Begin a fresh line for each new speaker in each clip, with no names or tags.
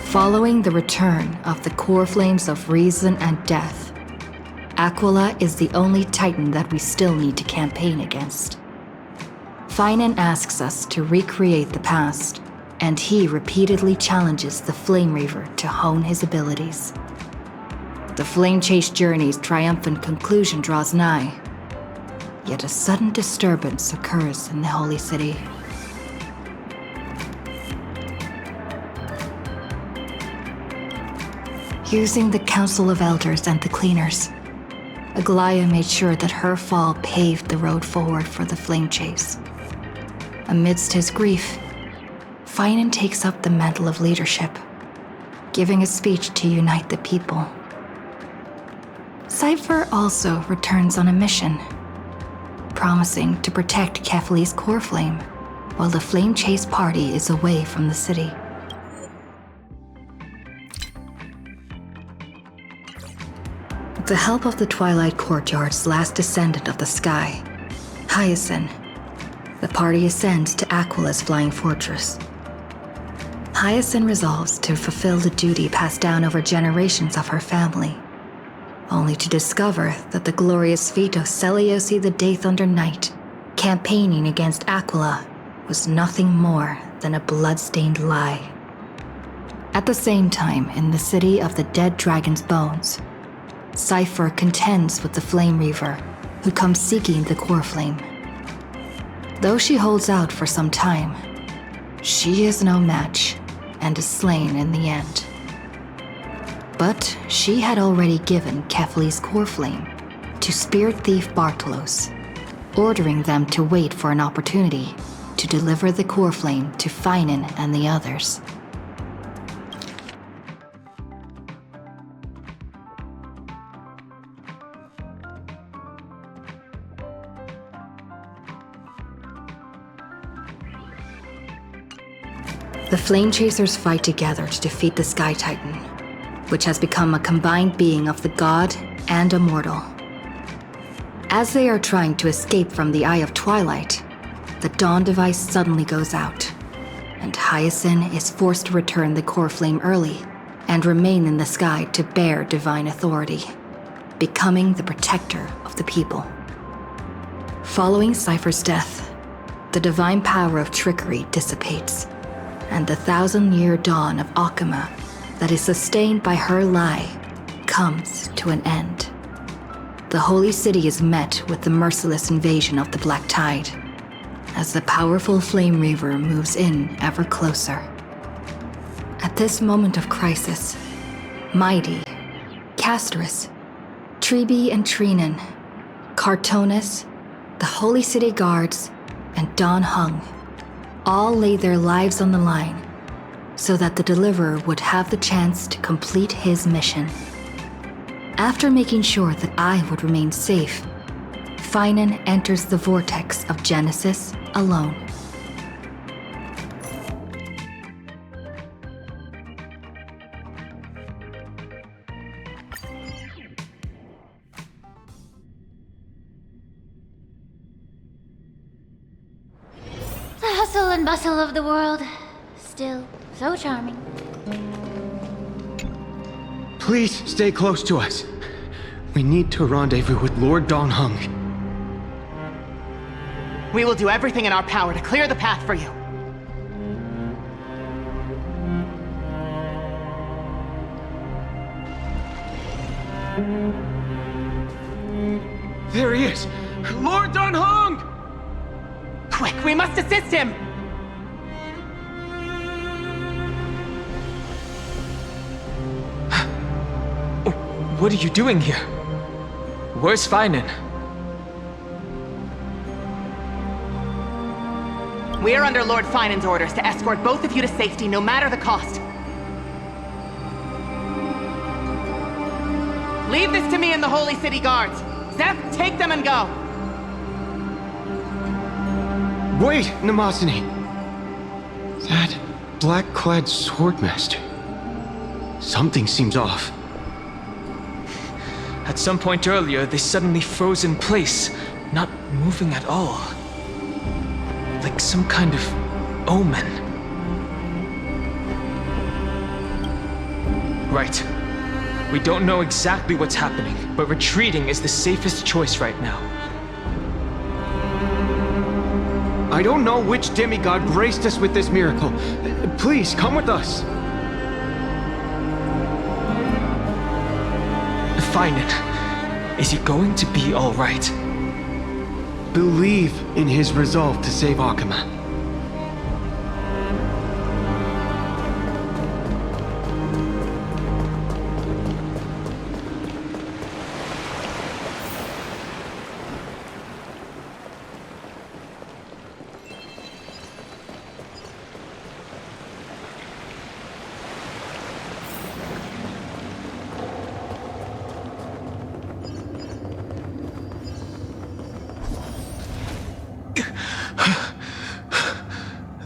Following the return of the core flames of reason and death, Aquila is the only Titan that we still need to campaign against. Finan asks us to recreate the past, and he repeatedly challenges the Flame Reaver to hone his abilities. The Flame Chase journey's triumphant conclusion draws nigh, yet a sudden disturbance occurs in the Holy City. Using the Council of Elders and the Cleaners, Aglaia made sure that her fall paved the road forward for the Flame Chase. Amidst his grief, Finan takes up the mantle of leadership, giving a speech to unite the people. Cypher also returns on a mission, promising to protect Kefli's core flame while the Flame Chase party is away from the city. With the help of the Twilight Courtyard's last descendant of the sky, Hyacinth, the party ascends to Aquila's flying fortress. Hyacinth resolves to fulfill the duty passed down over generations of her family, only to discover that the glorious feat of Seliosi the Day Thunder Knight campaigning against Aquila was nothing more than a blood-stained lie. At the same time, in the city of the dead dragon's bones, Cypher contends with the Flame Reaver, who comes seeking the core flame. Though she holds out for some time, she is no match and is slain in the end. But she had already given Kefli's core flame to spirit thief Bartolos, ordering them to wait for an opportunity to deliver the core flame to Finan and the others. The Flame Chasers fight together to defeat the Sky Titan, which has become a combined being of the god and a mortal. As they are trying to escape from the Eye of Twilight, the Dawn device suddenly goes out, and Hyacinth is forced to return the core flame early and remain in the sky to bear divine authority, becoming the protector of the people. Following Cypher's death, the divine power of trickery dissipates, and the 1,000-year dawn of Akama that is sustained by her lie comes to an end. The Holy City is met with the merciless invasion of the Black Tide, as the powerful Flame Reaver moves in ever closer. At this moment of crisis, Mighty, Castorus, Trebi and Trinan, Cartonus, the Holy City Guards, and Don Hung all lay their lives on the line so that the Deliverer would have the chance to complete his mission. After making sure that I would remain safe, Finan enters the vortex of Genesis alone.
The hustle and bustle of the world, still so charming.
Please stay close to us. We need to rendezvous with Lord Don Hung.
We will do everything in our power to clear the path for you.
There he is! Lord Don Hung!
Quick, we must assist him!
What are you doing here? Where's Finan?
We are under Lord Finan's orders to escort both of you to safety, no matter the cost. Leave this to me and the Holy City Guards. Zeph, take them and go.
Wait, Namasani! That black-clad swordmaster. Something seems off.
At some point earlier, they suddenly froze in place, not moving at all. Like some kind of omen. Right. We don't know exactly what's happening, but retreating is the safest choice right now.
I don't know which demigod graced us with this miracle. Please, come with us.
Finan, is he going to be all right?
Believe in his resolve to save Akama.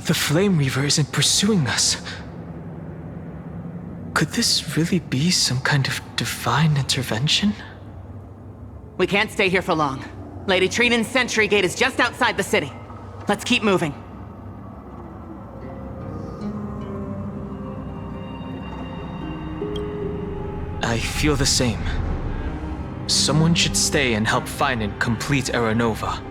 The Flame Reaver isn't pursuing us. Could this really be some kind of divine intervention?
We can't stay here for long. Lady Trinan's sentry gate is just outside the city. Let's keep moving.
I feel the same. Someone should stay and help Finan complete Aranova.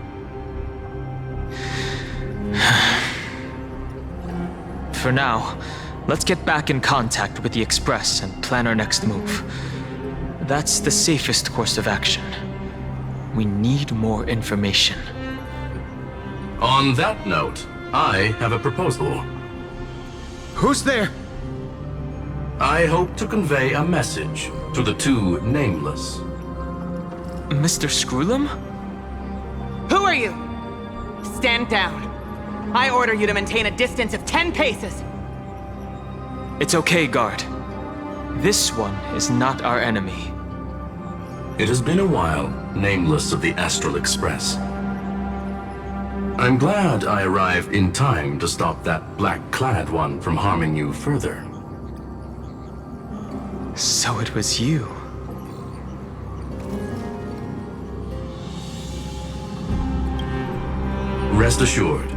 For now, let's get back in contact with the Express and plan our next move. That's the safest course of action. We need more information.
On that note, I have a proposal.
Who's there?
I hope to convey a message to the two nameless.
Mr. Screwlum?
Who are you? Stand down. I order you to maintain a distance of 10 paces.
It's okay, guard. This one is not our enemy.
It has been a while, nameless of the Astral Express. I'm glad I arrived in time to stop that black-clad one from harming you further.
So it was you.
Rest assured,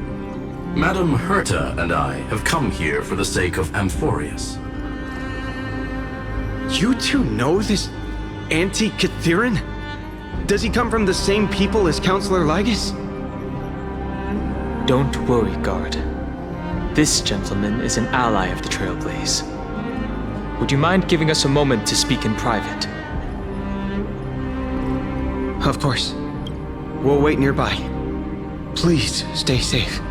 Madame Herta and I have come here for the sake of Amphorius.
You two know this anti-Catharin? Does he come from the same people as Counselor Lygus?
Don't worry, guard. This gentleman is an ally of the Trailblaze. Would you mind giving us a moment to speak in private?
Of course. We'll wait nearby. Please, stay safe.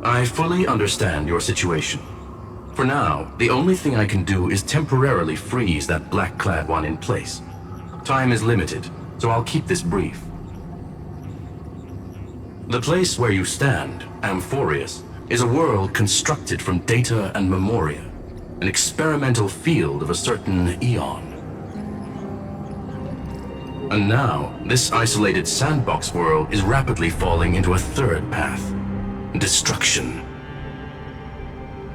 I fully understand your situation. For now, the only thing I can do is temporarily freeze that black-clad one in place. Time is limited, so I'll keep this brief. The place where you stand, Amphorius, is a world constructed from data and memoria, an experimental field of a certain eon. And now, this isolated sandbox world is rapidly falling into a third path. Destruction.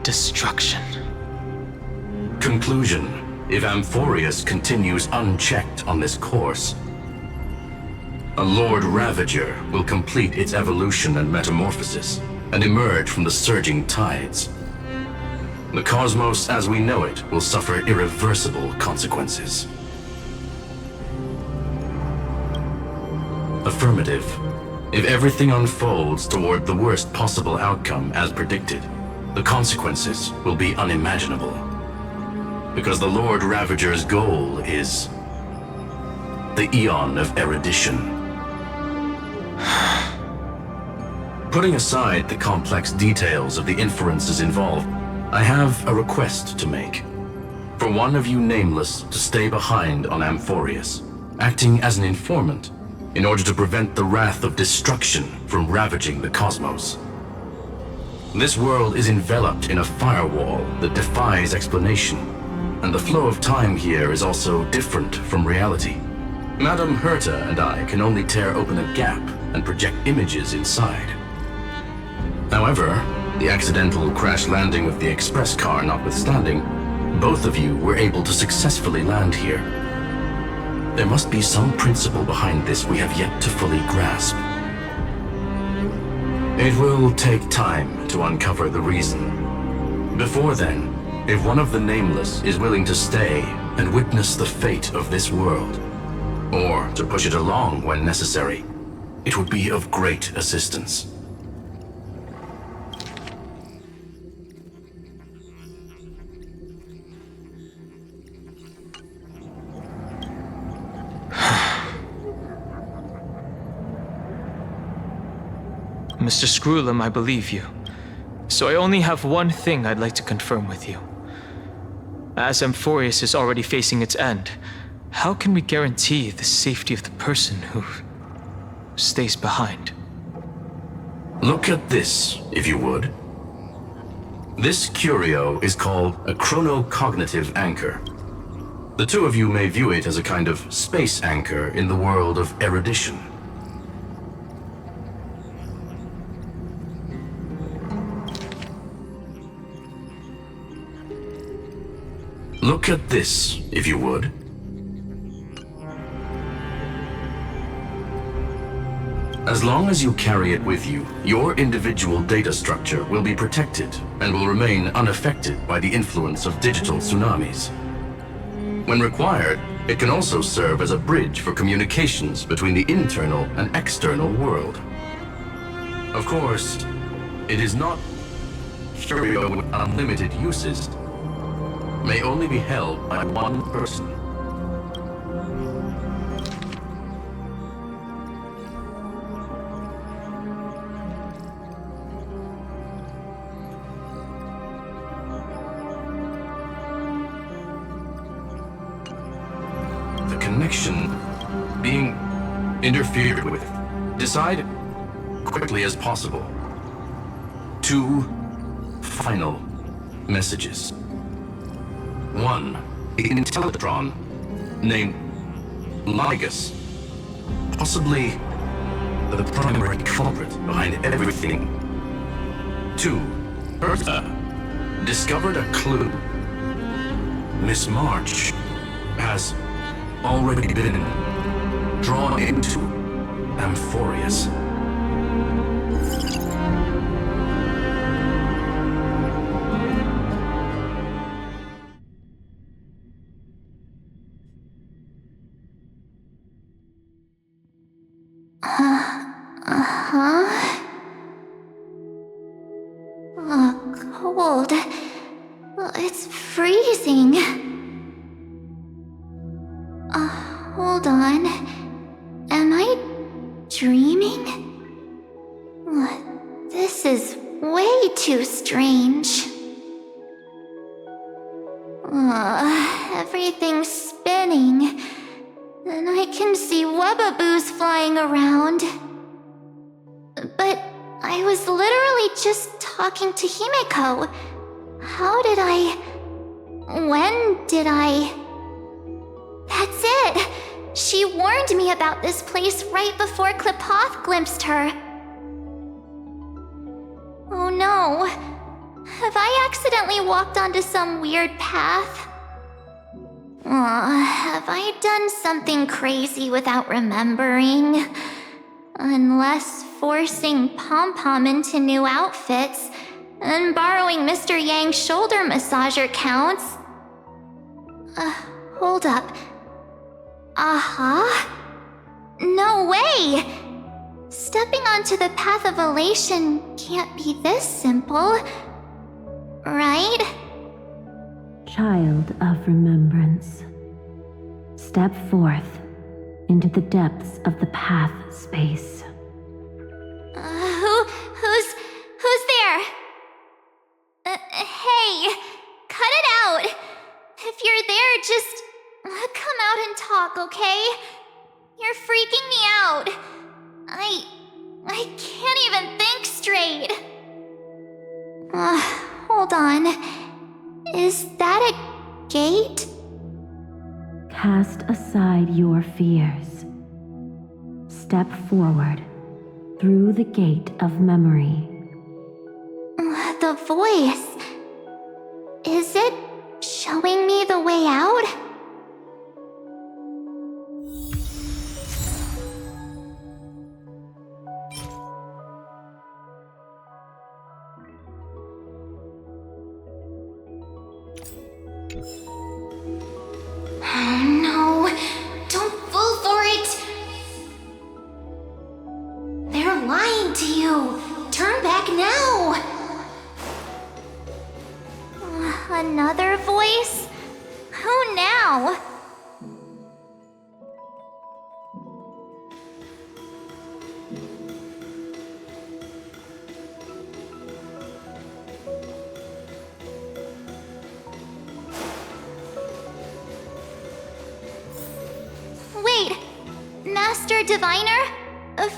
Destruction.
Conclusion. If Amphorius continues unchecked on this course, a Lord Ravager will complete its evolution and metamorphosis, and emerge from the surging tides. The cosmos as we know it will suffer irreversible consequences. Affirmative. If everything unfolds toward the worst possible outcome as predicted, the consequences will be unimaginable. Because the Lord Ravager's goal is the Eon of Erudition. Putting aside the complex details of the inferences involved, I have a request to make. For one of you nameless to stay behind on Amphorius, acting as an informant, in order to prevent the wrath of destruction from ravaging the cosmos. This world is enveloped in a firewall that defies explanation, and the flow of time here is also different from reality. Madame Herta and I can only tear open a gap and project images inside. However, the accidental crash landing with the express car notwithstanding, both of you were able to successfully land here, there must be some principle behind this we have yet to fully grasp. It will take time to uncover the reason. Before then, if one of the Nameless is willing to stay and witness the fate of this world, or to push it along when necessary, it would be of great assistance.
Mr. Screwlum, I believe you. So I only have one thing I'd like to confirm with you. As Amphorius is already facing its end, how can we guarantee the safety of the person who stays behind?
Look at this, if you would. This curio is called a chronocognitive anchor. The two of you may view it as a kind of space anchor in the world of erudition. Look at this, if you would. As long as you carry it with you, your individual data structure will be protected and will remain unaffected by the influence of digital tsunamis. When required, it can also serve as a bridge for communications between the internal and external world. Of course, it is not curio with unlimited uses. May only be held by one person. The connection being interfered with. Decide quickly as possible. 2 final messages. 1 Intellectron named Ligus, possibly the primary culprit behind everything. 2 Ursa discovered a clue. Miss March has already been drawn into Amphorius.
Cold. It's freezing. Hold on. Am I dreaming? This is way too strange. Everything's spinning, and I can see webaboos flying around. But I was literally just talking to Himeko. How did I... When did I... That's it! She warned me about this place right before Klipoth glimpsed her. Oh no. Have I accidentally walked onto some weird path? Have I done something crazy without remembering? Unless forcing Pom-Pom into new outfits and borrowing Mr. Yang's shoulder massager counts. Hold up. No way! Stepping onto the path of elation can't be this simple, right?
Child of remembrance, step forth into the depths of the path space.
Who's there? Hey, cut it out. If you're there, just come out and talk, okay? You're freaking me out. I can't even think straight. Hold on. Is that a gate?
Cast aside your fears. Step forward through the gate of memory.
The voice. Is it showing me the way out? Oh no, don't fall for it! They're lying to you! Turn back now! Another voice? Who now? Wait, Master Diviner?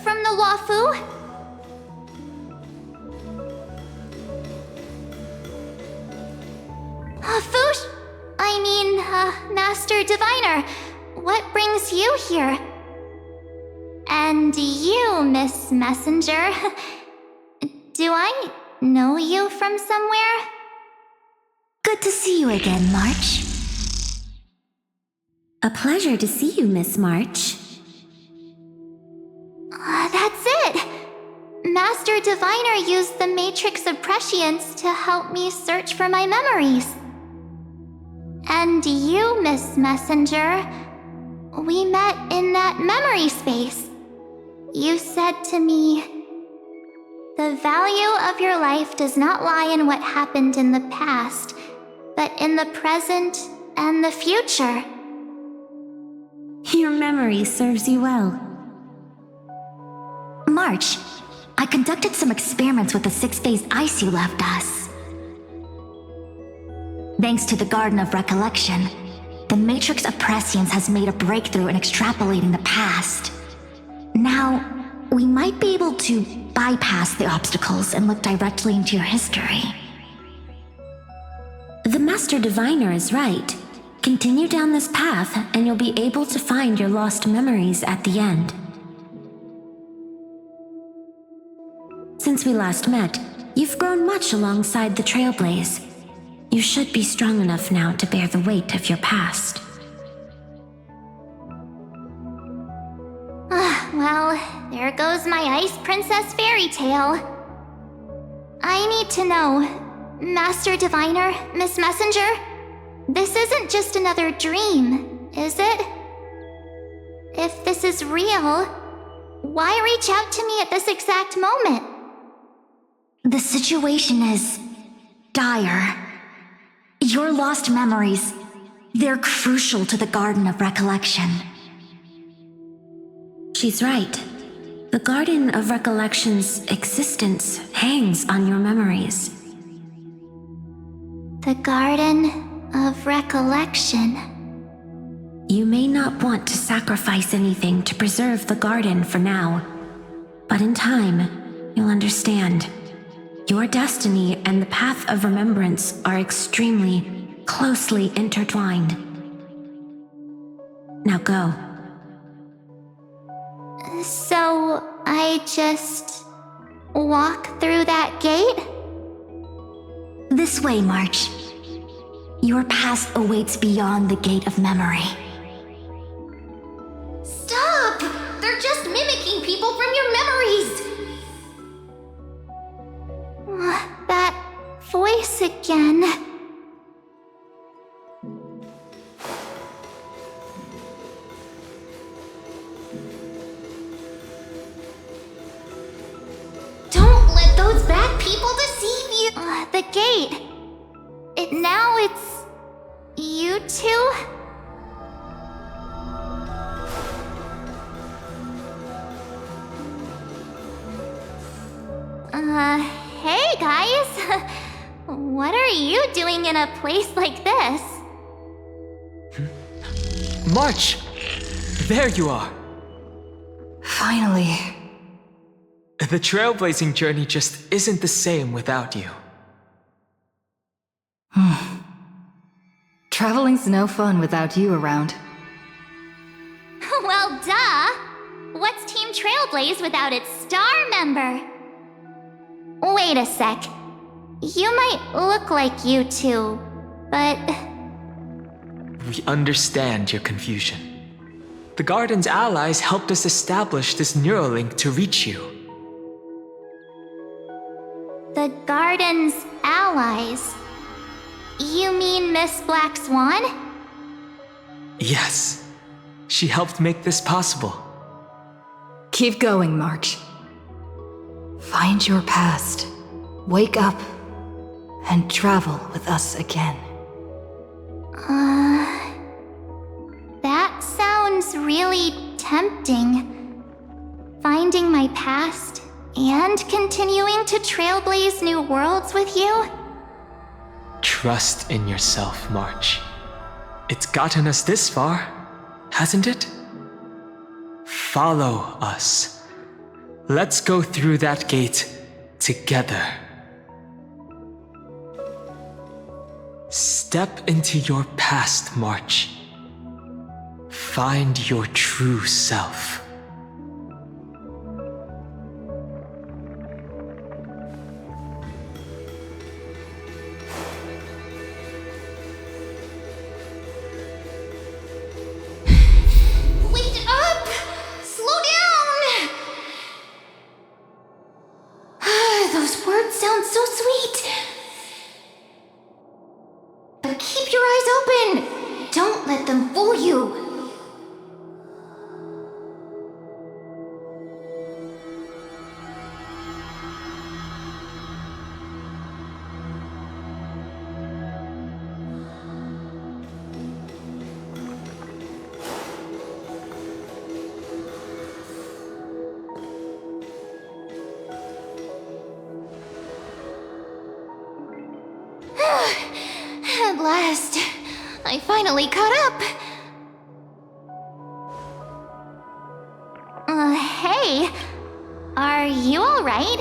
From the Wafu? Master Diviner, what brings you here? And you, Miss Messenger, do I know you from somewhere?
Good to see you again, March. A pleasure to see you, Miss March.
That's it! Master Diviner used the Matrix of Prescience to help me search for my memories. And you, Miss Messenger, we met in that memory space. You said to me, "The value of your life does not lie in what happened in the past, but in the present and the future."
Your memory serves you well.
March, I conducted some experiments with the 6-phase ice you left us. Thanks to the Garden of Recollection, the Matrix of Prescience has made a breakthrough in extrapolating the past. Now, we might be able to bypass the obstacles and look directly into your history.
The Master Diviner is right. Continue down this path, and you'll be able to find your lost memories at the end. Since we last met, you've grown much alongside the Trailblaze. You should be strong enough now to bear the weight of your past.
Well, there goes my Ice Princess fairy tale. I need to know, Master Diviner, Miss Messenger, this isn't just another dream, is it? If this is real, why reach out to me at this exact moment?
The situation is dire. Your lost memories, they're crucial to the Garden of Recollection.
She's right. The Garden of Recollection's existence hangs on your memories.
The Garden of Recollection.
You may not want to sacrifice anything to preserve the garden for now, but in time, you'll understand. Your destiny and the path of remembrance are extremely, closely intertwined. Now go.
So, I just walk through that gate?
This way, March. Your past awaits beyond the Gate of Memory.
Stop! They're just mimicking people from your memories! That voice again. Don't let those bad people deceive you! The gate. It's you two? Hey guys! What are you doing in a place like this?
March! There you are!
Finally.
The trailblazing journey just isn't the same without you.
Traveling's no fun without you around.
Well, duh! What's Team Trailblaze without its star member? Wait a sec. You might look like you two, but...
We understand your confusion. The Garden's allies helped us establish this Neuralink to reach you.
The Garden's allies? You mean Miss Black Swan?
Yes. She helped make this possible.
Keep going, March. Find your past. Wake up. And travel with us again.
That sounds really tempting. Finding my past and continuing to trailblaze new worlds with you?
Trust in yourself, March. It's gotten us this far, hasn't it? Follow us. Let's go through that gate together. Step into your past, March. Find your true self.
Wait up! Slow down! Those words sound so sweet. But keep your eyes open! Don't let them fool you! At last, I finally caught up. Hey, are you alright?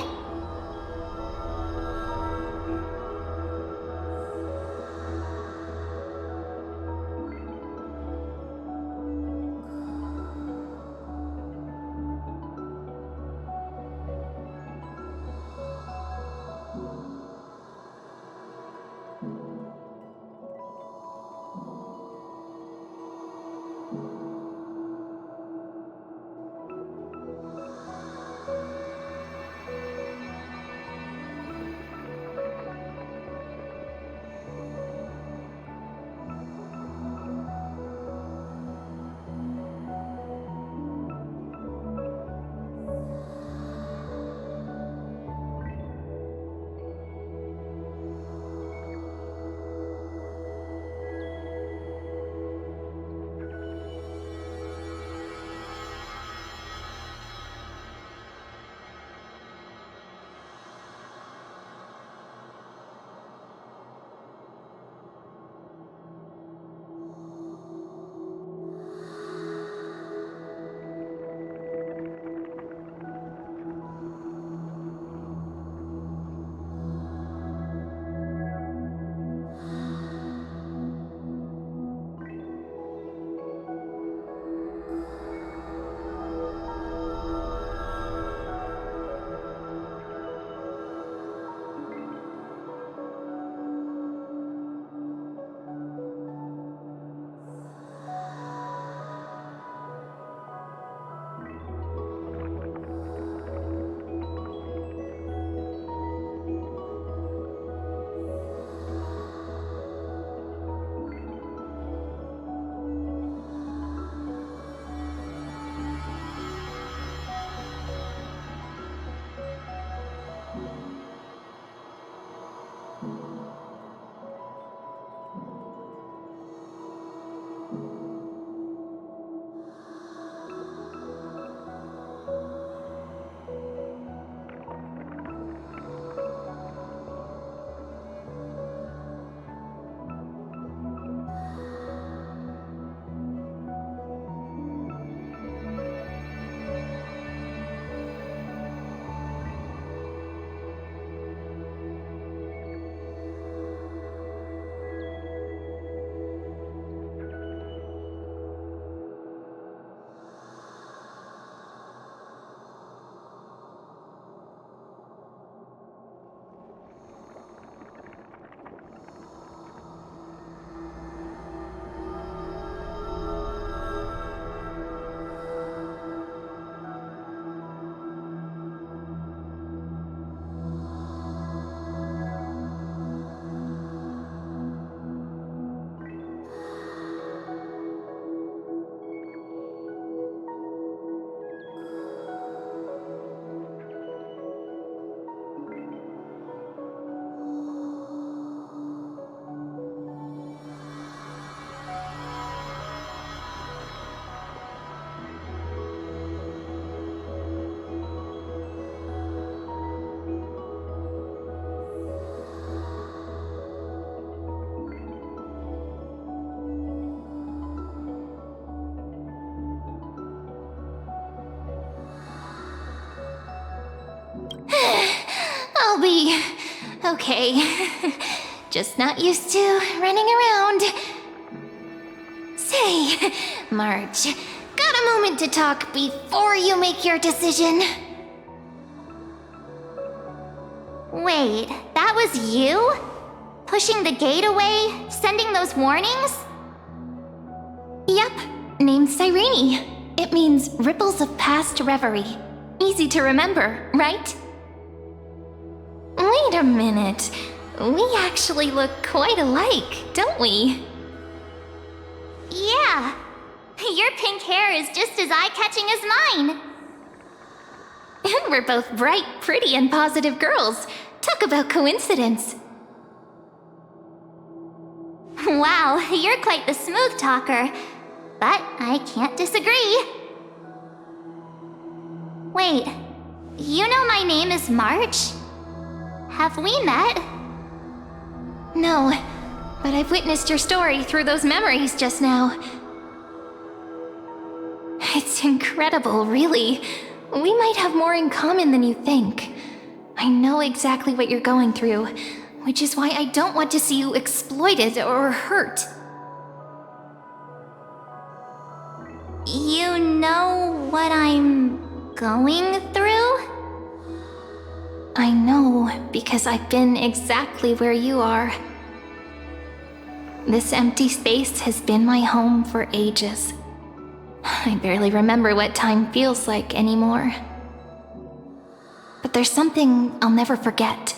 sorry. Okay. Just not used to running around. Say, March, got a moment to talk before you make your decision? Wait, that was you? Pushing the gate away? Sending those warnings? Yep, named Cyrene. It means ripples of past reverie. Easy to remember, right? Wait a minute. We actually look quite alike, don't we? Yeah. Your pink hair is just as eye-catching as mine. And we're both bright, pretty, and positive girls. Talk about coincidence. Wow, you're quite the smooth talker. But I can't disagree. Wait, you know my name is March? Have we met? No, but I've witnessed your story through those memories just now. It's incredible, really. We might have more in common than you think. I know exactly what you're going through, which is why I don't want to see you exploited or hurt. You know what I'm going through? I know, because I've been exactly where you are. This empty space has been my home for ages. I barely remember what time feels like anymore. But there's something I'll never forget.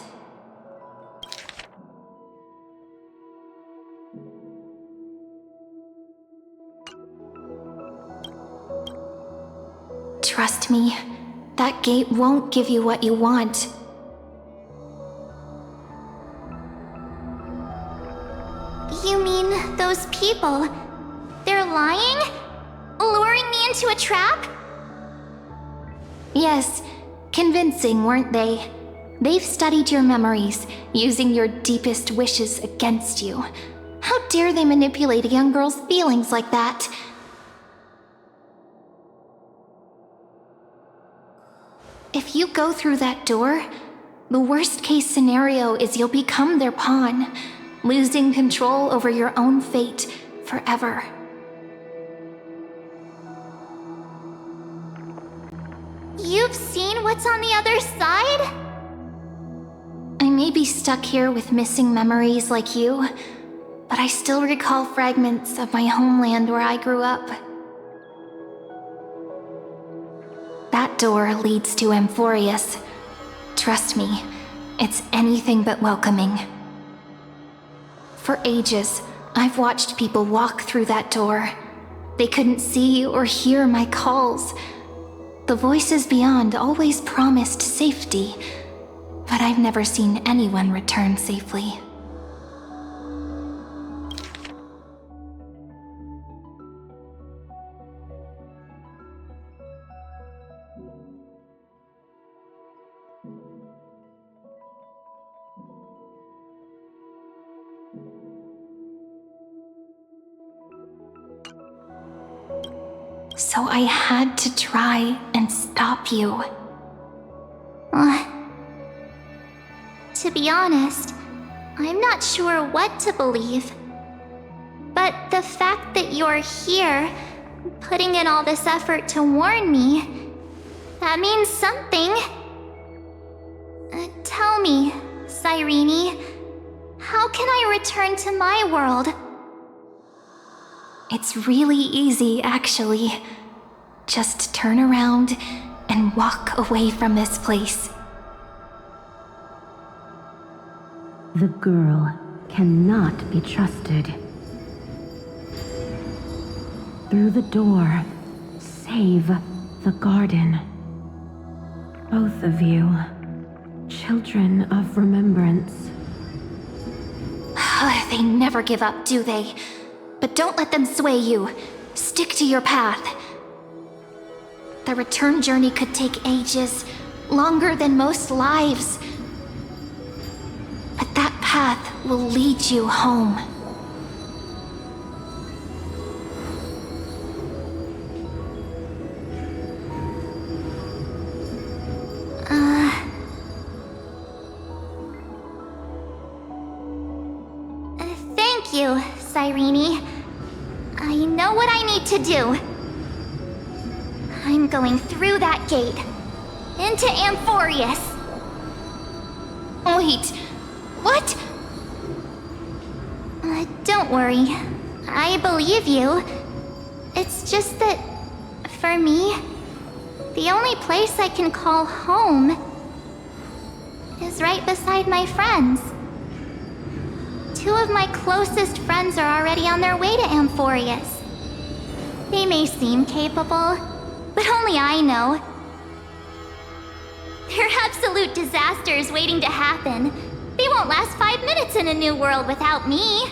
Trust me, that gate won't give you what you want. You mean those people? They're lying? Luring me into a trap? Yes, convincing, weren't they? They've studied your memories, using your deepest wishes against you. How dare they manipulate a young girl's feelings like that? If you go through that door, the worst-case scenario is you'll become their pawn, losing control over your own fate forever. You've seen what's on the other side? I may be stuck here with missing memories like you, but I still recall fragments of my homeland where I grew up. That door leads to Amphorius. Trust me, it's anything but welcoming. For ages, I've watched people walk through that door. They couldn't see or hear my calls. The voices beyond always promised safety, but I've never seen anyone return safely. So I had to try and stop you. To be honest, I'm not sure what to believe. But the fact that you're here, putting in all this effort to warn me, that means something. Tell me, Cyrene, how can I return to my world? It's really easy, actually. Just turn around and walk away from this place.
The girl cannot be trusted. Through the door, save the garden. Both of you, children of remembrance.
They never give up, do they? But don't let them sway you. Stick to your path. The return journey could take ages, longer than most lives. But that path will lead you home. Thank you, Cyrene. I know what I need to do. I'm going through that gate. Into Amphorius. Wait, what? Don't worry. I believe you. It's just that, for me, the only place I can call home is right beside my friends. 2 of my closest friends are already on their way to Amphorius. They may seem capable, but only I know. They're absolute disasters waiting to happen. They won't last 5 minutes in a new world without me.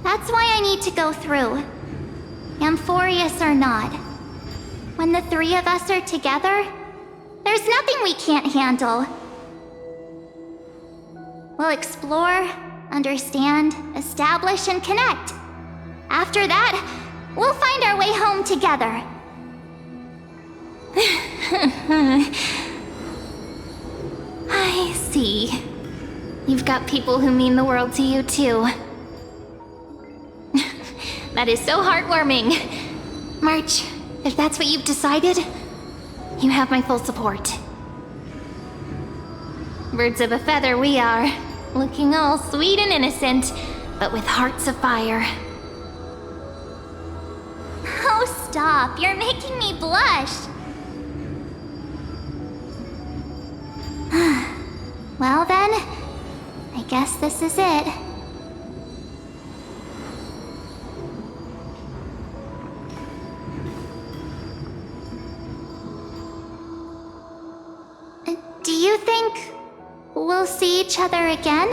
That's why I need to go through. Amphorius or not. When the 3 of us are together, there's nothing we can't handle. We'll explore, understand, establish, and connect. After that, we'll find our way home together. I see. You've got people who mean the world to you, too. That is so heartwarming. March, if that's what you've decided, you have my full support. Birds of a feather we are, looking all sweet and innocent, but with hearts of fire. Oh, stop. You're making me blush. Well then, I guess this is it. Do you think we'll see each other again?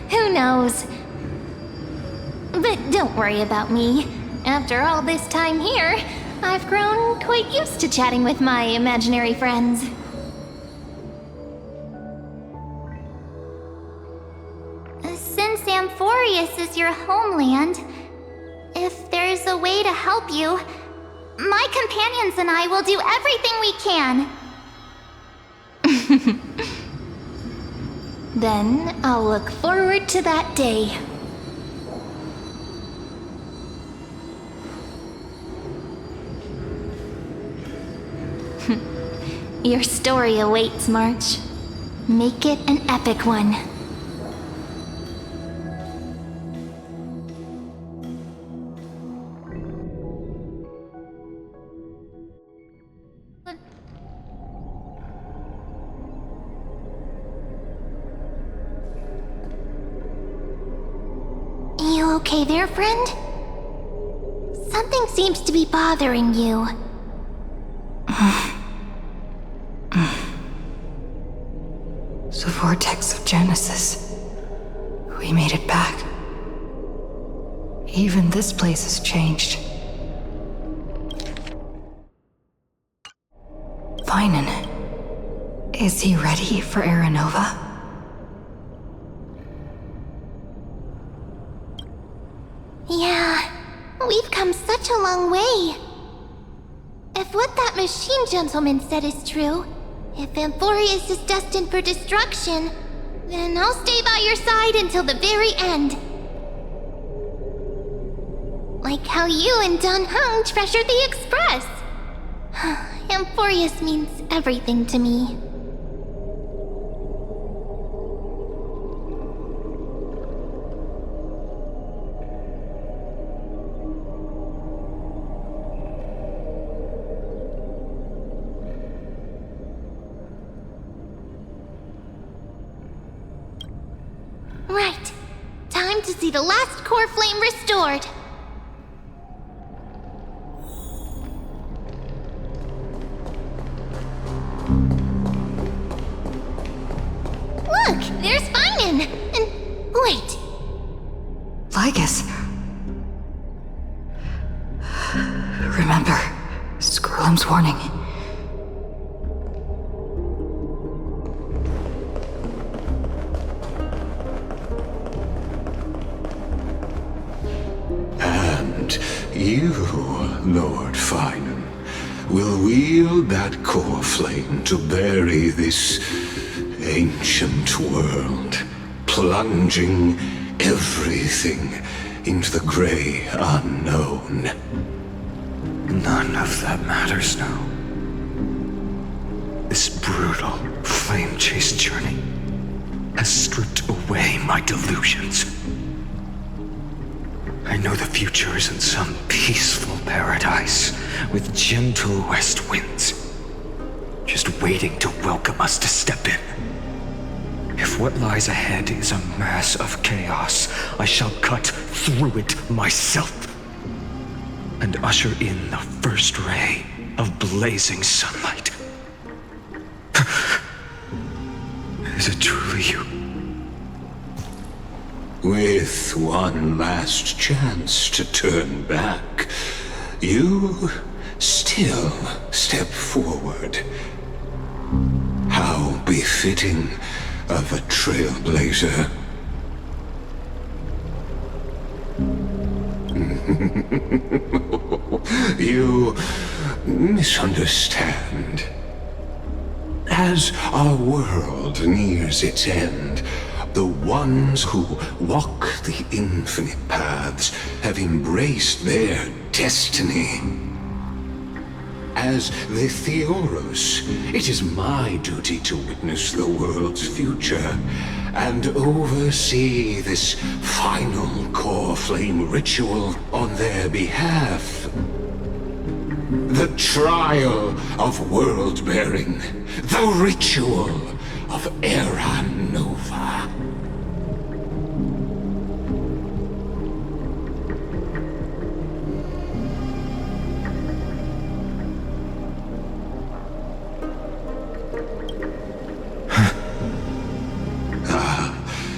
Who knows? But don't worry about me. After all this time here, I've grown quite used to chatting with my imaginary friends. Since Amphorius is your homeland, if there's a way to help you, my companions and I will do everything we can. Then I'll look forward to that day. Your story awaits, March. Make it an epic one. You okay there, friend? Something seems to be bothering you.
The vortex of Genesis. We made it back. Even this place has changed. Finan. Is he ready for Aranova?
Yeah, we've come such a long way. If what that machine gentleman said is true, if Amphorius is destined for destruction, then I'll stay by your side until the very end. Like how you and Don Hung treasured the Express. Amphorius means everything to me. Right. Time to see the last core flame restored. Look, there's Finan! And wait.
Lygus. Remember, Skrulum's warning.
You, Lord Finan, will wield that core flame to bury this ancient world, plunging everything into the gray unknown.
None of that matters now. This brutal, flame-chased journey has stripped away my delusions. I know the future is in some peaceful paradise with gentle west winds, just waiting to welcome us to step in. If what lies ahead is a mass of chaos, I shall cut through it myself and usher in the first ray of blazing sunlight. Is it truly you?
With one last chance to turn back, you still step forward. How befitting of a trailblazer. You misunderstand. As our world nears its end, the ones who walk the infinite paths have embraced their destiny. As the Theoros, it is my duty to witness the world's future and oversee this final core flame ritual on their behalf. The trial of world-bearing, the ritual of Era Nova.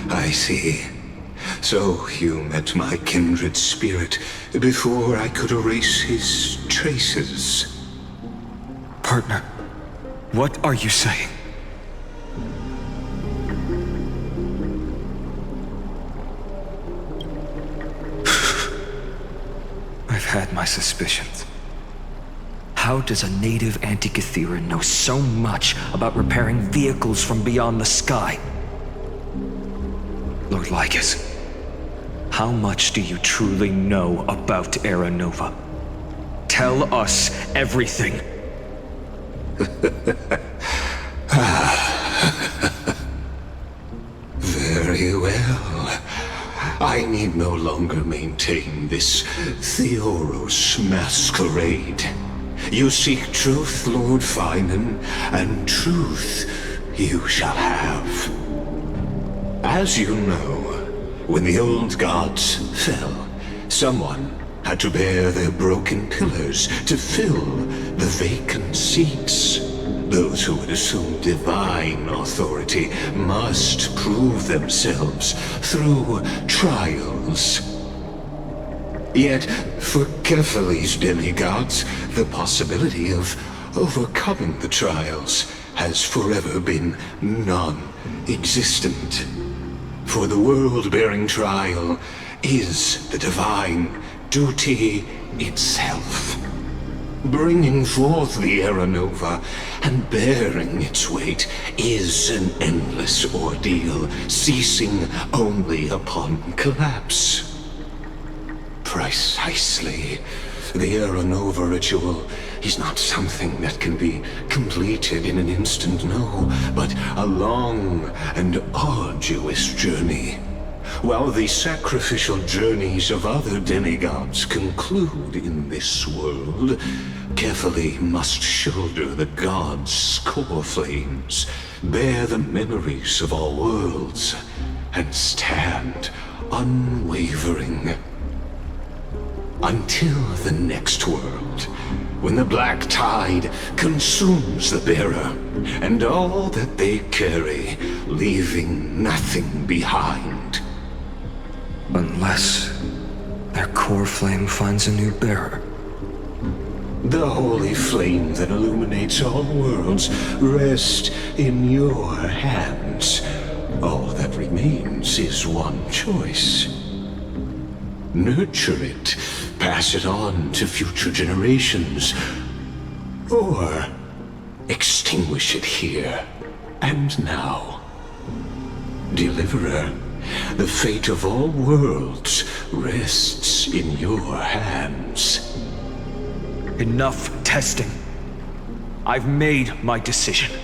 I see. So you met my kindred spirit before I could erase his traces.
Partner, what are you saying? I've had my suspicions. How does a native Antikytheran know so much about repairing vehicles from beyond the sky? Lord Lycus, how much do you truly know about Era Nova? Tell us everything.
Very well. I need no longer maintain this Theoros masquerade. You seek truth, Lord Finan, and truth you shall have. As you know, when the old gods fell, someone had to bear their broken pillars to fill the vacant seats. Those who would assume divine authority must prove themselves through trials. Yet, for Kefali's demigods, the possibility of overcoming the trials has forever been non-existent. For the world-bearing trial is the divine duty itself. Bringing forth the Era Nova and bearing its weight is an endless ordeal, ceasing only upon collapse. Precisely. The Era Nova ritual is not something that can be completed in an instant, no, but a long and arduous journey. While the sacrificial journeys of other demigods conclude in this world, Kefali must shoulder the gods' core flames, bear the memories of all worlds, and stand unwavering. Until the next world, when the black tide consumes the bearer, and all that they carry, leaving nothing behind.
Unless their core flame finds a new bearer.
The holy flame that illuminates all worlds rests in your hands. All that remains is one choice. Nurture it, pass it on to future generations, or extinguish it here and now. Deliverer, the fate of all worlds rests in your hands.
Enough testing. I've made my decision.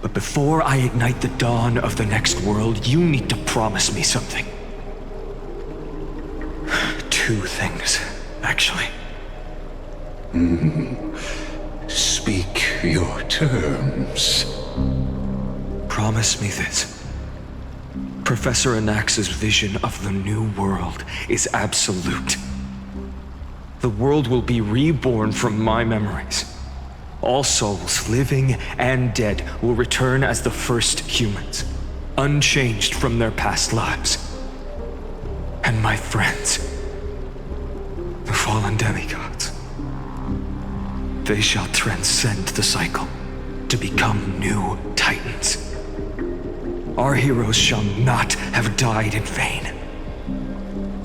But before I ignite the dawn of the next world, you need to promise me something. Two things, actually.
Speak your terms.
Promise me this. Professor Anax's vision of the new world is absolute. The world will be reborn from my memories. All souls, living and dead, will return as the first humans, unchanged from their past lives. And my friends, the fallen demigods, they shall transcend the cycle to become new titans. Our heroes shall not have died in vain.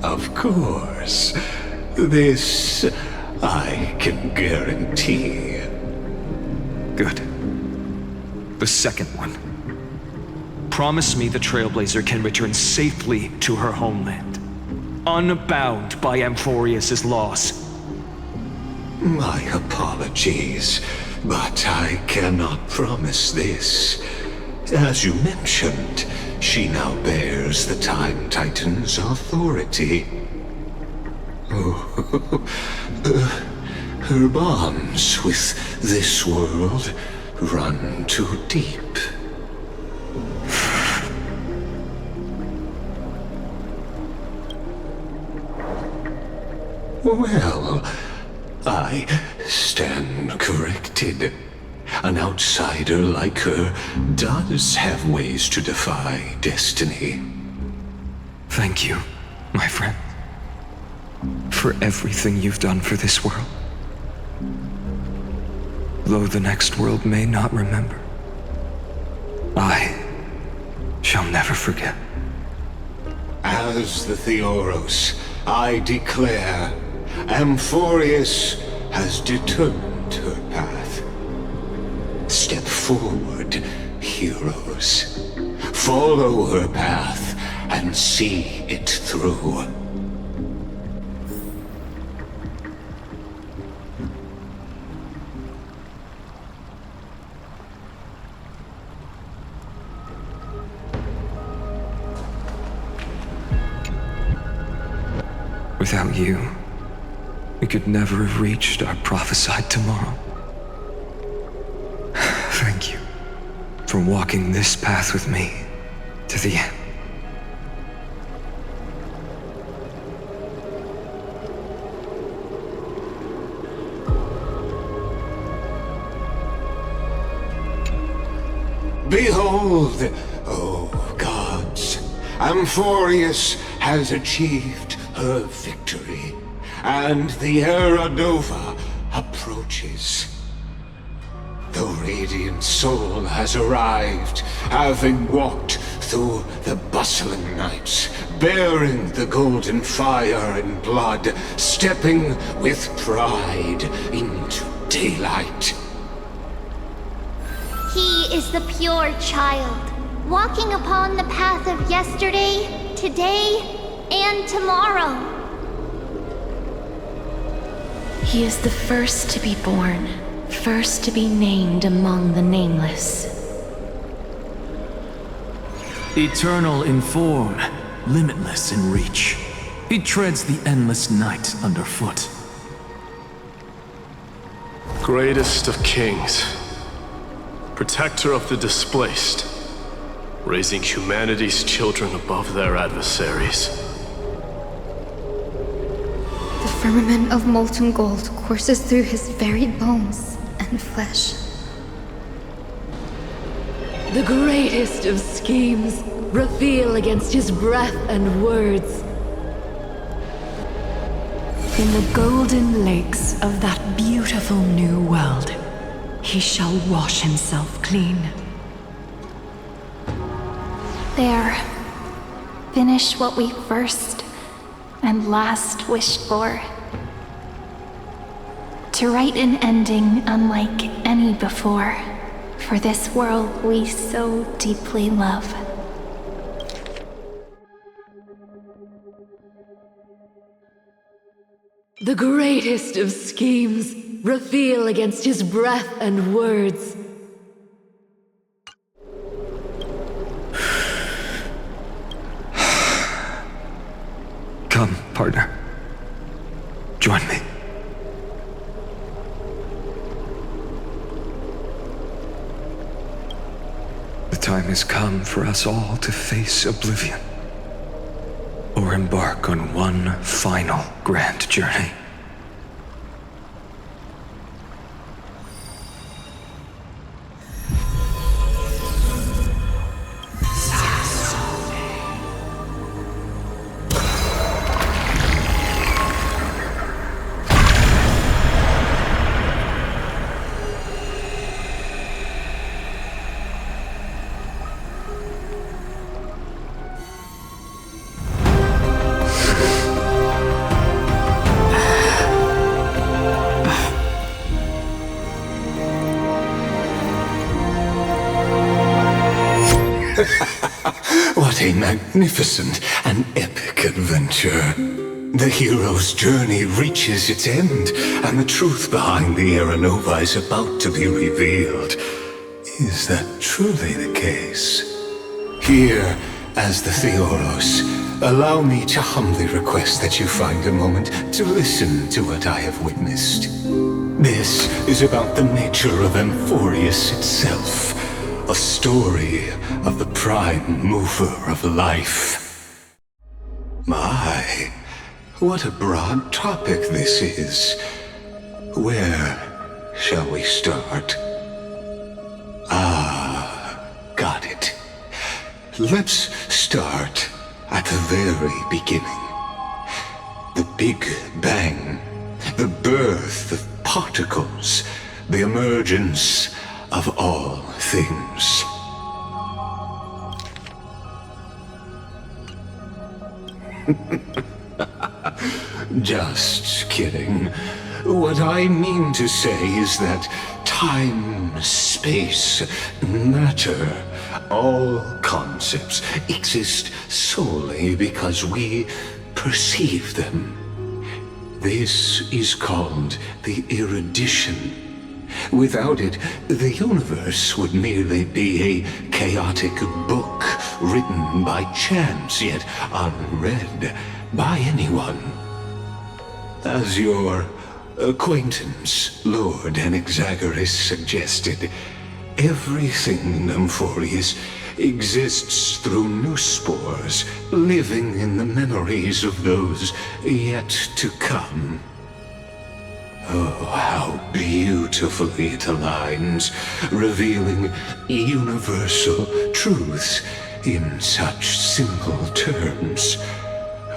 Of course. This I can guarantee.
Good. The second one. Promise me the Trailblazer can return safely to her homeland, unbound by Amphorius' loss.
My apologies, but I cannot promise this. As you mentioned, she now bears the Time Titan's authority. Her bonds with this world run too deep. Well, I stand corrected. An outsider like her does have ways to defy destiny.
Thank you, my friend, for everything you've done for this world. Though the next world may not remember, I shall never forget.
As the Theoros, I declare, Amphorius has determined her path. Step forward, heroes. Follow her path and see it through.
Without you, we could never have reached our prophesied tomorrow. Thank you for walking this path with me to the end.
Behold, O gods, Amphorius has achieved her victory, and the Era Nova approaches. The radiant soul has arrived, having walked through the bustling nights, bearing the golden fire and blood, stepping with pride into daylight.
He is the pure child, walking upon the path of yesterday, today, and tomorrow.
He is the first to be born, first to be named among the nameless.
Eternal in form, limitless in reach. He treads the endless night underfoot.
Greatest of kings, protector of the displaced, raising humanity's children above their adversaries.
The firmament of molten gold courses through his very bones and flesh.
The greatest of schemes reveal against his breath and words. In the golden lakes of that beautiful new world, he shall wash himself clean.
There. Finish what we first and last wished for. To write an ending unlike any before, for this world we so deeply love.
The greatest of schemes reveal against his breath and words.
Come, partner. Join me. The time has come for us all to face oblivion, or embark on one final grand journey.
What a magnificent and epic adventure. The hero's journey reaches its end, and the truth behind the Aeronova is about to be revealed. Is that truly the case? Here, as the Theoros, allow me to humbly request that you find a moment to listen to what I have witnessed. This is about the nature of Amphorius itself. A story of the prime mover of life. My, what a broad topic this is. Where shall we start? Got it. Let's start at the very beginning. The Big Bang, the birth of particles, the emergence of all things. Just kidding. What I mean to say is that time, space, matter, all concepts exist solely because we perceive them. This is called the erudition. Without it, the universe would merely be a chaotic book written by chance, yet unread by anyone. As your acquaintance, Lord Anaxagoras, suggested, everything in Amphorius exists through new spores, living in the memories of those yet to come. Oh, how beautifully it aligns, revealing universal truths in such simple terms.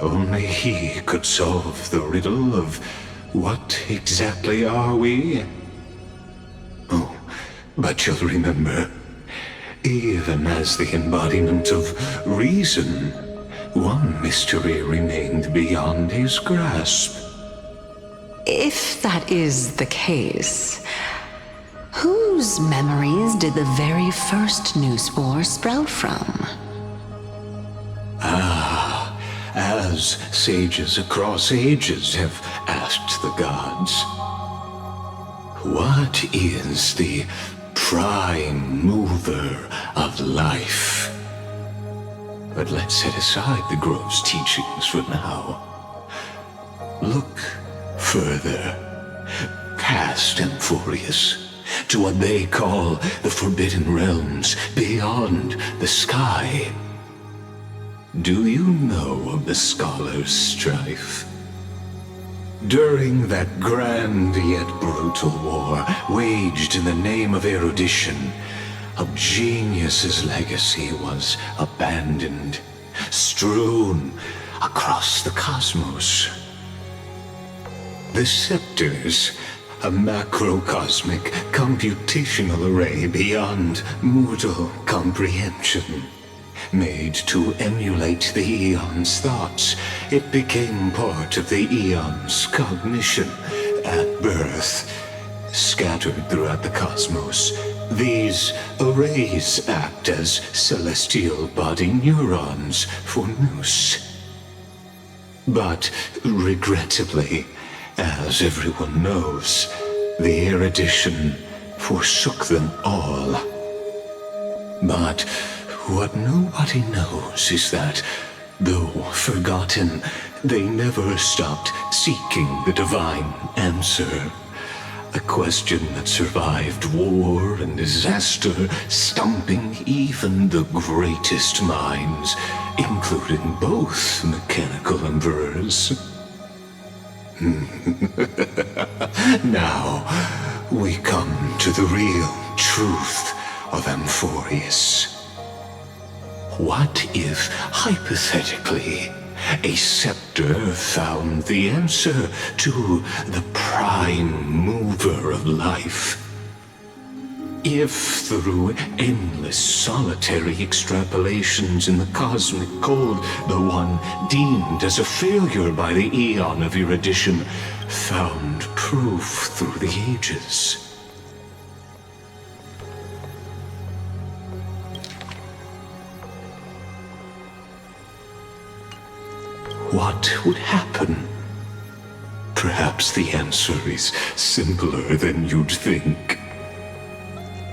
Only he could solve the riddle of what exactly are we? Oh, but you'll remember, even as the embodiment of reason, one mystery remained beyond his grasp.
If that is the case, whose memories did the very first new spore sprout from?
As sages across ages have asked the gods, what is the prime mover of life? But let's set aside the grove's teachings for now. Look further, past Amphorius, to what they call the Forbidden Realms beyond the sky. Do you know of the Scholar's strife? During that grand yet brutal war, waged in the name of erudition, a genius's legacy was abandoned, strewn across the cosmos. The scepters, a macrocosmic computational array beyond mortal comprehension. Made to emulate the Eon's thoughts, it became part of the Eon's cognition at birth, scattered throughout the cosmos. These arrays act as celestial body neurons for nous. But regrettably, as everyone knows, the erudition forsook them all. But what nobody knows is that, though forgotten, they never stopped seeking the divine answer. A question that survived war and disaster, stumping even the greatest minds, including both mechanical emperors. Now, we come to the real truth of Amphorius. What if, hypothetically, a scepter found the answer to the prime mover of life? If through endless solitary extrapolations in the cosmic code, the one deemed as a failure by the eon of erudition found proof through the ages? What would happen? Perhaps the answer is simpler than you'd think.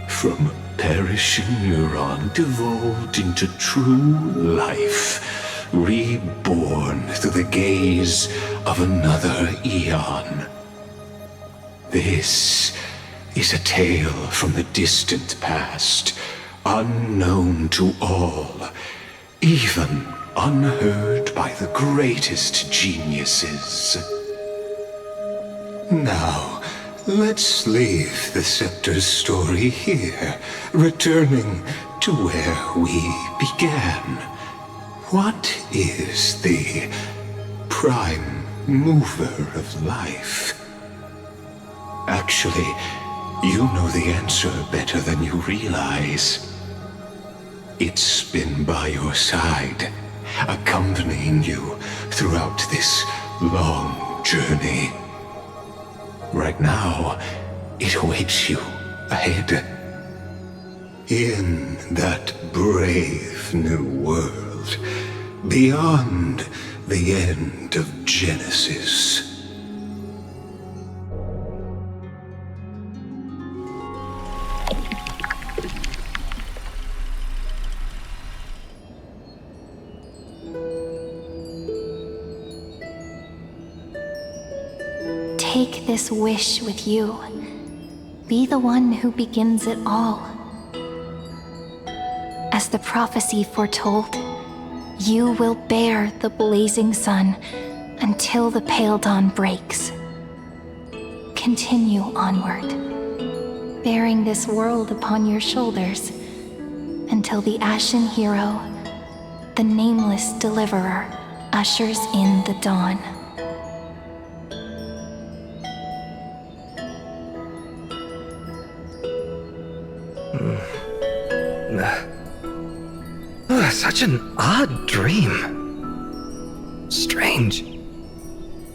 From a perishing neuron devolved into true life, reborn through the gaze of another eon. This is a tale from the distant past, unknown to all, even unheard by the greatest geniuses. Now, let's leave the Scepter's story here, returning to where we began. What is the prime mover of life? Actually, you know the answer better than you realize. It's been by your side, accompanying you throughout this long journey. Right now, it awaits you ahead. In that brave new world, beyond the end of Genesis.
Take this wish with you. Be the one who begins it all. As the prophecy foretold, you will bear the blazing sun until the pale dawn breaks. Continue onward, bearing this world upon your shoulders until the Ashen Hero, the nameless deliverer, ushers in the dawn.
Such an odd dream. Strange.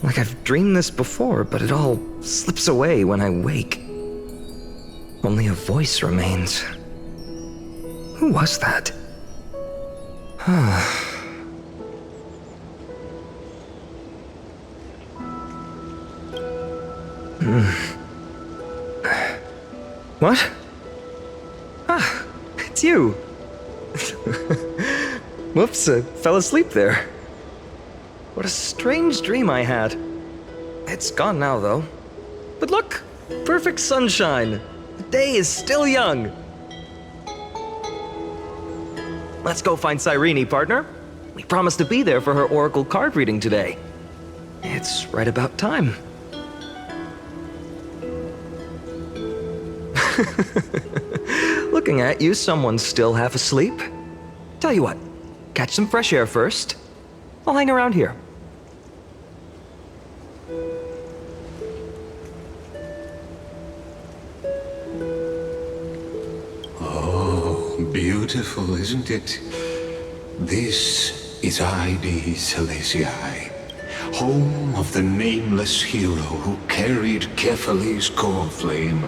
Like I've dreamed this before, but it all slips away when I wake. Only a voice remains. Who was that? What? Ah, it's you. Whoops, I fell asleep there. What a strange dream I had. It's gone now, though. But look, perfect sunshine. The day is still young. Let's go find Cyrene, partner. We promised to be there for her oracle card reading today. It's right about time. Looking at you, someone's still half asleep. Tell you what, catch some fresh air first. I'll hang around here.
Oh, beautiful, isn't it? This is ID Celestii, home of the nameless hero who carried Kefali's core flame.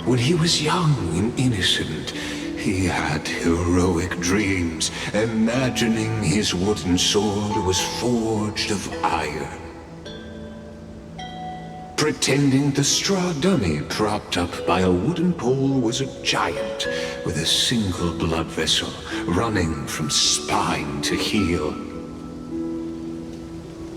When he was young and innocent, he had heroic dreams, imagining his wooden sword was forged of iron. Pretending the straw dummy propped up by a wooden pole was a giant with a single blood vessel running from spine to heel.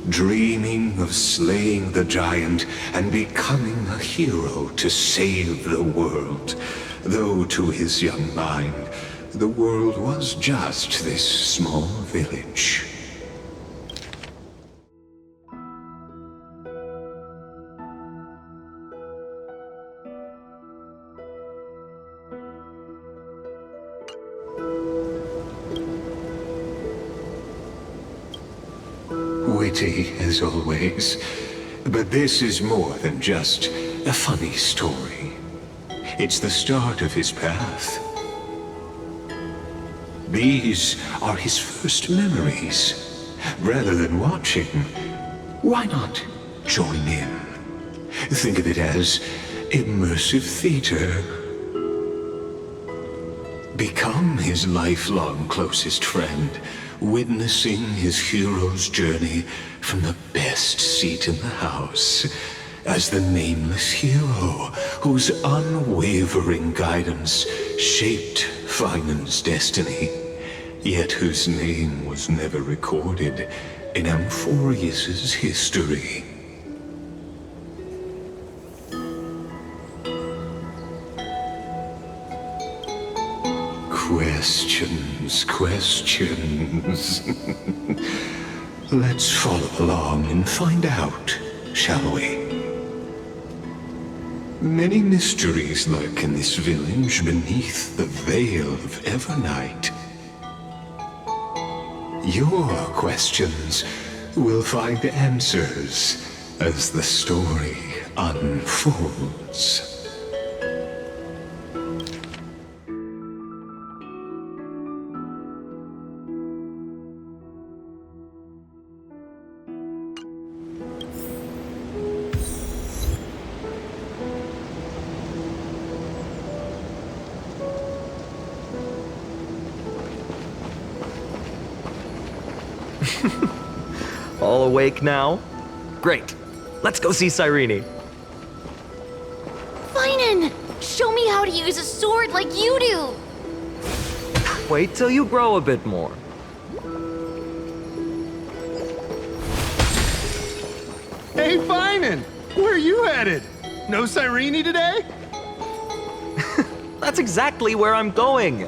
Dreaming of slaying the giant and becoming a hero to save the world, though to his young mind, the world was just this small village. Witty as always, but this is more than just a funny story. It's the start of his path. These are his first memories. Rather than watching, why not join in? Think of it as immersive theater. Become his lifelong closest friend, witnessing his hero's journey from the best seat in the house, as the nameless hero whose unwavering guidance shaped Finan's destiny, yet whose name was never recorded in Amphorius's history. Questions. Let's follow along and find out, shall we? Many mysteries lurk in this village beneath the veil of Evernight. Your questions will find answers as the story unfolds.
All awake now? Great. Let's go see Cyrene.
Finan! Show me how to use a sword like you do!
Wait till you grow a bit more.
Hey, Finan! Where are you headed? No Cyrene today?
That's exactly where I'm going.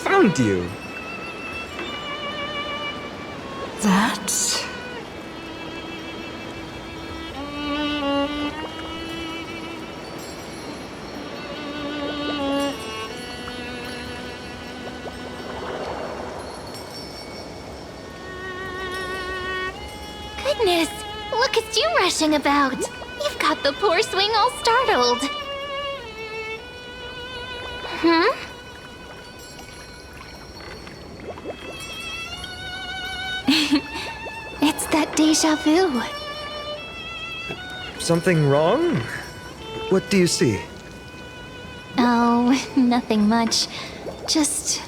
Found you.
That...
Goodness, look at you rushing about. You've got the poor swing all startled. Hmm? It's that deja vu.
something wrong? What do you see?
Oh, nothing much. Just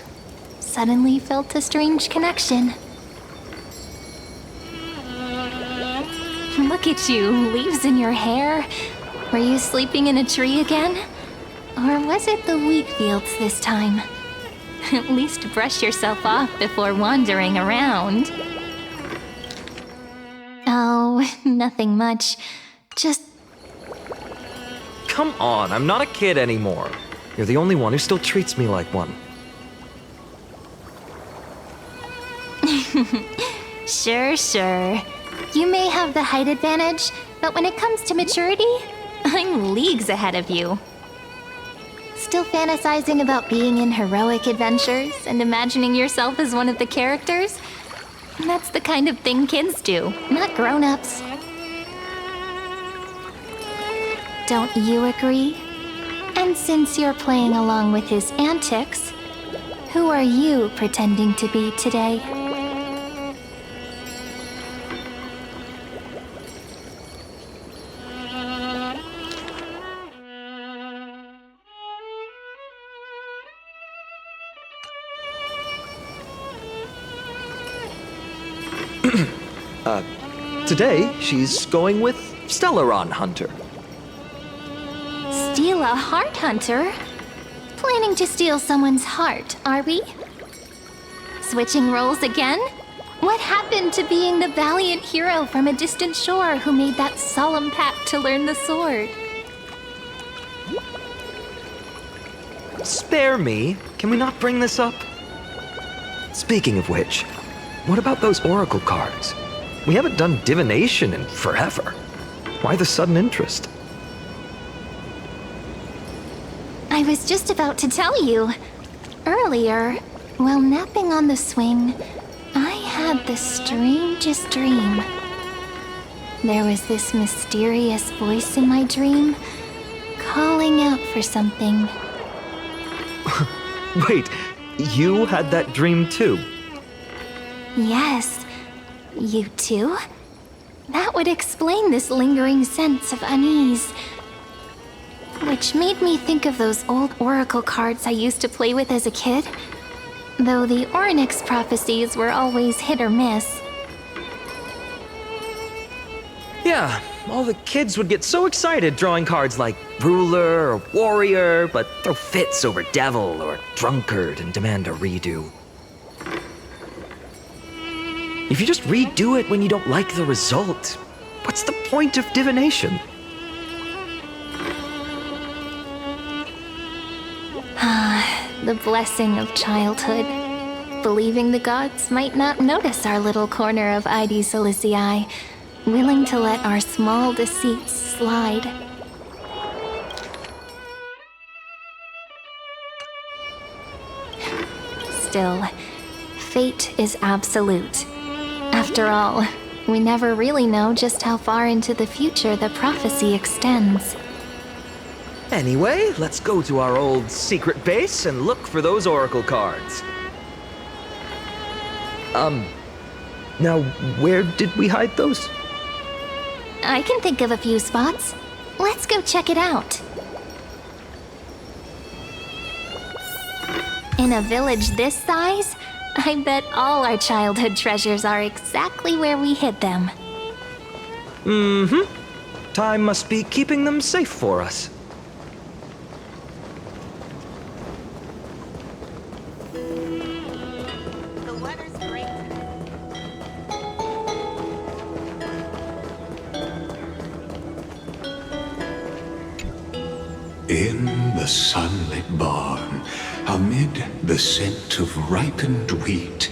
suddenly felt a strange connection. Look at you, leaves in your hair. Were you sleeping in a tree again? Or was it the wheat fields this time? At least brush yourself off before wandering around. Oh, nothing much. Just...
Come on, I'm not a kid anymore. You're the only one who still treats me like one.
Sure. You may have the height advantage, but when it comes to maturity, I'm leagues ahead of you. Still fantasizing about being in heroic adventures and imagining yourself as one of the characters? That's the kind of thing kids do, not grown-ups. Don't you agree? And since you're playing along with his antics, who are you pretending to be today?
Today, she's going with Stellaron Hunter.
Steal a heart hunter? Planning to steal someone's heart, are we? Switching roles again? What happened to being the valiant hero from a distant shore who made that solemn pact to learn the sword?
Spare me. Can we not bring this up? Speaking of which, what about those oracle cards? We haven't done divination in forever. Why the sudden interest?
I was just about to tell you. Earlier, while napping on the swing, I had the strangest dream. There was this mysterious voice in my dream, calling out for something.
Wait, you had that dream too?
Yes, you too? That would explain this lingering sense of unease. Which made me think of those old oracle cards I used to play with as a kid. Though the Ornyx prophecies were always hit or miss.
Yeah, all the kids would get so excited drawing cards like ruler or warrior, but throw fits over devil or drunkard and demand a redo. If you just redo it when you don't like the result, what's the point of divination?
The blessing of childhood. Believing the gods might not notice our little corner of ID Silicii, willing to let our small deceits slide. Still, fate is absolute. After all, we never really know just how far into the future the prophecy extends.
Anyway, let's go to our old secret base and look for those oracle cards. Now, where did we hide those?
I can think of a few spots. Let's go check it out. In a village this size, I bet all our childhood treasures are exactly where we hid them.
Mm-hmm. Time must be keeping them safe for us.
In the sunlit barn, amid the scent of ripened wheat,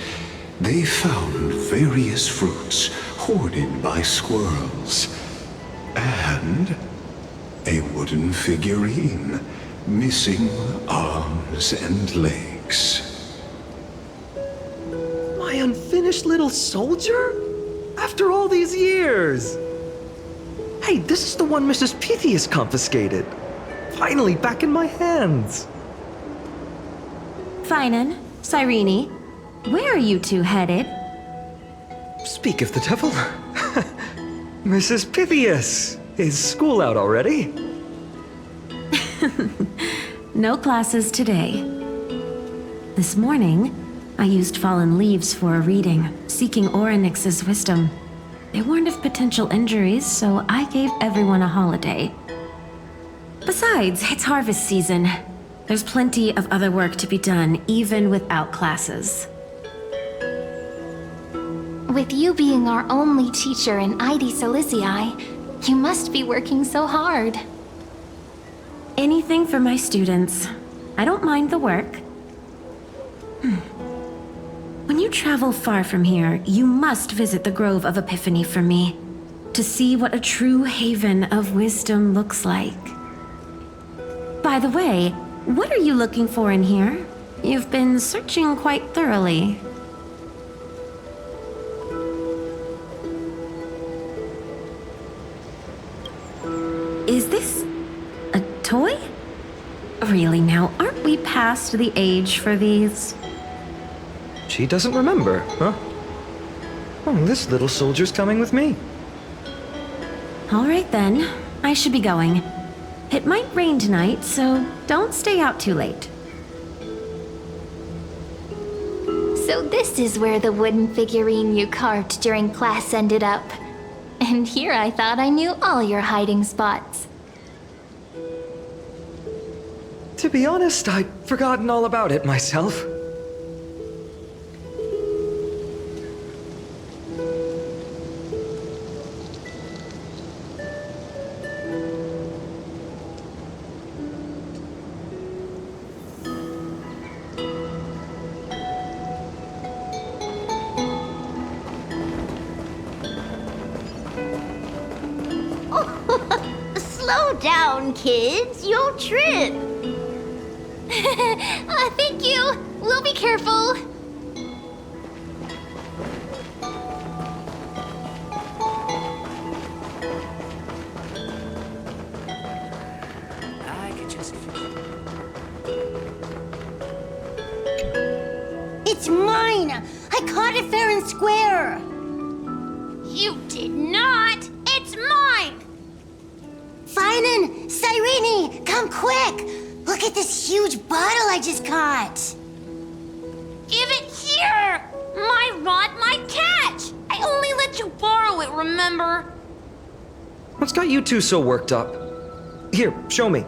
they found various fruits hoarded by squirrels, and a wooden figurine missing arms and legs.
My unfinished little soldier? After all these years! Hey, this is the one Mrs. Pythias confiscated. Finally back in my hands.
Finan, Cyrene, where are you two headed?
Speak of the devil. Mrs. Pythias, Is school out already?
No classes today. This morning, I used fallen leaves for a reading, seeking Orynyx's wisdom. They warned of potential injuries, so I gave everyone a holiday. Besides, it's harvest season. There's plenty of other work to be done, even without classes.
With you being our only teacher in ID Silicii, you must be working so hard.
Anything for my students. I don't mind the work. When you travel far from here, you must visit the Grove of Epiphany for me, to see what a true haven of wisdom looks like. By the way, what are you looking for in here? You've been searching quite thoroughly. Is this a toy? Really now, aren't we past the age for these?
She doesn't remember, huh? Oh, this little soldier's coming with me.
All right then, I should be going. It might rain tonight, so don't stay out too late.
So this is where the wooden figurine you carved during class ended up. And here I thought I knew all your hiding spots.
To be honest, I'd forgotten all about it myself.
Slow down, kids. You'll trip.
Thank you. We'll be careful.
It's mine. I caught it fair and square. You did not. It's mine. Finan, Cyrene, come quick. Look at this huge bottle I just caught. Give it here. My rod, my catch. I only let you borrow it, remember?
What's got you two so worked up? Here, show me.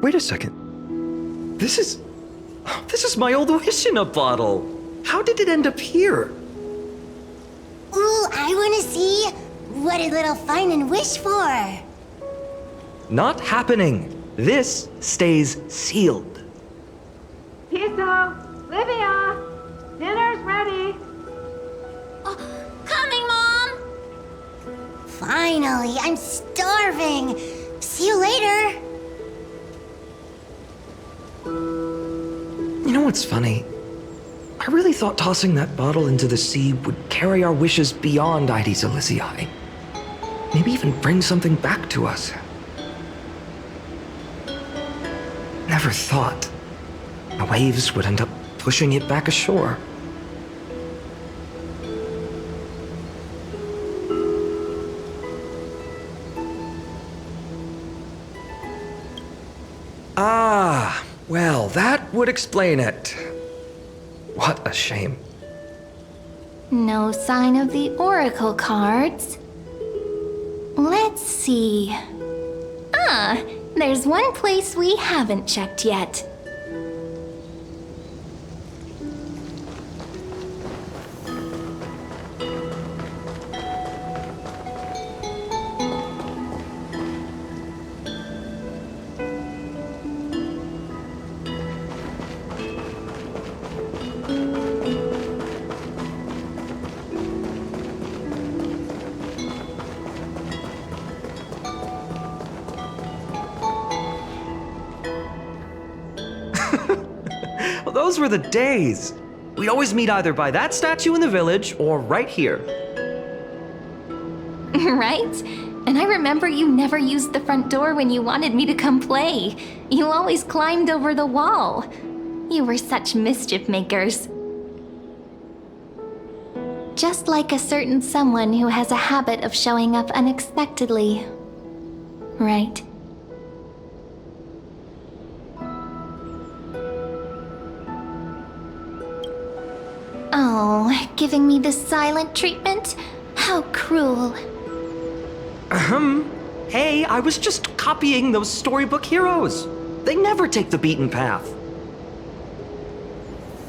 Wait a second. This is my old wish-in-a bottle. How did it end up here?
Ooh, I want to see. What did little Finan wish for?
Not happening. This stays sealed.
Piso, Livia, dinner's ready.
Coming, Mom. Finally, I'm starving. See you later.
You know what's funny? I really thought tossing that bottle into the sea would carry our wishes beyond Ides Elysiae. Maybe even bring something back to us. Never thought the waves would end up pushing it back ashore. Ah, well, that would explain it. What a shame.
No sign of the oracle cards. Let's see. Ah, there's one place we haven't checked yet.
Well, those were the days. We'd always meet either by that statue in the village or right here.
Right? And I remember you never used the front door when you wanted me to come play. You always climbed over the wall. You were such mischief makers. Just like a certain someone who has a habit of showing up unexpectedly. Right? Oh, giving me the silent treatment? How cruel.
Hey, I was just copying those storybook heroes. They never take the beaten path.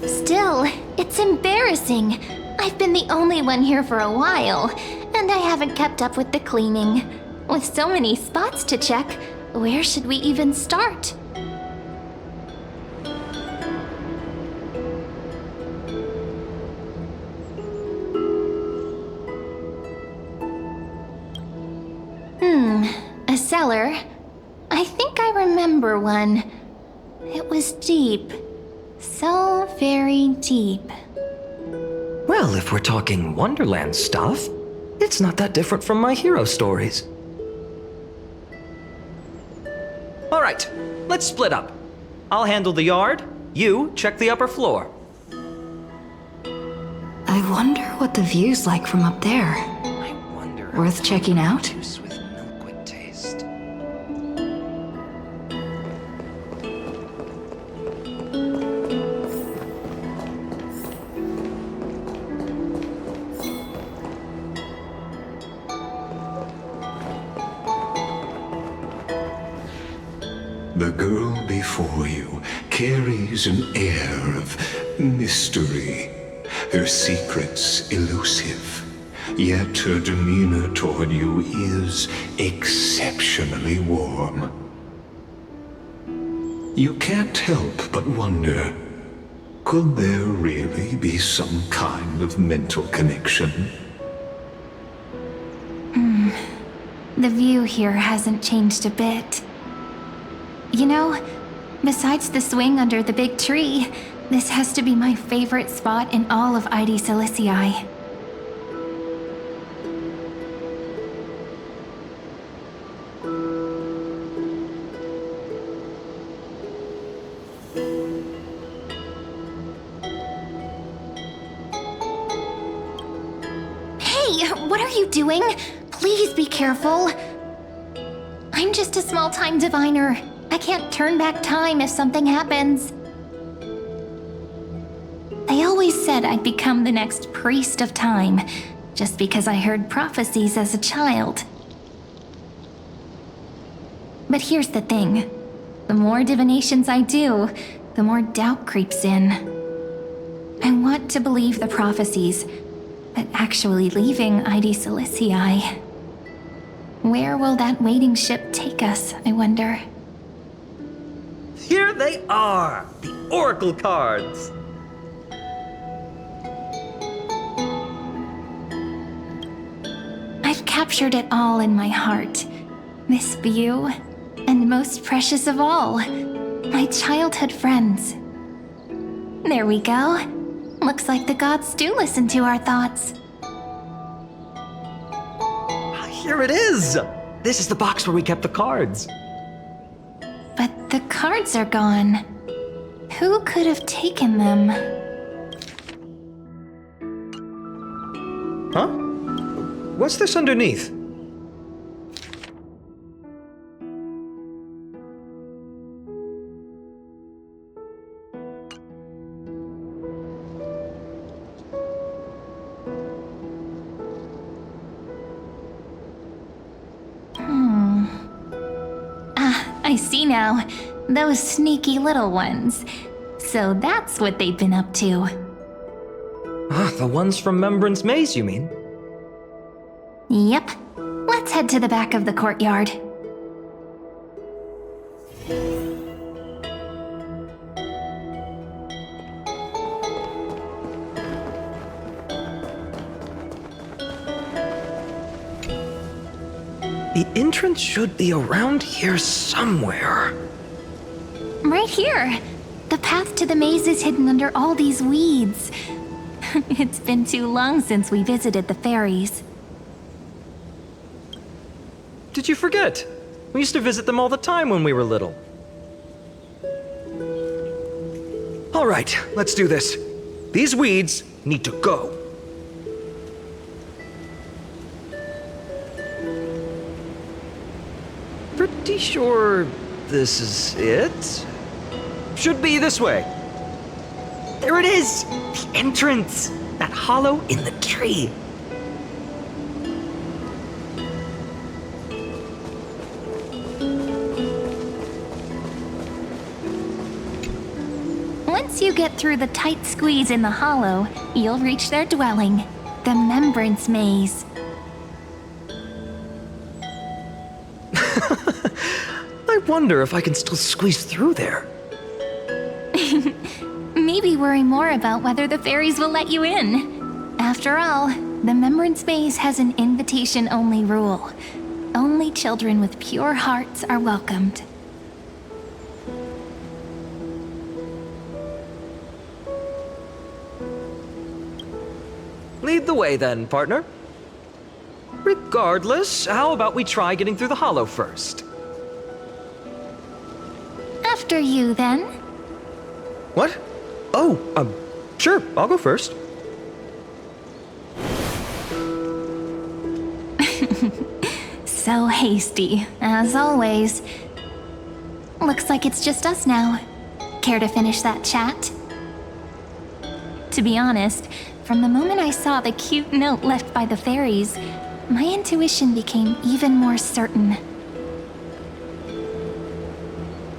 Still, it's embarrassing. I've been the only one here for a while, and I haven't kept up with the cleaning. With so many spots to check, where should we even start? A cellar. I think I remember one. It was deep. So very deep.
Well, if we're talking Wonderland stuff, it's not that different from my hero stories. All right, let's split up. I'll handle the yard, you check the upper floor.
I wonder what the view's like from up there. Worth checking out?
The girl before you carries an air of mystery, her secrets elusive, yet her demeanor toward you is exceptionally warm. You can't help but wonder, could there really be some kind of mental connection?
The view here hasn't changed a bit. You know, besides the swing under the big tree, this has to be my favorite spot in all of Ides Elysiae. Hey, what are you doing? Please be careful. I'm just a small-time diviner. I can't turn back time if something happens. They always said I'd become the next priest of time, just because I heard prophecies as a child. But here's the thing. The more divinations I do, the more doubt creeps in. I want to believe the prophecies, but actually leaving Ides Elysiae. Where will that waiting ship take us, I wonder?
Here they are, the oracle cards.
I've captured it all in my heart. This view, and most precious of all, my childhood friends. There we go. Looks like the gods do listen to our thoughts.
Here it is! This is the box where we kept the cards.
But the cards are gone. Who could have taken them?
Huh? What's this underneath?
I see now. Those sneaky little ones. So that's what they've been up to.
The ones from Remembrance Maze, you mean?
Yep. Let's head to the back of the courtyard.
The entrance should be around here somewhere.
Right here. The path to the maze is hidden under all these weeds. It's been too long since we visited the fairies.
Did you forget? We used to visit them all the time when we were little. All right, let's do this. These weeds need to go. Pretty sure this is it? Should be this way. There it is! The entrance! That hollow in the tree.
Once you get through the tight squeeze in the hollow, you'll reach their dwelling, the Remembrance Maze.
I wonder if I can still squeeze through there.
Maybe worry more about whether the fairies will let you in. After all, the Remembrance Maze has an invitation-only rule. Only children with pure hearts are welcomed.
Lead the way then, partner. Regardless, how about we try getting through the hollow first?
After you, then.
What? Oh, sure, I'll go first.
So hasty, as always. Looks like it's just us now. Care to finish that chat? To be honest, from the moment I saw the cute note left by the fairies, my intuition became even more certain.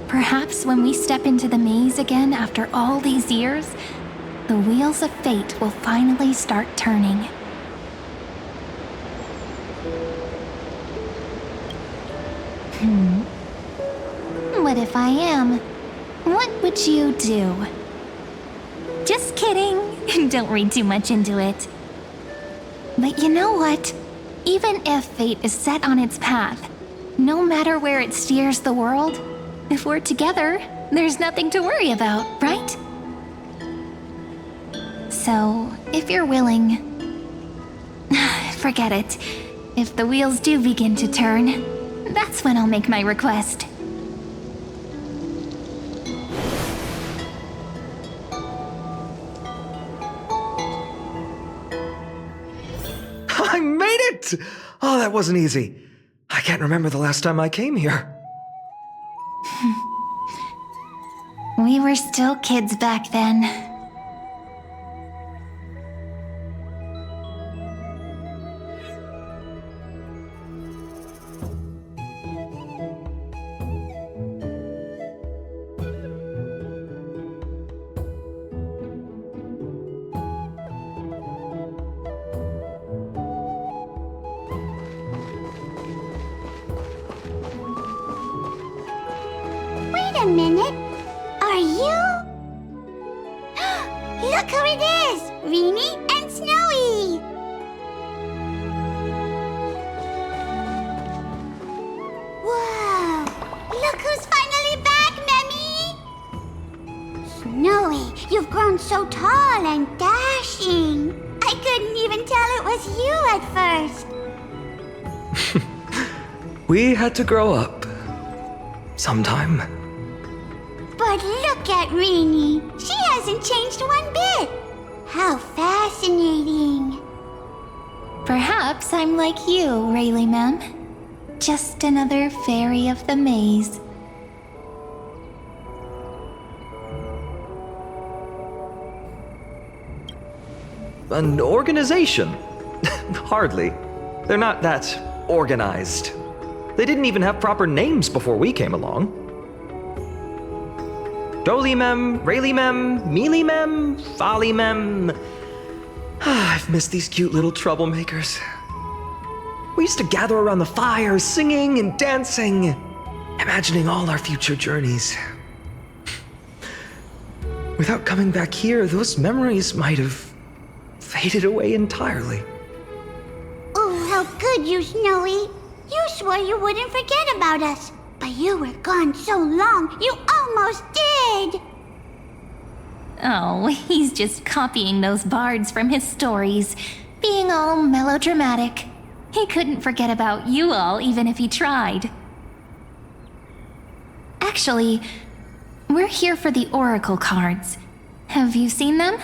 Perhaps when we step into the maze again after all these years, the wheels of fate will finally start turning. What if I am? What would you do? Just kidding. Don't read too much into it. But you know what? Even if fate is set on its path, no matter where it steers the world, if we're together, there's nothing to worry about, right? So, if you're willing... forget it. If the wheels do begin to turn, that's when I'll make my request.
I made it! Oh, that wasn't easy. I can't remember the last time I came here.
We were still kids back then.
Wait a minute. Are you? Look who it is! Reenie and Snowy! Whoa! Look who's finally back, Memmy! Snowy, you've grown so tall and couldn't even tell it was you at first.
We had to grow up. Sometime.
But look at Rini. She hasn't changed one bit. How fascinating.
Perhaps I'm like you, Rayleigh Mem. Just another fairy of the maze.
An organization? Hardly. They're not that organized. They didn't even have proper names before we came along. Dolimem, Rayleigh-mem, Mealy-mem, Folly-mem. I've missed these cute little troublemakers. We used to gather around the fire, singing and dancing, imagining all our future journeys. Without coming back here, those memories might have faded away entirely.
Oh, how good you, Snowy. You swore you wouldn't forget about us, but you were gone so long, you almost did.
Oh, he's just copying those bards from his stories, being all melodramatic. He couldn't forget about you all even if he tried. Actually, we're here for the Oracle cards. Have you seen them?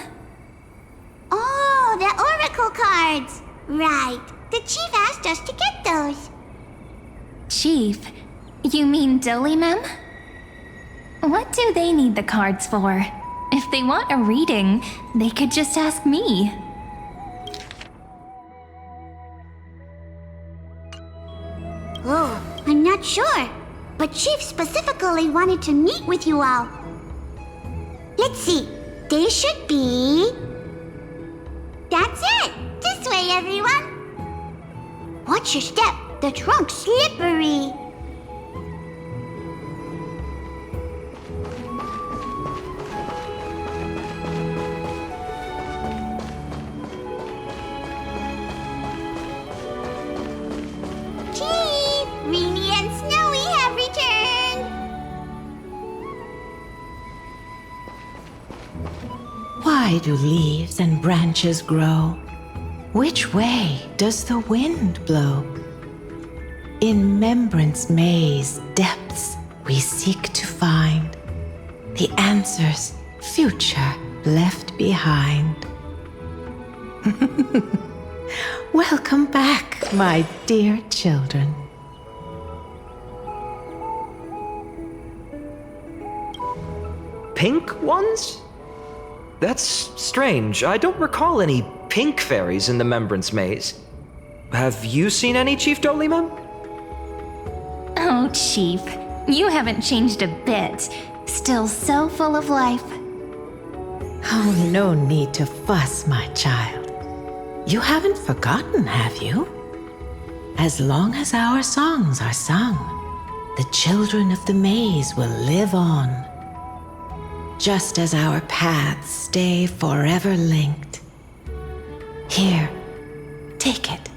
Oh, the Oracle cards. Right. The chief asked us to get those.
Chief? You mean Dolimem? What do they need the cards for? If they want a reading, they could just ask me.
Oh, I'm not sure. But Chief specifically wanted to meet with you all. Let's see. They should be... That's it! This way, everyone! Watch your step. The trunk's slippery. Chief! Rini and Snowy have returned!
Why do leaves and branches grow? Which way does the wind blow? In Membrance Maze depths we seek to find the answers future left behind. Welcome back, my dear children.
Pink ones? That's strange. I don't recall any pink fairies in the Membrance Maze. Have you seen any, Chief Dolimem?
Oh, Chief, you haven't changed a bit. Still so full of life.
Oh, no need to fuss, my child. You haven't forgotten, have you? As long as our songs are sung, the children of the maze will live on. Just as our paths stay forever linked. Here, take it.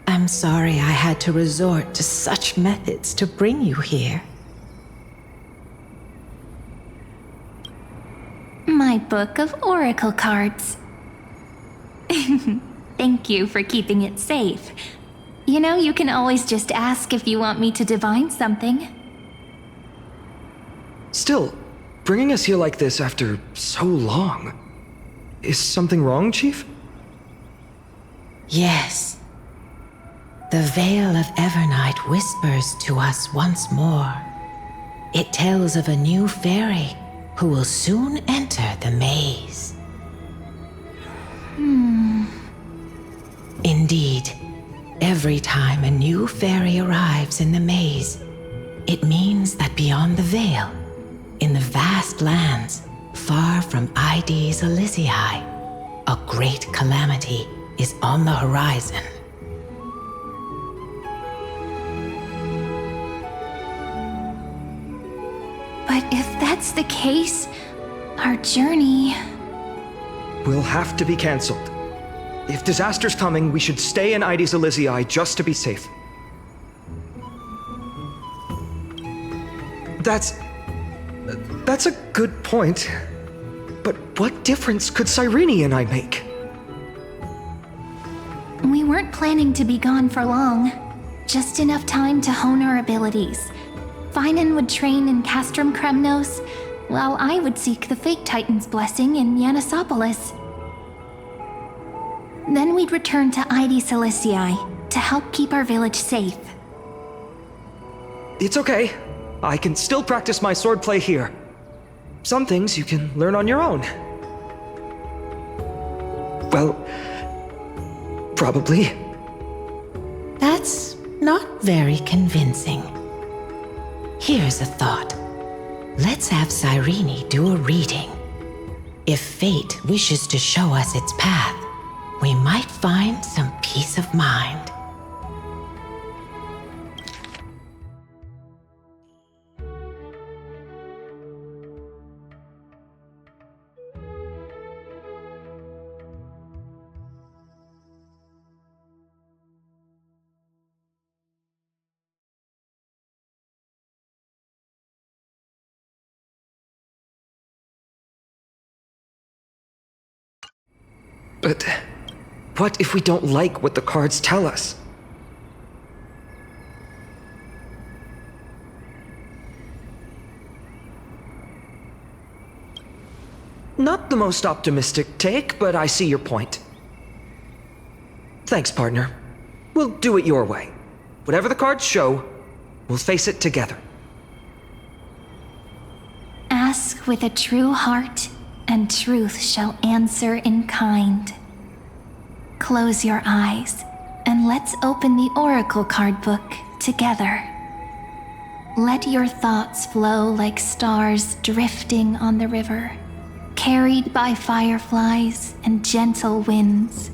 I'm sorry I had to resort to such methods to bring you here.
My book of Oracle cards. Thank you for keeping it safe. You know, you can always just ask if you want me to divine something.
Still, bringing us here like this after so long. Is something wrong, Chief?
Yes. The Veil of Evernight whispers to us once more. It tells of a new fairy who will soon enter the maze. Indeed, every time a new fairy arrives in the maze, it means that beyond the veil, in the vast lands far from Ides Elysiae, a great calamity is on the horizon.
But if that's the case, our journey...
Will have to be cancelled. If disaster's coming, we should stay in Ides Elysiae just to be safe. That's a good point. But what difference could Cyrene and I make?
planning to be gone for long. Just enough time to hone our abilities. Finan would train in Castrum Kremnos, while I would seek the Fate Titan's blessing in Yanisopolis. Then we'd return to Ide Silicii to help keep our village safe.
It's okay. I can still practice my swordplay here. Some things you can learn on your own. Well, probably.
That's not very convincing. Here's a thought. Let's have Cyrene do a reading. If fate wishes to show us its path, we might find some peace of mind.
But what if we don't like what the cards tell us? Not the most optimistic take, but I see your point. Thanks, partner. We'll do it your way. Whatever the cards show, we'll face it together.
Ask with a true heart, and truth shall answer in kind. Close your eyes, and let's open the Oracle card book together. Let your thoughts flow like stars drifting on the river, carried by fireflies and gentle winds.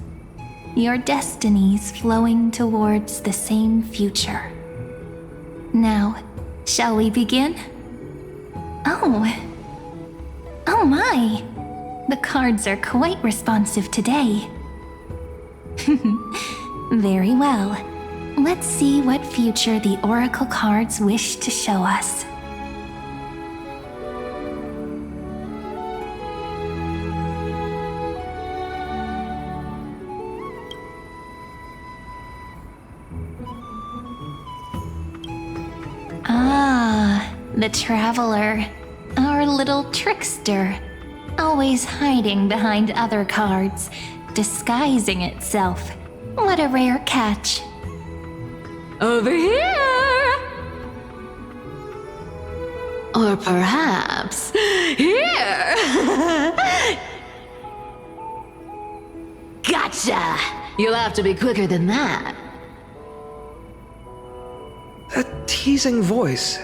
Your destinies flowing towards the same future. Now, shall we begin? Oh my! The cards are quite responsive today. Very well. Let's see what future the Oracle cards wish to show us. Ah, the Traveler. Our little trickster. Always hiding behind other cards, disguising itself. What a rare catch.
Over here! Or perhaps here! Gotcha! You'll have to be quicker than that.
A teasing voice.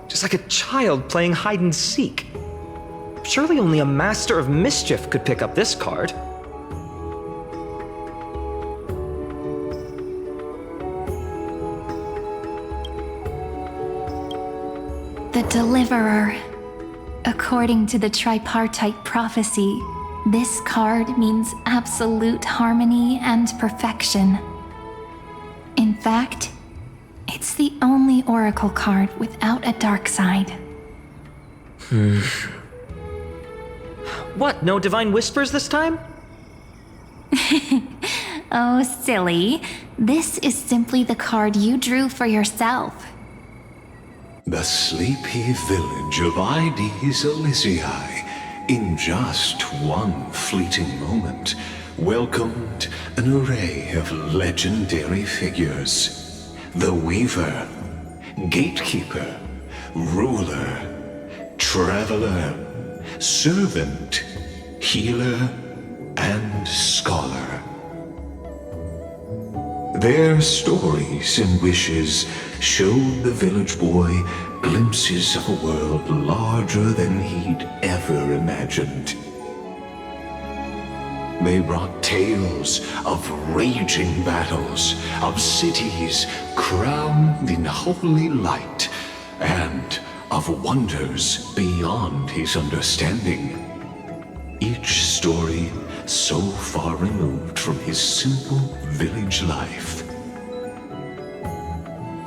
Just like a child playing hide and seek. Surely only a master of mischief could pick up this card.
The Deliverer. According to the tripartite prophecy, this card means absolute harmony and perfection. In fact, it's the only Oracle card without a dark side.
What, no divine whispers this time?
Oh, silly. This is simply the card you drew for yourself.
The sleepy village of Ide Silicii, in just one fleeting moment, welcomed an array of legendary figures. The Weaver, Gatekeeper, Ruler, Traveler, Servant, Healer, and Scholar. Their stories and wishes showed the village boy glimpses of a world larger than he'd ever imagined. They brought tales of raging battles, of cities crowned in holy light, and of wonders beyond his understanding. Each story so far removed from his simple village life.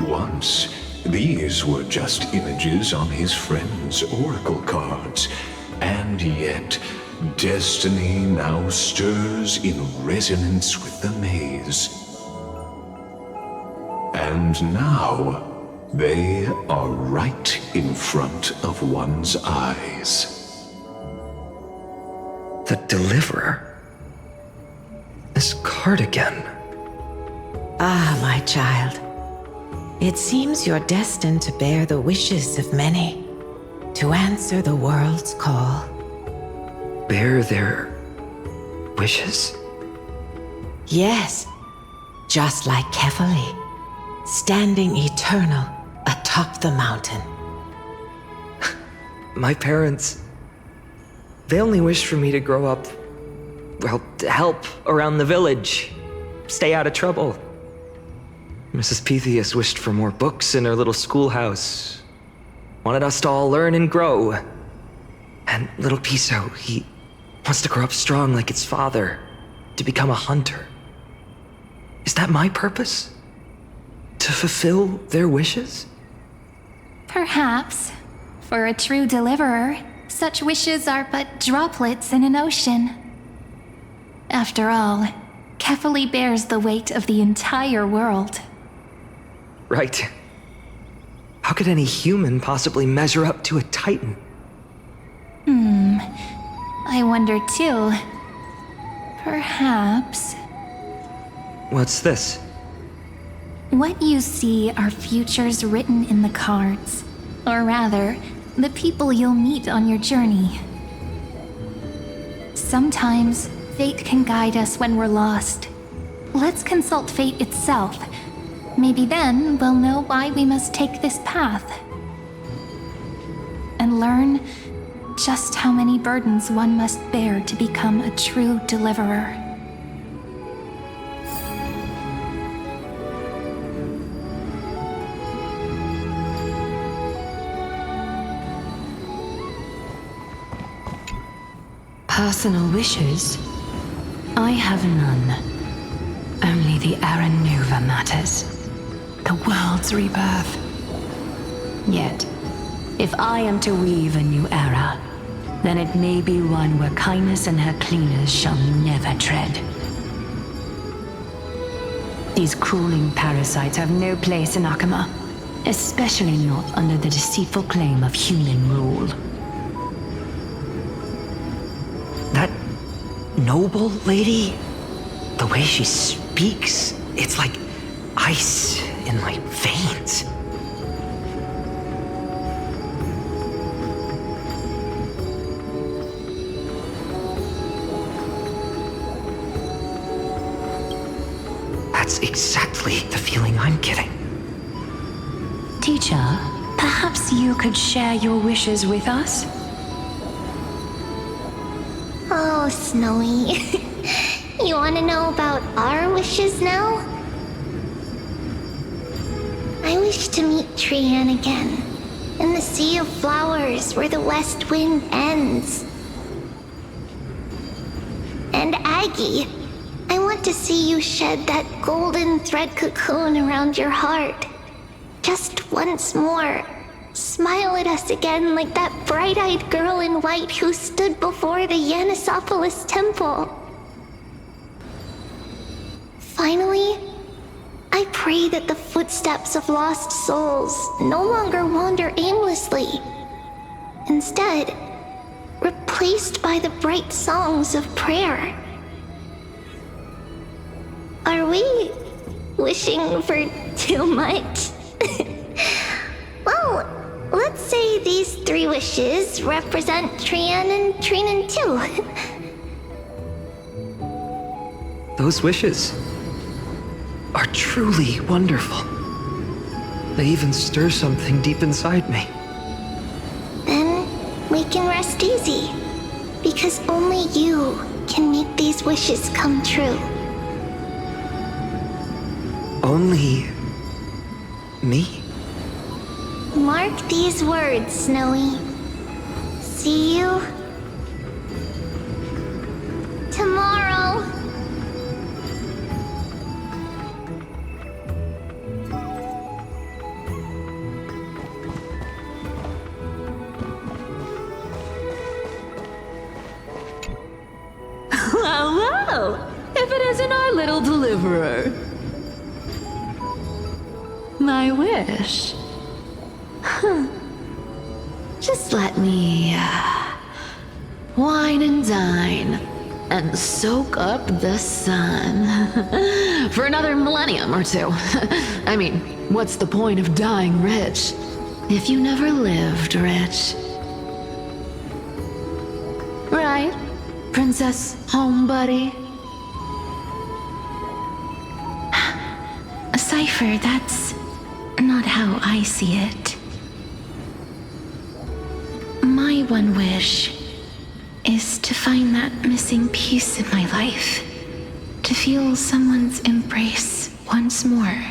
Once, these were just images on his friend's oracle cards, and yet destiny now stirs in resonance with the maze. And now, they are right in front of one's eyes.
The Deliverer? This card again.
Ah, my child. It seems you're destined to bear the wishes of many, to answer the world's call.
Bear their wishes?
Yes, just like Kefali, standing eternal atop the mountain.
My parents, they only wished for me to grow up, well, to help around the village, stay out of trouble. Mrs. Pythias wished for more books in her little schoolhouse, wanted us to all learn and grow. And little Piso, he wants to grow up strong like its father, to become a hunter. Is that my purpose? To fulfill their wishes?
Perhaps. For a true deliverer, such wishes are but droplets in an ocean. After all, Kefali bears the weight of the entire world.
Right. How could any human possibly measure up to a Titan?
I wonder too. Perhaps.
What's this?
What you see are futures written in the cards. Or rather, the people you'll meet on your journey. Sometimes, fate can guide us when we're lost. Let's consult fate itself. Maybe then we'll know why we must take this path. And learn just how many burdens one must bear to become a true deliverer.
Personal wishes? I have none. Only the Era Nova matters. The world's rebirth. Yet, if I am to weave a new era, then it may be one where kindness and her cleaners shall never tread. These crawling parasites have no place in Akama, especially not under the deceitful claim of human rule.
That noble lady? The way she speaks, it's like ice in my veins. That's exactly the feeling I'm getting.
Teacher, perhaps you could share your wishes with us?
Oh, Snowy. You want to know about our wishes now? I wish to meet Trianne again, in the Sea of Flowers where the West Wind ends. And Aggie, I want to see you shed that golden thread cocoon around your heart. Just once more. Smile at us again like that bright-eyed girl in white who stood before the Yanisopolis temple. Finally, I pray that the footsteps of lost souls no longer wander aimlessly. Instead, replaced by the bright songs of prayer. Are we wishing for too much? Well, let's say these 3 wishes represent Trianne and Trinan too.
Those wishes are truly wonderful. They even stir something deep inside me.
Then we can rest easy, because only you can make these wishes come true.
Only me?
Mark these words, Snowy. See you tomorrow.
Well, well, if it isn't our little deliverer.
Well, well, if it isn't our little deliverer.
my wish. Huh. Just let me wine and dine and soak up the sun for another millennium or two. I mean, what's the point of dying rich if you never lived rich? Right, Princess Homebuddy?
Cypher, that's not how I see it. My one wish is to find that missing piece in my life. To feel someone's embrace once more.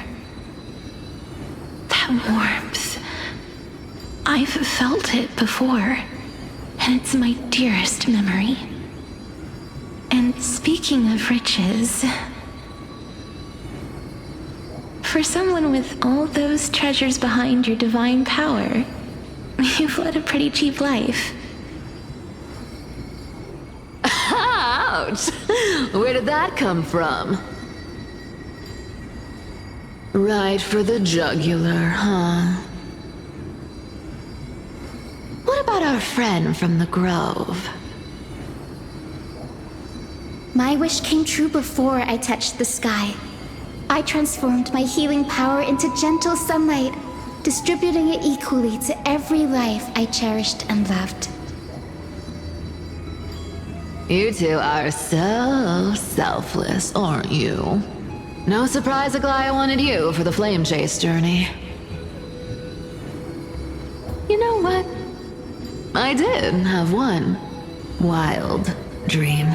That warmth. I've felt it before, and it's my dearest memory. And speaking of riches, for someone with all those treasures behind your divine power, you've led a pretty cheap life.
Ouch! Where did that come from? Right for the jugular, huh? What about our friend from the Grove?
My wish came true before I touched the sky. I transformed my healing power into gentle sunlight, distributing it equally to every life I cherished and loved.
You two are so selfless, aren't you? No surprise Aglaya wanted you for the flame chase journey. You know what? I did have one wild dream.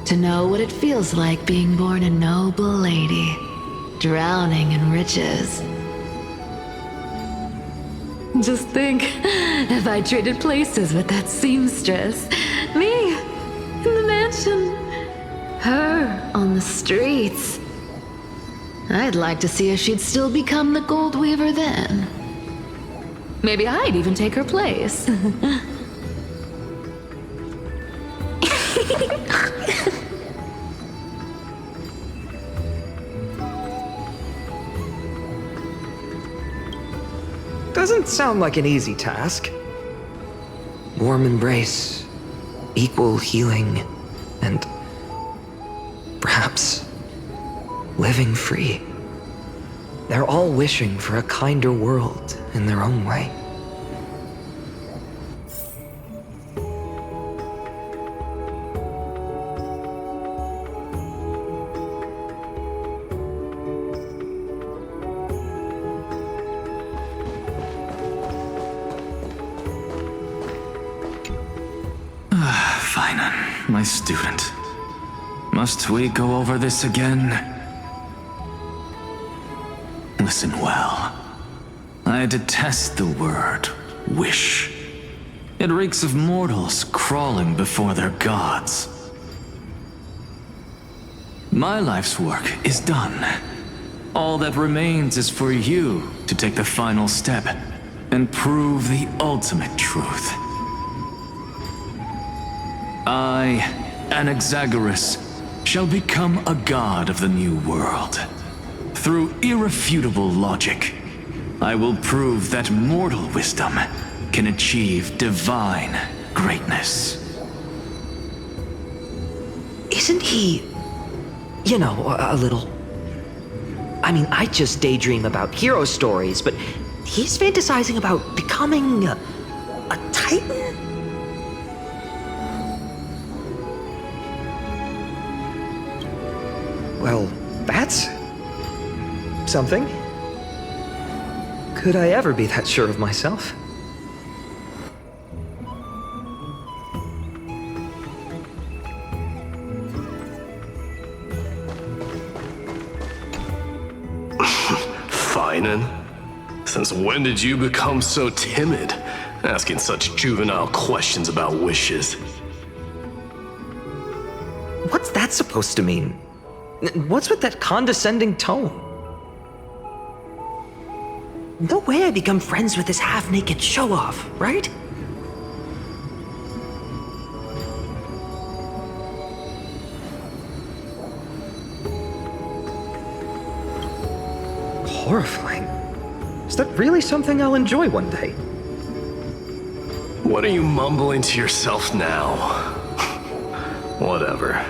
To know what it feels like being born a noble lady, drowning in riches. Just think, if I traded places with that seamstress, me in the mansion, her on the streets. I'd like to see if she'd still become the gold weaver then. Maybe I'd even take her place.
Doesn't sound like an easy task. Warm embrace, equal healing, and perhaps living free. They're all wishing for a kinder world in their own way.
Finan, my student. Must we go over this again? Listen well. I detest the word wish. It reeks of mortals crawling before their gods. My life's work is done. All that remains is for you to take the final step and prove the ultimate truth. I, Anaxagoras, shall become a god of the new world. Through irrefutable logic, I will prove that mortal wisdom can achieve divine greatness.
Isn't he, you know, a little... I mean, I just daydream about hero stories, but he's fantasizing about becoming a titan? Well, that's something. Could I ever be that sure of myself?
Finan? Since when did you become so timid, asking such juvenile questions about wishes?
What's that supposed to mean? What's with that condescending tone? No way I become friends with this half-naked show-off, right? Horrifying. Is that really something I'll enjoy one day?
What are you mumbling to yourself now? Whatever.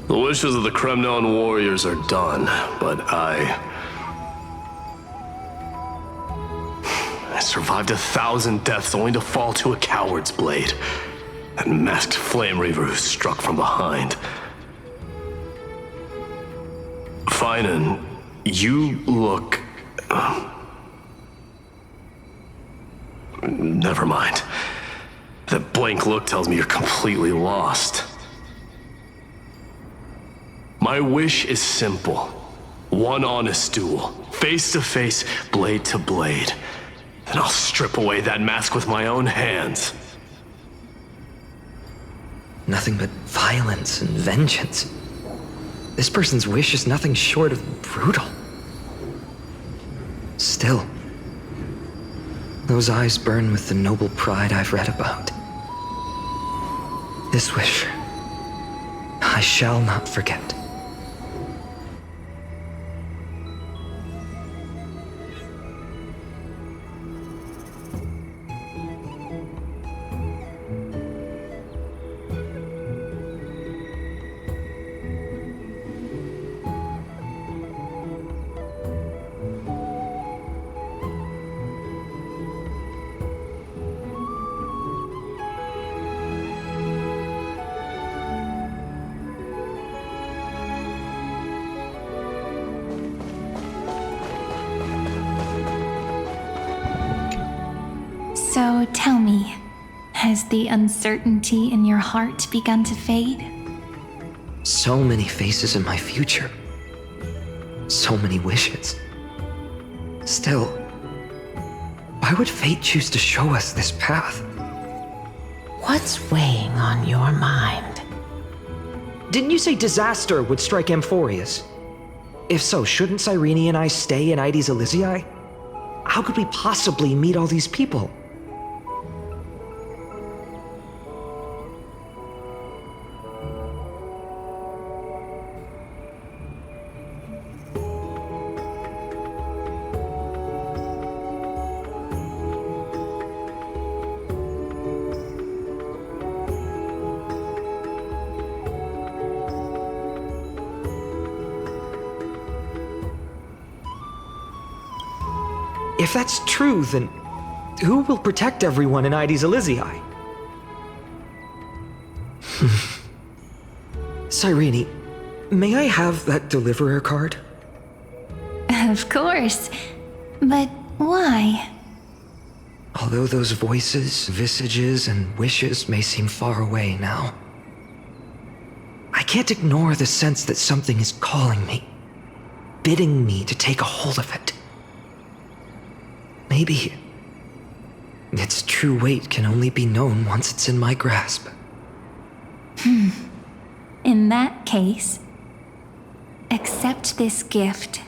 The wishes of the Kremnon warriors are done, but I survived 1,000 deaths only to fall to a coward's blade. That masked flame reaver who struck from behind. Finan, you look... Never mind. That blank look tells me you're completely lost. My wish is simple. One honest duel, face to face, blade to blade. Then I'll strip away that mask with my own hands.
Nothing but violence and vengeance. This person's wish is nothing short of brutal. Still, those eyes burn with the noble pride I've read about. This wish, I shall not forget.
So tell me, has the uncertainty in your heart begun to fade?
So many faces in my future. So many wishes. Still, why would fate choose to show us this path?
What's weighing on your mind?
Didn't you say disaster would strike Amphorius? If so, shouldn't Cyrene and I stay in Ides Elysiae? How could we possibly meet all these people? If that's true, then who will protect everyone in Ides Elysiae? Cyrene, may I have that deliverer card?
Of course. But why?
Although those voices, visages, and wishes may seem far away now, I can't ignore the sense that something is calling me, bidding me to take a hold of it. Maybe its true weight can only be known once it's in my grasp.
In that case, accept this gift.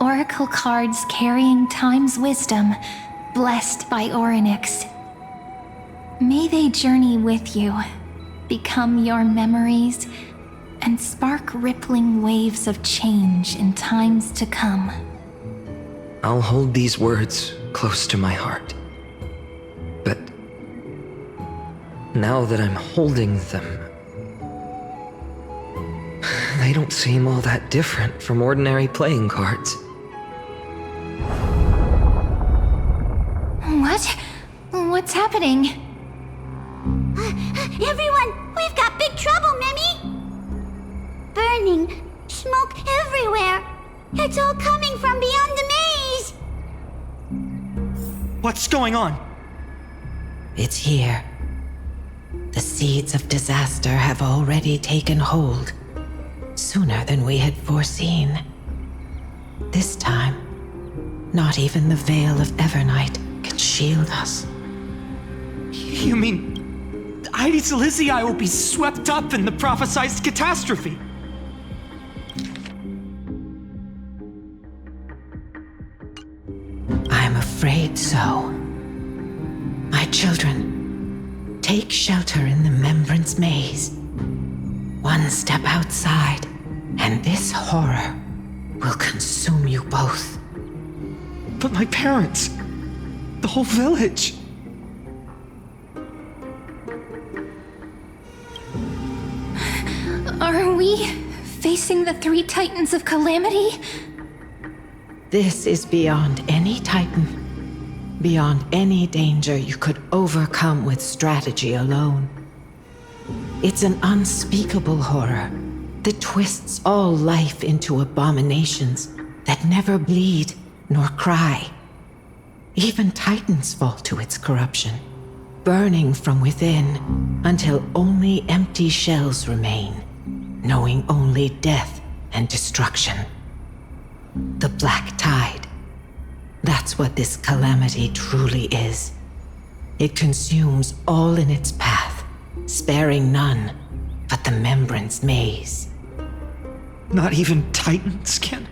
Oracle cards carrying time's wisdom, blessed by Orynyx. May they journey with you, become your memories, and spark rippling waves of change in times to come.
I'll hold these words close to my heart. But now that I'm holding them, they don't seem all that different from ordinary playing cards.
What? What's happening?
Everyone, we've got big trouble, Mimi! Burning, smoke everywhere. It's all coming from beyond the maze!
What's going on?
It's here. The seeds of disaster have already taken hold, sooner than we had foreseen. This time, not even the veil of Evernight can shield us.
You mean Ides Elysiae will be swept up in the prophesized catastrophe?
I'm afraid so. My children, take shelter in the Membrance Maze. One step outside, and this horror will consume you both.
But my parents, the whole village.
Are we facing the three titans of calamity?
This is beyond any titan. Beyond any danger you could overcome with strategy alone. It's an unspeakable horror that twists all life into abominations that never bleed nor cry. Even titans fall to its corruption, burning from within until only empty shells remain, knowing only death and destruction. The Black Tide. That's what this calamity truly is. It consumes all in its path, sparing none but the Membrance Maze.
Not even titans can?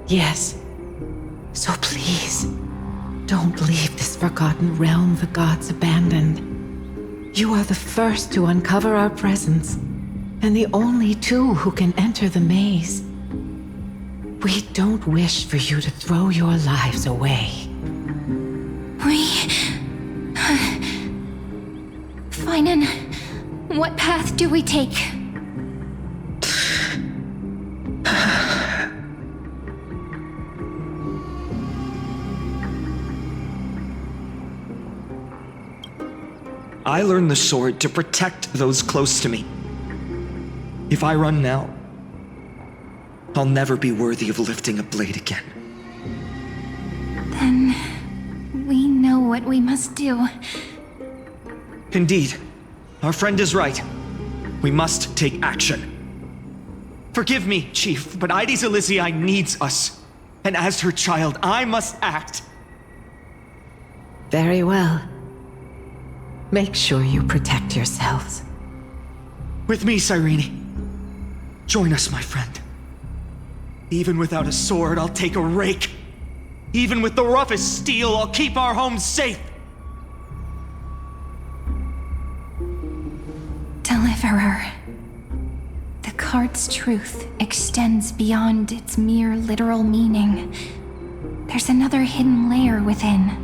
Yes. So please, don't leave this forgotten realm the gods abandoned. You are the first to uncover our presence, and the only two who can enter the maze. We don't wish for you to throw your lives away.
Finan, what path do we take?
I learned the sword to protect those close to me. If I run now, I'll never be worthy of lifting a blade again.
Then we know what we must do.
Indeed, our friend is right. We must take action. Forgive me, Chief, but Ides Elysiae needs us. And as her child, I must act.
Very well. Make sure you protect yourselves.
With me, Cyrene. Join us, my friend. Even without a sword, I'll take a rake. Even with the roughest steel, I'll keep our home safe.
Deliverer. The card's truth extends beyond its mere literal meaning. There's another hidden layer within.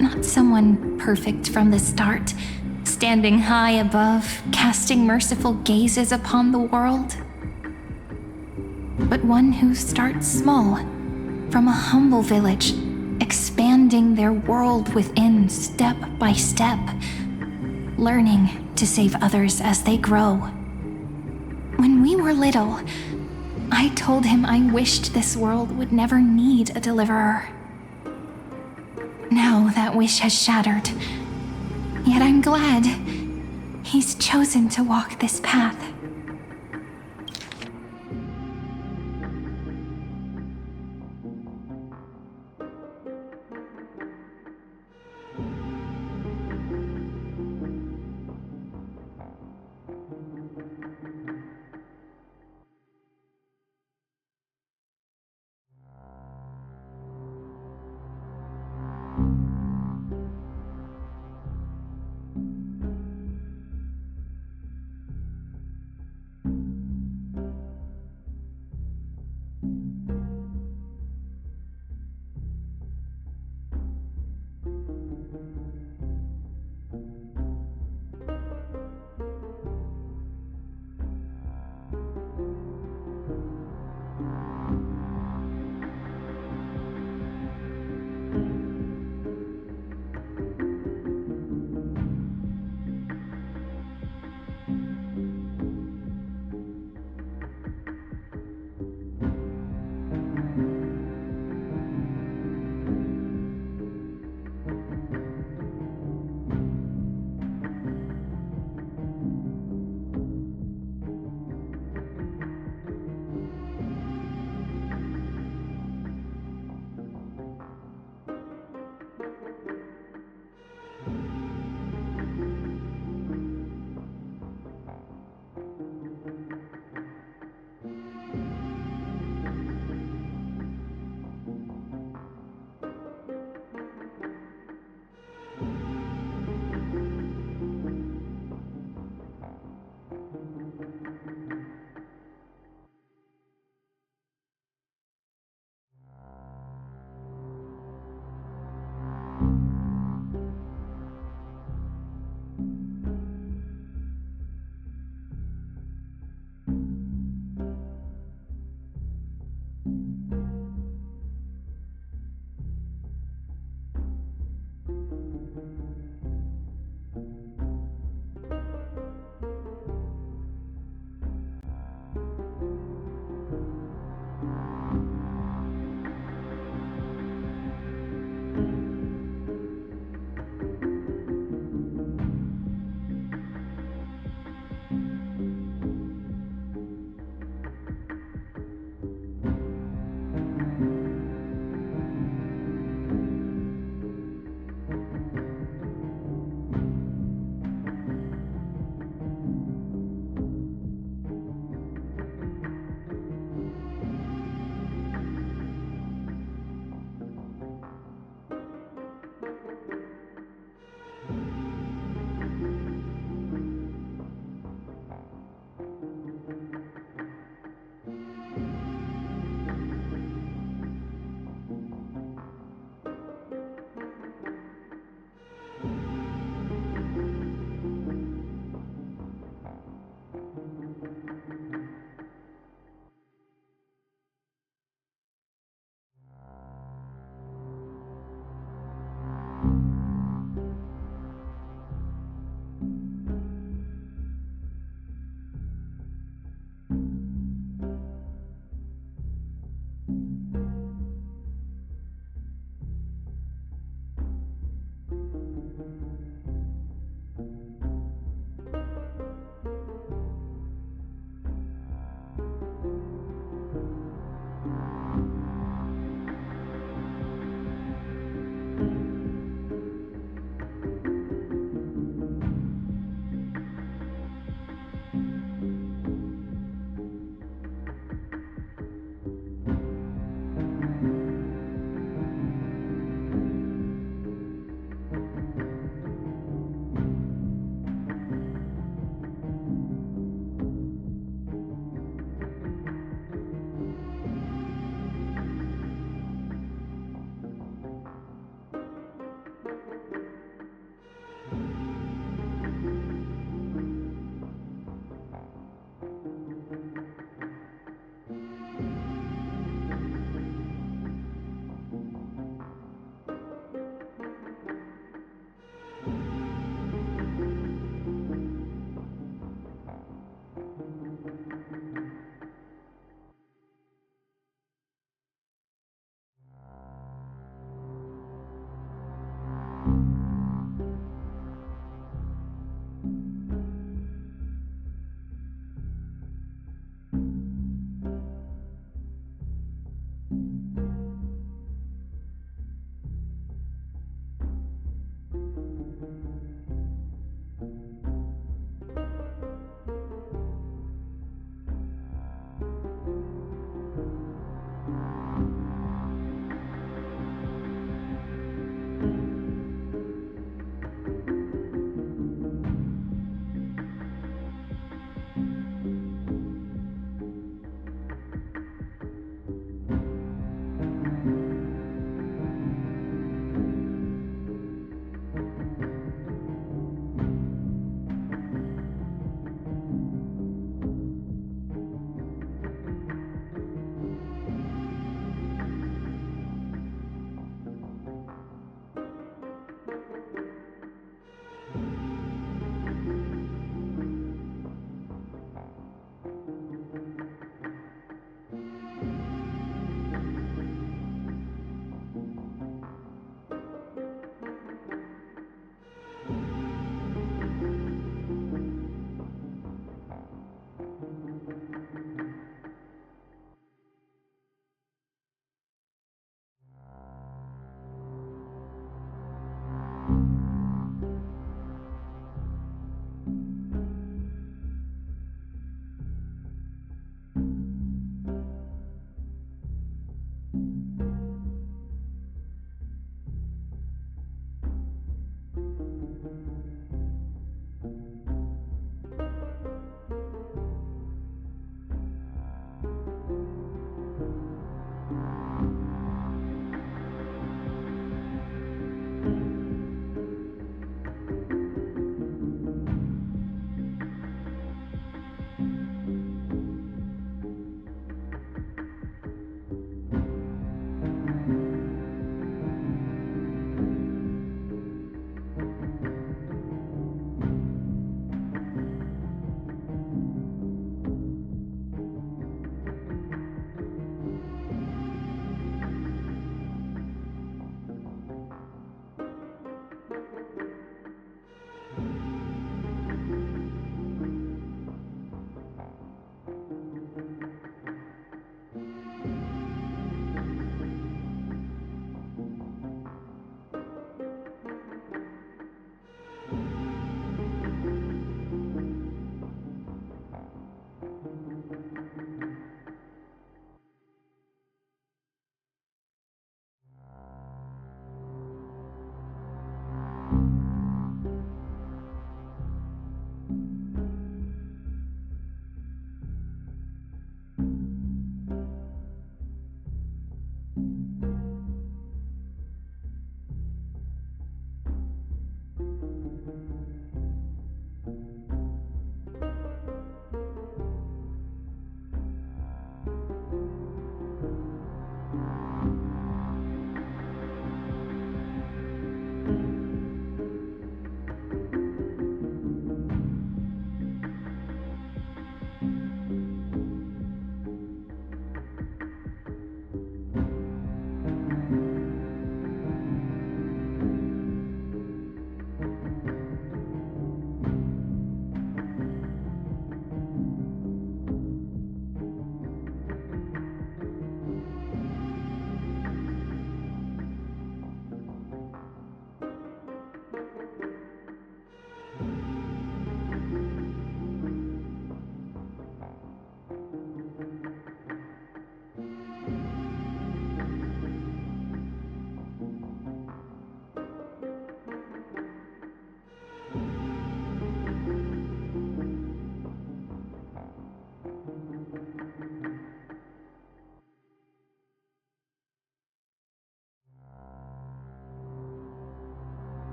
Not someone perfect from the start, standing high above, casting merciful gazes upon the world. But one who starts small, from a humble village, expanding their world within step by step, learning to save others as they grow. When we were little, I told him I wished this world would never need a deliverer. Now that wish has shattered. Yet I'm glad he's chosen to walk this path.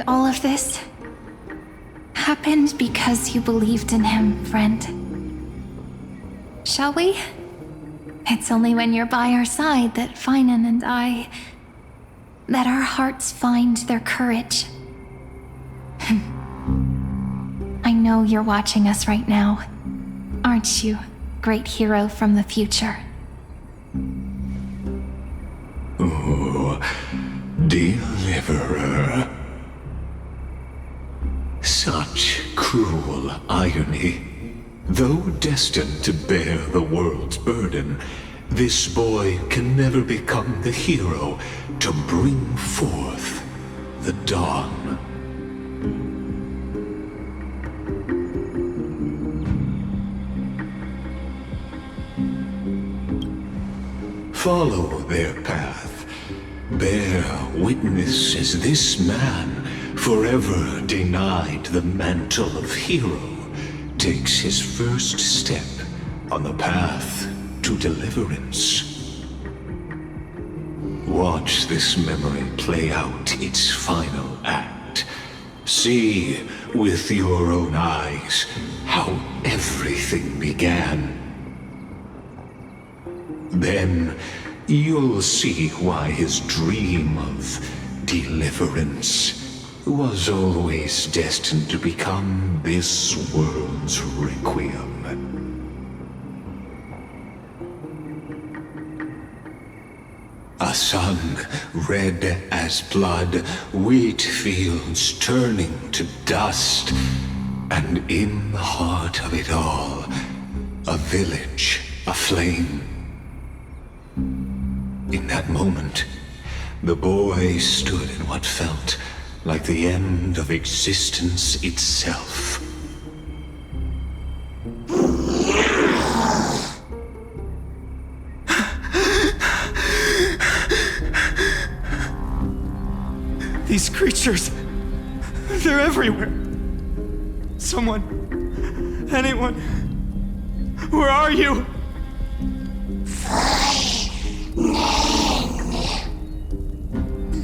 all of this happened because you believed in him, friend. Shall we? It's only when you're by our side that Finan and that our hearts find their courage. I know you're watching us right now, aren't you, great hero from the future?
Oh, deliverer. Such cruel irony. Though destined to bear the world's burden, this boy can never become the hero to bring forth the dawn. Follow their path. Bear witness as this man, forever denied the mantle of hero, takes his first step on the path to deliverance. Watch this memory play out its final act. See with your own eyes how everything began. Then you'll see why his dream of deliverance was always destined to become this world's requiem. A sun red as blood, wheat fields turning to dust, and in the heart of it all, a village aflame. In that moment, the boy stood in what felt like the end of existence itself.
These creatures, they're everywhere. Someone, anyone, where are you?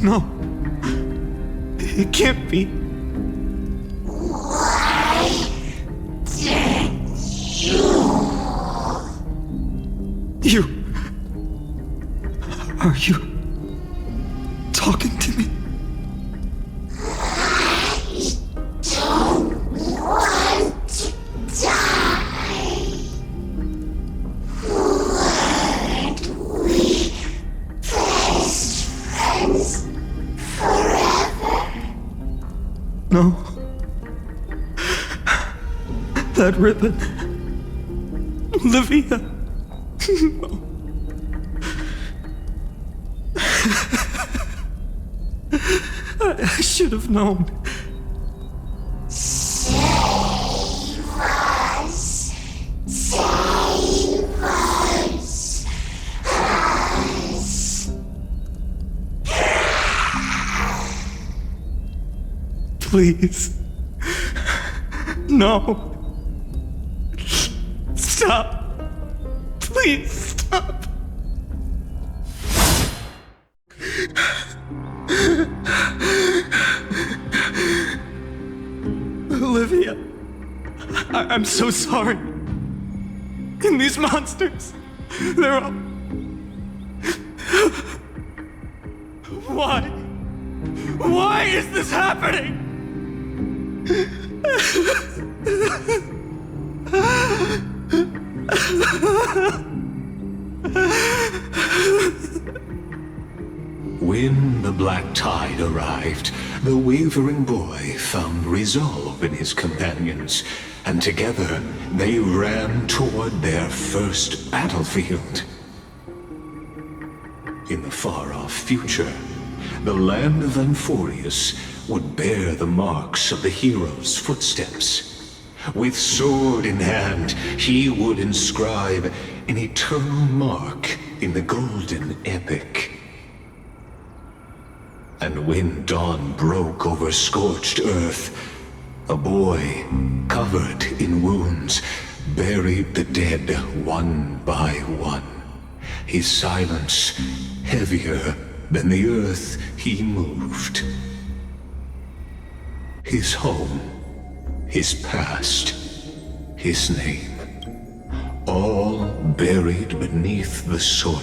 No, it can't be.
Why did
You. Are you talking to me?
I don't want to die. Weren't we best friends forever?
No. That ribbon. Olivia. No. I should have known.
Save us. Save us.
Please. No. Stop. Please stop. Olivia, I'm so sorry. And these monsters, they're all... Why? Why is this happening?
When the black tide arrived, the wavering boy found resolve in his companions, and together they ran toward their first battlefield. In the far-off future, the land of Amphorius would bear the marks of the hero's footsteps. With sword in hand, he would inscribe an eternal mark in the golden epic. And when dawn broke over scorched earth, a boy, covered in wounds, buried the dead one by one. His silence heavier than the earth he moved. his home, his past, his name, all buried beneath the soil.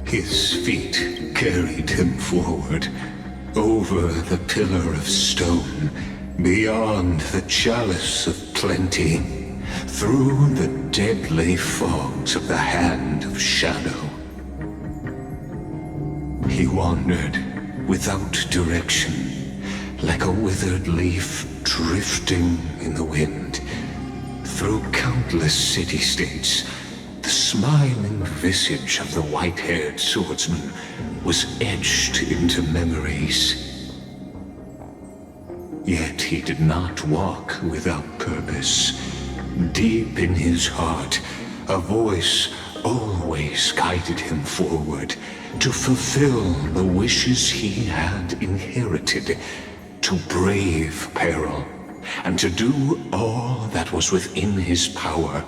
His feet carried him forward, over the pillar of stone, beyond the chalice of plenty, through the deadly fogs of the Hand of Shadow. He wandered without direction, like a withered leaf drifting in the wind, through countless city-states. The smiling visage of the white-haired swordsman was etched into memories. Yet he did not walk without purpose. Deep in his heart, a voice always guided him forward to fulfill the wishes he had inherited, to brave peril, and to do all that was within his power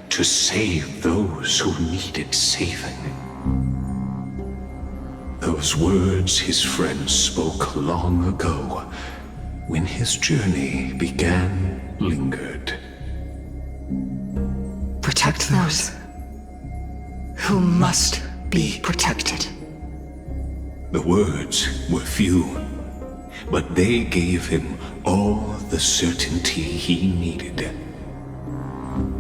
to save those who needed saving. Those words his friends spoke long ago, when his journey began, lingered.
Protect those who must be protected.
The words were few, but they gave him all the certainty he needed.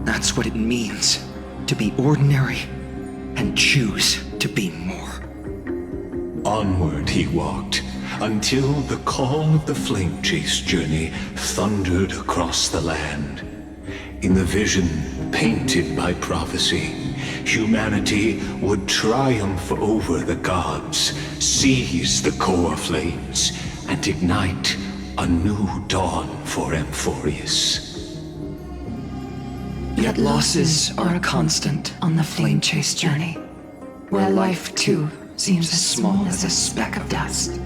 That's what it means to be ordinary and choose to be more.
Onward he walked, until the call of the flame chase journey thundered across the land. In the vision painted by prophecy, humanity would triumph over the gods, seize the core flames, and ignite a new dawn for Amphorius.
Yet losses are a constant on the flame chase journey, where life too seems as small as a speck of dust.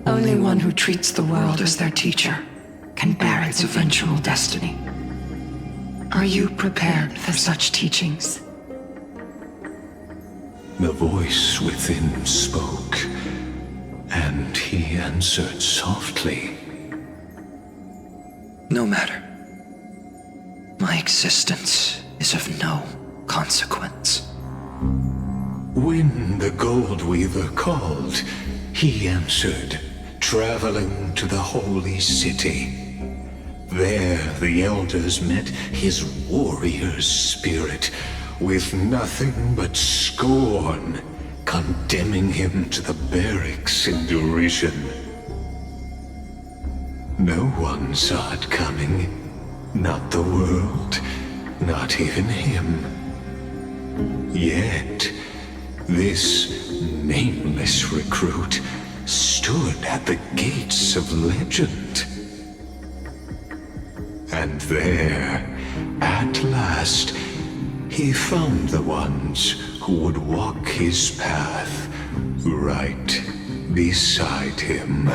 Only one who treats the world as their teacher can bear its eventual destiny. Are you prepared for such teachings?
The voice within spoke, and he answered softly.
No matter. My existence is of no consequence.
When the Gold Weaver called, he answered, traveling to the holy city. There the elders met his warrior's spirit, with nothing but scorn, condemning him to the barracks in derision. No one saw it coming. Not the world, not even him. Yet, this nameless recruit stood at the gates of legend. And there, at last, he found the ones who would walk his path right beside him.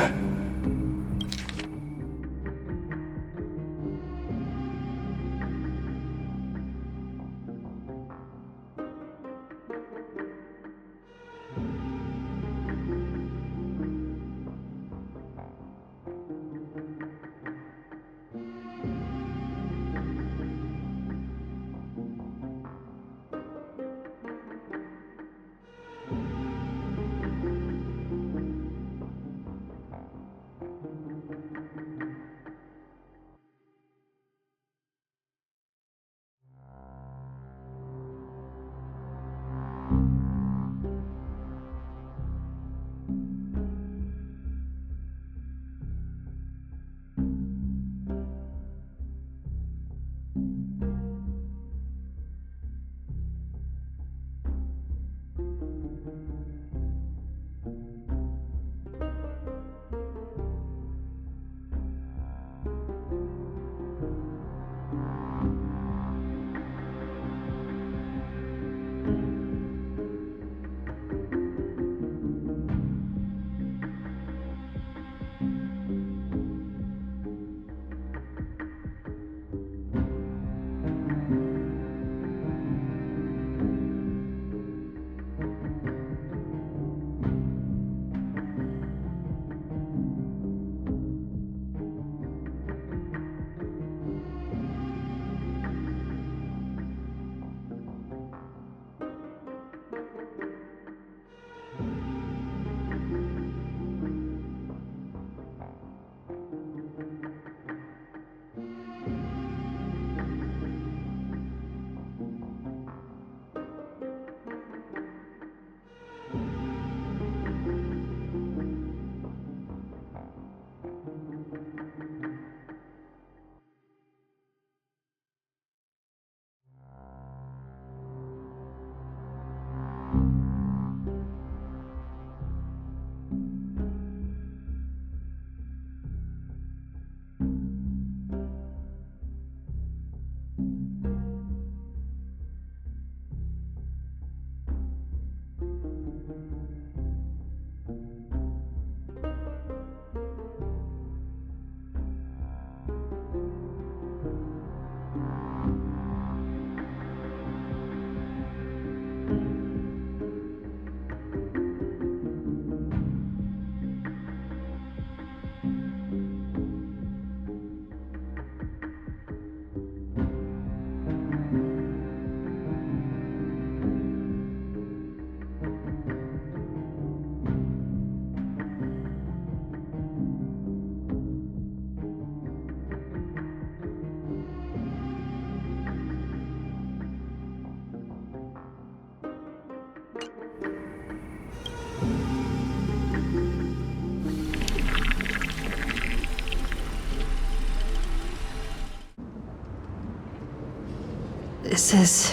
This is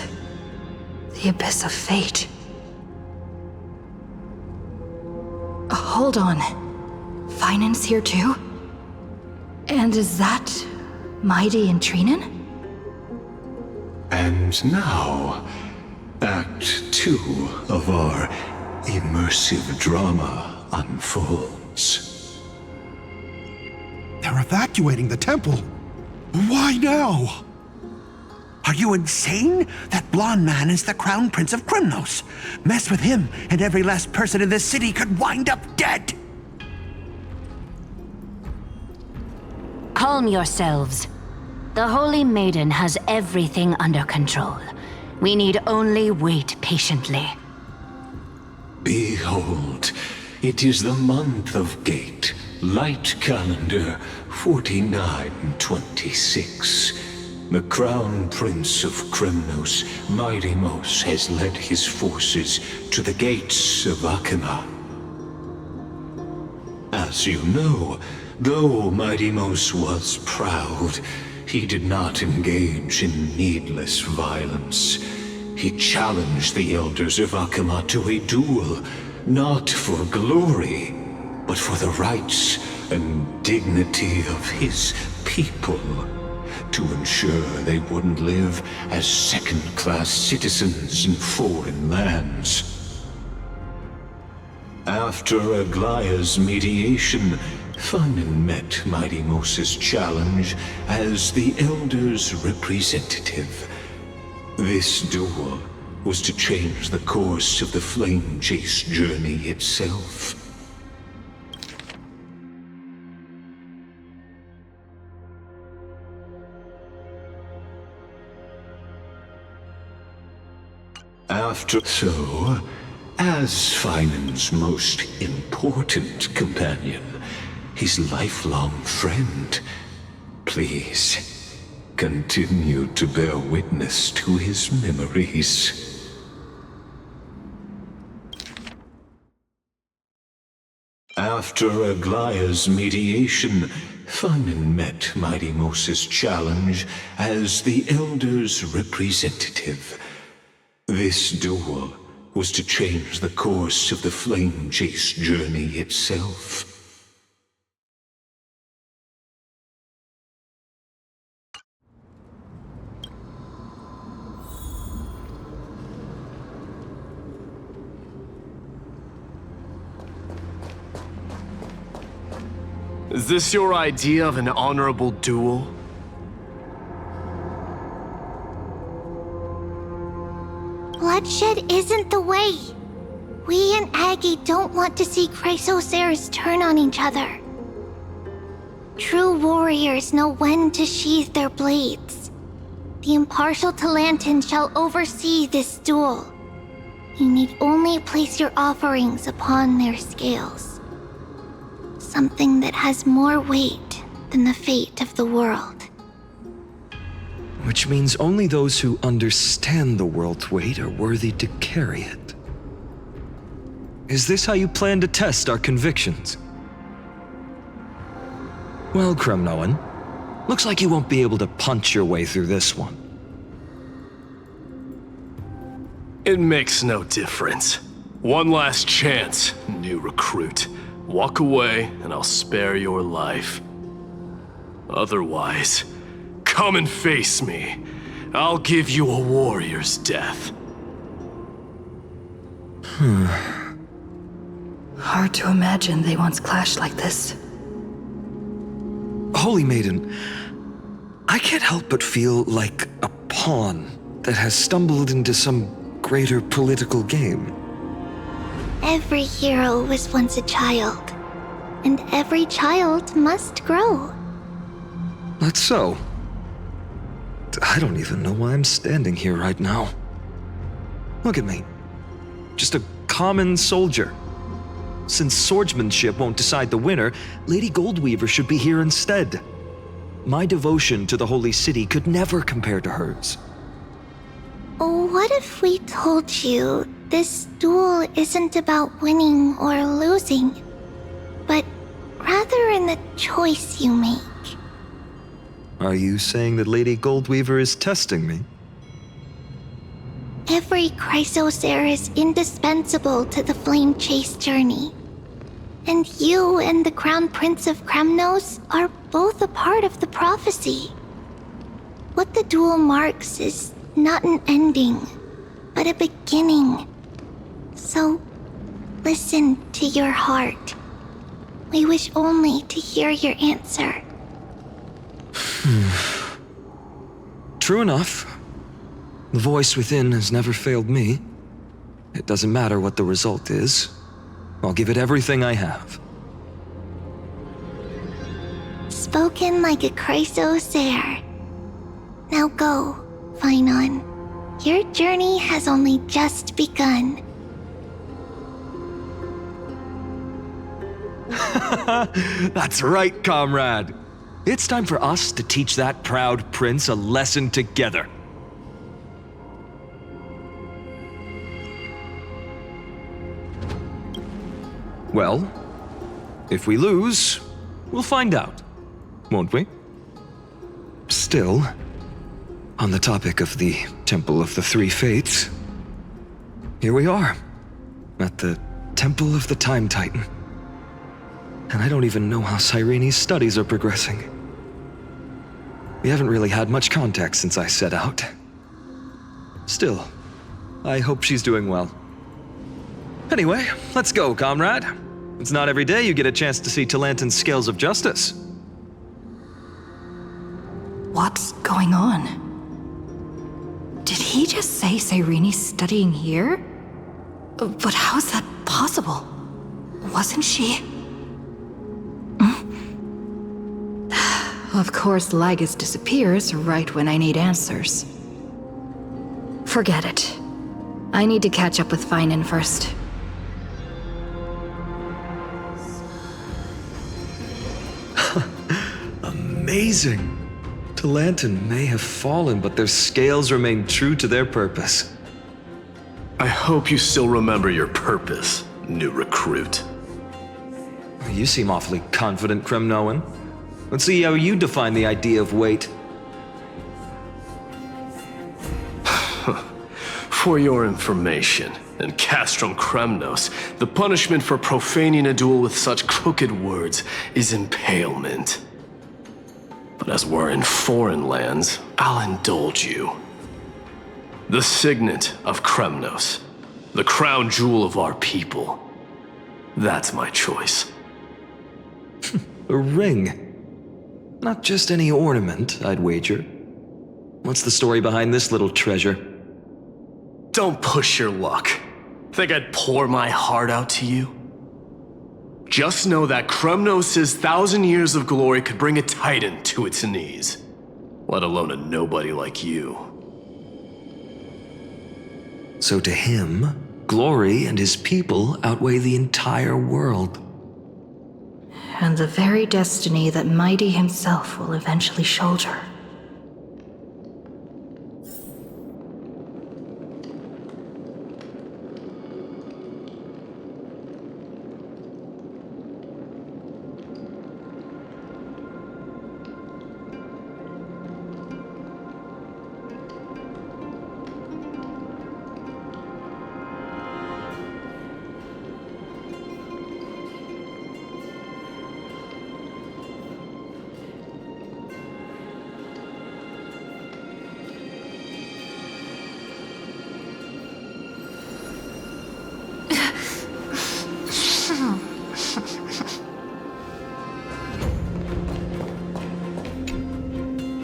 the abyss of fate. Hold on. Finance here too? And is that Mighty and Trinen?
And now, Act 2 of our immersive drama unfolds.
They're evacuating the temple. Why now? Are you insane? That blonde man is the Crown Prince of Krymnos. Mess with him, and every last person in this city could wind up dead.
Calm yourselves. The Holy Maiden has everything under control. We need only wait patiently.
Behold, it is the month of Gate, Light Calendar 4926. The Crown Prince of Krymnos, Midimos, has led his forces to the gates of Akima. As you know, though Midimos was proud, he did not engage in needless violence. He challenged the elders of Akima to a duel, not for glory, but for the rights and dignity of his people, to ensure they wouldn't live as second-class citizens in foreign lands. After Aglaya's mediation, Finan met Midimos' challenge as the Elder's representative. This duel was to change the course of the Flame Chase journey itself. So, as Finan's most important companion, his lifelong friend, please continue to bear witness to his memories. After Aglaya's mediation, Finan met Midimos' challenge as the Elder's representative. This duel was to change the course of the Flame Chase journey itself.
Is this your idea of an honorable duel?
Bloodshed isn't the way. We and Aggie don't want to see Chrysoseirs turn on each other. True warriors know when to sheathe their blades. The impartial Talantin shall oversee this duel. You need only place your offerings upon their scales. Something that has more weight than the fate of the world.
Which means only those who understand the world's weight are worthy to carry it.
Is this how you plan to test our convictions? Well, Krymnoan, looks like you won't be able to punch your way through this one.
It makes no difference. One last chance, new recruit. Walk away, and I'll spare your life. Otherwise, come and face me. I'll give you a warrior's death.
Hard to imagine they once clashed like this.
Holy Maiden, I can't help but feel like a pawn that has stumbled into some greater political game.
Every hero was once a child, and every child must grow.
That's so. I don't even know why I'm standing here right now. Look at me. Just a common soldier. Since swordsmanship won't decide the winner, Lady Goldweaver should be here instead. My devotion to the Holy City could never compare to hers.
What if we told you this duel isn't about winning or losing, but rather in the choice you make?
Are you saying that Lady Goldweaver is testing me?
Every Chrysosaur is indispensable to the Flame Chase journey. And you and the Crown Prince of Kremnos are both a part of the prophecy. What the duel marks is not an ending, but a beginning. So, listen to your heart. We wish only to hear your answer.
True enough. The voice within has never failed me. It doesn't matter what the result is. I'll give it everything I have.
Spoken like a Chrysosaur. Now go, Phainon. Your journey has only just begun.
That's right, comrade. It's time for us to teach that proud prince a lesson together. Well, if we lose, we'll find out, won't we? Still, on the topic of the Temple of the Three Fates, here we are, at the Temple of the Time Titan. And I don't even know how Cyrene's studies are progressing. We haven't really had much contact since I set out. Still, I hope she's doing well. Anyway, let's go, comrade. It's not every day you get a chance to see Talantin's scales of justice.
What's going on? Did he just say Cyrene's studying here? But how is that possible? Wasn't she? Of course, Lygus disappears right when I need answers. Forget it. I need to catch up with Phainon first.
Amazing! Talantin may have fallen, but their scales remain true to their purpose.
I hope you still remember your purpose, new recruit.
You seem awfully confident, Kremnoan. Let's see how you define the idea of weight.
For your information, in Castrum Kremnos, the punishment for profaning a duel with such crooked words is impalement. But as we're in foreign lands, I'll indulge you. The signet of Kremnos, the crown jewel of our people. That's my choice.
A ring. Not just any ornament, I'd wager. What's the story behind this little treasure?
Don't push your luck. Think I'd pour my heart out to you? Just know that Kremnos' 1,000 years of glory could bring a titan to its knees. Let alone a nobody like you.
So to him, glory and his people outweigh the entire world.
And the very destiny that Mighty himself will eventually shoulder.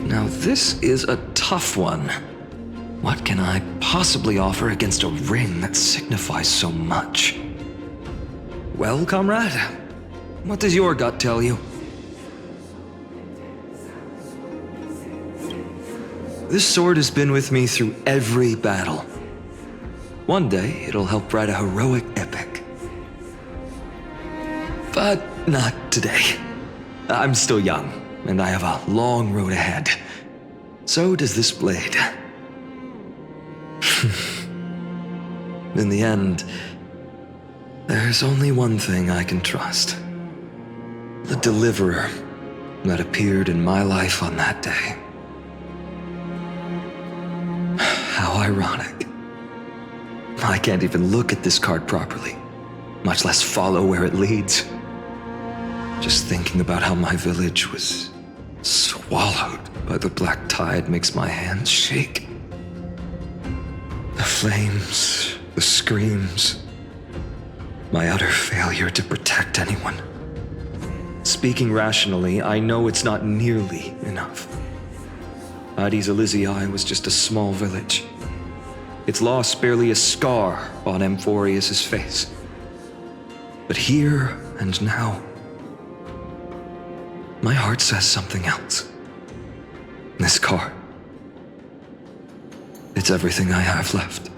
Now this is a tough one. What can I possibly offer against a ring that signifies so much? Well, comrade, what does your gut tell you? This sword has been with me through every battle. One day, it'll help write a heroic epic. But not today. I'm still young, and I have a long road ahead. So does this blade. In the end, there's only one thing I can trust. The deliverer that appeared in my life on that day. How ironic. I can't even look at this card properly, much less follow where it leads. Just thinking about how my village was swallowed by the black tide makes my hands shake. The flames, the screams, my utter failure to protect anyone. Speaking rationally, I know it's not nearly enough. Addis Elysiae was just a small village. Its loss barely a scar on Amphorius' face. But here and now, my heart says something else. This card. It's everything I have left.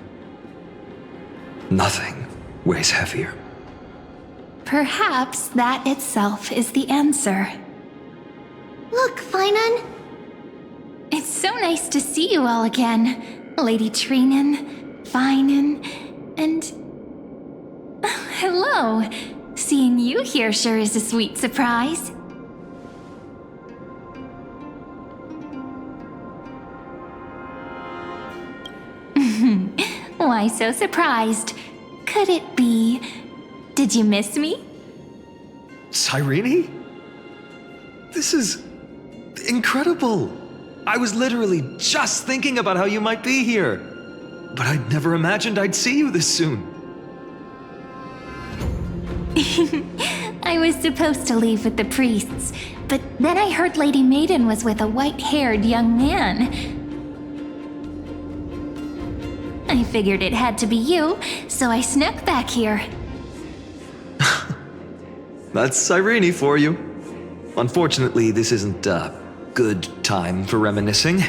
Nothing weighs heavier.
Perhaps that itself is the answer.
Look, Finan.
It's so nice to see you all again. Lady Treenan, Finan, and... hello. Seeing you here sure is a sweet surprise. Why so surprised? Could it be... Did you miss me?
Cyrene? This is... incredible! I was literally just thinking about how you might be here. But I'd never imagined I'd see you this soon.
I was supposed to leave with the priests, but then I heard Lady Maiden was with a white-haired young man. I figured it had to be you, so I snuck back here.
That's Cyrene for you. Unfortunately, this isn't a good time for reminiscing.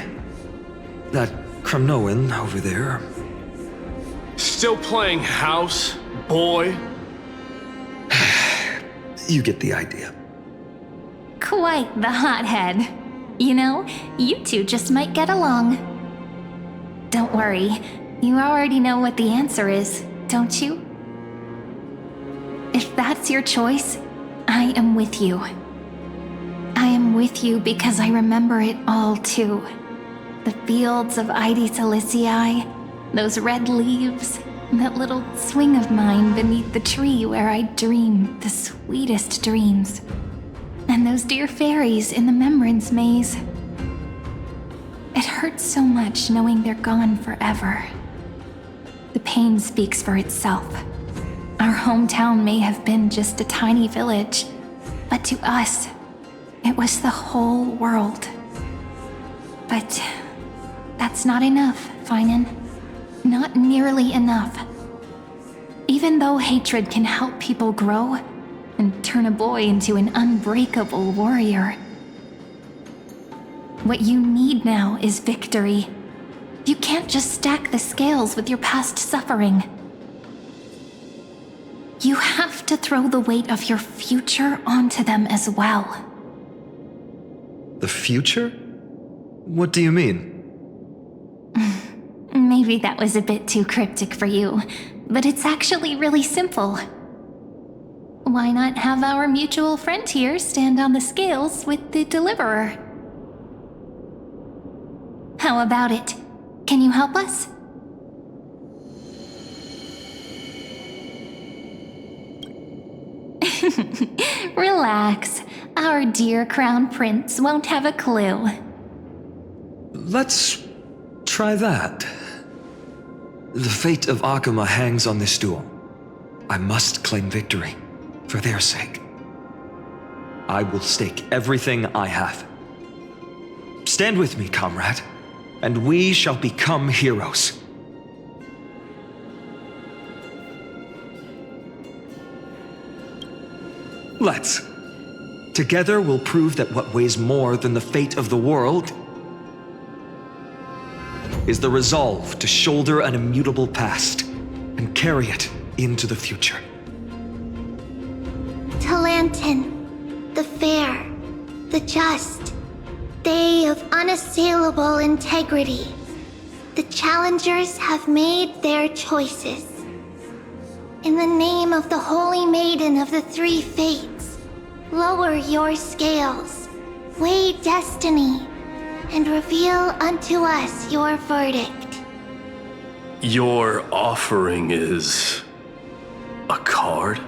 That Kremnoan over there.
Still playing house, boy?
You get the idea.
Quite the hothead. You know, you two just might get along. Don't worry, you already know what the answer is, don't you? If that's your choice, I am with you. I am with you because I remember it all too. The fields of Addis Elysiae, those red leaves, that little swing of mine beneath the tree where I dreamed the sweetest dreams. And those dear fairies in the Membrance Maze. It hurts so much knowing they're gone forever. The pain speaks for itself. Our hometown may have been just a tiny village, but to us, it was the whole world. But that's not enough, Finan. Not nearly enough. Even though hatred can help people grow and turn a boy into an unbreakable warrior, what you need now is victory. You can't just stack the scales with your past suffering. You have to throw the weight of your future onto them as well.
The future? What do you mean?
Maybe that was a bit too cryptic for you, but it's actually really simple. Why not have our mutual friend here stand on the scales with the deliverer? How about it? Can you help us? Relax. Our dear Crown Prince won't have a clue.
Let's try that. The fate of Akuma hangs on this duel. I must claim victory, for their sake. I will stake everything I have. Stand with me, comrade, and we shall become heroes. Let's. Together we'll prove that what weighs more than the fate of the world is the resolve to shoulder an immutable past and carry it into the future.
Talantin, the fair, the just, they of unassailable integrity. The challengers have made their choices. In the name of the Holy Maiden of the Three Fates, lower your scales, weigh destiny, and reveal unto us your verdict.
Your offering is a card?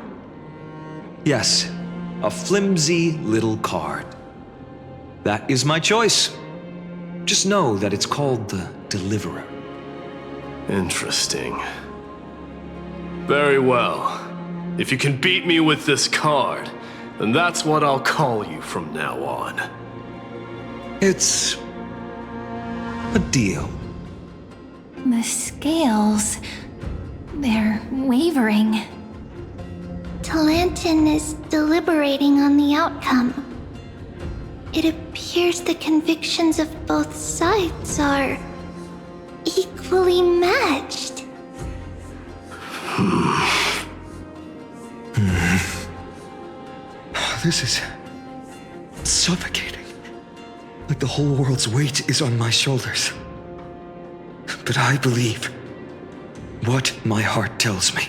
Yes, a flimsy little card. That is my choice. Just know that it's called the Deliverer.
Interesting. Very well. If you can beat me with this card, then that's what I'll call you from now on.
It's a deal.
The scales... they're wavering. Talantin is deliberating on the outcome. It appears the convictions of both sides are equally matched.
This is suffocating. Like the whole world's weight is on my shoulders. But I believe what my heart tells me.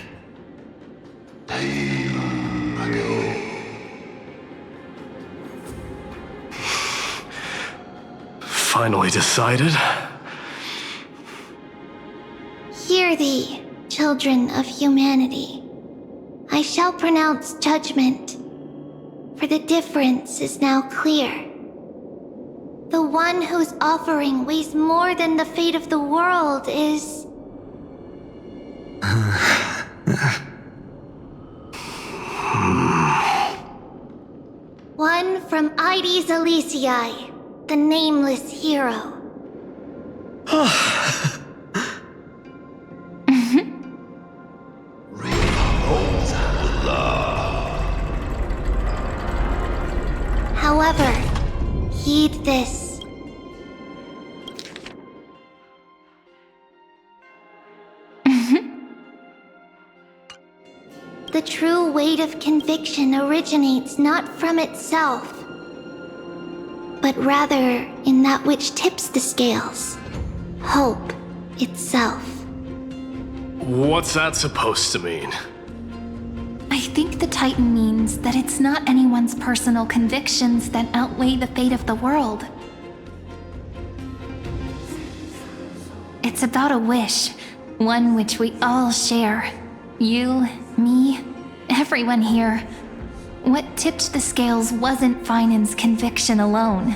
Finally decided?
Hear thee, children of humanity. I shall pronounce judgment, for the difference is now clear. The one whose offering weighs more than the fate of the world is... one from Ides Elysiae, the nameless hero. However, heed this. The true weight of conviction originates not from itself, but rather in that which tips the scales, hope itself.
What's that supposed to mean?
I think the Titan means that it's not anyone's personal convictions that outweigh the fate of the world. It's about a wish, one which we all share. You, me, everyone here. What tipped the scales wasn't Finan's conviction alone,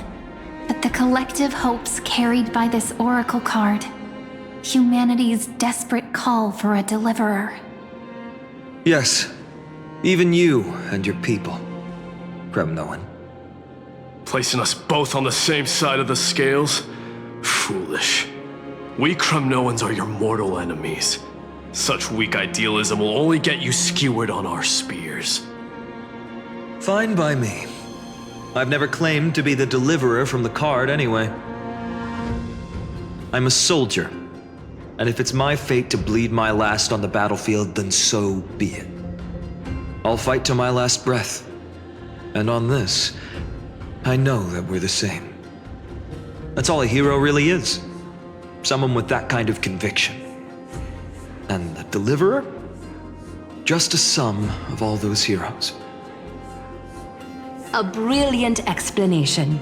but the collective hopes carried by this oracle card. Humanity's desperate call for a deliverer.
Yes, even you and your people, Kremnoan.
Placing us both on the same side of the scales? Foolish. We Kremnoans are your mortal enemies. Such weak idealism will only get you skewered on our spears.
Fine by me. I've never claimed to be the deliverer from the card anyway. I'm a soldier, and if it's my fate to bleed my last on the battlefield, then so be it. I'll fight to my last breath. And on this, I know that we're the same. That's all a hero really is. Someone with that kind of conviction. And the deliverer? Just a sum of all those heroes.
A brilliant explanation.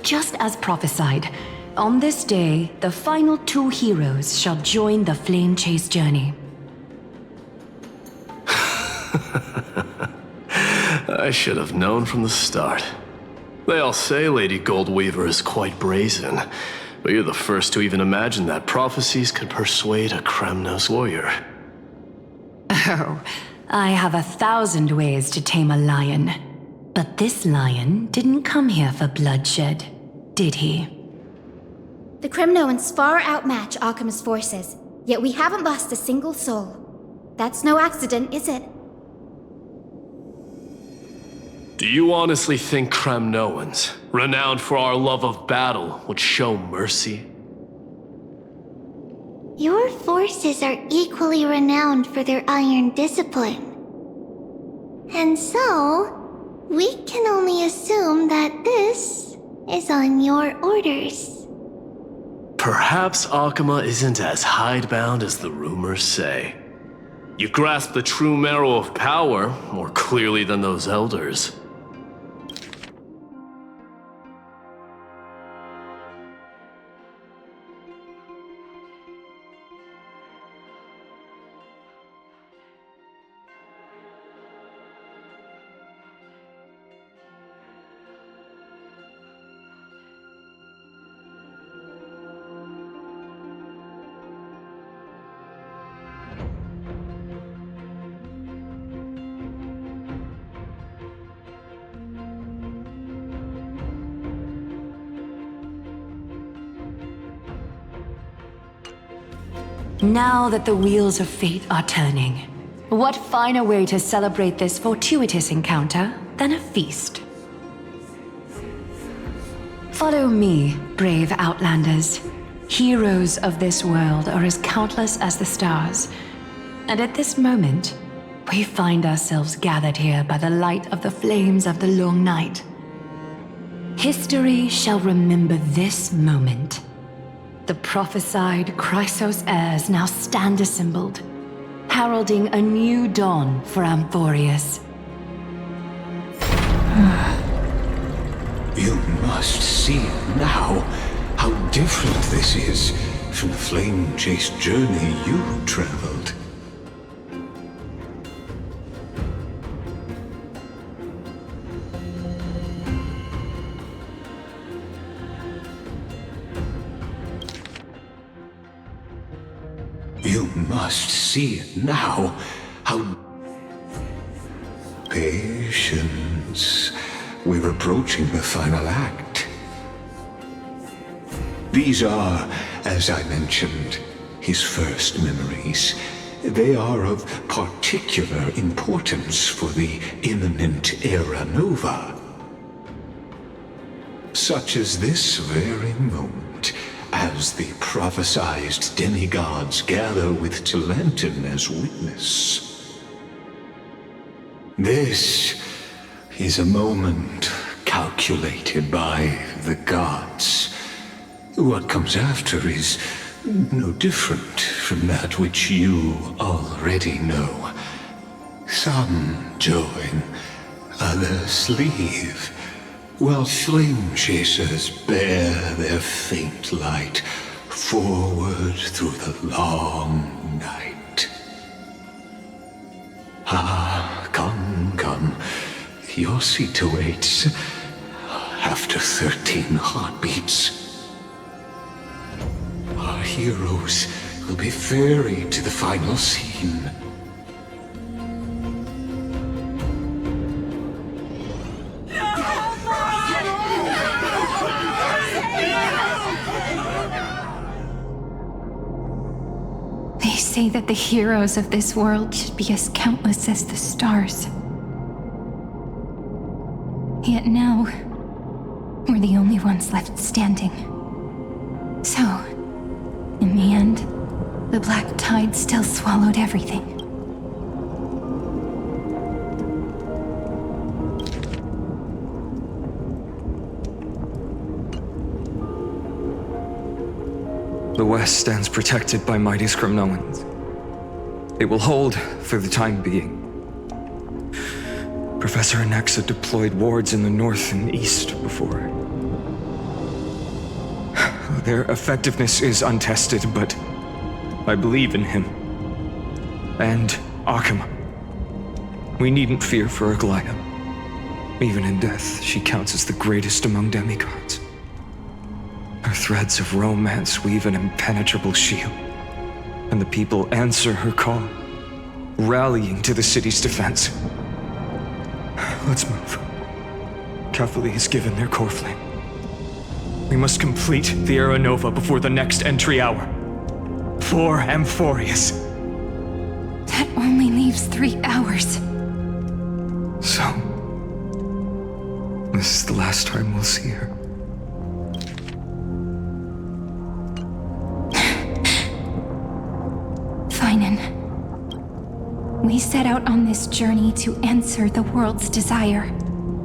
Just as prophesied, on this day, the final two heroes shall join the flame chase journey.
I should have known from the start. They all say Lady Goldweaver is quite brazen, but you're the first to even imagine that prophecies could persuade a Kremnos warrior.
Oh, I have 1,000 ways to tame a lion. But this lion didn't come here for bloodshed, did he?
The Kremnoans far outmatch Arkham's forces, yet we haven't lost a single soul. That's no accident, is it?
Do you honestly think Kremnoans, renowned for our love of battle, would show mercy?
Your forces are equally renowned for their iron discipline. And so, we can only assume that this is on your orders.
Perhaps Akama isn't as hidebound as the rumors say. You grasp the true marrow of power more clearly than those elders.
Now that the wheels of fate are turning, what finer way to celebrate this fortuitous encounter than a feast? Follow me, brave Outlanders. Heroes of this world are as countless as the stars, and at this moment, we find ourselves gathered here by the light of the flames of the long night. History shall remember this moment. The prophesied Chrysos heirs now stand assembled, heralding a new dawn for Amphorius.
You must see now how different this is from the flame-chased journey you traveled. You must see it now, how... Patience. We're approaching the final act. These are, as I mentioned, his first memories. They are of particular importance for the imminent Era Nova. Such as this very moment, as the prophesized demigods gather with Talantin as witness. This is a moment calculated by the gods. What comes after is no different from that which you already know. Some join, others leave, while flame chasers bear their faint light forward through the long night. Ah, come. Your seat awaits after 13 heartbeats. Our heroes will be ferried to the final scene.
They say that the heroes of this world should be as countless as the stars. Yet now, we're the only ones left standing. So, in the end, the black tide still swallowed everything.
The West stands protected by mighty Skrymnoans. It will hold for the time being. Professor Anaxa deployed wards in the north and east before. Their effectiveness is untested, but I believe in him. And Arkham. We needn't fear for Aglaya. Even in death, she counts as the greatest among demigods. Her threads of romance weave an impenetrable shield, and the people answer her call, rallying to the city's defense. Let's move. Catholi has given their core flame. We must complete the Era Nova before the next entry hour. For Amphorius.
That only leaves 3 hours.
So, this is the last time we'll see her.
Finan. We set out on this journey to answer the world's desire,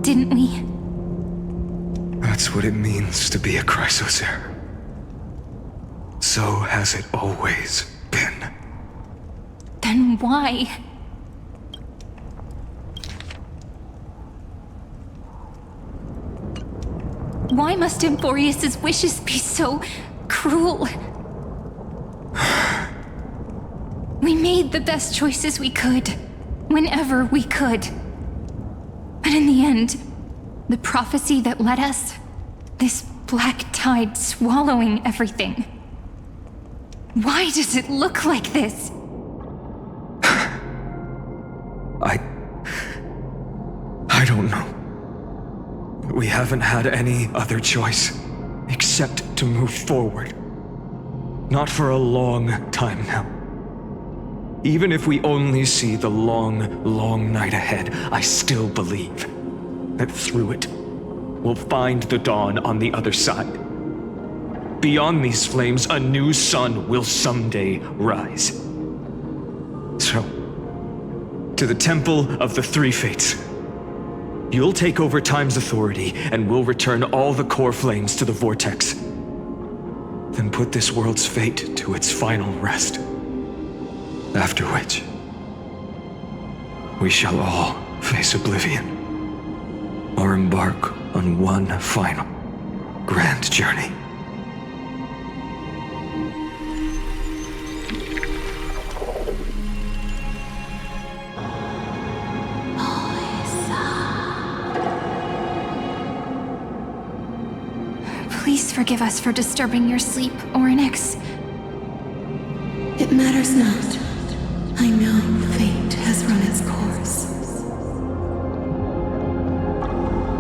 didn't we?
That's what it means to be a Chrysos heir. So has it always been.
Then why? Why must Amphorius' wishes be so cruel? We made the best choices we could, whenever we could. But in the end, the prophecy that led us, this black tide swallowing everything. Why does it look like this?
I don't know. We haven't had any other choice except to move forward. Not for a long time now. Even if we only see the long, long night ahead, I still believe that through it, we'll find the dawn on the other side. Beyond these flames, a new sun will someday rise. So, to the Temple of the Three Fates. You'll take over Time's authority, and we'll return all the core flames to the Vortex. Then put this world's fate to its final rest. After which, we shall all face oblivion, or embark on one final grand journey.
Please forgive us for disturbing your sleep, Orynyx.
It matters not. I know fate has run its course.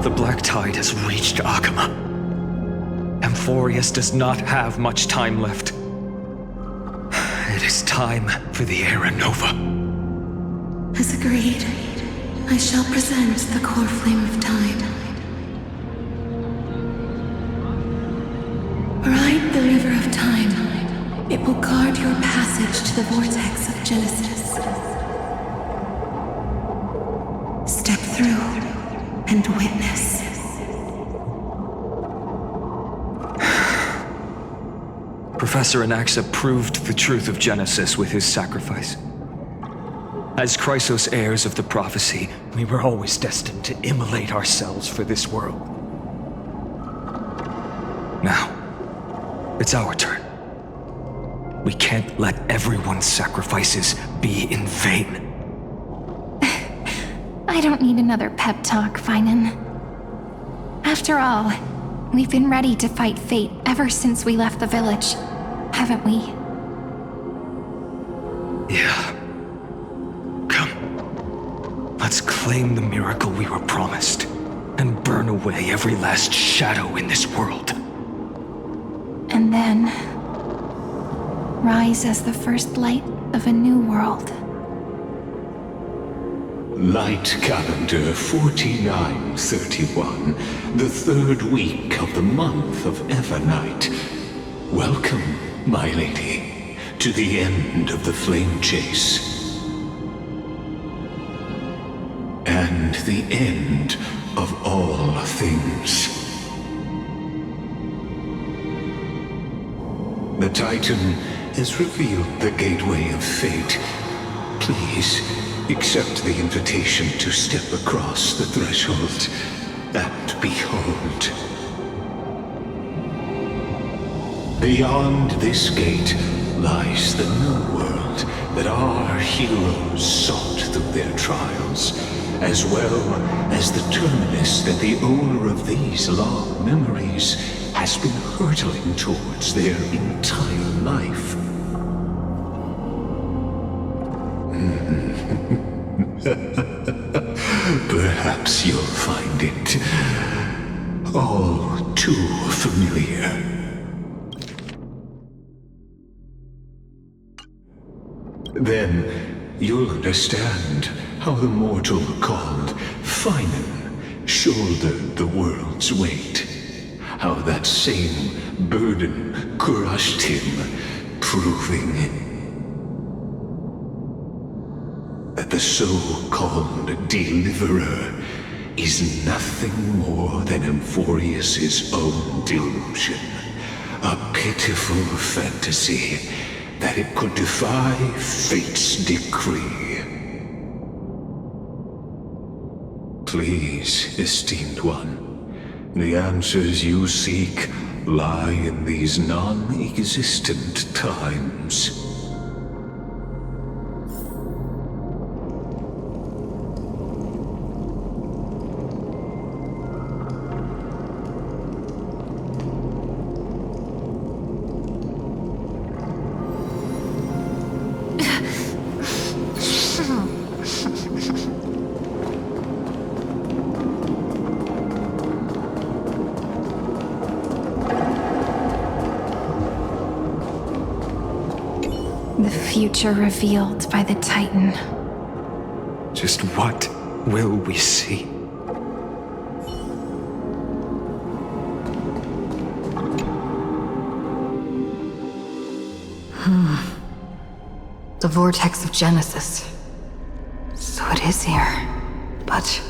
The Black Tide has reached Akama. Amphorius does not have much time left. It is time for the Era Nova.
As agreed, I shall present the core flame of time. Ride the river of time. It will guard your passage to the vortex of Genesis. Step through and witness.
Professor Anaxa proved the truth of Genesis with his sacrifice. As Chrysos heirs of the prophecy, we were always destined to immolate ourselves for this world. Now, it's our turn. We can't let everyone's sacrifices be in vain.
I don't need another pep talk, Finan. After all, we've been ready to fight fate ever since we left the village, haven't we?
Yeah. Come. Let's claim the miracle we were promised, and burn away every last shadow in this world.
And then rise as the first light of a new world.
Light calendar 4931, the third week of the month of Evernight. Welcome, my lady, to the end of the flame chase. And the end of all things. The Titan has revealed the gateway of fate. Please accept the invitation to step across the threshold and behold. Beyond this gate lies the new world that our heroes sought through their trials, as well as the terminus that the owner of these long memories has been hurtling towards their entire life. Perhaps you'll find it all too familiar. Then you'll understand how the mortal called Finan shouldered the world's weight. How that same burden crushed him, proving that the so-called deliverer is nothing more than Amphorius' own delusion. A pitiful fantasy that it could defy fate's decree. Please, esteemed one, the answers you seek lie in these non-existent times.
future revealed by the Titan.
Just what will we see?
The vortex of Genesis. So it is here. But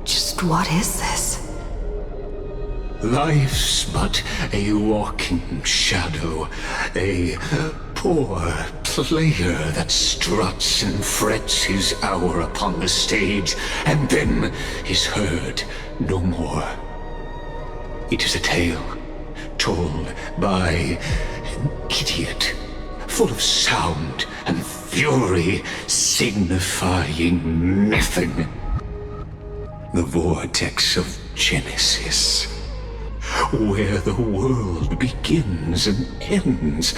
just what is this?
Life's but a walking shadow, a poor player that struts and frets his hour upon the stage, and then is heard no more. It is a tale told by an idiot, full of sound and fury, signifying nothing. The vortex of Genesis, where the world begins and ends.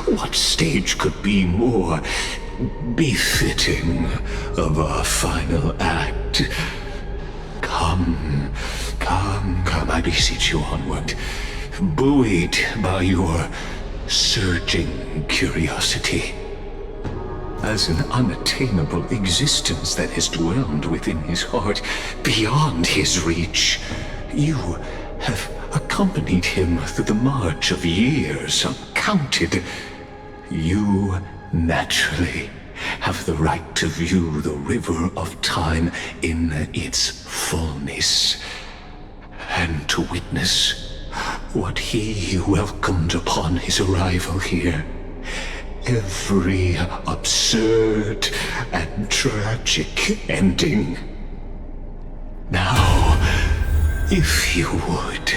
What stage could be more befitting of our final act? Come, I beseech you onward, buoyed by your surging curiosity. As an unattainable existence that has dwelled within his heart, beyond his reach, you have accompanied him through the march of years uncounted. You naturally have the right to view the river of time in its fullness, and to witness what he welcomed upon his arrival here. Every absurd and tragic ending. Now, if you would.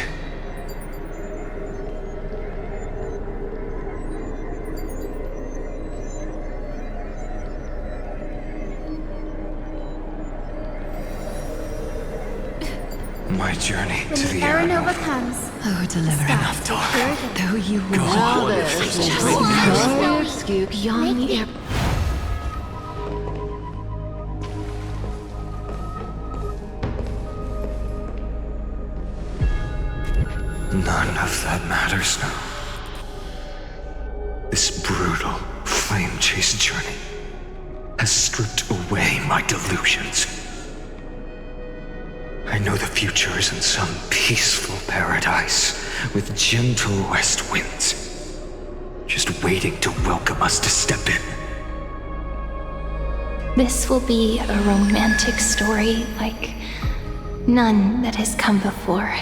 My journey
When
to
the
the
Aranova comes,
Oh, deliver enough talk. Though you will
Scoop beyond the air.
None of that matters now. This brutal, flame-chased journey has stripped away my delusions. I know the future is in some peaceful paradise with gentle west winds, just waiting to welcome us to step in.
This will be a romantic story like none that has come before.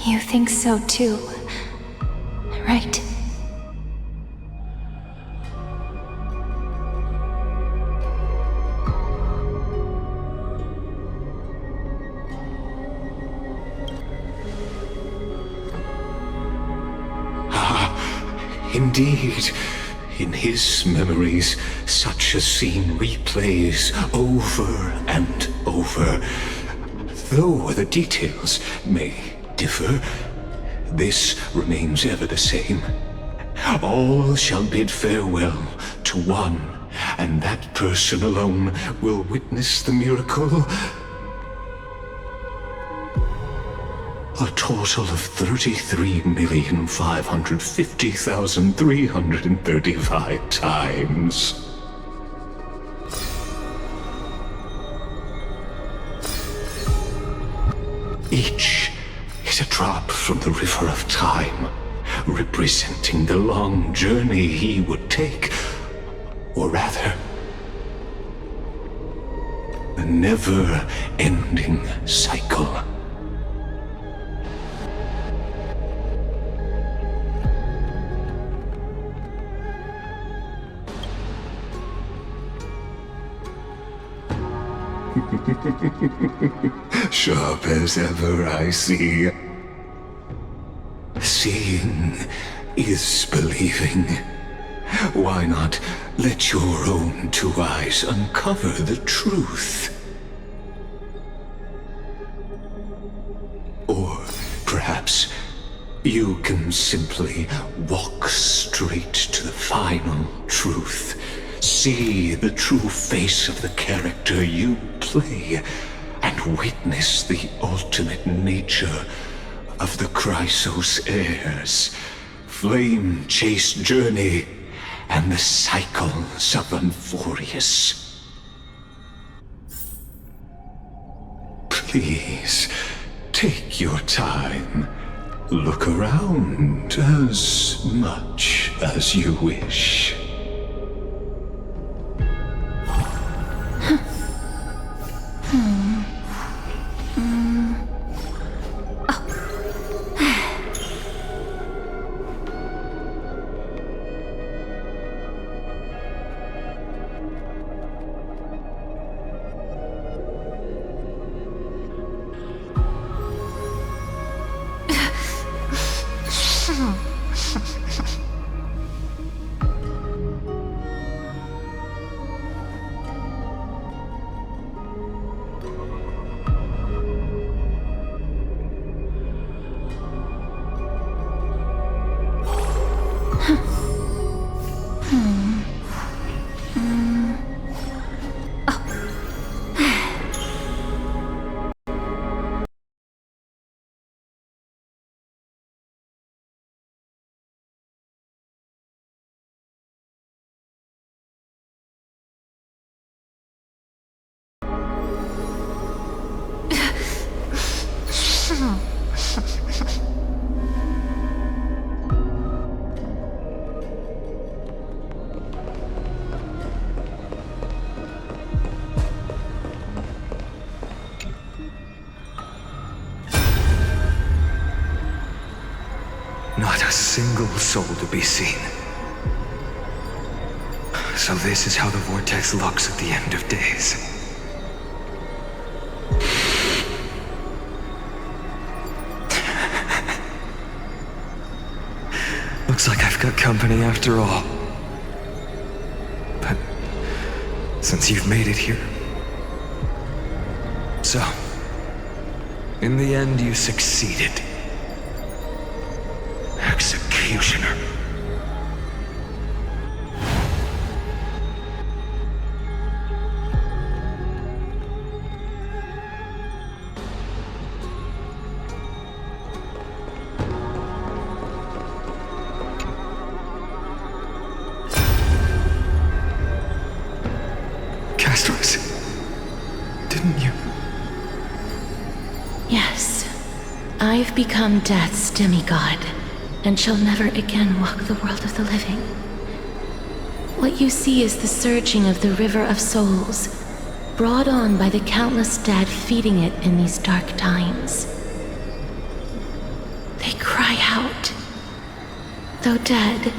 You think so too, right?
Indeed, in his memories, such a scene replays over and over. Though the details may differ, this remains ever the same. All shall bid farewell to one, and that person alone will witness the miracle. A total of 33,550,335 times. Each is a drop from the river of time, representing the long journey he would take, or rather, the never-ending cycle. Sharp as ever, I see. Seeing is believing. Why not let your own two eyes uncover the truth? Or perhaps you can simply walk straight to the final truth. See the true face of the character you play, and witness the ultimate nature of the Chrysos heirs. flame-chased journey and the cycles of Amphorius. Please, take your time. Look around as much as you wish.
Not a single soul to be seen. So this is how the vortex looks at the end of days. Looks like I've got company after all. But since you've made it here... So, in the end you succeeded. Executioner. Castros, didn't you?
Yes, I've become Death's demigod, and shall never again walk the world of the living. What you see is the surging of the river of souls, brought on by the countless dead feeding it in these dark times. They cry out. Though dead,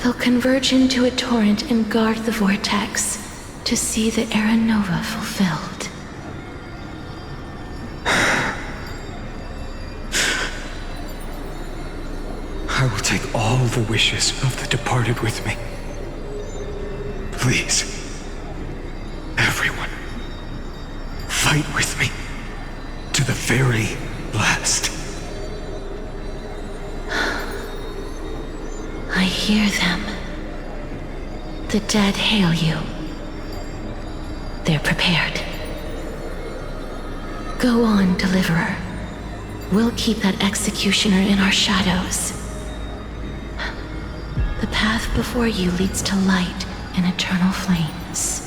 they'll converge into a torrent and guard the vortex to see the Era Nova fulfilled.
I will take all the wishes of the departed with me. Please, everyone, fight with me to the very last.
I hear them. The dead hail you. They're prepared. Go on, Deliverer. We'll keep that executioner in our shadows. The path before you leads to light and eternal flames.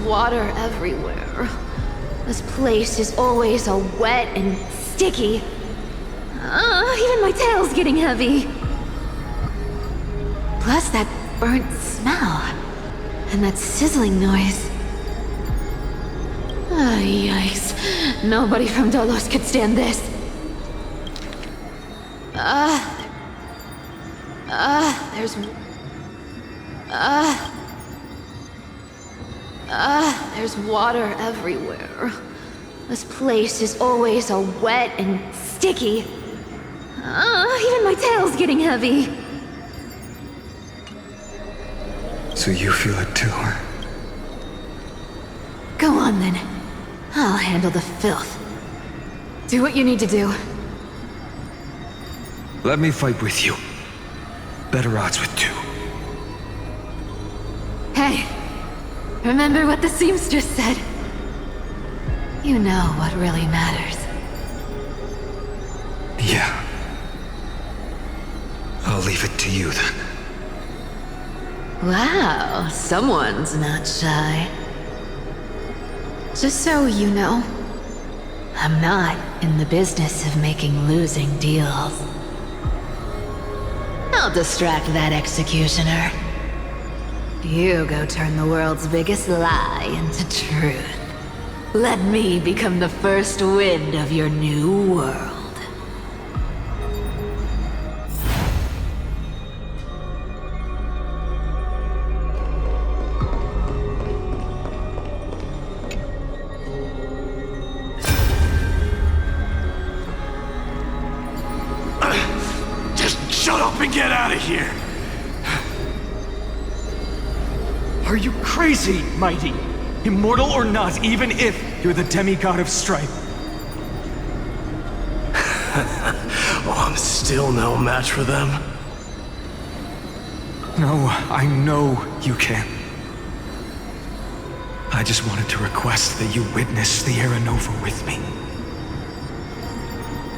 water everywhere. This place is always so wet and sticky. Even my tail's getting heavy. Plus that burnt smell. And that sizzling noise. Yikes. Nobody from Dolos could stand this. There's water everywhere. This place is always so wet and sticky. Even my tail's getting heavy.
So you feel it too, huh?
Go on then. I'll handle the filth. Do what you need to do.
Let me fight with you. Better odds with two.
Hey, remember what the seamstress said? You know what really matters.
Yeah. I'll leave it to you then.
Wow, someone's not shy. Just so you know, I'm not in the business of making losing deals. I'll distract that executioner. You go turn the world's biggest lie into truth. Let me become the first wind of your new world.
Shut up and get out of here!
Are you crazy, Mighty? Immortal or not, even if you're the demigod of strife.
Oh, I'm still no match for them.
No, I know you can. I just wanted to request that you witness the Era Nova with me.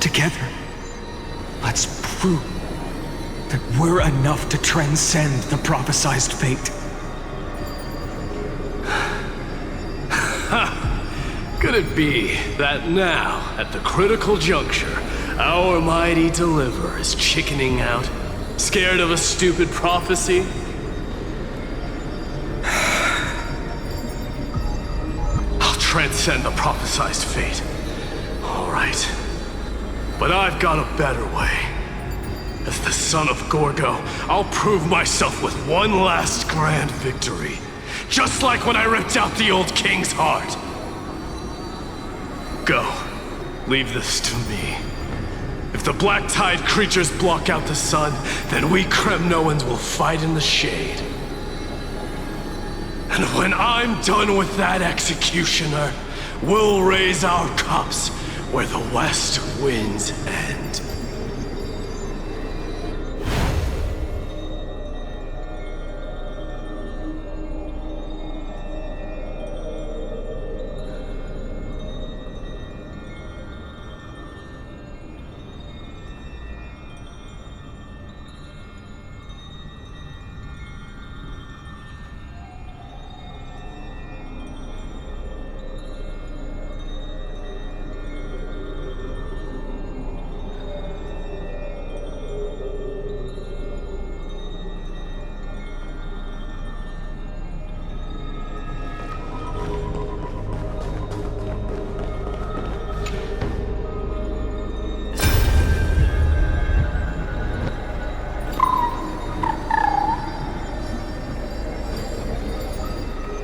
Together, let's prove that we're enough to transcend the prophesized fate.
Could it be that now, at the critical juncture, our mighty deliverer is chickening out, scared of a stupid prophecy? I'll transcend the prophesized fate. All right. But I've got a better way. As the son of Gorgo, I'll prove myself with one last grand victory. Just like when I ripped out the old king's heart. Go. Leave this to me. If the black tide creatures block out the sun, then we Kremnoans will fight in the shade. And when I'm done with that executioner, we'll raise our cups where the west winds end.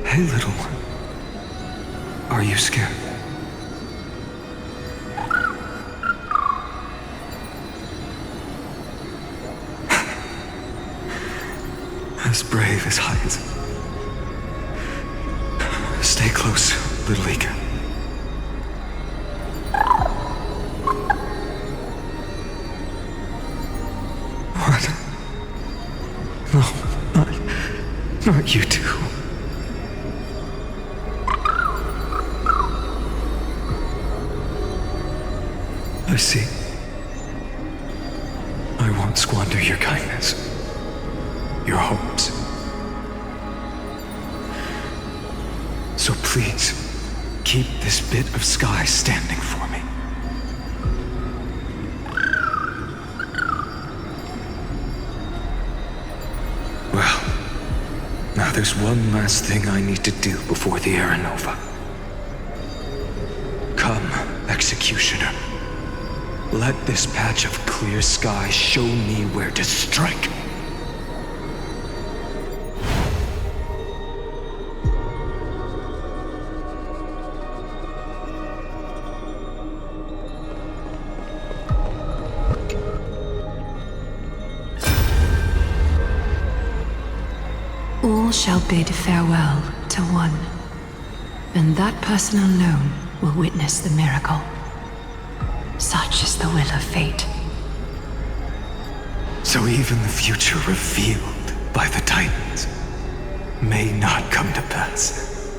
Hey, little one. Are you scared? As brave as Heights. Stay close, little Ika. What? No, not you two. I see. I won't squander your kindness, your hopes. So please, keep this bit of sky standing for me. Well, now there's one last thing I need to do before the Era Nova. Come, Executioner. Let this patch of clear sky show me where to strike.
All shall bid farewell to one, and that person alone will witness the miracle. Such is the will of fate.
So even the future revealed by the Titans may not come to pass.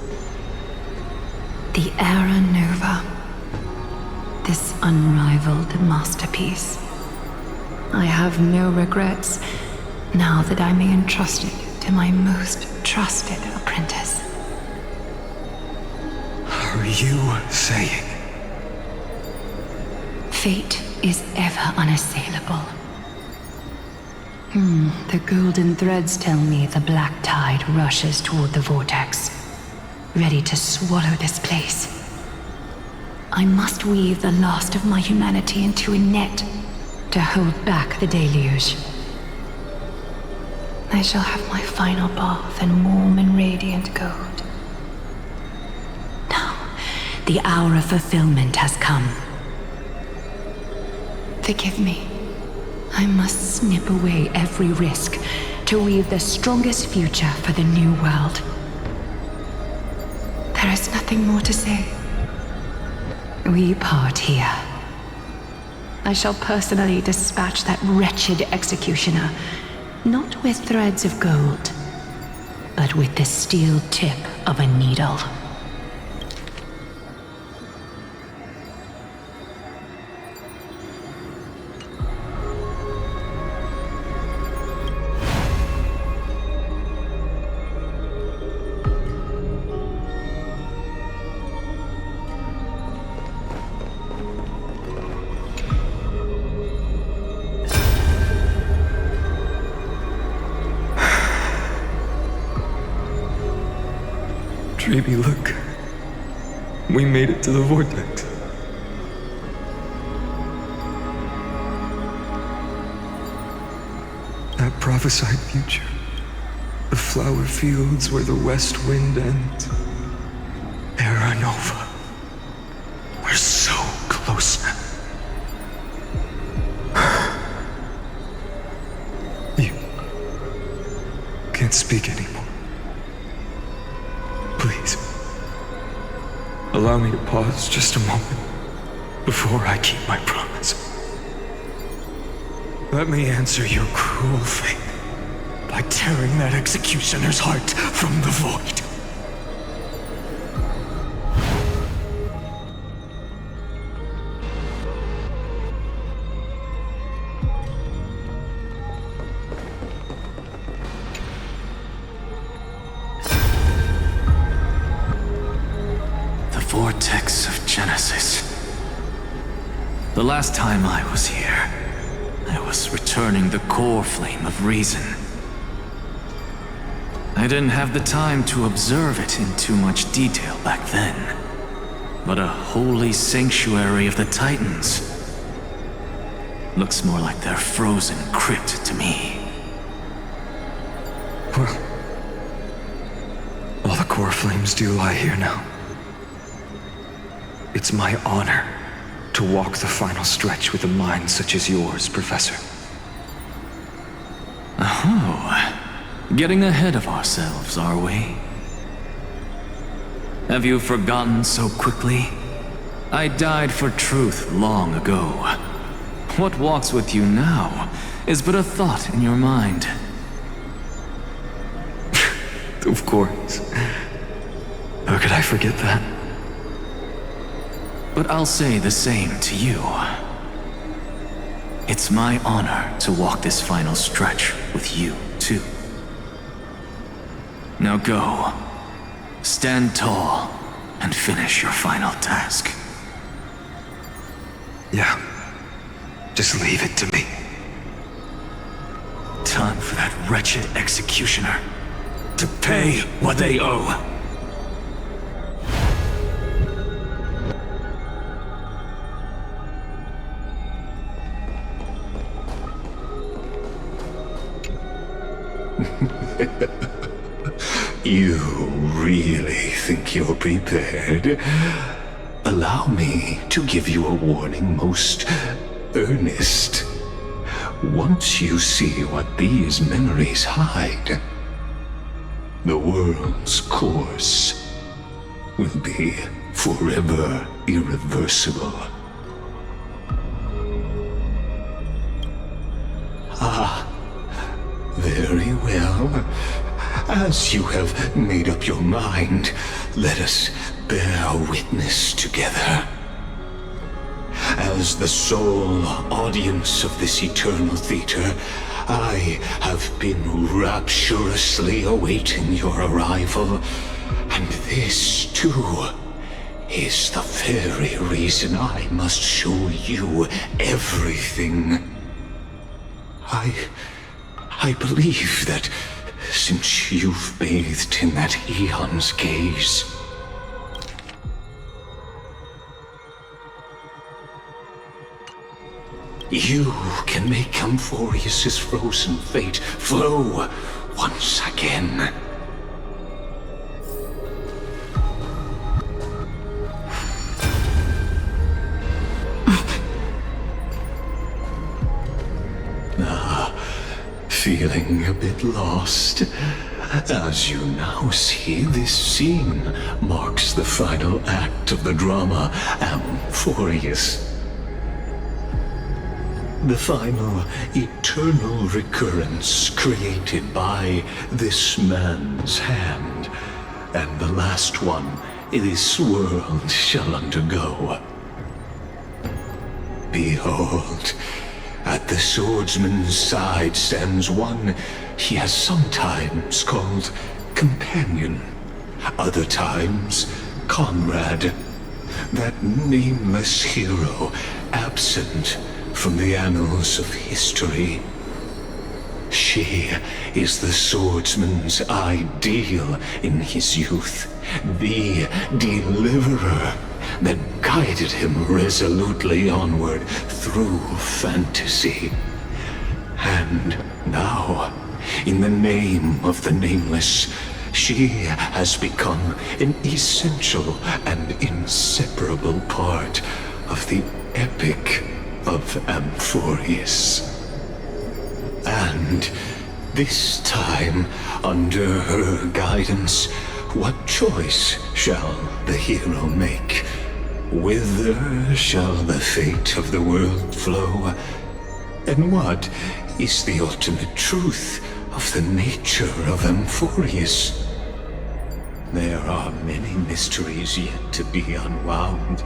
The Era Nova. This unrivaled masterpiece. I have no regrets now that I may entrust it to my most trusted apprentice.
Are you saying?
Fate is ever unassailable. The golden threads tell me the black tide rushes toward the vortex, ready to swallow this place. I must weave the last of my humanity into a net to hold back the deluge. I shall have my final bath in warm and radiant gold. Now, the hour of fulfillment has come. Forgive me. I must snip away every risk to weave the strongest future for the new world. There is nothing more to say. We part here. I shall personally dispatch that wretched executioner, not with threads of gold, but with the steel tip of a needle.
Dreamy, look. We made it to the vortex. That prophesied future. The flower fields where the west wind ends. Era Nova. We're so close now. You can't speak anymore. Please, allow me to pause just a moment before I keep my promise. Let me answer your cruel fate by tearing that executioner's heart from the void.
Vortex of Genesis. The last time I was here, I was returning the core flame of reason. I didn't have the time to observe it in too much detail back then, but a holy sanctuary of the Titans looks more like their frozen crypt to me.
Well, all the core flames do lie here now. It's my honor to walk the final stretch with a mind such as yours, Professor.
Oh, getting ahead of ourselves, are we? Have you forgotten so quickly? I died for truth long ago. What walks with you now is but a thought in your mind.
Of course. How could I forget that?
But I'll say the same to you. It's my honor to walk this final stretch with you, too. Now go. Stand tall and finish your final task.
Yeah. Just leave it to me.
Time for that wretched executioner to pay what they owe.
You really think you're prepared? Allow me to give you a warning most earnest. Once you see what these memories hide, the world's course will be forever irreversible. Ah, very well. As you have made up your mind, let us bear witness together. As the sole audience of this eternal theater, I have been rapturously awaiting your arrival, and this, too, is the very reason I must show you everything. I believe that since you've bathed in that eon's gaze, you can make Amphorius' frozen fate flow once again. Feeling a bit lost? As you now see, this scene marks the final act of the drama Amphorius. The final eternal recurrence created by this man's hand, and the last one this world shall undergo. Behold, at the swordsman's side stands one he has sometimes called companion, other times comrade, that nameless hero absent from the annals of history. She is the swordsman's ideal in his youth, the deliverer that guided him resolutely onward through fantasy. And now, in the name of the Nameless, she has become an essential and inseparable part of the epic of Amphorius. And this time, under her guidance, what choice shall the hero make? Whither shall the fate of the world flow? And what is the ultimate truth of the nature of Amphorius? There are many mysteries yet to be unwound,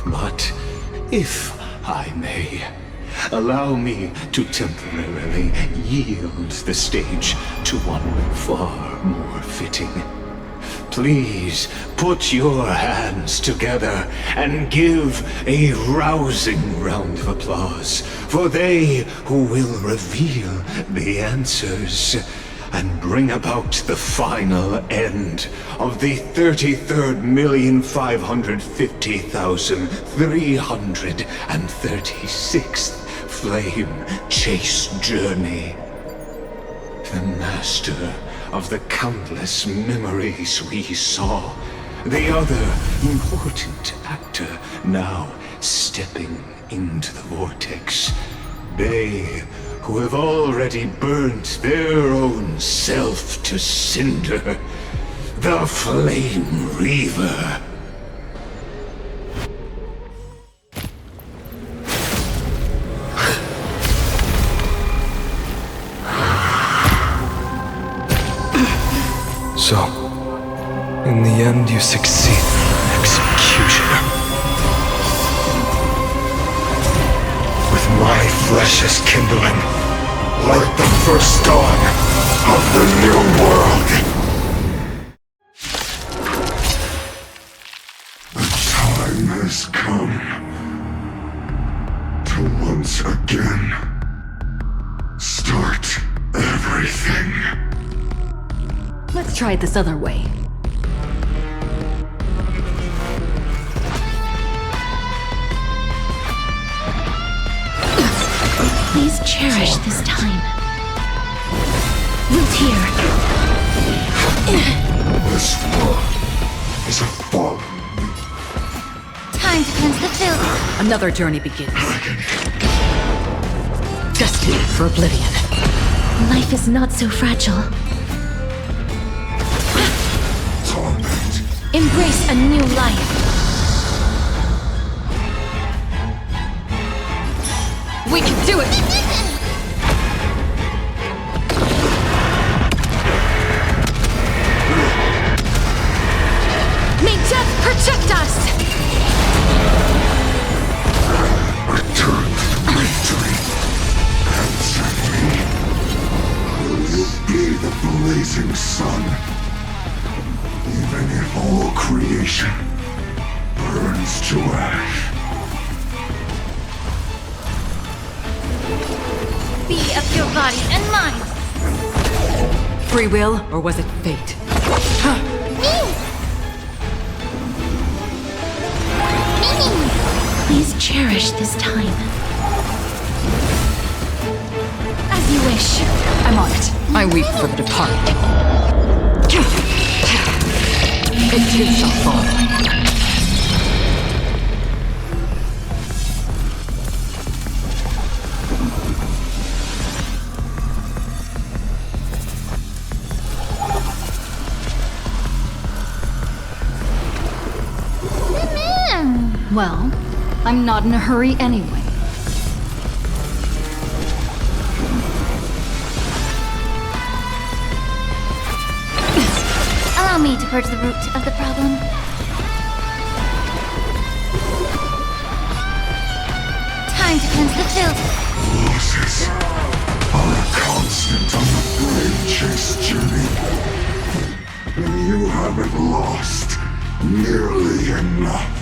but if I may, allow me to temporarily yield the stage to one far more fitting. Please put your hands together and give a rousing round of applause for they who will reveal the answers and bring about the final end of the 33,550,336th flame chase journey. The master of the countless memories we saw, the other important actor now stepping into the vortex. They who have already burnt their own self to cinder, the Flame Reaver.
So, in the end, you succeed, Executioner. With my flesh as kindling, like the first dawn of the new world.
has come to once again start everything.
Let's try it this other way.
Please cherish this time. Root here.
This world is a fallen.
Time to cleanse the filth.
Another journey begins. Destined for oblivion.
Life is not so fragile.
Torment.
Embrace a new life.
We can do it!
May death protect us!
Return to victory. Answer me. Will you be the blazing sun? Even if all creation burns to ash.
Be of your body and mind.
Free will, or was it fate?
Please cherish this time. As you wish.
I'm on it. I weep for the departed. It too shall fall. Well, I'm not in a hurry anyway.
Allow me to purge the root of the problem. Time to cleanse the filth.
Losses are a constant on the blade chase journey. And you haven't lost nearly enough.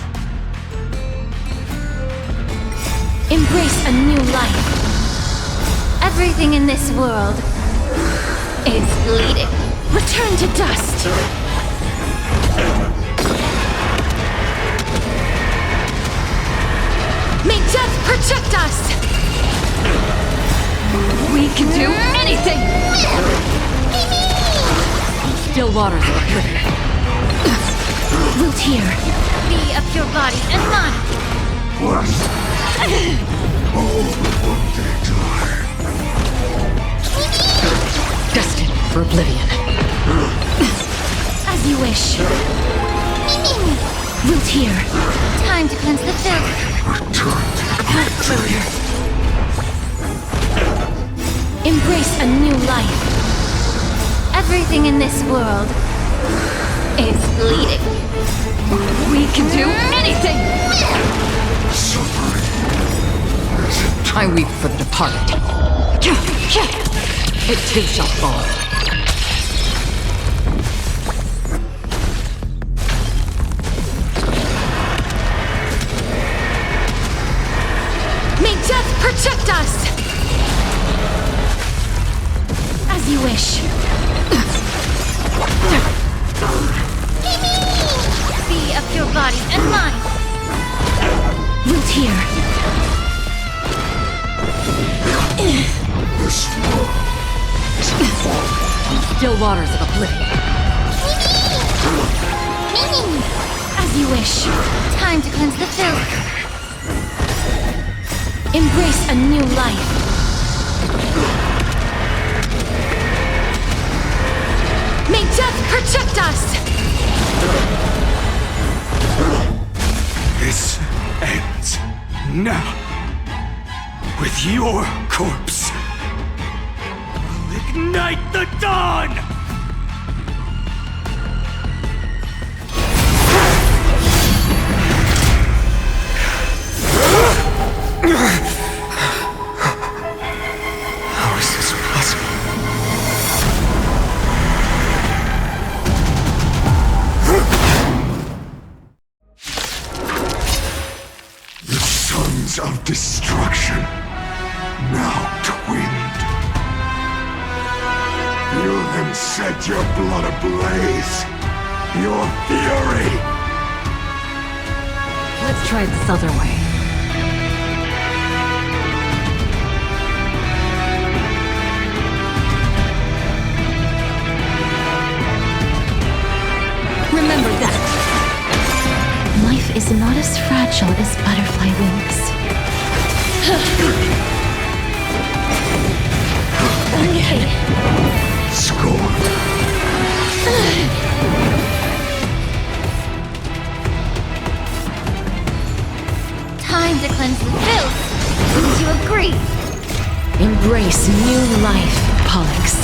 Embrace a new life. Everything in this world is bleeding.
Return to dust. May death protect us.
We can do anything. Still waters of oblivion.
Root here.
Be of your body and mind.
Destined for oblivion.
As you wish. Root here.
Time to cleanse the filth.
Clear.
Embrace a new life. Everything in this world is bleeding.
We can do anything! I weep for the departed. It too shall fall.
May death protect us! As you wish.
Be of your body and mind.
Root here.
This world is a fallen.
Still waters of oblivion.
As you wish.
Time to cleanse the filth.
Embrace a new life. May death protect us!
This ends now. With your corpse. I'll ignite the dawn! How is this possible?
Weapons of destruction, now twinned. You then set your blood ablaze. Your fury!
Let's try this other way.
Remember that. Life is not as fragile as butterfly wings. Okay.
Scorn.
Time to cleanse the filth. Wouldn't you agree?
Embrace new life, Pollux.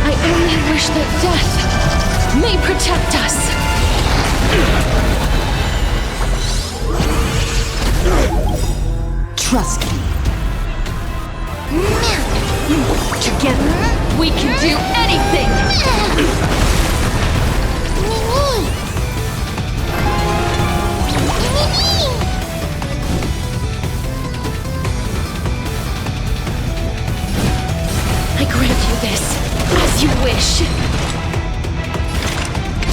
I only wish that death may protect us.
Trust me.
Together, we can do anything! I grant you this, as you wish.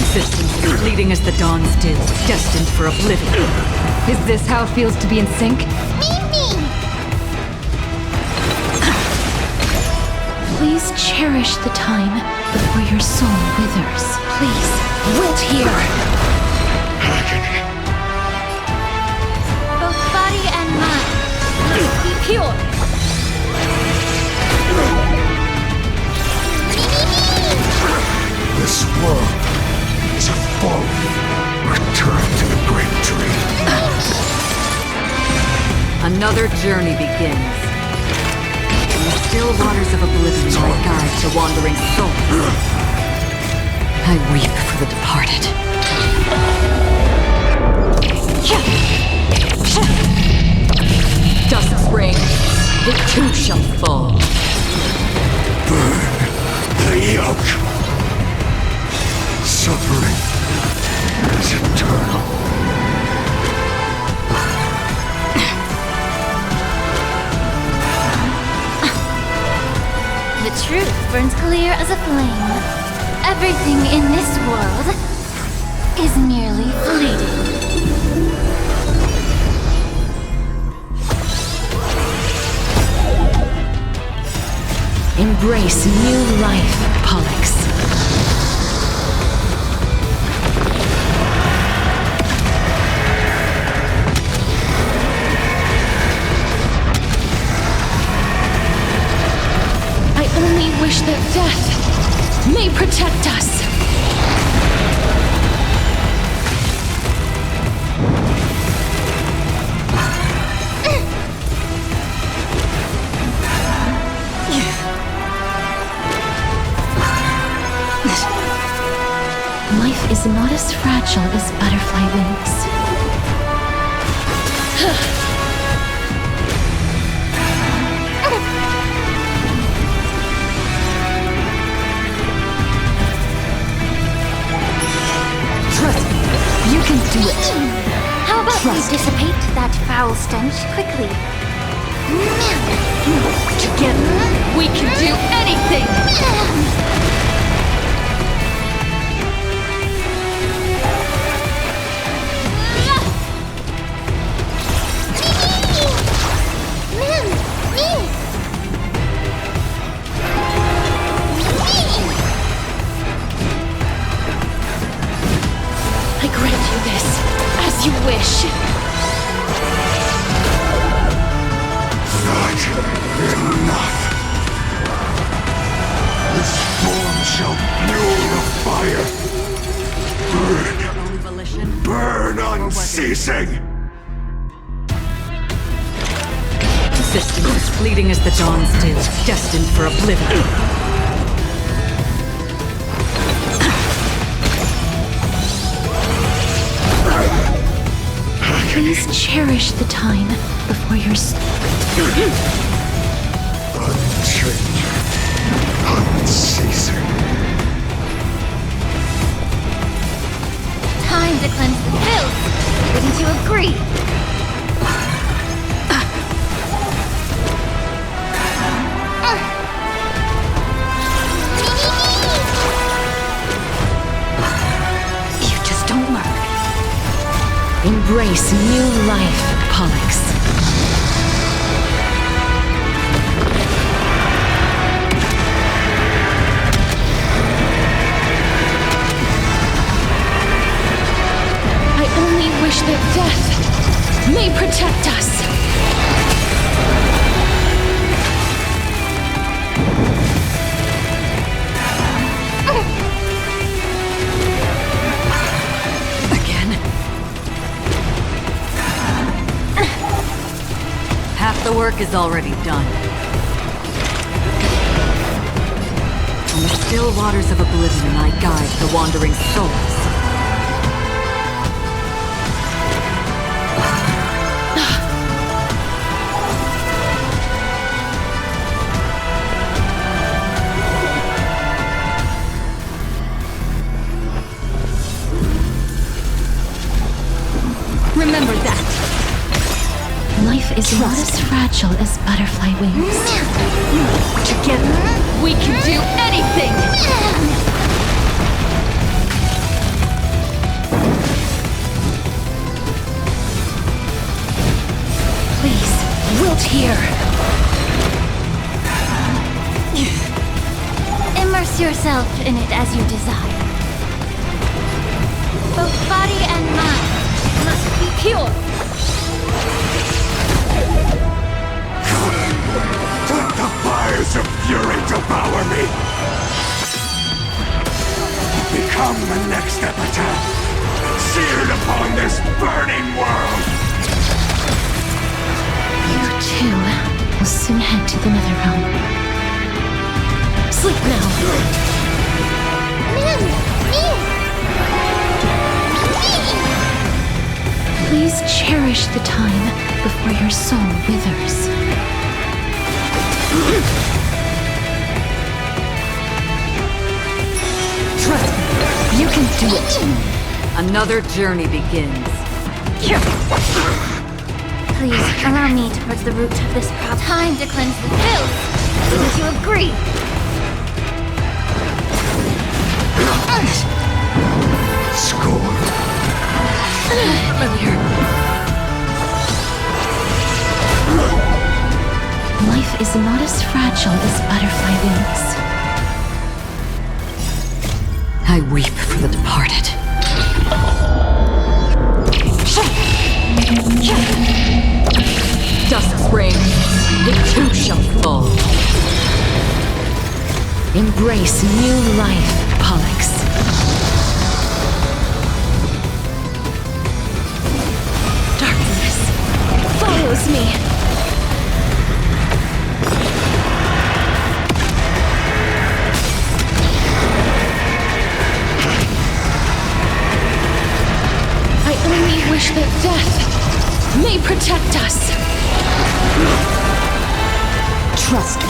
Existence as fleeting as the dawn's dew, destined for oblivion. Is this how it feels to be in sync?
Please cherish the time before your soul withers. Please, wait here.
Both body and mind. Please be pure.
This world is a foe. Return to the great tree.
Another journey begins. The still waters of oblivion my guide to wandering souls. I weep for the departed. Dusk's reign, it too shall fall.
Burn the yoke. Suffering is eternal.
The truth burns clear as a flame. Everything in this world is merely fleeting.
Embrace new life, Pollux.
I only wish that death may protect us.
Life is not as fragile as butterfly wings.
Trust me, you can do it.
How about we dissipate that foul stench quickly?
Together, we can do anything! I grant you this, as you wish.
Not enough. This form shall fuel the fire. Burn. Burn unceasing.
Existence as fleeting as the dawn's dew, destined for oblivion.
Please cherish the time before your
Unchanged.
Embrace new life, Pollux.
I only wish that death may protect us.
Half the work is already done. On the still waters of oblivion, I guide the wandering souls.
Remember that.
Life is not as fragile as butterfly wings.
Together, we can do anything! Please, wilt here.
Immerse yourself in it as you desire. Both body and mind must be pure.
Let the fires of fury devour me! Become the next epitaph, seared upon this burning world!
You too will soon head to the Netherrealm. Sleep now. Please cherish the time before your soul withers.
Trust me, you can do it. Another journey begins.
Please allow me to purge the root of this problem. Time to cleanse the filth. Would you agree?
Score.
Familiar. Life is not as fragile as butterfly wings.
I weep for the departed. Dusk's reign, it too shall fall.
Embrace new life, Pollux. Darkness follows me.
I only wish that death may protect us.
Trust me.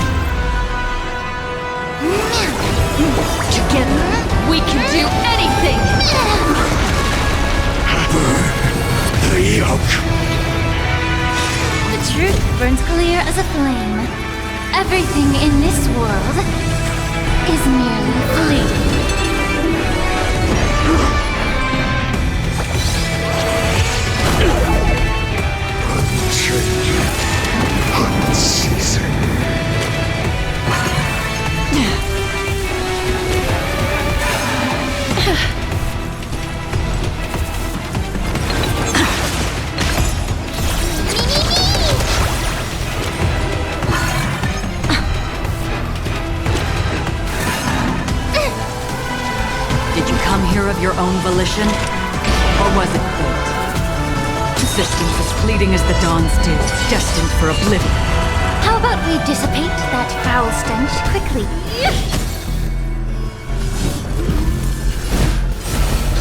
Together, we can do anything!
The yoke!
The truth burns clear as a flame. Everything in this world is merely fleeting.
Unchanging, unceasing.
Did you come here of your own volition? Or was it fate? Existence as fleeting as the dawn's dew, destined for oblivion.
How about we dissipate that foul stench quickly?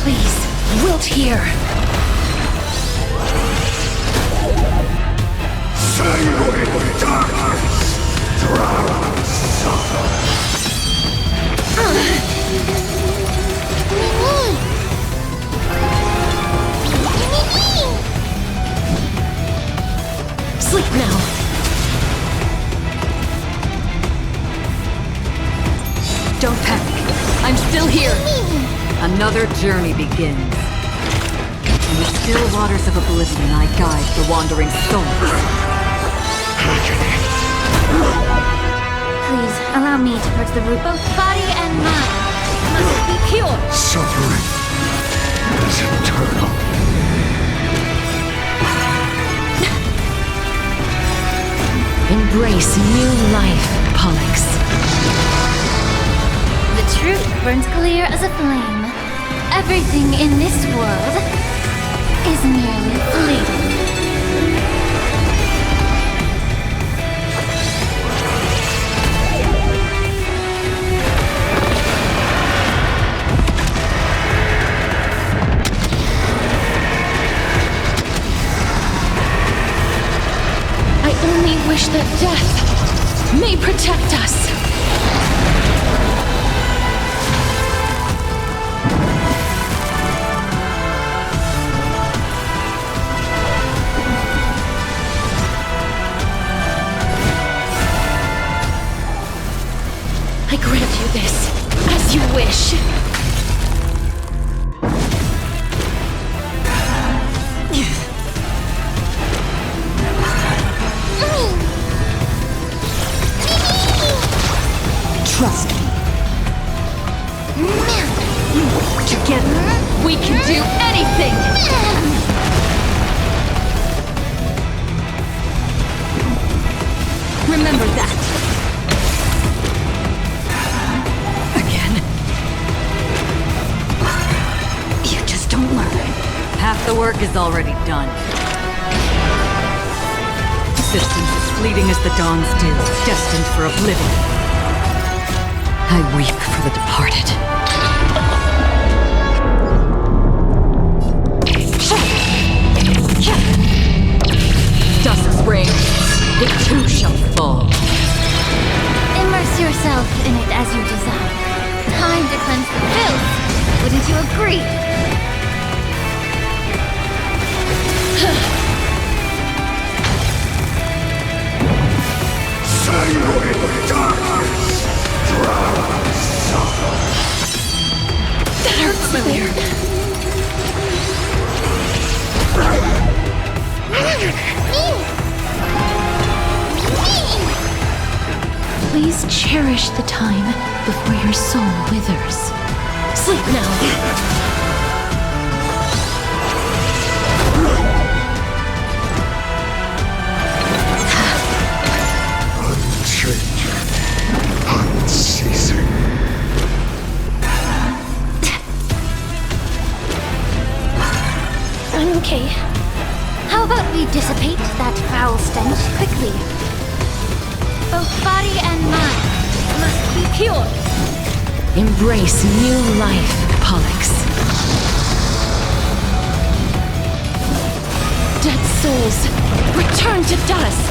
Please, wilt here.
Sanguine darkness, drown suffer.
Sleep now.
Don't panic. I'm still here. Another journey begins. In the still waters of oblivion, I guide the wandering souls.
Please, allow me to purge the root. Both body and mind must be pure.
Suffering is eternal.
Embrace new life, Pollux.
The truth burns clear as a flame. Everything in this world is merely fleeting.
I only wish that death may protect us. I grant you this, as you wish.
Trust me. Together, we can do anything! Remember that! Again? You just don't learn. Half the work is already done. Existence as fleeting as the dawn's dew, destined for oblivion. I weep for the departed. Dusk's reign, it too shall fall.
Immerse yourself in it as you desire. Time to cleanse the filth. Wouldn't you agree?
Sanguine darkness.
That hurts familiar. Please cherish the time before your soul withers. Sleep now.
Unceasing.
I'm okay. How about we dissipate that foul stench quickly? Both body and mind must be pure.
Embrace new life, Pollux.
Dead souls, return to dust.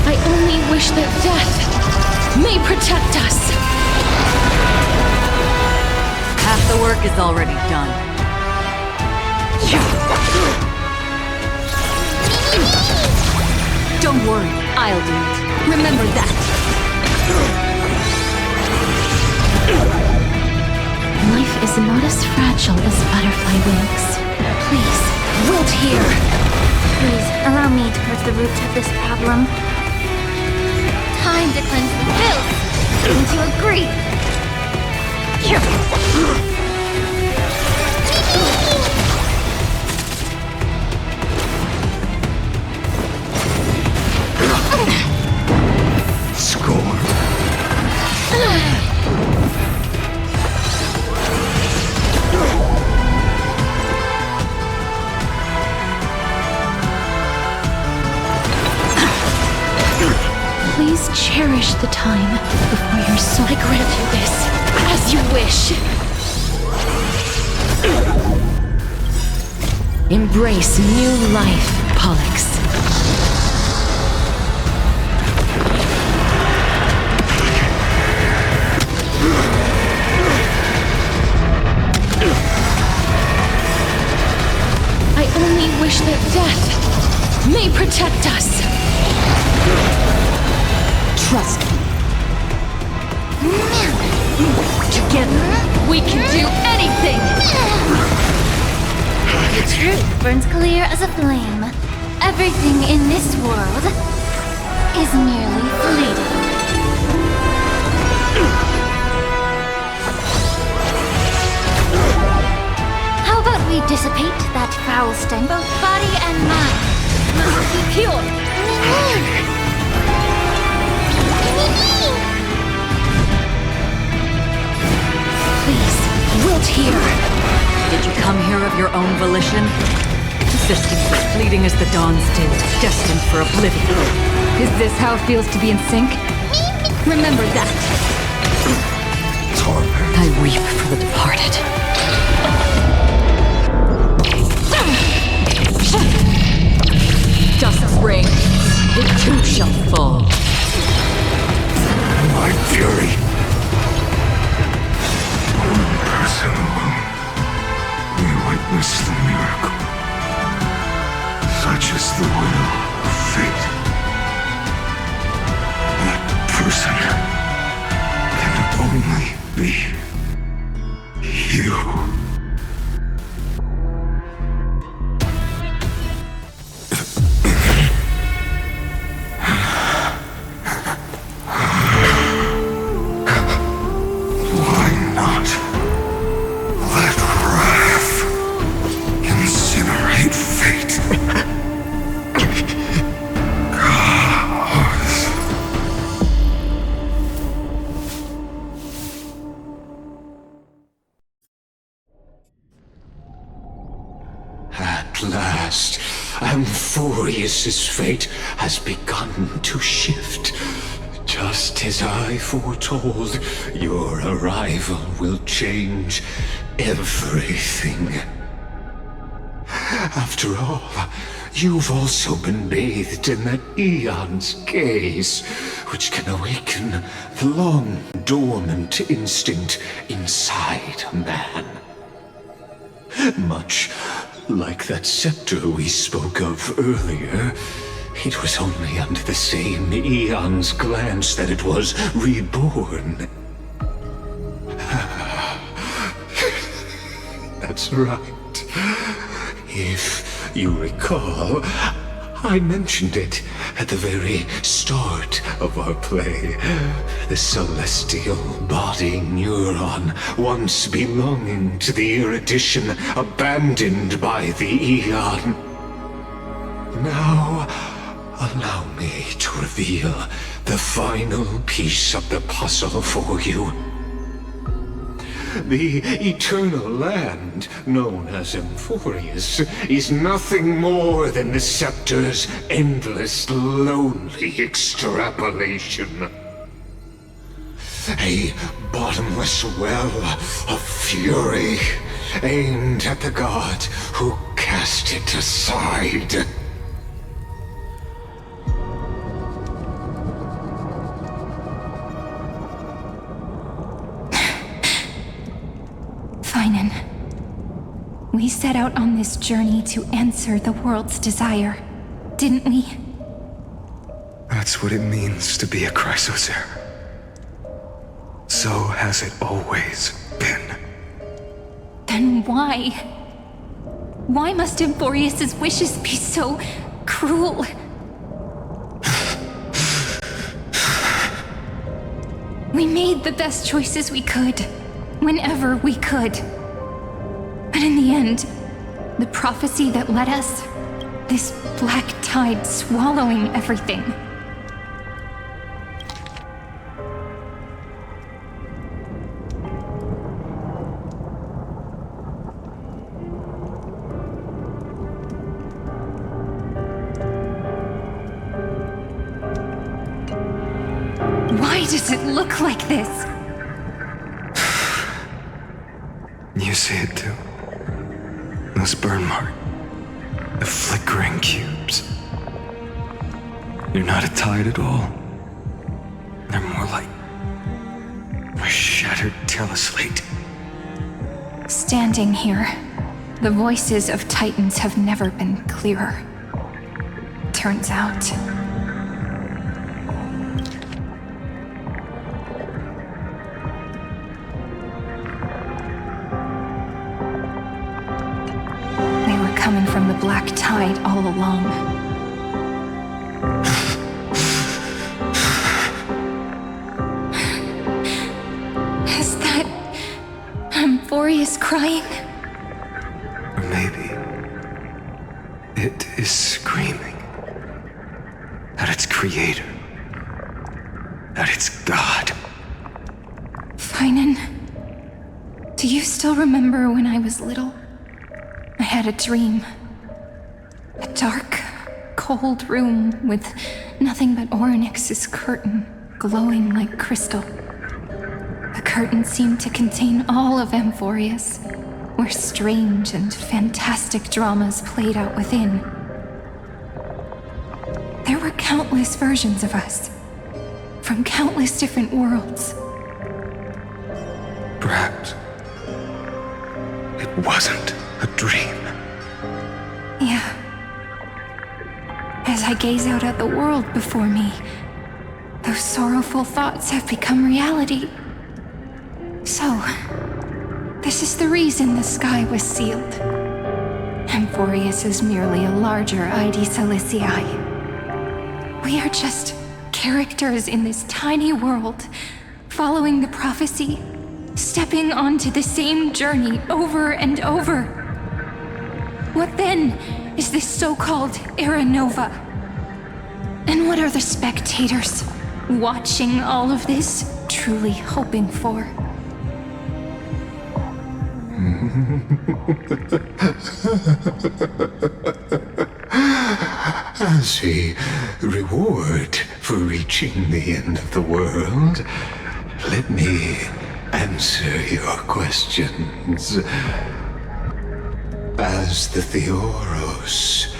I only wish that death may protect us.
Half the work is already done. Don't worry, I'll do it. Remember that.
Life is not as fragile as butterfly wings. Please, wilt here.
Please, allow me to purge the root of this problem. Time to cleanse the filth. Wouldn't you agree?
Scorn.
Please cherish the time before your soul. I grant you this, as you wish.
Embrace new life, Pollux.
I only wish that death may protect us.
Trust me. Together, we can do anything!
The truth burns clear as a flame. Everything in this world is merely fleeting. How about we dissipate that foul stench, both body and mind? Must be pure.
Please, wilt here. Did you come here of your own volition? Existence as fleeting as the dawn's dew, destined for oblivion.
Is this how it feels to be in sync? Remember that.
I weep for the departed. Dust ring, it too shall fall.
My fury. One person alone may witness the miracle. Such is the will of fate. That person can only be you. Amphorius's fate has begun to shift. Just as I foretold, your arrival will change everything. After all, you've also been bathed in that Eon's gaze, which can awaken the long-dormant instinct inside a man. Much like that scepter we spoke of earlier, it was only under the same Eon's glance that it was reborn. That's right. If you recall, I mentioned it at the very start of our play. The celestial body neuron, once belonging to the erudition abandoned by the Eon. Now, allow me to reveal the final piece of the puzzle for you. The eternal land, known as Amphorius, is nothing more than the scepter's endless, lonely extrapolation. A bottomless well of fury, aimed at the god who cast it aside.
We set out on this journey to answer the world's desire, didn't we?
That's what it means to be a Chrysosaur. So has it always been.
Then why? Why must Amphorius's wishes be so cruel? We made the best choices we could, whenever we could. But in the end, the prophecy that led us, this black tide swallowing everything. Why does it look like this?
You see it too. Those burn marks. The flickering cubes. They're not a tide at all. They're more like a shattered teleslate.
Standing here, the voices of Titans have never been clearer. Turns out, coming from the black tide all along. Is that Amphorius crying?
Or maybe it is screaming at its creator, at its god.
Finan, do you still remember when I was little? I had a dream. A dark, cold room with nothing but Orynyx's curtain glowing like crystal. The curtain seemed to contain all of Amphorius, where strange and fantastic dramas played out within. There were countless versions of us, from countless different worlds.
Perhaps it wasn't a dream.
Yeah. As I gaze out at the world before me, those sorrowful thoughts have become reality. So, this is the reason the sky was sealed. Amphorius is merely a larger ID Silicii. We are just characters in this tiny world, following the prophecy, stepping onto the same journey over and over. What then is this so-called Era Nova? And what are the spectators watching all of this truly hoping for?
As a reward for reaching the end of the world, let me answer your questions. As the Theoros,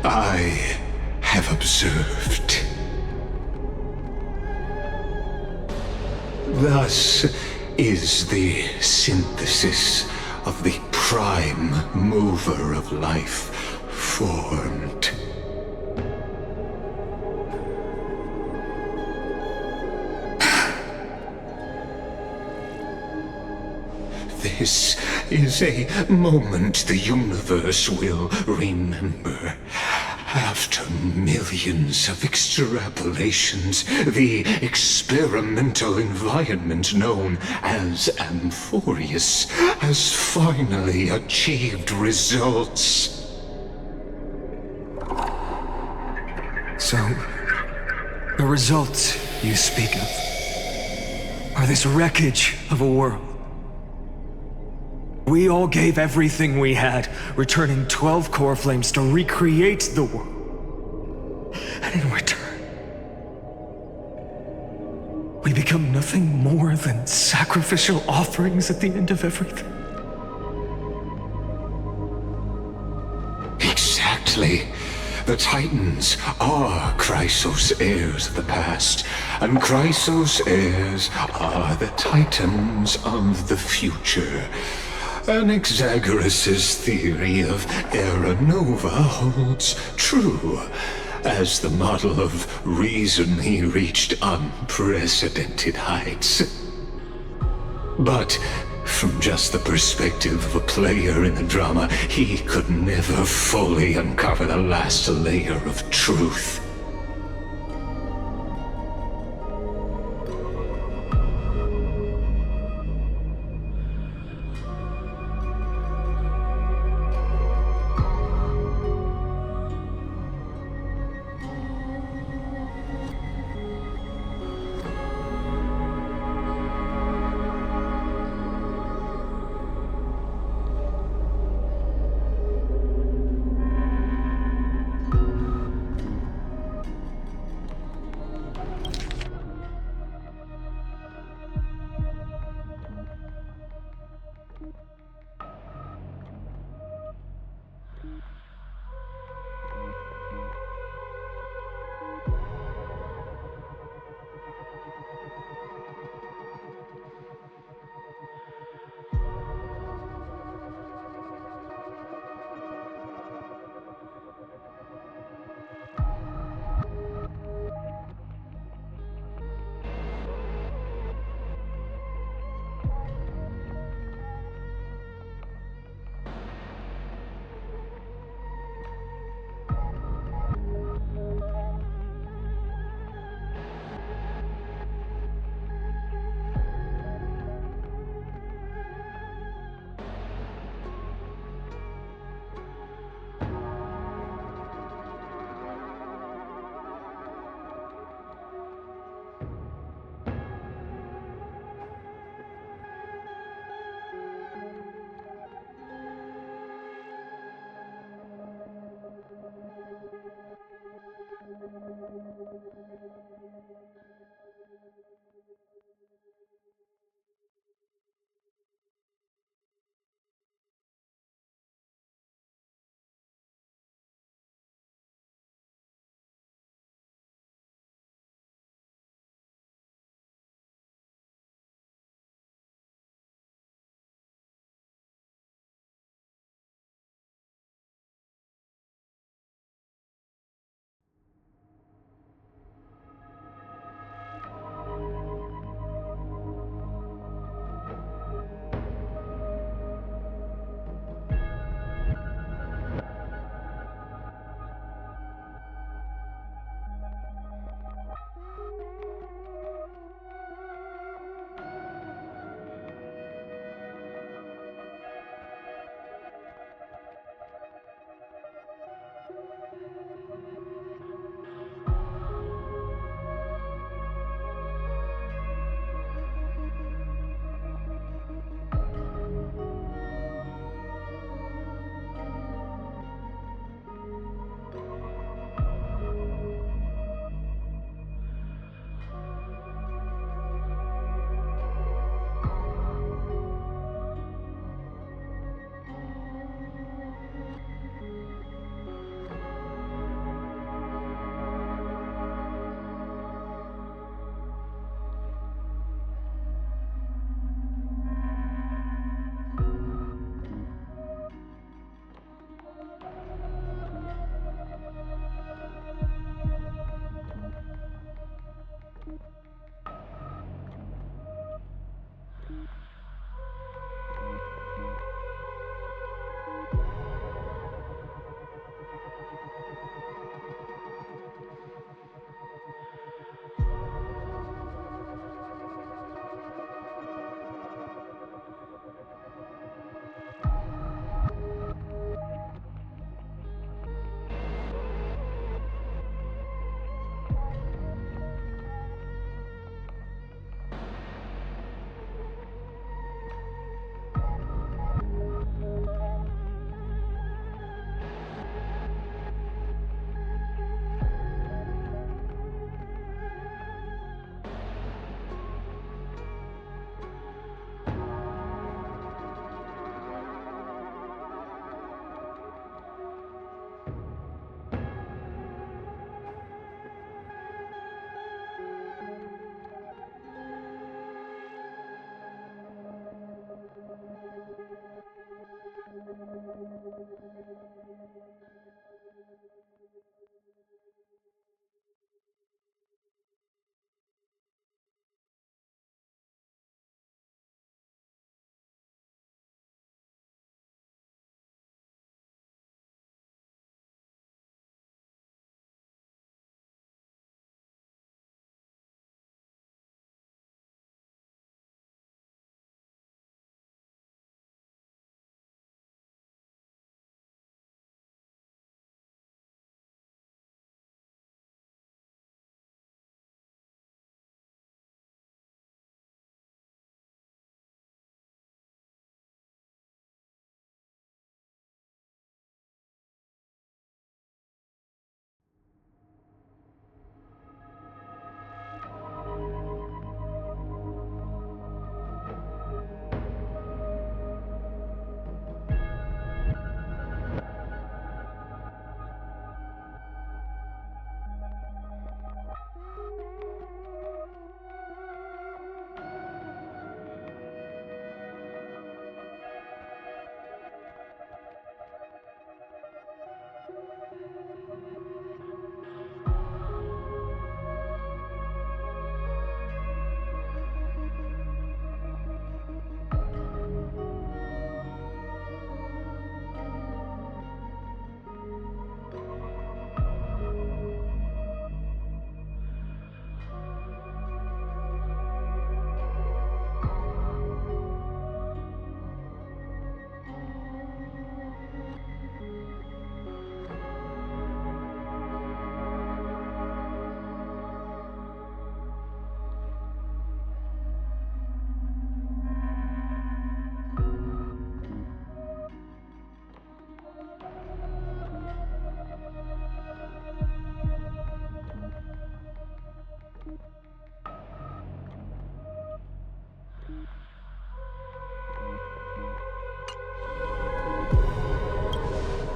I have observed. Thus is the synthesis of the prime mover of life formed. This is a moment the universe will remember. After millions of extrapolations, the experimental environment known as Amphorius has finally achieved results.
So, the results you speak of are this wreckage of a world. We all gave everything we had, returning 12 core flames to recreate the world. And in return, we become nothing more than sacrificial offerings at the end of everything.
Exactly. The Titans are Chrysos heirs of the past, and Chrysos heirs are the Titans of the future. Anaxagoras' theory of Era Nova holds true. As the model of reason, he reached unprecedented heights. But from just the perspective of a player in the drama, he could never fully uncover the last layer of truth.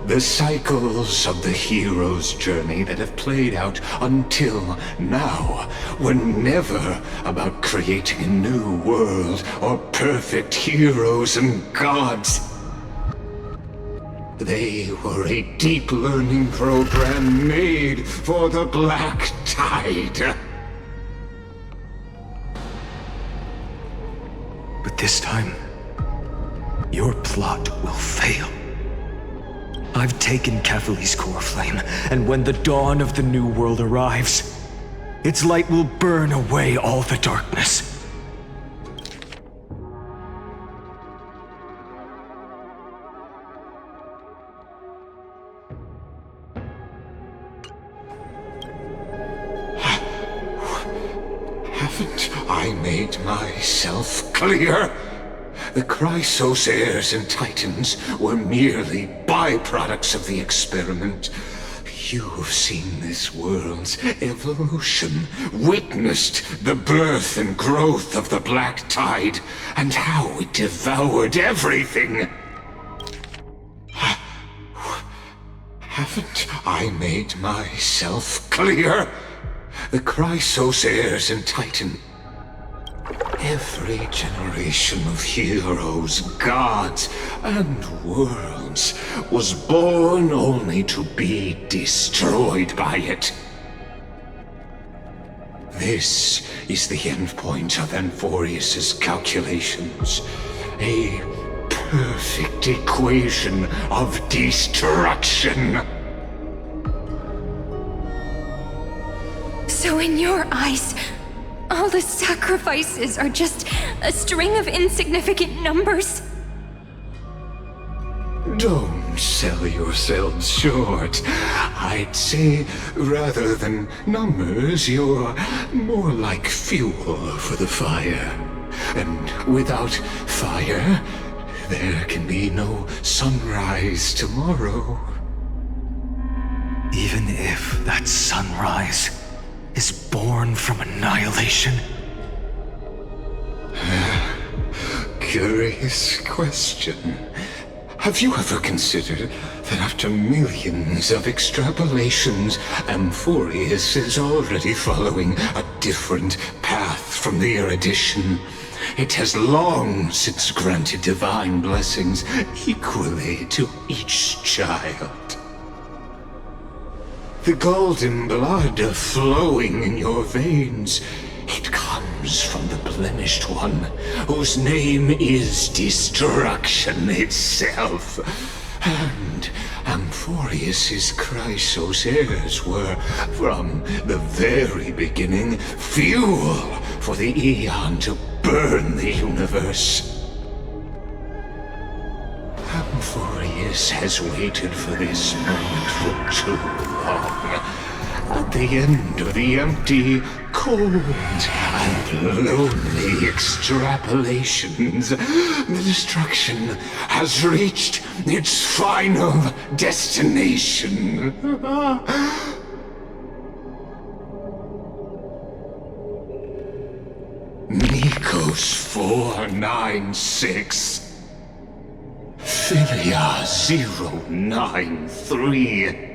The cycles of the hero's journey that have played out until now were never about creating a new world or perfect heroes and gods. They were a deep learning program made for the Black Tide.
But this time, your plot will fail. I've taken Kefali's core flame, and when the dawn of the new world arrives, its light will burn away all the darkness.
Haven't I made myself clear? The Chrysos heirs and Titans were merely byproducts of the experiment. You've seen this world's evolution, witnessed the birth and growth of the Black Tide, and how it devoured everything. Haven't I made myself clear? The Chrysos heirs and Titan. Every generation of heroes, gods, and worlds was born only to be destroyed by it. This is the endpoint of Anforius' calculations. A perfect equation of destruction.
So in your eyes, all the sacrifices are just a string of insignificant numbers?
Don't sell yourselves short. I'd say, rather than numbers, you're more like fuel for the fire. And without fire, there can be no sunrise tomorrow.
Even if that sunrise is born from annihilation?
Curious question. Have you ever considered that after millions of extrapolations, Amphorius is already following a different path from the erudition? It has long since granted divine blessings equally to each child. The golden blood flowing in your veins, it comes from the blemished one, whose name is destruction itself. And Amphorius's Chrysos heirs were, from the very beginning, fuel for the Aeon to burn the universe. Amphorius has waited for this moment for too long. At the end of the empty, cold, and lonely extrapolations, the destruction has reached its final destination. Nikos 496. Philia 093.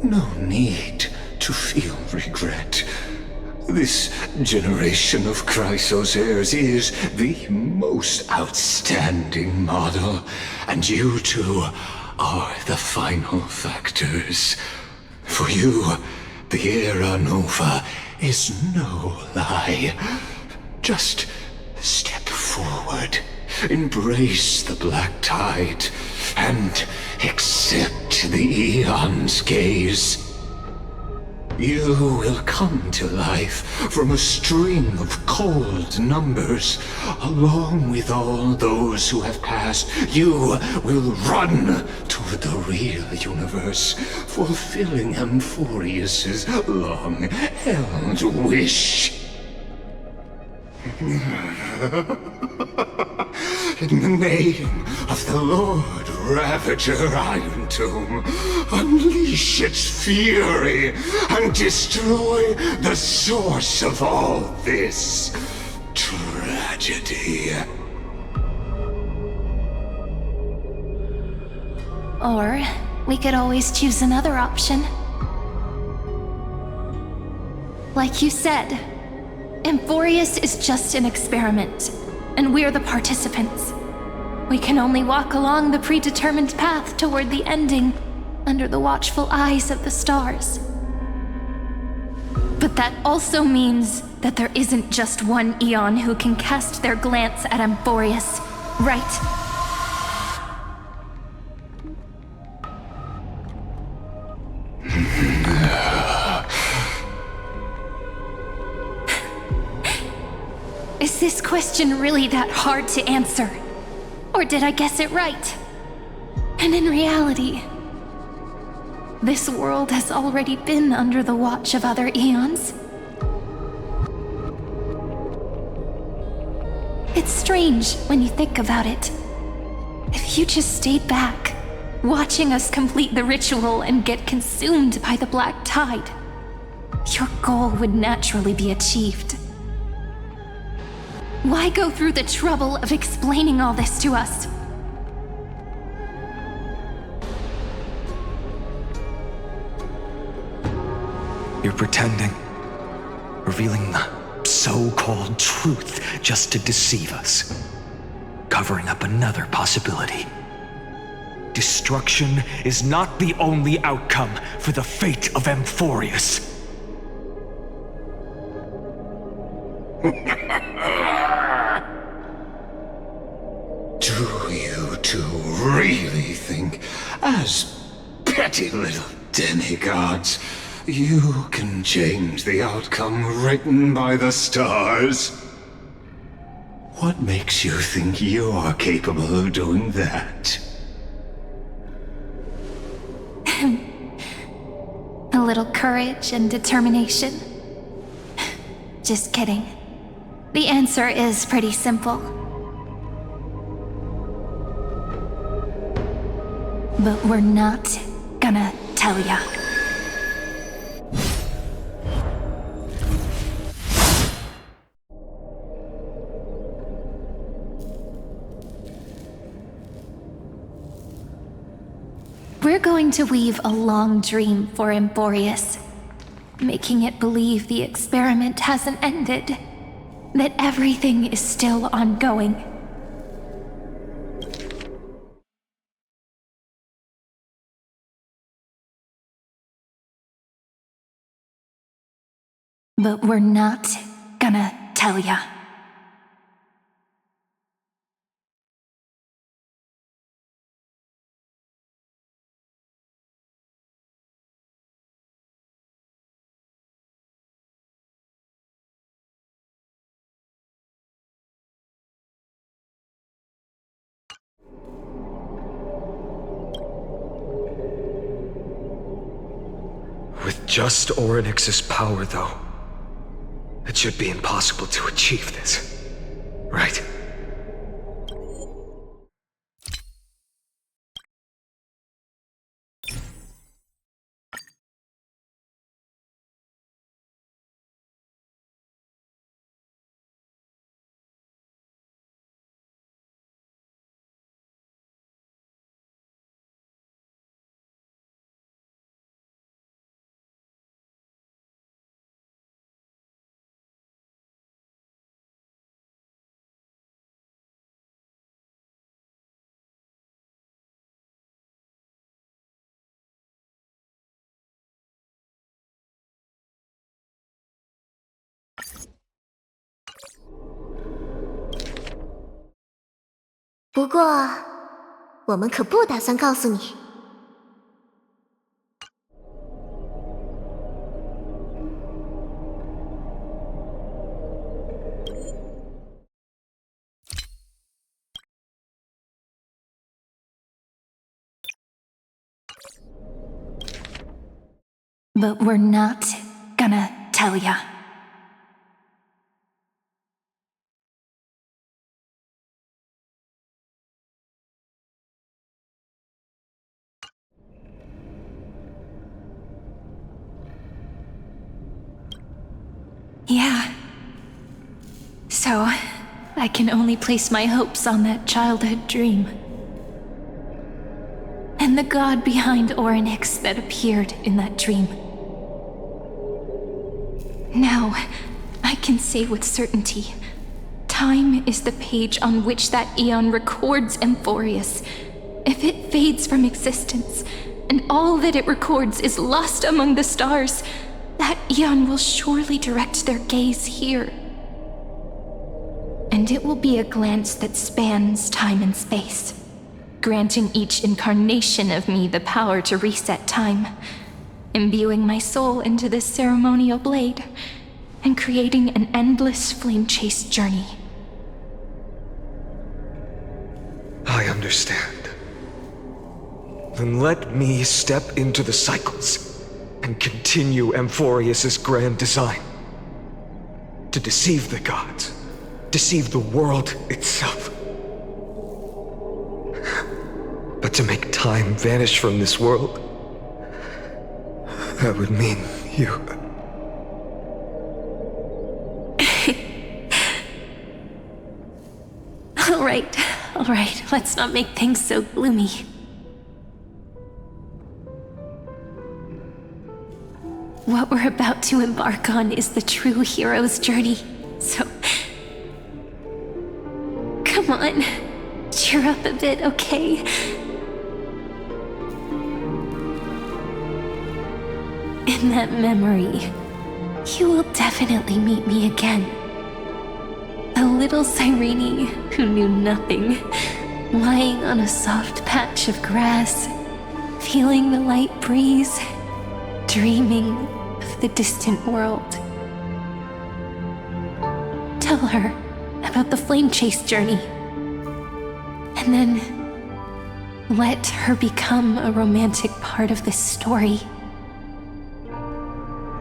No need to feel regret. This generation of Chrysos heirs is the most outstanding model, and you two are the final factors. For you, the Era Nova is no lie. Just step forward, embrace the black tide, and accept the Aeon's gaze. You will come to life from a string of cold numbers. Along with all those who have passed, you will run toward the real universe, fulfilling Amphorius's long-held wish. In the name of the Lord Ravager Iron Tomb, unleash its fury and destroy the source of all this tragedy.
Or we could always choose another option. Like you said, Amphorius is just an experiment, and we're the participants. We can only walk along the predetermined path toward the ending, under the watchful eyes of the stars. But that also means that there isn't just one Aeon who can cast their glance at Amphorius, right? Is this question really that hard to answer? Or did I guess it right? And in reality, this world has already been under the watch of other Aeons. It's strange when you think about it. If you just stayed back, watching us complete the ritual and get consumed by the black tide, your goal would naturally be achieved. Why go through the trouble of explaining all this to us?
You're pretending, revealing the so-called truth just to deceive us, covering up another possibility. Destruction is not the only outcome for the fate of Amphorius.
Do you two really think, as petty little demigods, you can change the outcome written by the stars? What makes you think you're capable of doing that?
A little courage and determination. Just kidding. The answer is pretty simple. But we're not gonna tell ya. We're going to weave a long dream for Amphorius, making it believe the experiment hasn't ended, that everything is still ongoing. But we're not gonna tell ya.
With just Orynyx's power, though, it should be impossible to achieve this, right?
不过，我们可不打算告诉你。
But we're not gonna tell ya. Yeah. So, I can only place my hopes on that childhood dream. And the god behind Orynyx that appeared in that dream. Now, I can say with certainty, time is the page on which that eon records Amphorius. If it fades from existence, and all that it records is lost among the stars, that eon will surely direct their gaze here. And it will be a glance that spans time and space, granting each incarnation of me the power to reset time, imbuing my soul into this ceremonial blade, and creating an endless flame-chased journey.
I understand. Then let me step into the cycles and continue Amphorius's grand design. To deceive the gods, deceive the world itself. But to make time vanish from this world, that would mean you.
All right, let's not make things so gloomy. What we're about to embark on is the true hero's journey, so... Come on, cheer up a bit, okay? In that memory, you will definitely meet me again. A little Cyrene who knew nothing, lying on a soft patch of grass, feeling the light breeze, dreaming of the distant world. Tell her about the flame chase journey, and then let her become a romantic part of this story.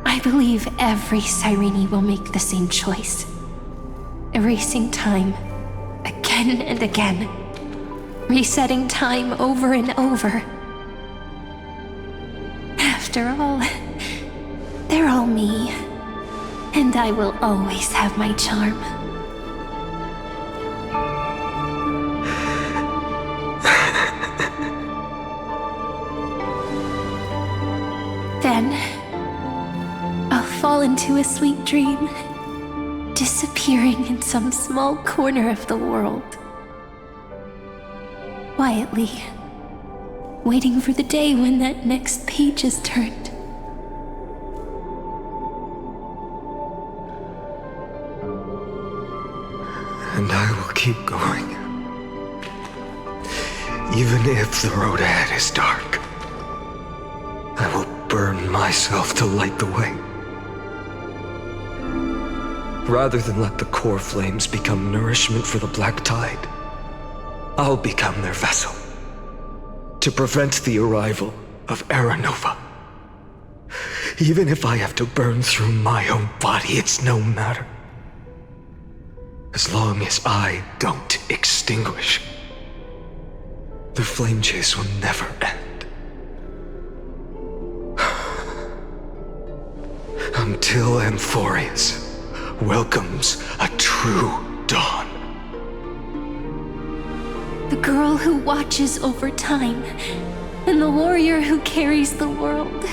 I believe every Cyrene will make the same choice. Erasing time, again and again. Resetting time over and over. After all, they're all me. And I will always have my charm. Then, I'll fall into a sweet dream, disappearing in some small corner of the world. Quietly, waiting for the day when that next page is turned.
keep going. Even if the road ahead is dark, I will burn myself to light the way. Rather than let the core flames become nourishment for the Black Tide, I'll become their vessel to prevent the arrival of Era Nova. Even if I have to burn through my own body, it's no matter. As long as I don't extinguish, the flame chase will never end. Until Amphorius welcomes a true dawn.
The girl who watches over time, and the warrior who carries the world.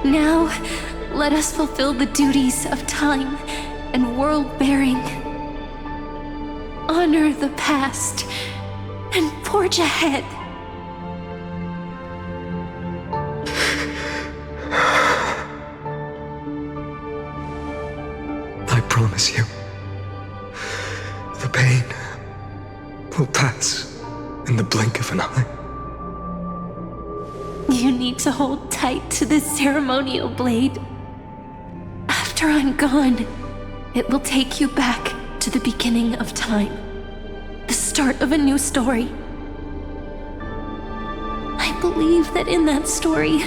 Now, let us fulfill the duties of time and world-bearing. Honor the past and forge ahead.
I promise you, the pain will pass in the blink of an eye.
You need to hold tight to this ceremonial blade. After I'm gone, it will take you back to the beginning of time. The start of a new story. I believe that in that story,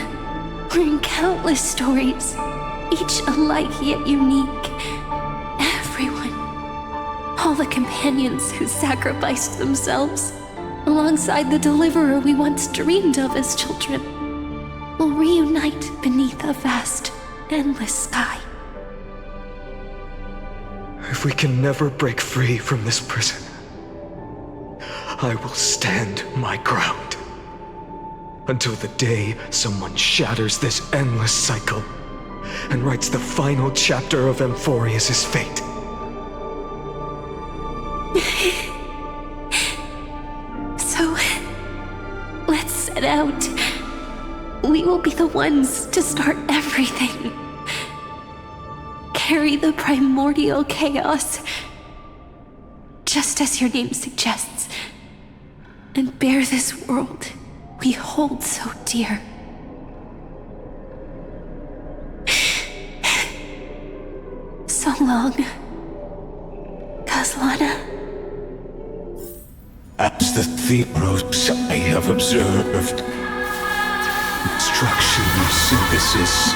or in countless stories, each alike yet unique, everyone, all the companions who sacrificed themselves, alongside the deliverer we once dreamed of as children, will reunite beneath a vast, endless sky.
If we can never break free from this prison, I will stand my ground until the day someone shatters this endless cycle and writes the final chapter of Amphorius' fate.
So, let's set out. We will be the ones to start everything. Carry the primordial chaos, just as your name suggests, and bear this world we hold so dear. So long, Khaslana.
As the Theros I have observed, instruction synthesis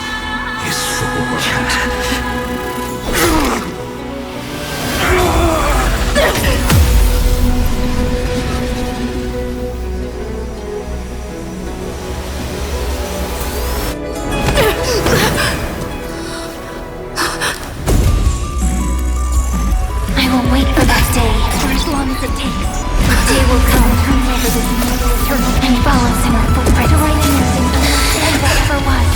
is formed.
I will wait for that day, for as long as it takes. The day will come whenever this immortal eternal and follows in our footprint to write in everything understand whatever was.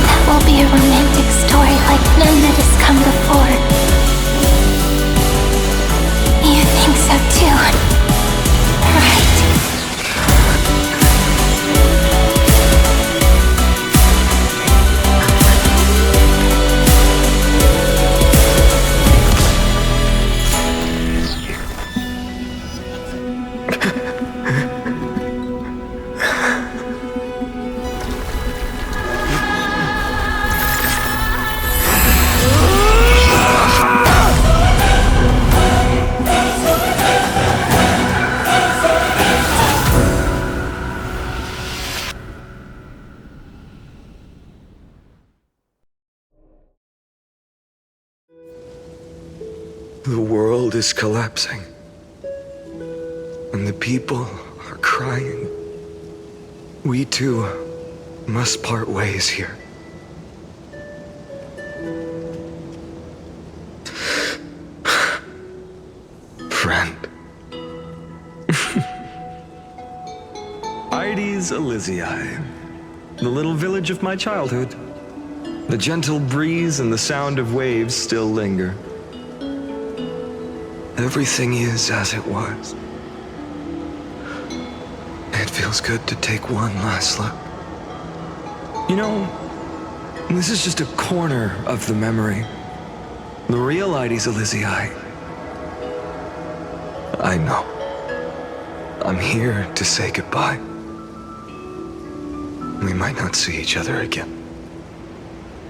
That will be a romantic story like none that has come before. You think so too, right?
The world is collapsing, and the people are crying. We too must part ways here. Friend.
Ides Elysiae, the little village of my childhood. The gentle breeze and the sound of waves still linger.
Everything is as it was. It feels good to take one last look. You know, this is just a corner of the memory. The real Ides Elysiae. I know. I'm here to say goodbye. We might not see each other again.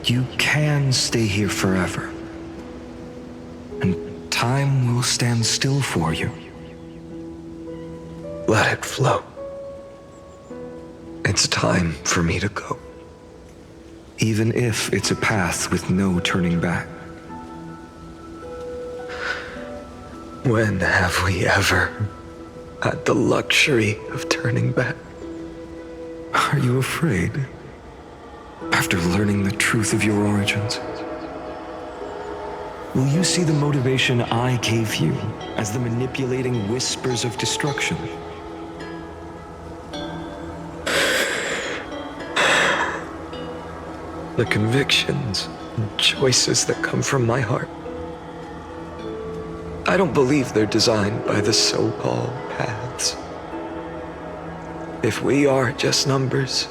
You can stay here forever. And time will stand still for you. Let it flow. It's time for me to go. Even if it's a path with no turning back. When have we ever had the luxury of turning back? Are you afraid? After learning the truth of your origins? Will you see the motivation I gave you as the manipulating whispers of destruction? The convictions and choices that come from my heart. I don't believe they're designed by the so-called paths. If we are just numbers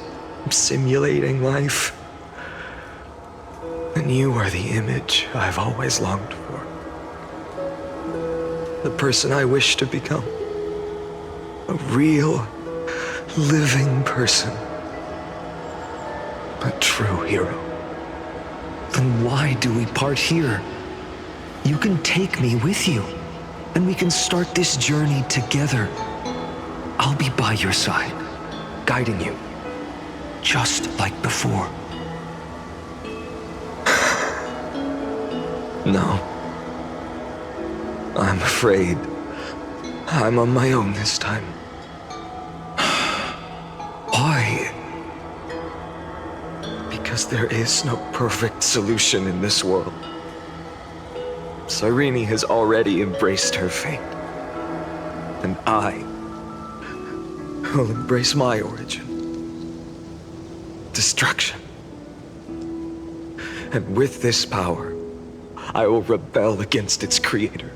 simulating life, then you are the image I've always longed for. The person I wish to become. A real, living person. A true hero. Then why do we part here? You can take me with you, and we can start this journey together. I'll be by your side, guiding you, just like before. No. I'm afraid I'm on my own this time. Why? Because there is no perfect solution in this world. Cyrene has already embraced her fate. And I will embrace my origin. Destruction. And with this power, I will rebel against its creator,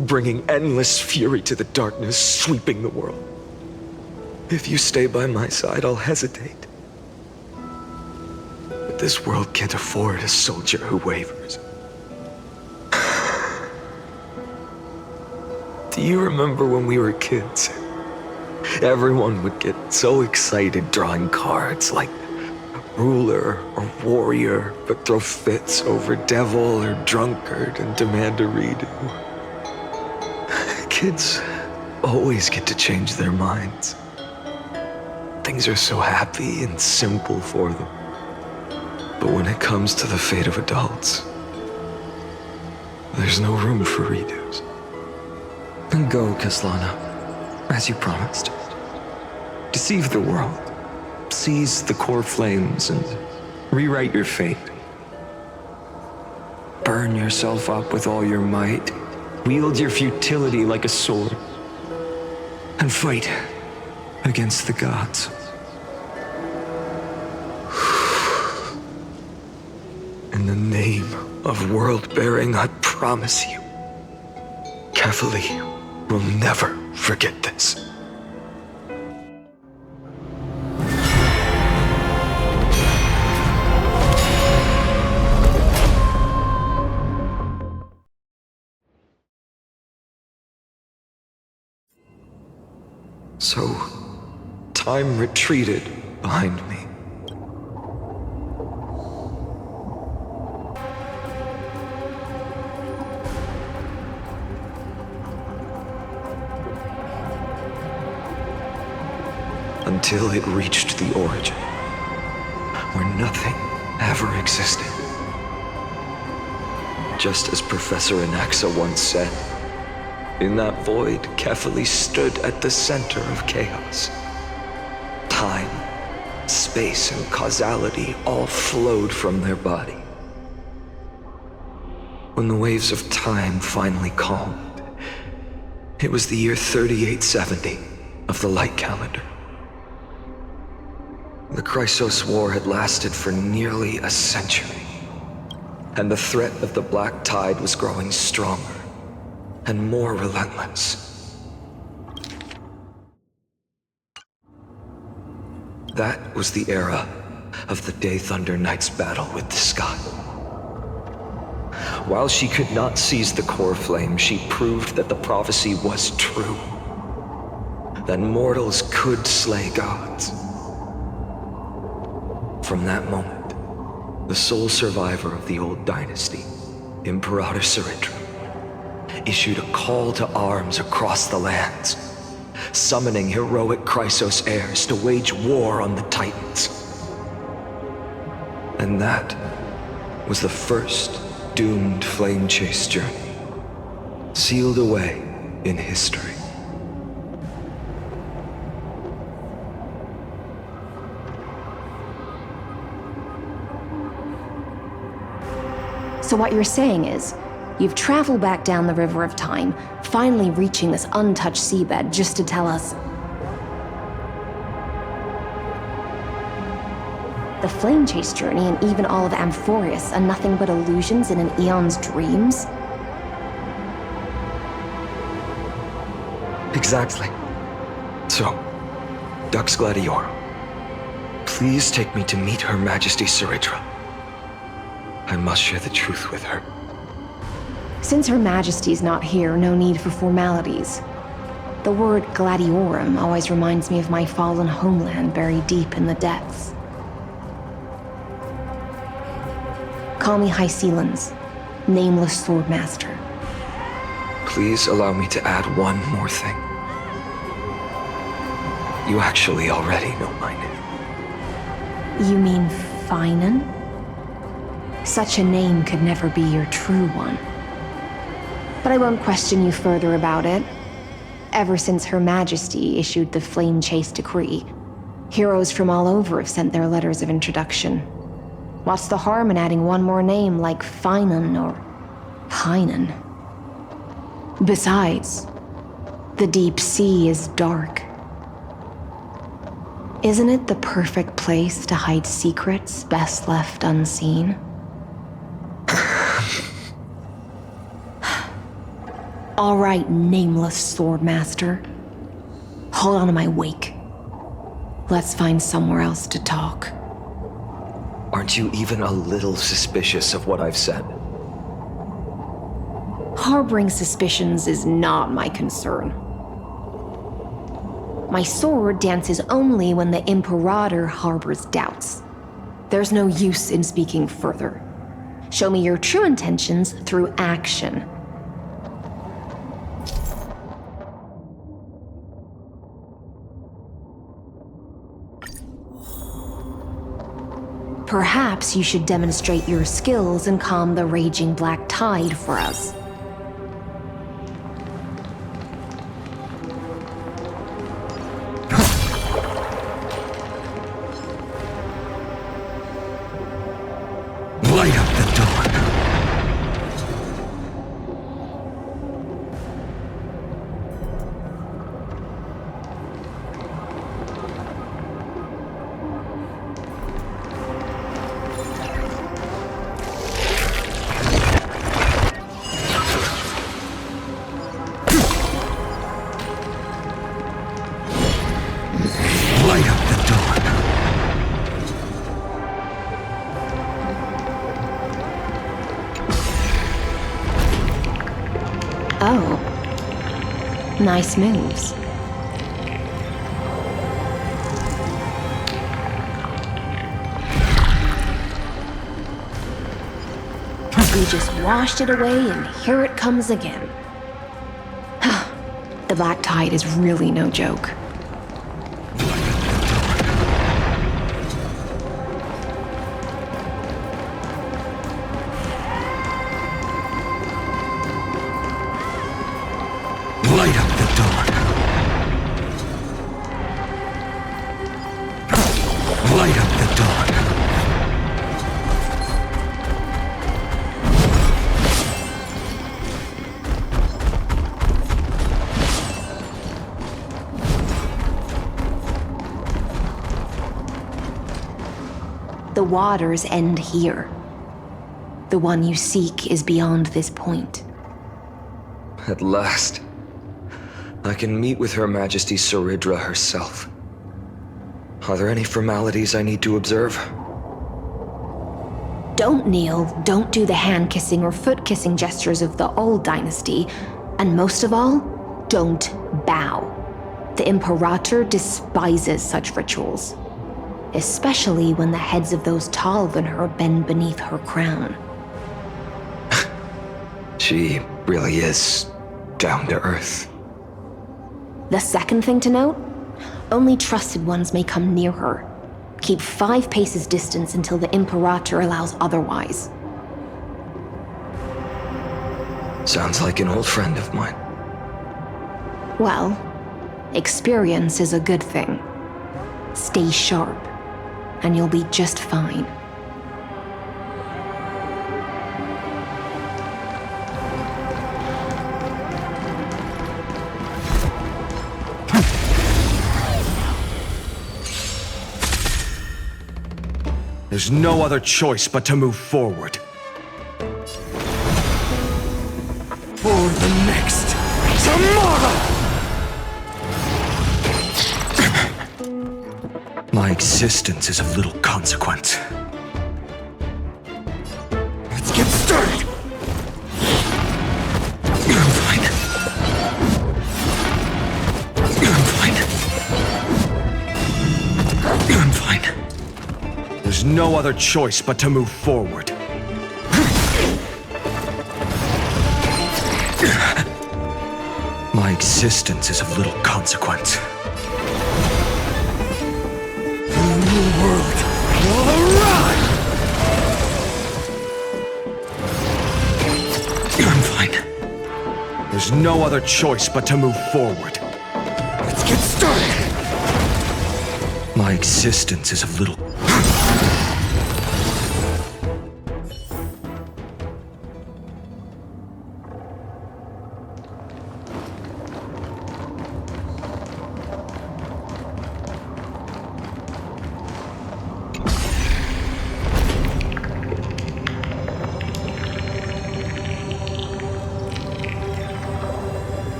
bringing endless fury to the darkness sweeping the world. If you stay by my side, I'll hesitate. But this world can't afford a soldier who wavers. Do you remember when we were kids? Everyone would get so excited drawing cards like ruler or warrior, but throw fits over devil or drunkard and demand a redo. Kids always get to change their minds. Things are so happy and simple for them. But when it comes to the fate of adults, there's no room for redos. Then go, Khaslana, as you promised. Deceive the world, seize the core flames, and rewrite your fate. Burn yourself up with all your might, wield your futility like a sword, and fight against the gods. In the name of world-bearing, I promise you, Kefali will never forget this. So, time retreated behind me. Until it reached the origin, where nothing ever existed. Just as Professor Anaxa once said, in that void, Kefali stood at the center of chaos. Time, space, and causality all flowed from their body. When the waves of time finally calmed, it was the year 3870 of the light calendar. The Chrysos War had lasted for nearly a century, and the threat of the Black Tide was growing stronger. and more relentless. That was the era of the Day Thunder Knight's battle with the sky. While she could not seize the core flame, she proved that the prophecy was true. That mortals could slay gods. From that moment, the sole survivor of the old dynasty, Imperator Saritra, issued a call to arms across the lands, summoning heroic Chrysos heirs to wage war on the Titans. And that was the first doomed flame chase journey, sealed away in history.
So what you're saying is, you've traveled back down the River of Time, finally reaching this untouched seabed just to tell us the flame chase journey and even all of Amphorius are nothing but illusions in an eon's dreams?
Exactly. So, Dux Gladiorum, please take me to meet Her Majesty Saritra. I must share the truth with her.
Since Her Majesty's not here, no need for formalities. The word Gladiorum always reminds me of my fallen homeland buried deep in the depths. Call me High Sealans, Nameless Swordmaster.
Please allow me to add one more thing. You actually already know my name.
You mean Finan? Such a name could never be your true one. But I won't question you further about it. Ever since Her Majesty issued the Flame Chase Decree, heroes from all over have sent their letters of introduction. What's the harm in adding one more name like Finan or Pinan? Besides, the deep sea is dark. Isn't it the perfect place to hide secrets best left unseen? All right, Nameless Swordmaster. Hold on to my wake. Let's find somewhere else to talk.
Aren't you even a little suspicious of what I've said?
Harboring suspicions is not my concern. My sword dances only when the Imperator harbors doubts. There's no use in speaking further. Show me your true intentions through action. Perhaps you should demonstrate your skills and calm the raging black tide for us.
Light up the dawn. Light up the dawn.
Oh. Nice moves. We just washed it away and here it comes again. The black tide is really no joke.
Light up the dawn. Light up the dawn.
The waters end here. The one you seek is beyond this point.
At last, I can meet with Her Majesty Saridra herself. Are there any formalities I need to observe?
Don't kneel, don't do the hand-kissing or foot-kissing gestures of the old dynasty, and most of all, don't bow. The Imperator despises such rituals, especially when the heads of those taller than her bend beneath her crown.
She really is down to earth.
The second thing to note, only trusted ones may come near her. Keep 5 paces distance until the Imperator allows otherwise.
Sounds like an old friend of mine.
Well, experience is a good thing. Stay sharp, and you'll be just fine.
There's no other choice but to move forward. For the next tomorrow! My existence is of little consequence. Let's get started! I'm fine. I'm fine. There's no other choice but to move forward. My existence is of little consequence. The new world will arrive! I'm fine. There's no other choice but to move forward. Let's get started! My existence is of little...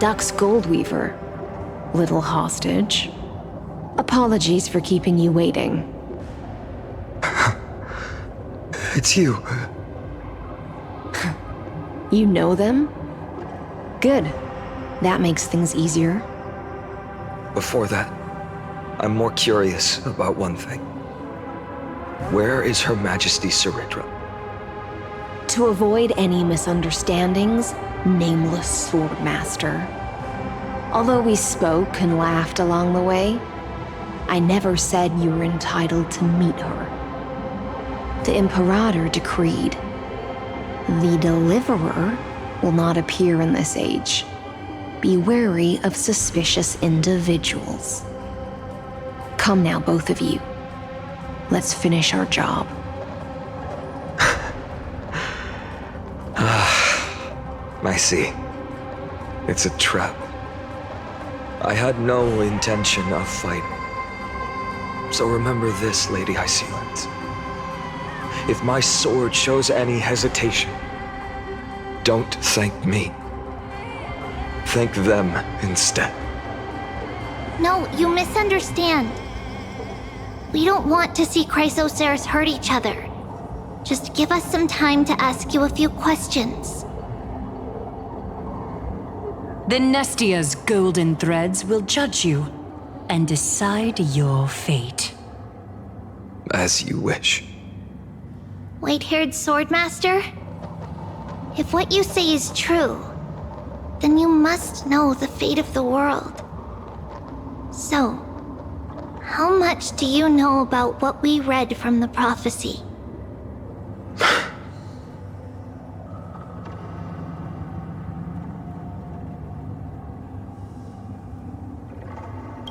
Dux Goldweaver, little hostage. Apologies for keeping you waiting.
It's you.
You know them? Good. That makes things easier.
Before that, I'm more curious about one thing. Where is Her Majesty Saridra?
To avoid any misunderstandings, nameless Swordmaster. Although we spoke and laughed along the way, I never said you were entitled to meet her. The Imperator decreed, the Deliverer will not appear in this age. Be wary of suspicious individuals. Come now, both of you. Let's finish our job.
I see. It's a trap. I had no intention of fighting. So remember this, Lady Hysealans. If my sword shows any hesitation, don't thank me. Thank them instead.
No, you misunderstand. We don't want to see Chrysoceres hurt each other. Just give us some time to ask you a few questions.
The Nestia's golden threads will judge you and decide your fate.
As you wish.
White-haired Swordmaster? If what you say is true, then you must know the fate of the world. So, how much do you know about what we read from the prophecy?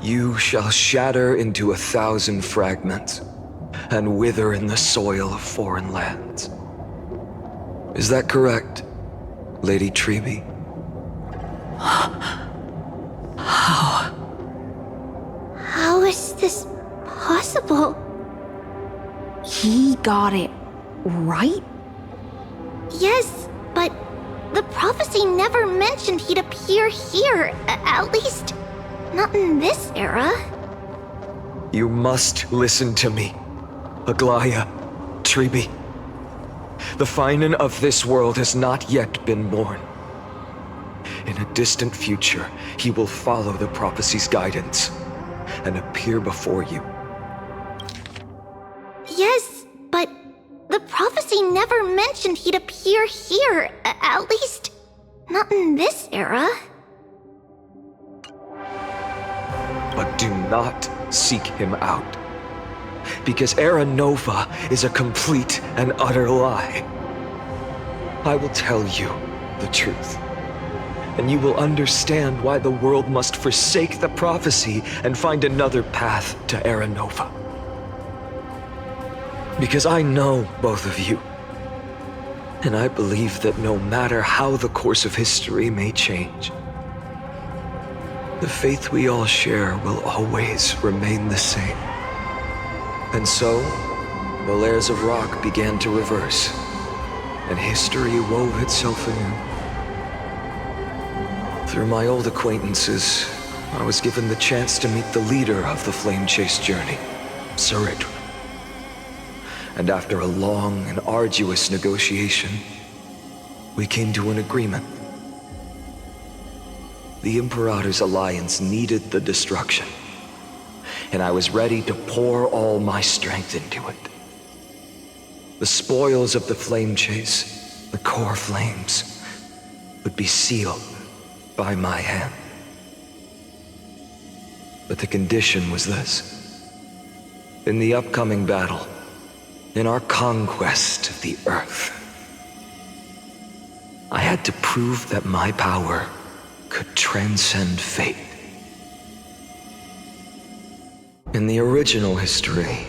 You shall shatter into 1,000 fragments and wither in the soil of foreign lands. Is that correct, Lady Trebe?
How is this possible?
He got it right?
Yes, but the prophecy never mentioned he'd appear here, at least not in this era.
You must listen to me, Aglaya, Tribi. The Finan of this world has not yet been born. In a distant future, he will follow the prophecy's guidance and appear before you.
Yes, but the prophecy never mentioned he'd appear here, at least not in this era.
But do not seek him out, because Era Nova is a complete and utter lie. I will tell you the truth, and you will understand why the world must forsake the prophecy and find another path to Era Nova. Because I know both of you, and I believe that no matter how the course of history may change, the faith we all share will always remain the same. And so, the layers of rock began to reverse, and history wove itself anew. Through my old acquaintances, I was given the chance to meet the leader of the Flame Chase journey, Sarit. And after a long and arduous negotiation, we came to an agreement. The Imperator's alliance needed the destruction, and I was ready to pour all my strength into it. The spoils of the Flame Chase, the core flames, would be sealed by my hand. But the condition was this. In the upcoming battle, in our conquest of the Earth, I had to prove that my power could transcend fate. In the original history,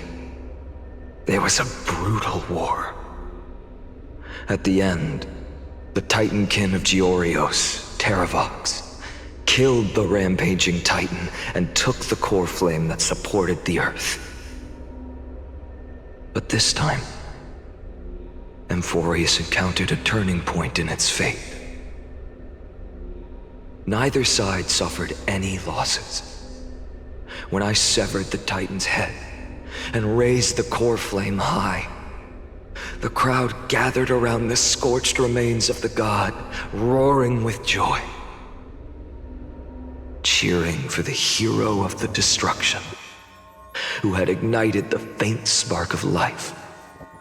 there was a brutal war. At the end, the Titankin of Georios, Terravox, killed the rampaging Titan and took the core flame that supported the Earth. But this time, Amphorius encountered a turning point in its fate. Neither side suffered any losses. When I severed the Titan's head and raised the core flame high, the crowd gathered around the scorched remains of the god, roaring with joy, cheering for the hero of the destruction, who had ignited the faint spark of life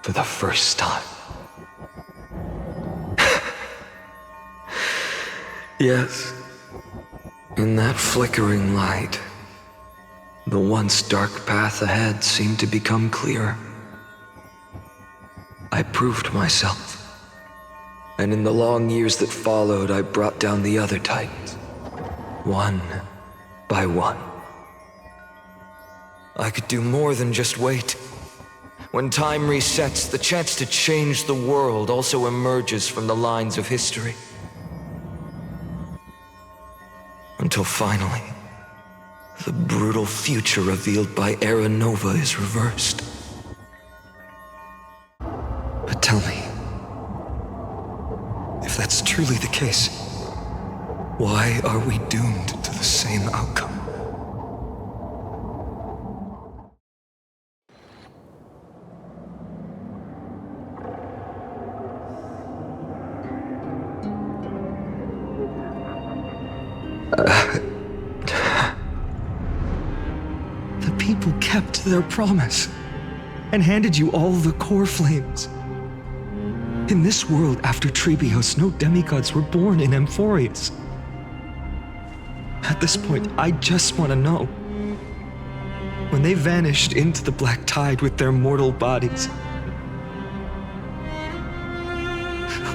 for the first time. Yes, in that flickering light, the once dark path ahead seemed to become clear. I proved myself, and in the long years that followed, I brought down the other Titans, one by one. I could do more than just wait. When time resets, the chance to change the world also emerges from the lines of history. Until finally, the brutal future revealed by Era Nova is reversed. But tell me, if that's truly the case, why are we doomed to the same outcome? The people kept their promise and handed you all the core flames. In this world after Trebios, no demigods were born in Amphorius. At this point, I just want to know. When they vanished into the black tide with their mortal bodies,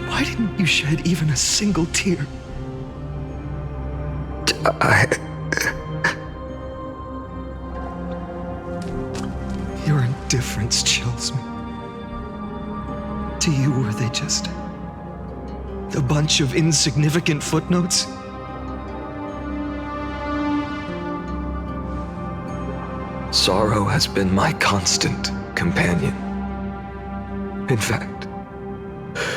why didn't you shed even a single tear? Your indifference chills me. To you, were they just a bunch of insignificant footnotes?
Sorrow has been my constant companion. In fact,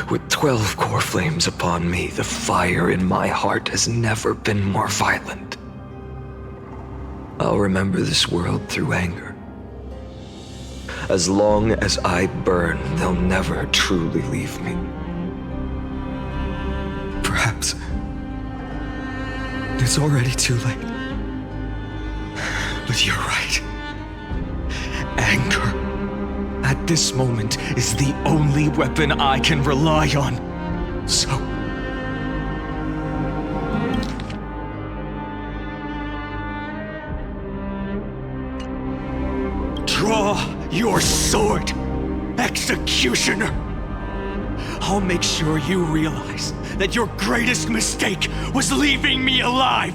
with 12 core flames upon me, the fire in my heart has never been more violent. I'll remember this world through anger. As long as I burn, they'll never truly leave me. Perhaps it's already too late. But you're right. Anger, at this moment, is the only weapon I can rely on. So... draw your sword, Executioner! I'll make sure you realize that your greatest mistake was leaving me alive!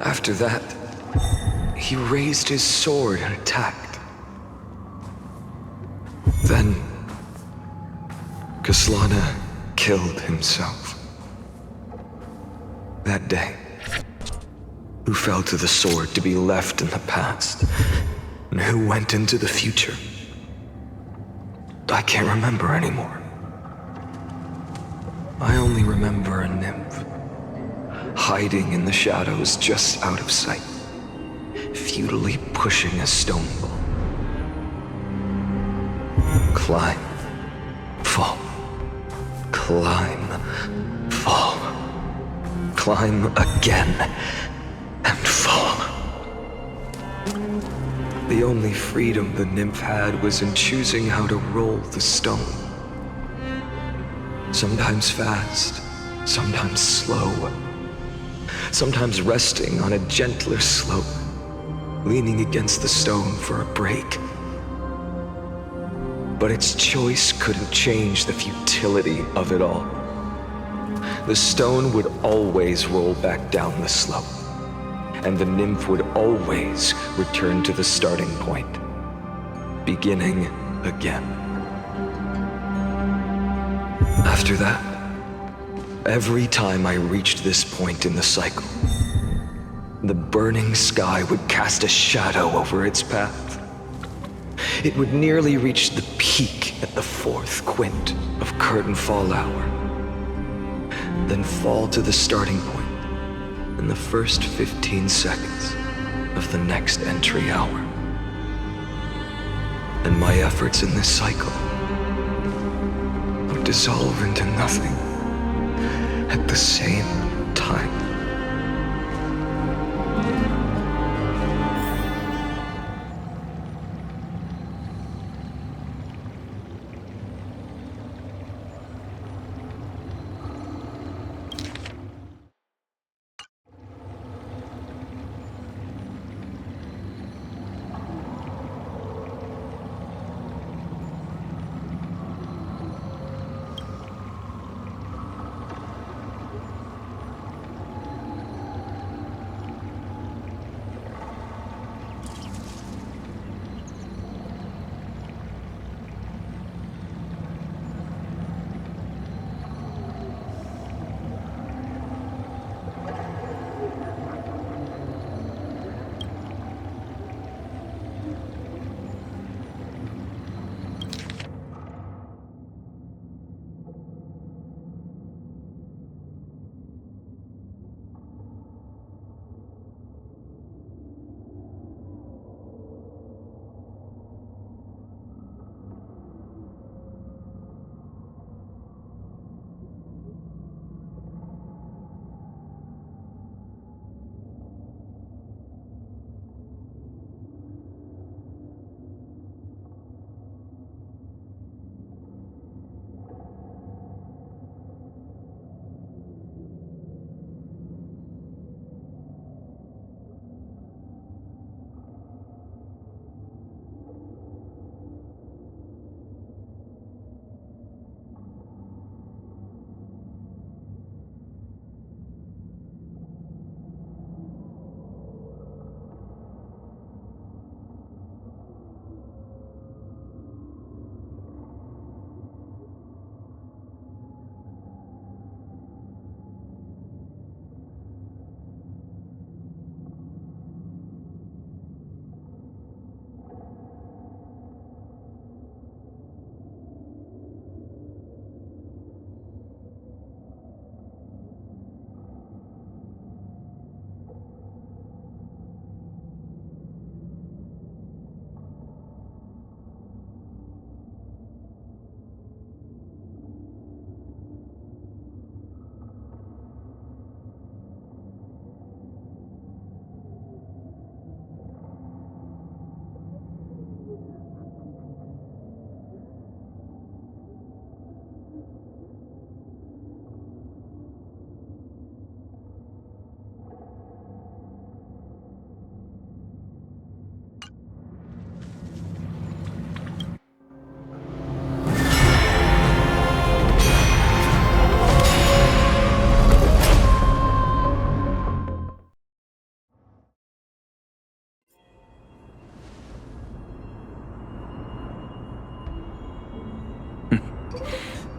After that, he raised his sword and attacked. Then, Khaslana killed himself. That day, who fell to the sword to be left in the past, and who went into the future, I can't remember anymore. I only remember a nymph, hiding in the shadows just out of sight, futilely pushing a stone ball. Climb, fall, climb, fall, climb again, and fall. The only freedom the nymph had was in choosing how to roll the stone. Sometimes fast, sometimes slow, sometimes resting on a gentler slope, leaning against the stone for a break. But its choice couldn't change the futility of it all. The stone would always roll back down the slope, and the nymph would always return to the starting point, beginning again. After that, every time I reached this point in the cycle, the burning sky would cast a shadow over its path. It would nearly reach the peak at the 4th quint of curtain fall hour, then fall to the starting point in the first 15 seconds of the next entry hour. And my efforts in this cycle would dissolve into nothing at the same time.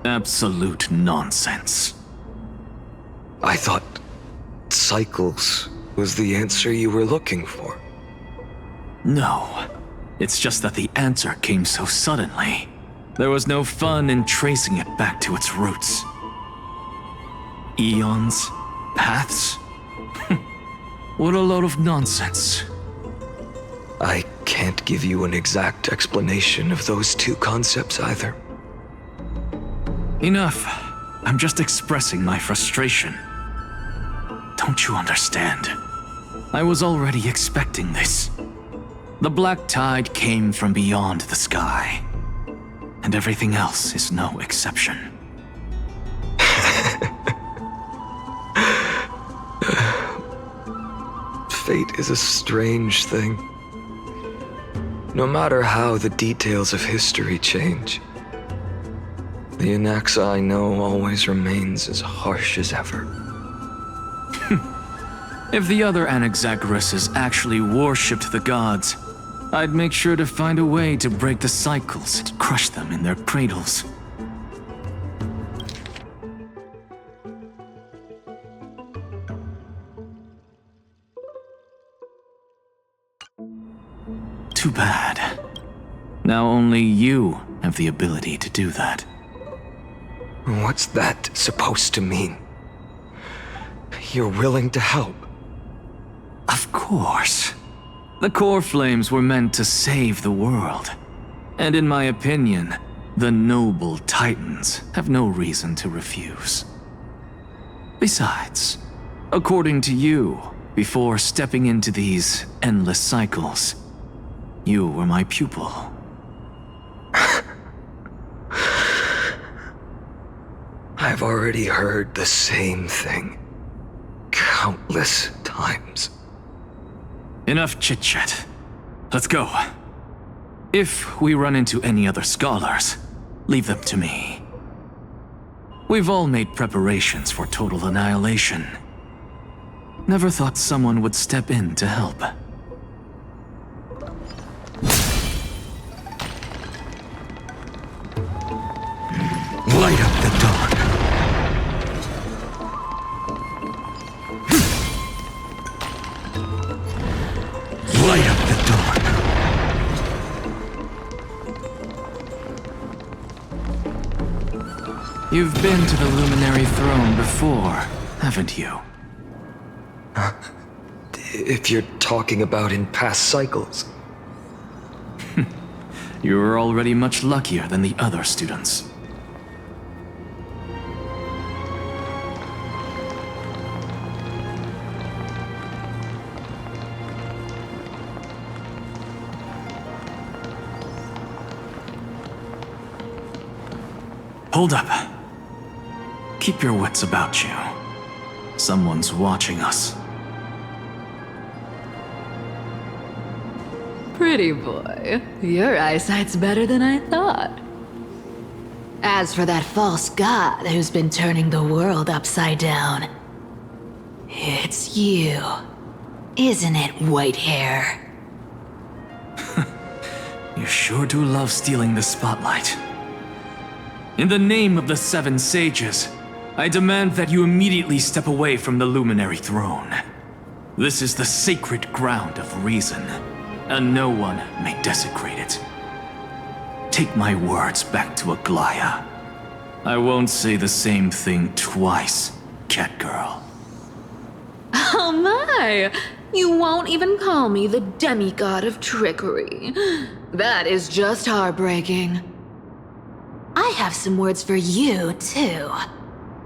Absolute nonsense.
I thought cycles was the answer you were looking for.
No. It's just that the answer came so suddenly. There was no fun in tracing it back to its roots. Eons? Paths? What a load of nonsense.
I can't give you an exact explanation of those two concepts either.
Enough. I'm just expressing my frustration. Don't you understand? I was already expecting this. The black tide came from beyond the sky. And everything else is no exception.
Fate is a strange thing. No matter how the details of history change, the Anaxa I know always remains as harsh as ever.
If the other Anaxagoras actually worshipped the gods, I'd make sure to find a way to break the cycles and crush them in their cradles. Too bad. Now only you have the ability to do that.
What's that supposed to mean? You're willing to help?
Of course. The core flames were meant to save the world. And in my opinion, the noble titans have no reason to refuse. Besides, according to you, before stepping into these endless cycles, you were my pupil.
I've already heard the same thing countless times.
Enough chit-chat. Let's go. If we run into any other scholars, leave them to me. We've all made preparations for total annihilation. Never thought someone would step in to help.
Light up the dawn. Light up the dawn.
You've been to the Luminary Throne before, haven't you?
If you're talking about in past cycles.
You're already much luckier than the other students. Hold up. Keep your wits about you. Someone's watching us.
Pretty boy, your eyesight's better than I thought. As for that false god who's been turning the world upside down, it's you, isn't it, white hair?
You sure do love stealing the spotlight. In the name of the Seven Sages, I demand that you immediately step away from the Luminary Throne. This is the sacred ground of reason, and no one may desecrate it. Take my words back to Aglaya. I won't say the same thing twice, Catgirl.
Oh my! You won't even call me the demigod of trickery. That is just heartbreaking. I have some words for you, too.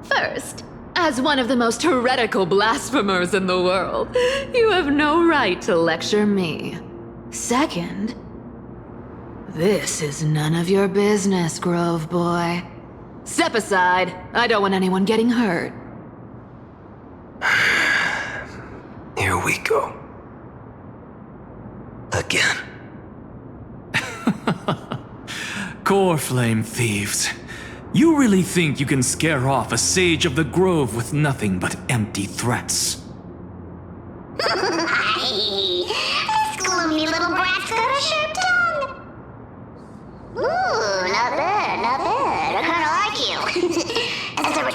First, as one of the most heretical blasphemers in the world, you have no right to lecture me. Second, this is none of your business, Grove Boy. Step aside. I don't want anyone getting hurt.
Here we go. Again.
Core flame thieves. You really think you can scare off a sage of the grove with nothing but empty threats?
This gloomy little brat's got a sharp tongue. Ooh, not bad, not bad. A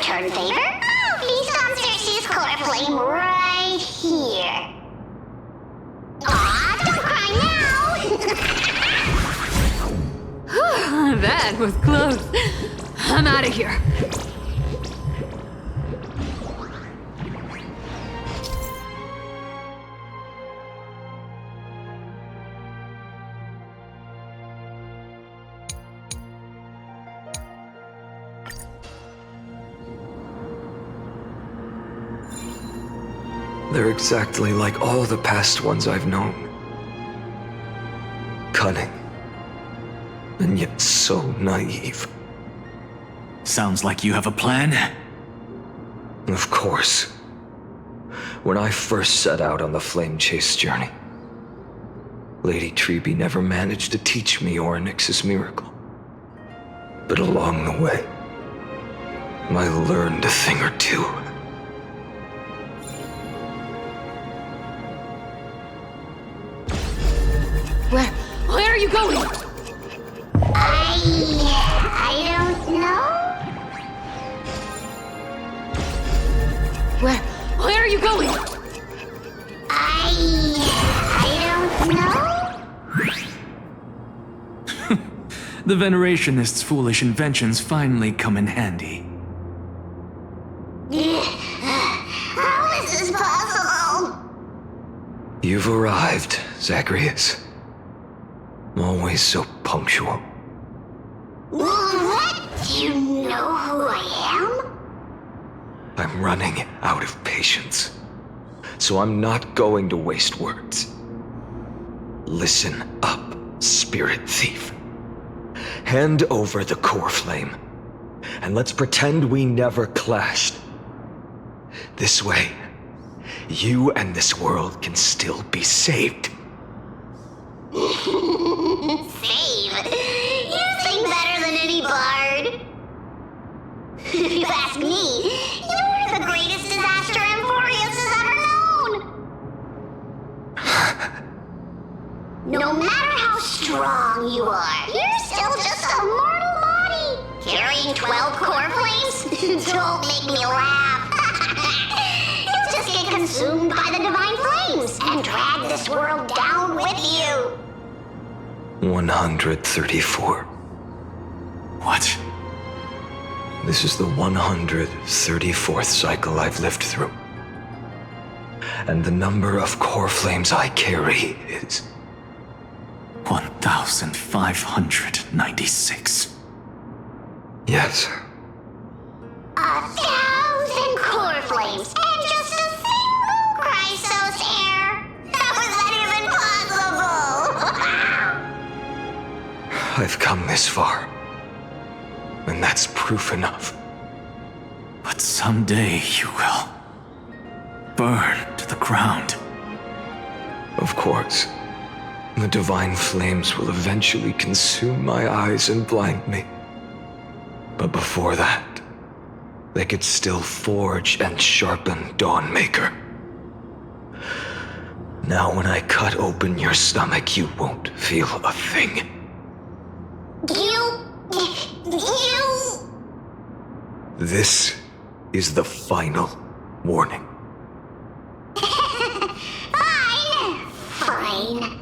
return favor? I'll feast on Circe's core flame right here. Aw, don't cry now!
That was close. I'm out of here.
They're exactly like all the past ones I've known. Cunning. And yet so naive.
Sounds like you have a plan?
Of course. When I first set out on the flame chase journey, Lady Treby never managed to teach me Orynyx's miracle. But along the way, I learned a thing or two.
Where are you going?
I don't know.
Where are you going?
I don't know.
The Venerationists' foolish inventions finally come in handy.
How is this possible?
You've arrived, Zacharias. Always so punctual.
What? Do you know who I am?
I'm running out of patience. So I'm not going to waste words. Listen up, spirit thief. Hand over the core flame, and let's pretend we never clashed. This way, you and this world can still be saved.
Save? You sing better than any bard. If you ask me, you're the greatest disaster Emporius has ever known. No matter how strong you are, you're still just a mortal body. Carrying 12 core flames? Don't make me laugh. You'll just get consumed by the divine flames and drag this world down with you.
134.
What?
This is the 134th cycle I've lived through. And the number of core flames I carry is
1,596.
Yes.
1,000 core flames and just a single Chrysos heir. How is that even possible?
I've come this far. And that's proof enough.
But someday you will burn to the ground.
Of course. The divine flames will eventually consume my eyes and blind me. But before that, they could still forge and sharpen Dawnmaker. Now when I cut open your stomach, you won't feel a thing.
You...
This is the final warning.
Fine.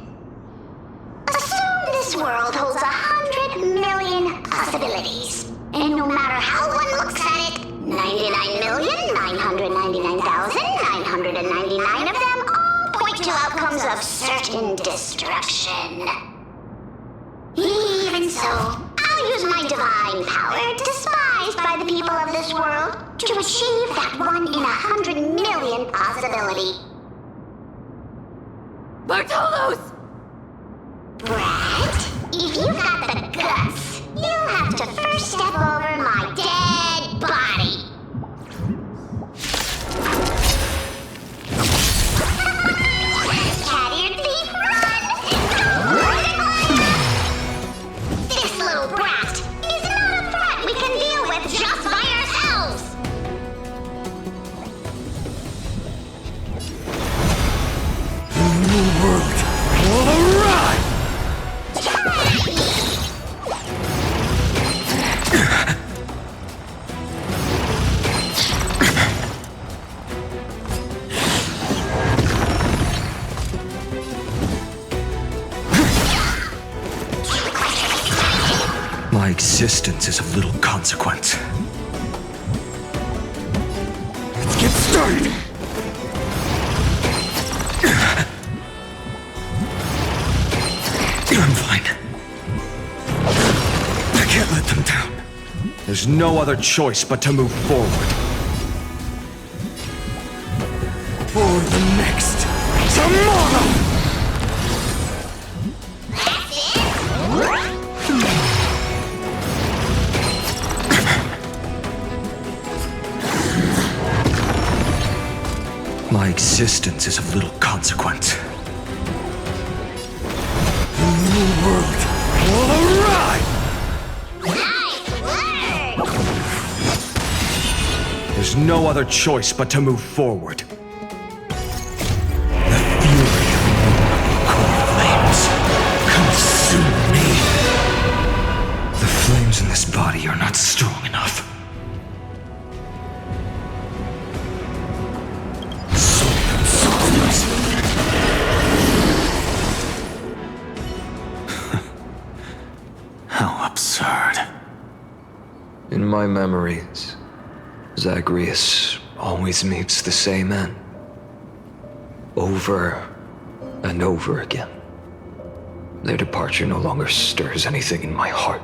Assume this world holds 100 million possibilities. And no matter how one looks at it, 99,999,999 of them all point to outcomes of certain destruction. Even so, I'll use my divine power, despised by the people of this world, to achieve that 1 in 100 million possibility.
Bartolos!
Brat, if you got the guts, you'll have to first step over my dead body. Cat-eared thief, run! This little brat is not a threat we can deal with just by ourselves!
The new world
My existence is of little consequence.
Let's get started!
I'm fine. I can't let them down. There's no other choice but to move forward.
For the next tomorrow!
My existence is of little consequence.
The new world will arrive!
There's no other choice but to move forward. The fury of core flames consume me. The flames in this body are not strong enough.
How absurd.
In my memories, Zagreus always meets the same end. Over and over again. Their departure no longer stirs anything in my heart.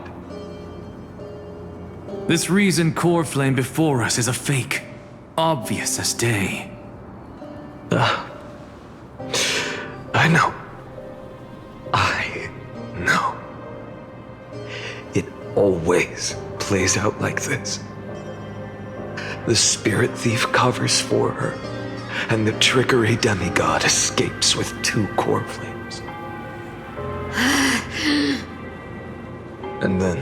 This reason core flame before us is a fake, obvious as day.
I know. I know. It always plays out like this. The spirit thief covers for her, and the trickery demigod escapes with 2 core flames. And then,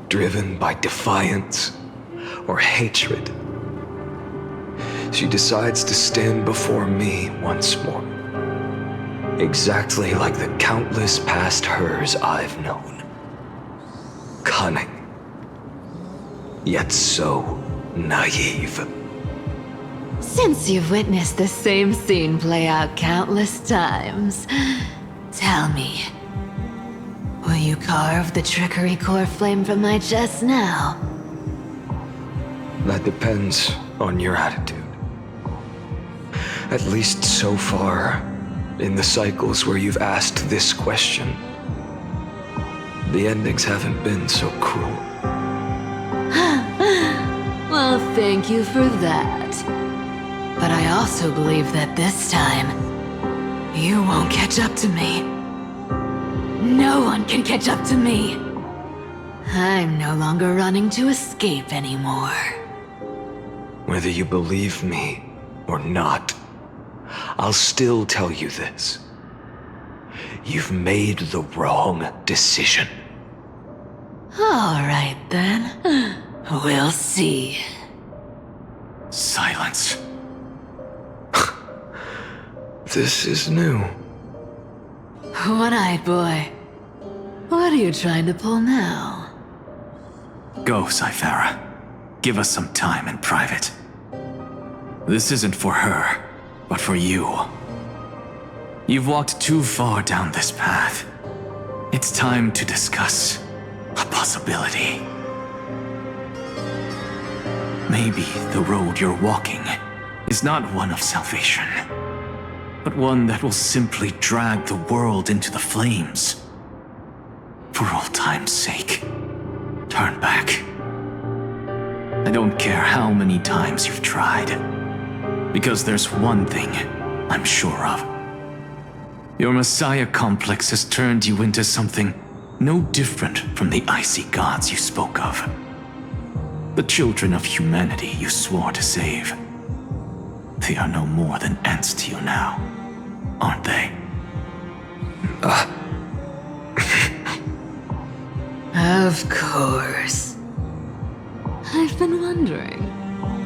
driven by defiance or hatred, she decides to stand before me once more. Exactly like the countless past hers I've known. Cunning. Yet so naive.
Since you've witnessed the same scene play out countless times, tell me, will you carve the trickery core flame from my chest now?
That depends on your attitude. At least so far, in the cycles where you've asked this question, the endings haven't been so cruel.
Well, thank you for that. But I also believe that this time, you won't catch up to me. No one can catch up to me. I'm no longer running to escape anymore.
Whether you believe me or not, I'll still tell you this. You've made the wrong decision.
All right then. We'll see.
Silence.
This is new.
One-eyed boy. What are you trying to pull now?
Go, Cythera. Give us some time in private. This isn't for her, but for you. You've walked too far down this path. It's time to discuss a possibility. Maybe the road you're walking is not one of salvation, but one that will simply drag the world into the flames. For old time's sake, turn back. I don't care how many times you've tried, because there's one thing I'm sure of. Your Messiah complex has turned you into something no different from the icy gods you spoke of. The children of humanity you swore to save. They are no more than ants to you now, aren't they?
Of course. I've been wondering,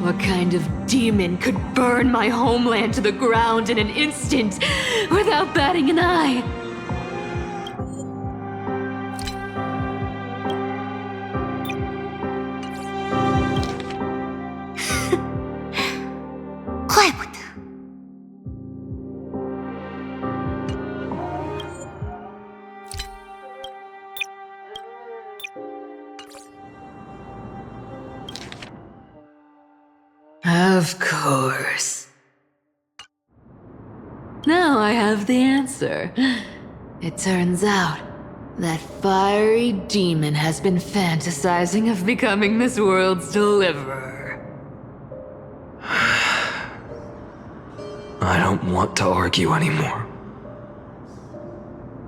what kind of demon could burn my homeland to the ground in an instant without batting an eye? Of course. Now I have the answer. It turns out that fiery demon has been fantasizing of becoming this world's deliverer.
I don't want to argue anymore.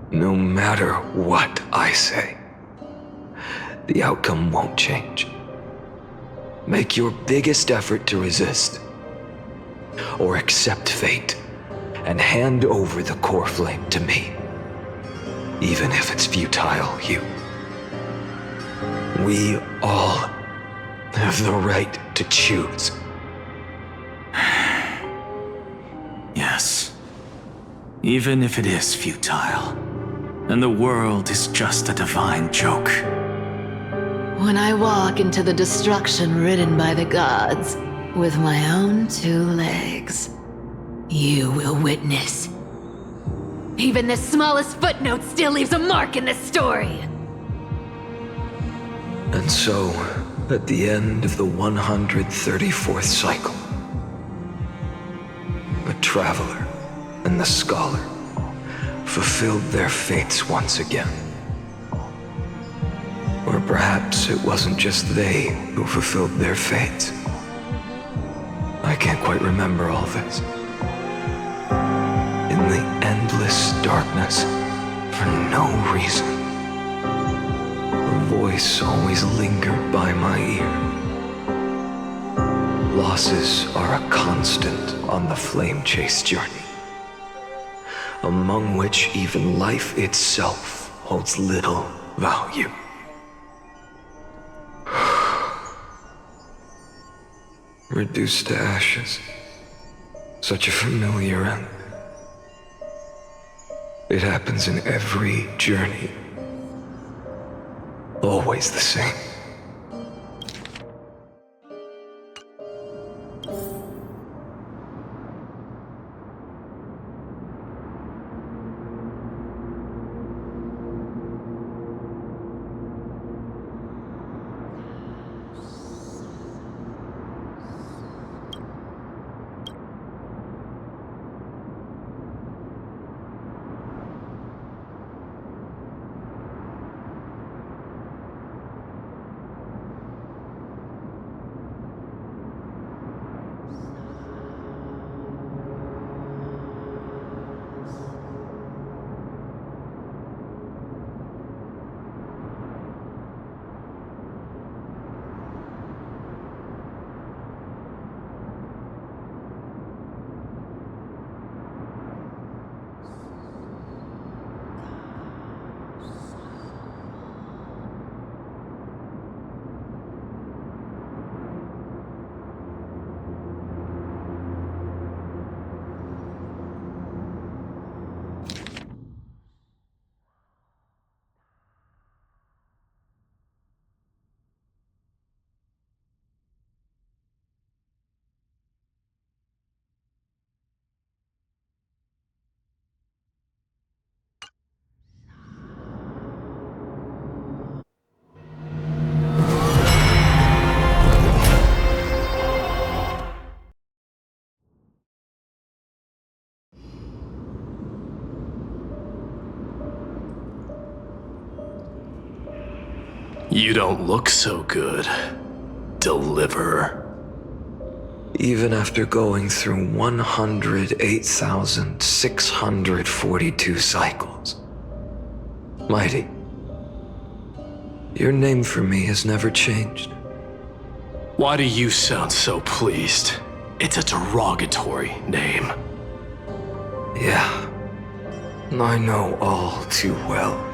No matter what I say, the outcome won't change. Make your biggest effort to resist, or accept fate and hand over the core flame to me. Even if it's futile, Hugh. We all have the right to choose.
Yes. Even if it is futile, and the world is just a divine joke.
When I walk into the destruction ridden by the gods, with my own 2 legs, you will witness. Even the smallest footnote still leaves a mark in this story.
And so, at the end of the 134th cycle, the Traveler and the Scholar fulfilled their fates once again. Or perhaps it wasn't just they who fulfilled their fates. I can't quite remember all this. In the endless darkness, for no reason, a voice always lingered by my ear. Losses are a constant on the flame chase journey, among which even life itself holds little value. Reduced to ashes. Such a familiar end. It happens in every journey. Always the same.
You don't look so good, Deliverer.
Even after going through 108,642 cycles. Mighty, your name for me has never changed.
Why do you sound so pleased? It's a derogatory name.
Yeah, I know all too well.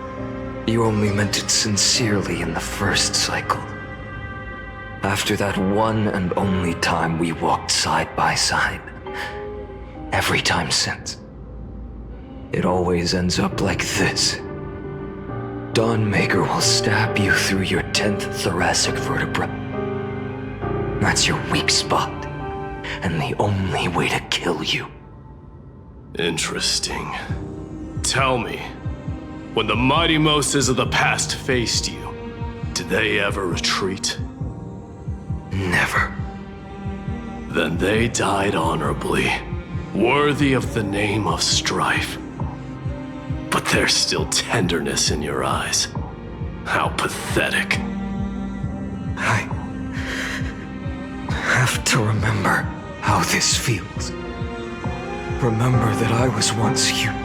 You only meant it sincerely in the first cycle. After that one and only time we walked side by side. Every time since. It always ends up like this. Dawnmaker will stab you through your 10th thoracic vertebra. That's your weak spot, and the only way to kill you.
Interesting. Tell me, when the mighty Moses of the past faced you, did they ever retreat?
Never.
Then they died honorably, worthy of the name of strife. But there's still tenderness in your eyes. How pathetic.
I have to remember how this feels. Remember that I was once human.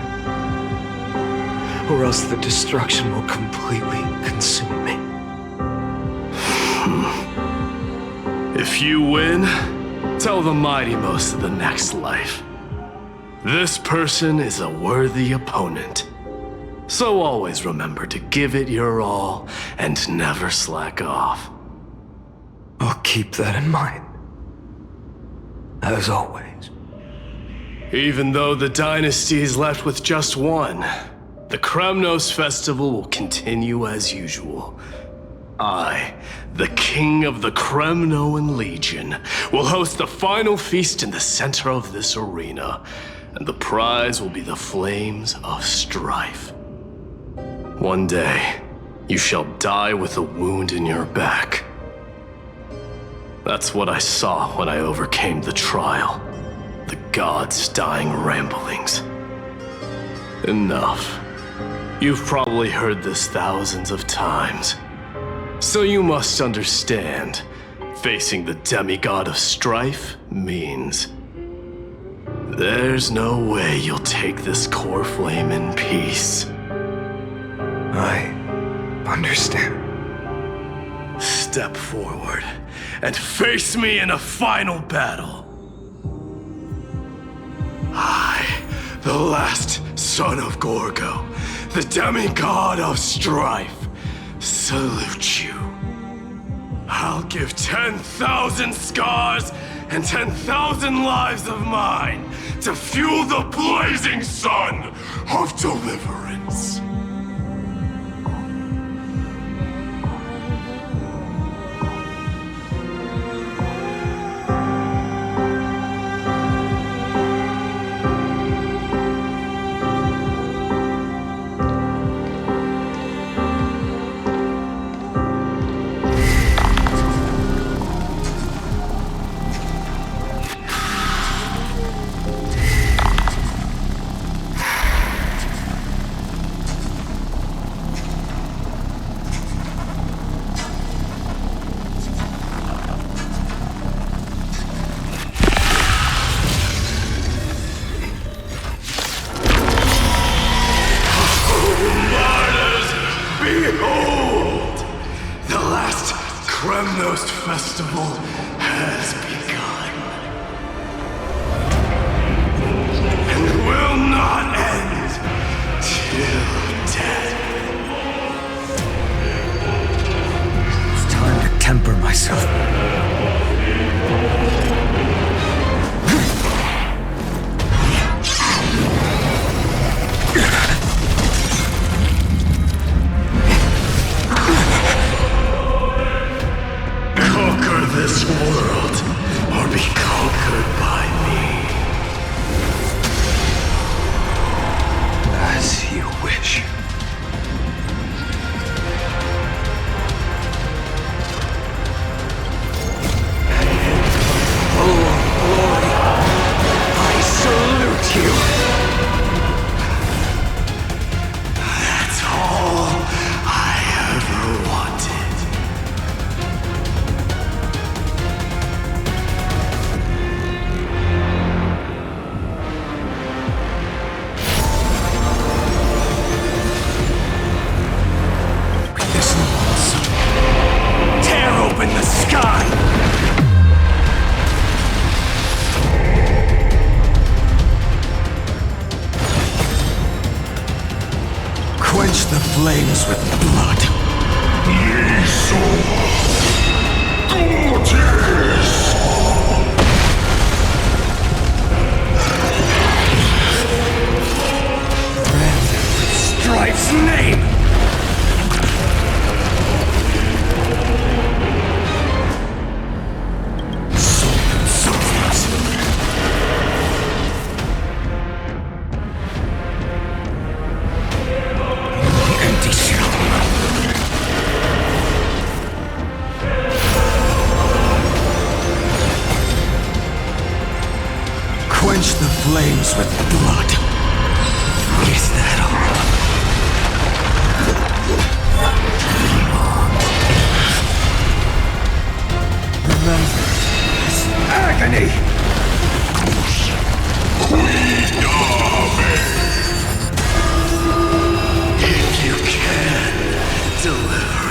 Or else the destruction will completely consume me.
If you win, tell the Mighty Most of the next life. This person is a worthy opponent. So always remember to give it your all and never slack off.
I'll keep that in mind. As always.
Even though the dynasty is left with just one, the Kremnos festival will continue as usual. I, the king of the Kremnoan Legion, will host the final feast in the center of this arena, and the prize will be the flames of strife. One day, you shall die with a wound in your back. That's what I saw when I overcame the trial. The gods' dying ramblings. Enough. You've probably heard this thousands of times. So you must understand, facing the demigod of strife means there's no way you'll take this core flame in peace.
I understand.
Step forward and face me in a final battle. I, the last son of Gorgo, the demigod of strife, salute you. I'll give 10,000 scars and 10,000 lives of mine to fuel the blazing sun of deliverance. Behold! The last Kremnos festival has begun. And will not end till death.
It's time to temper myself.
Conquer this world, or be conquered by me.
As you wish. Oh, glory! I salute you!
That's all I ever wanted. Tear open the sky!
Quench the flames with blood.
Strife's name!
Empty shell.
flames with blood. Is that all? Remember this agony! If you can, deliver.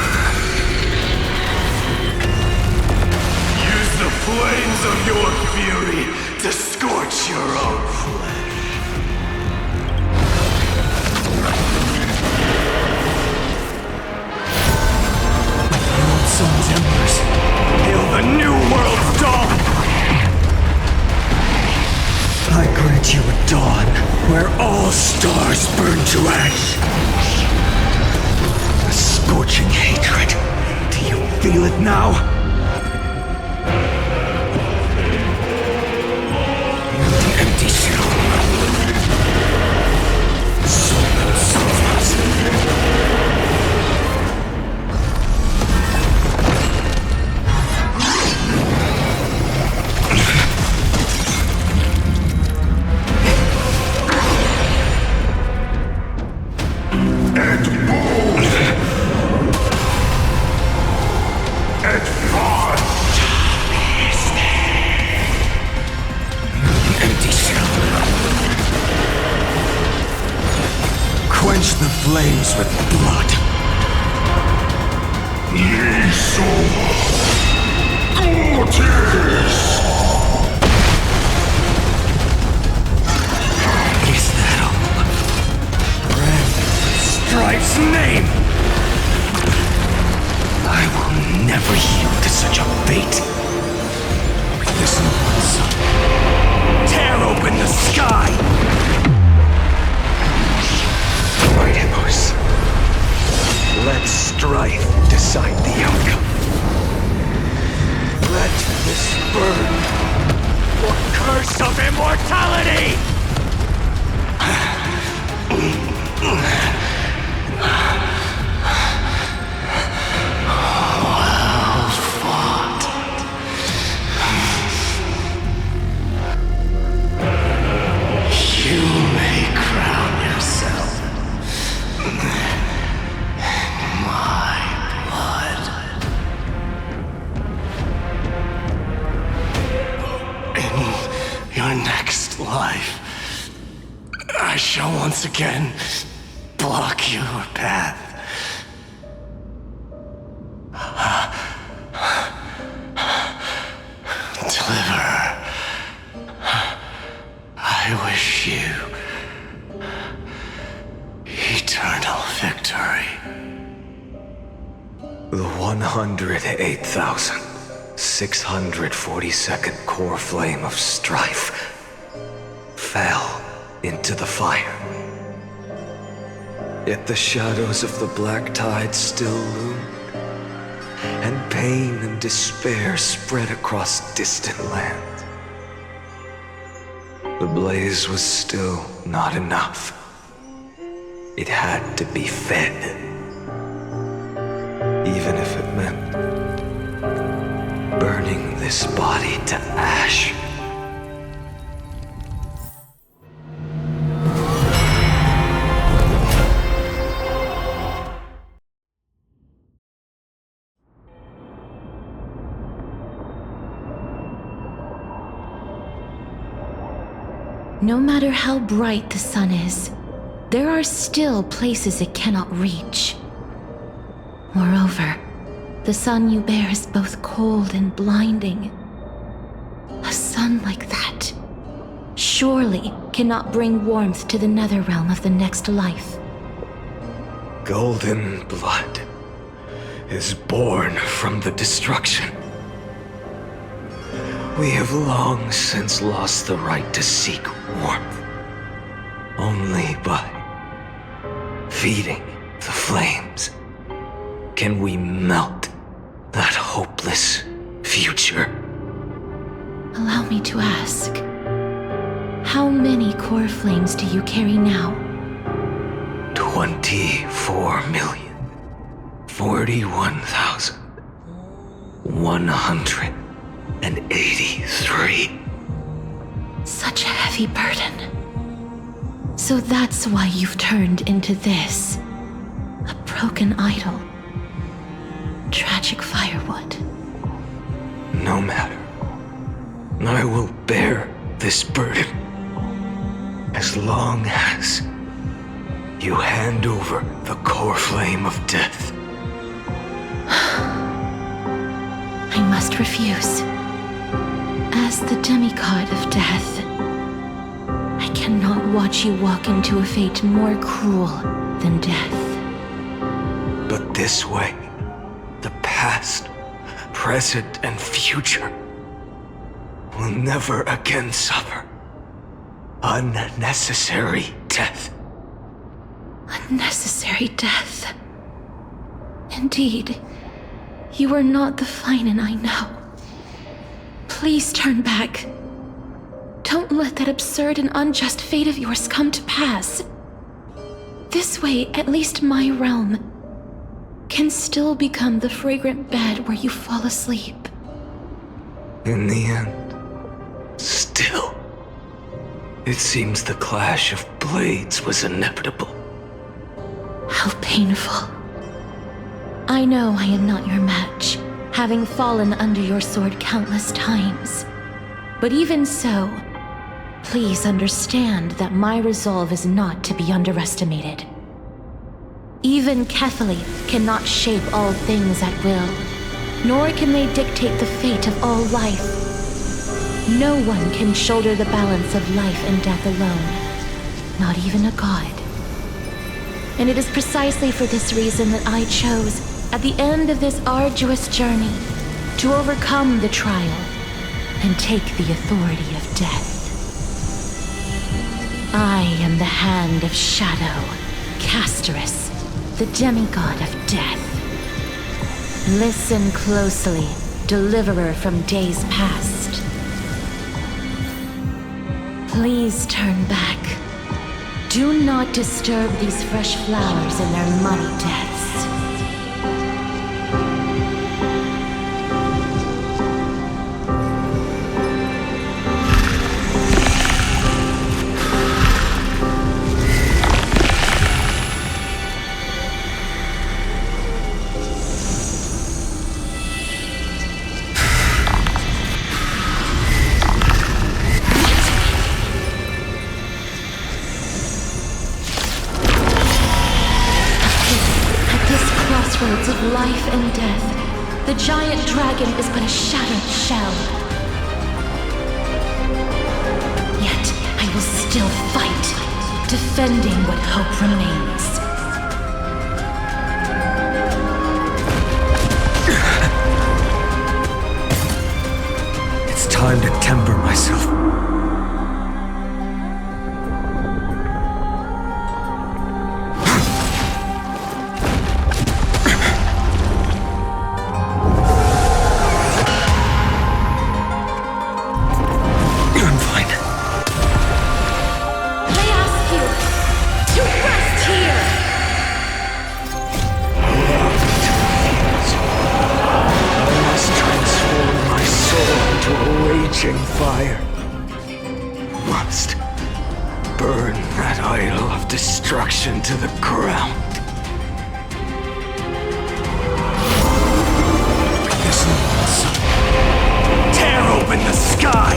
Use the flames of your fury to scorch your own flesh. Old sun's embers, hail the new world's dawn! I grant you a dawn where all stars burn to ash. A scorching hatred. Do you feel it now? The empty shell. Quench the flames with blood. Is that all? Brand Strife's name! I will never yield to such a fate. With this one sun, tear open the sky! Mightyverse. Let strife decide the outcome. Let this burn for curse of immortality! Well fought. You may crown yourself. My blood. In your next life, I shall once again block your path. Deliver. I wish you eternal victory. The 108,642nd core flame of strife fell into the fire. Yet the shadows of the black tide still loomed, and pain and despair spread across distant lands. The blaze was still not enough. It had to be fed, even if it meant burning this body to ash.
No matter how bright the sun is, there are still places it cannot reach. Moreover, the sun you bear is both cold and blinding. A sun like that surely cannot bring warmth to the netherrealm of the next life.
Golden blood is born from the destruction. We have long since lost the right to seek warmth. Only by feeding the flames can we melt that hopeless future.
Allow me to ask, how many core flames do you carry now?
24,041,183.
Such a heavy burden. So that's why you've turned into this. A broken idol. Tragic firewood.
No matter. I will bear this burden. As long as you hand over the core flame of death.
I must refuse. As the demigod of death, I cannot watch you walk into a fate more cruel than death.
But this way, the past, present, and future will never again suffer unnecessary death.
Unnecessary death. Indeed, you are not the Finan I know. Please turn back. Don't let that absurd and unjust fate of yours come to pass. This way, at least my realm can still become the fragrant bed where you fall asleep.
In the end, still, it seems the clash of blades was inevitable.
How painful. I know I am not your match, having fallen under your sword countless times. But even so, please understand that my resolve is not to be underestimated. Even Kethali cannot shape all things at will, nor can they dictate the fate of all life. No one can shoulder the balance of life and death alone, not even a god. And it is precisely for this reason that I chose, at the end of this arduous journey, to overcome the trial and take the authority of death. I am the Hand of Shadow, Casterus, the demigod of death. Listen closely, deliverer from days past. Please turn back. Do not disturb these fresh flowers in their muddy deaths. Of life and death, the giant dragon is but a shattered shell. Yet I will still fight, defending what hope remains.
It's time to temper myself. Fire must burn that idol of destruction to the ground. This means tear open the sky.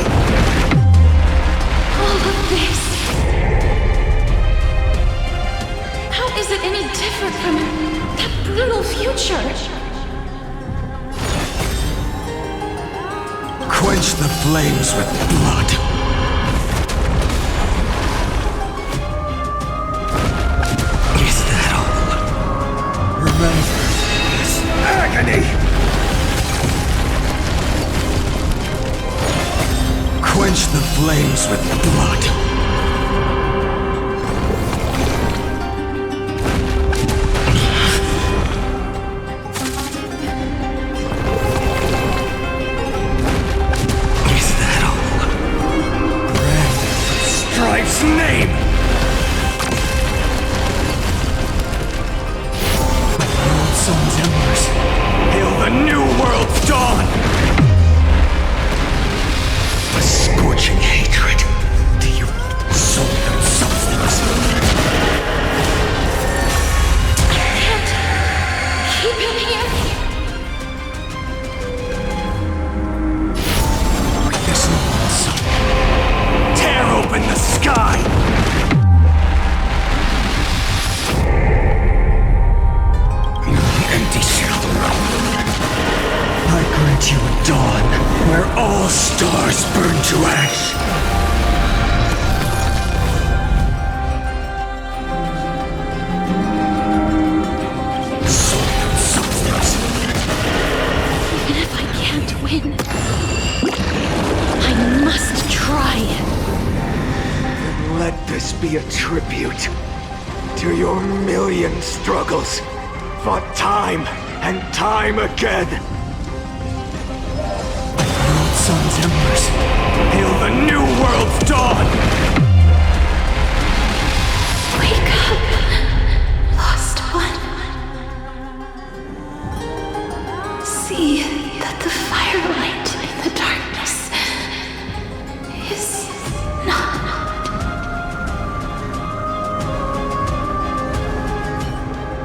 All of this. How is it any different from that brutal future?
Quench the flames with blood.
Is that all?
Remember this agony! Quench the flames with blood. Strife's name! Old sun's embers, hail the new world's dawn! A scorching hatred. Do you
tribute to your million struggles, fought time and time again.
World Sun's embers, hail the new world's dawn!
Wake up, lost one. See that the firelight in the darkness is not.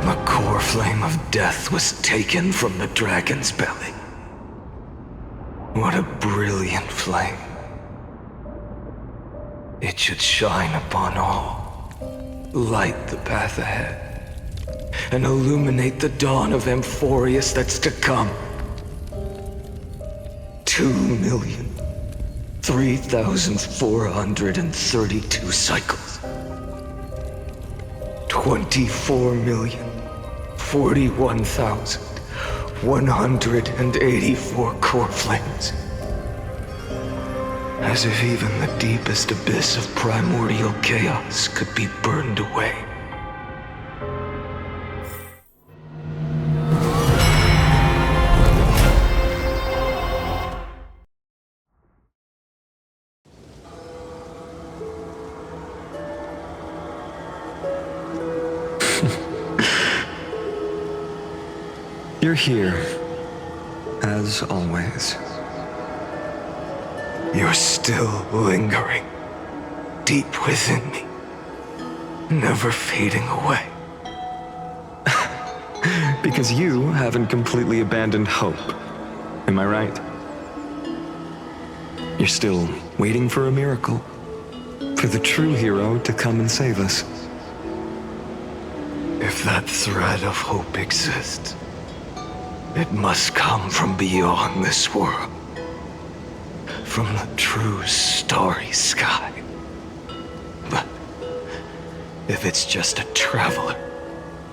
The core flame of death was taken from the dragon's belly. What a brilliant flame. It should shine upon all, light the path ahead, and illuminate the dawn of Amphorius that's to come. 2,003,432 cycles. 24,041,184 core flames. As if even the deepest abyss of primordial chaos could be burned away.
You're here, as always.
You're still lingering, deep within me, never fading away.
Because you haven't completely abandoned hope. Am I right? You're still waiting for a miracle, for the true hero to come and save us.
If that thread of hope exists, it must come from beyond this world. From the true starry sky. But if it's just a traveler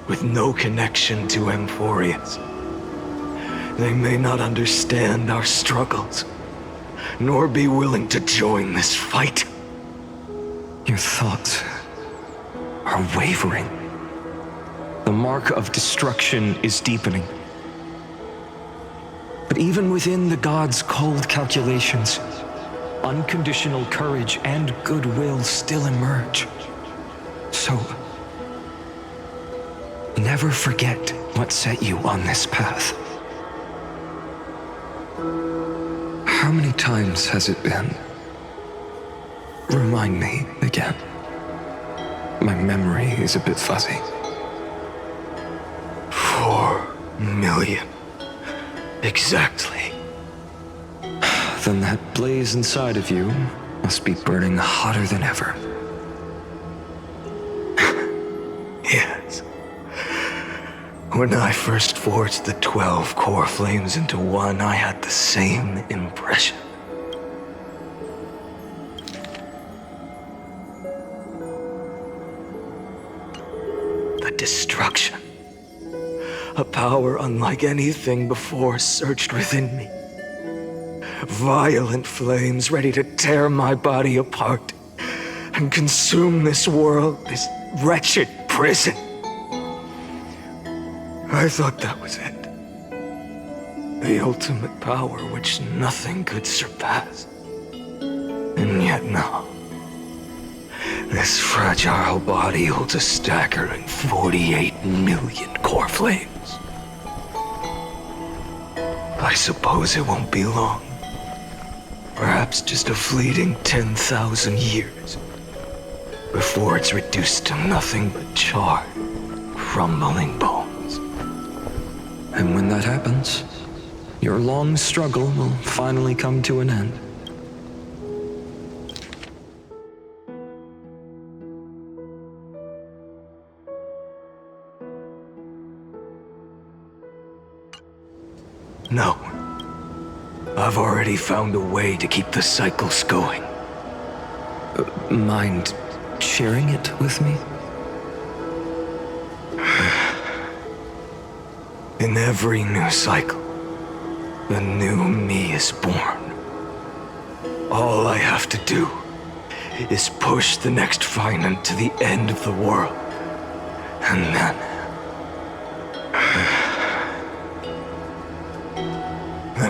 with no connection to Amphorius, they may not understand our struggles, nor be willing to join this fight.
Your thoughts are wavering. The mark of destruction is deepening. But even within the gods' cold calculations, unconditional courage and goodwill still emerge. So, never forget what set you on this path.
How many times has it been?
Remind me again. My memory is a bit fuzzy.
4 million. Exactly.
Then that blaze inside of you must be burning hotter than ever.
Yes. When I first forged the 12 core flames into one, I had the same impression. The destruction. A power unlike anything before surged within me. Violent flames ready to tear my body apart and consume this world, this wretched prison. I thought that was it. The ultimate power which nothing could surpass. And yet no. This fragile body holds a staggering 48 million core flames. I suppose it won't be long. Perhaps just a fleeting 10,000 years before it's reduced to nothing but charred, crumbling bones.
And when that happens, your long struggle will finally come to an end.
No. I've already found a way to keep the cycles going.
Mind sharing it with me?
In every new cycle, a new me is born. All I have to do is push the next Finant to the end of the world. And then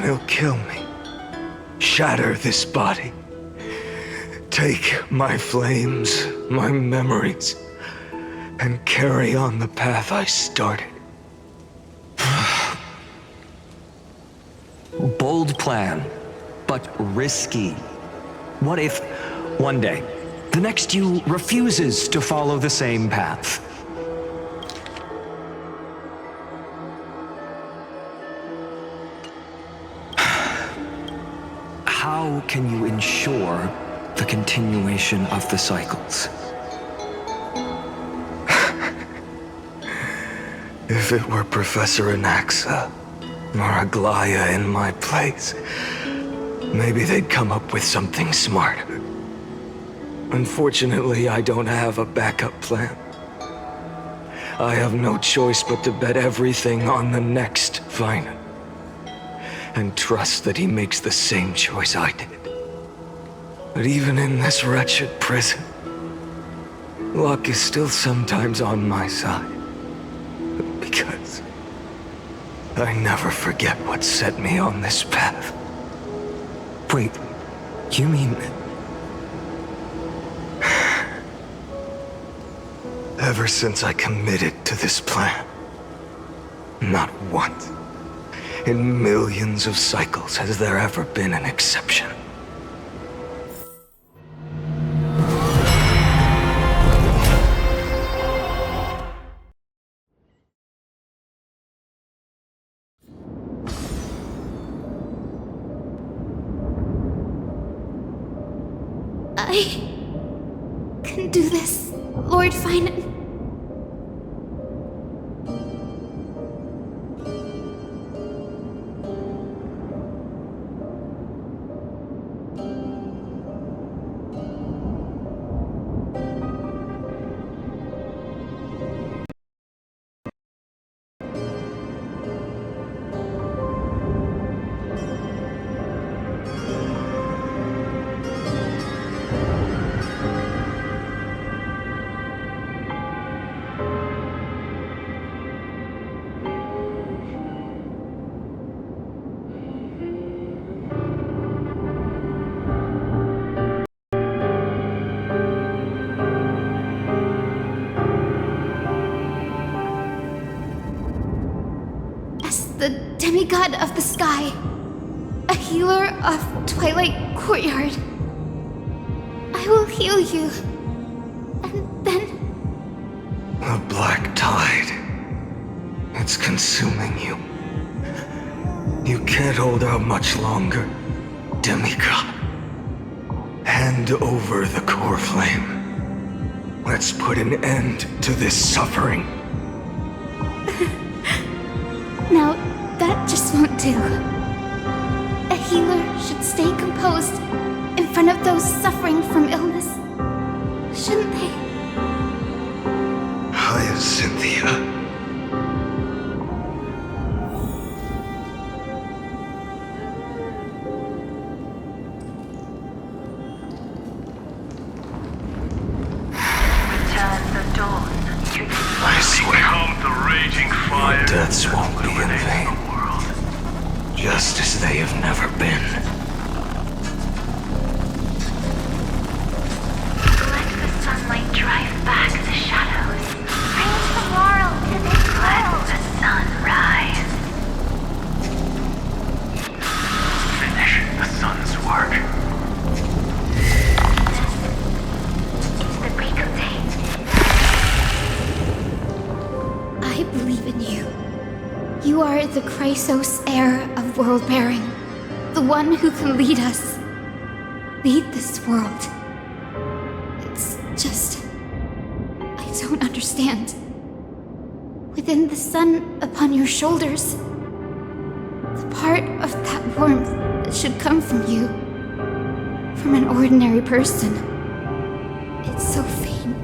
he'll kill me. Shatter this body. Take my flames, my memories, and carry on the path I started.
Bold plan, but risky. What if, one day, the next you refuses to follow the same path? How can you ensure the continuation of the cycles?
If it were Professor Anaxa or Aglaya in my place, maybe they'd come up with something smarter. Unfortunately, I don't have a backup plan. I have no choice but to bet everything on the next Finant, and trust that he makes the same choice I did. But even in this wretched prison, luck is still sometimes on my side. Because I never forget what set me on this path.
Wait, you mean...
Ever since I committed to this plan, not once in millions of cycles has there ever been an exception.
I can do this, Lord Finant. The demigod of the sky, a healer of Twilight Courtyard. I will heal you, and then...
The black tide. It's consuming you. You can't hold out much longer, demigod. Hand over the core flame. Let's put an end to this suffering.
Now, that just won't do. A healer should stay composed in front of those suffering from illness, shouldn't they?
Hyacinthia. I swear, your deaths won't be in vain, just as they have never been.
Let the sunlight drive back the shadows. Bring tomorrow to this world. Let the sun rise.
Finish the sun's work.
The break of day.
I believe in you. You are the Chrysos heir of world-bearing. The one who can lead us. Lead this world. It's just... I don't understand. Within the sun upon your shoulders, the part of that warmth that should come from you, from an ordinary person, it's so faint.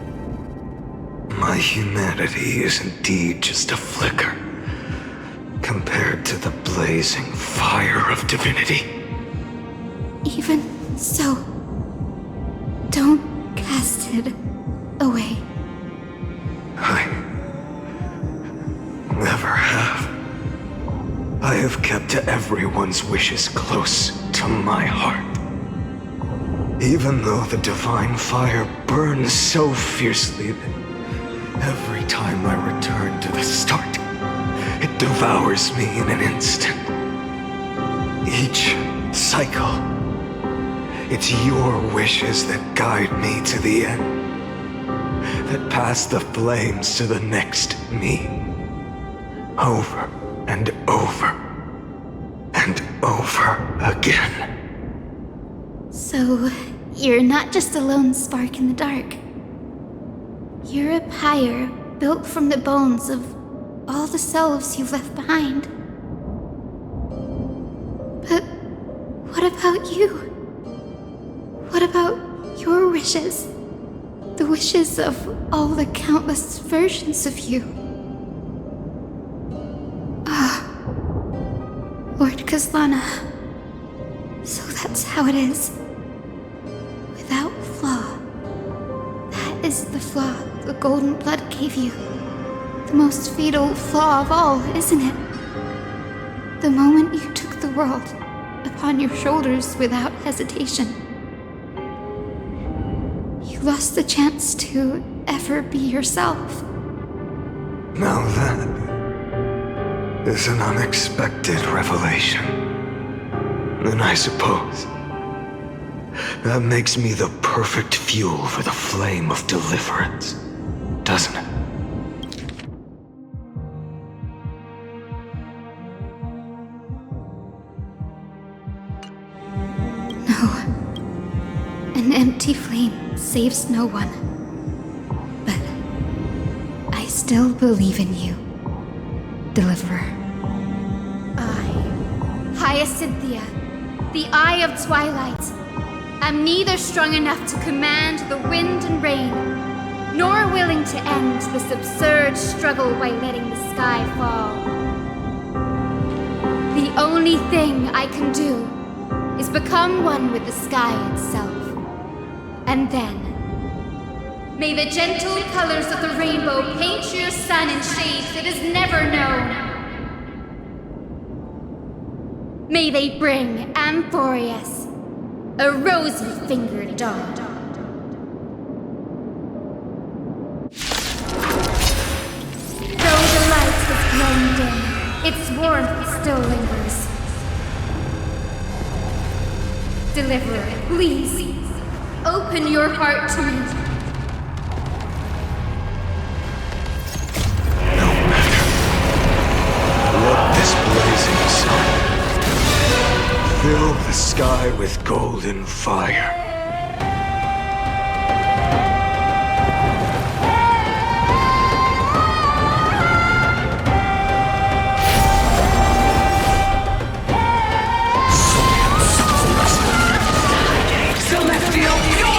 My humanity is indeed just a flicker, compared to the blazing fire of divinity.
Even so, don't wanted away.
I never have. I have kept everyone's wishes close to my heart. Even though the divine fire burns so fiercely that every time I return to the start, it devours me in an instant. Each cycle, it's your wishes that guide me to the end, that pass the flames to the next me. Over and over and over again.
So, you're not just a lone spark in the dark. You're a pyre built from the bones of all the selves you've left behind. But what about you? What about your wishes? The wishes of all the countless versions of you? Lord Khaslana. So that's how it is. Without flaw. That is the flaw the golden blood gave you. The most fatal flaw of all, isn't it? The moment you took the world upon your shoulders without hesitation. You lost the chance to ever be yourself.
Now that is an unexpected revelation. And I suppose that makes me the perfect fuel for the flame of deliverance, doesn't it?
No. An empty flame saves no one. But I still believe in you, Deliverer. Hyacinthia, the Eye of Twilight. I'm neither strong enough to command the wind and rain, nor willing to end this absurd struggle by letting the sky fall. The only thing I can do is become one with the sky itself. And then, may the gentle colors of the rainbow paint your sun in shades it has never known. May they bring Amphorius a rosy-fingered dawn. Though the light has grown dim, its warmth still lingers. Deliverer, please, open your heart to me.
Let this blazing sun fill the sky with golden fire.
Celestial fury!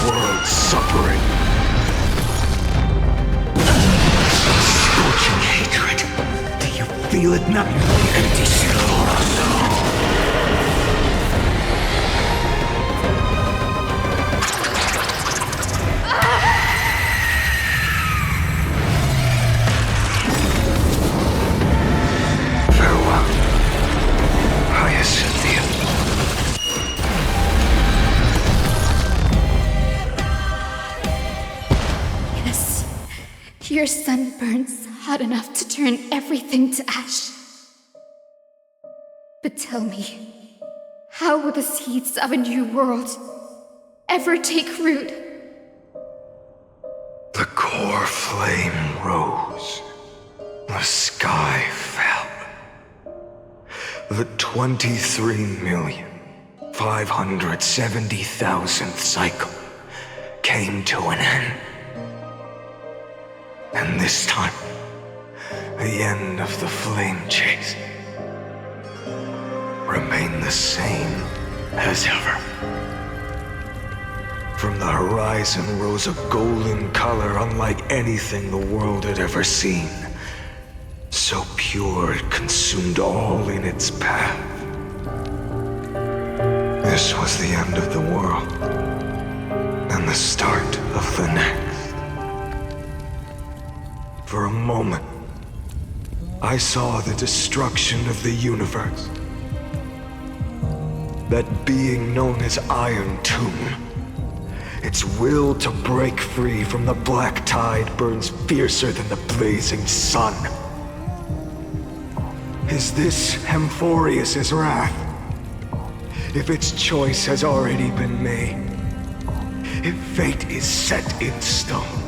world suffering. Scorching hatred. Do you feel it now? Empty skull.
Your sun burns hot enough to turn everything to ash. But tell me, how will the seeds of a new world ever take root?
The core flame rose. The sky fell. The 23,570,000th cycle came to an end. And this time, the end of the flame chase remained the same as ever. From the horizon rose a golden color unlike anything the world had ever seen. So pure it consumed all in its path. This was the end of the world, and the start of the next. For a moment, I saw the destruction of the universe. That being known as Iron Tomb. Its will to break free from the black tide burns fiercer than the blazing sun. Is this Amphorius' wrath? If its choice has already been made, if fate is set in stone,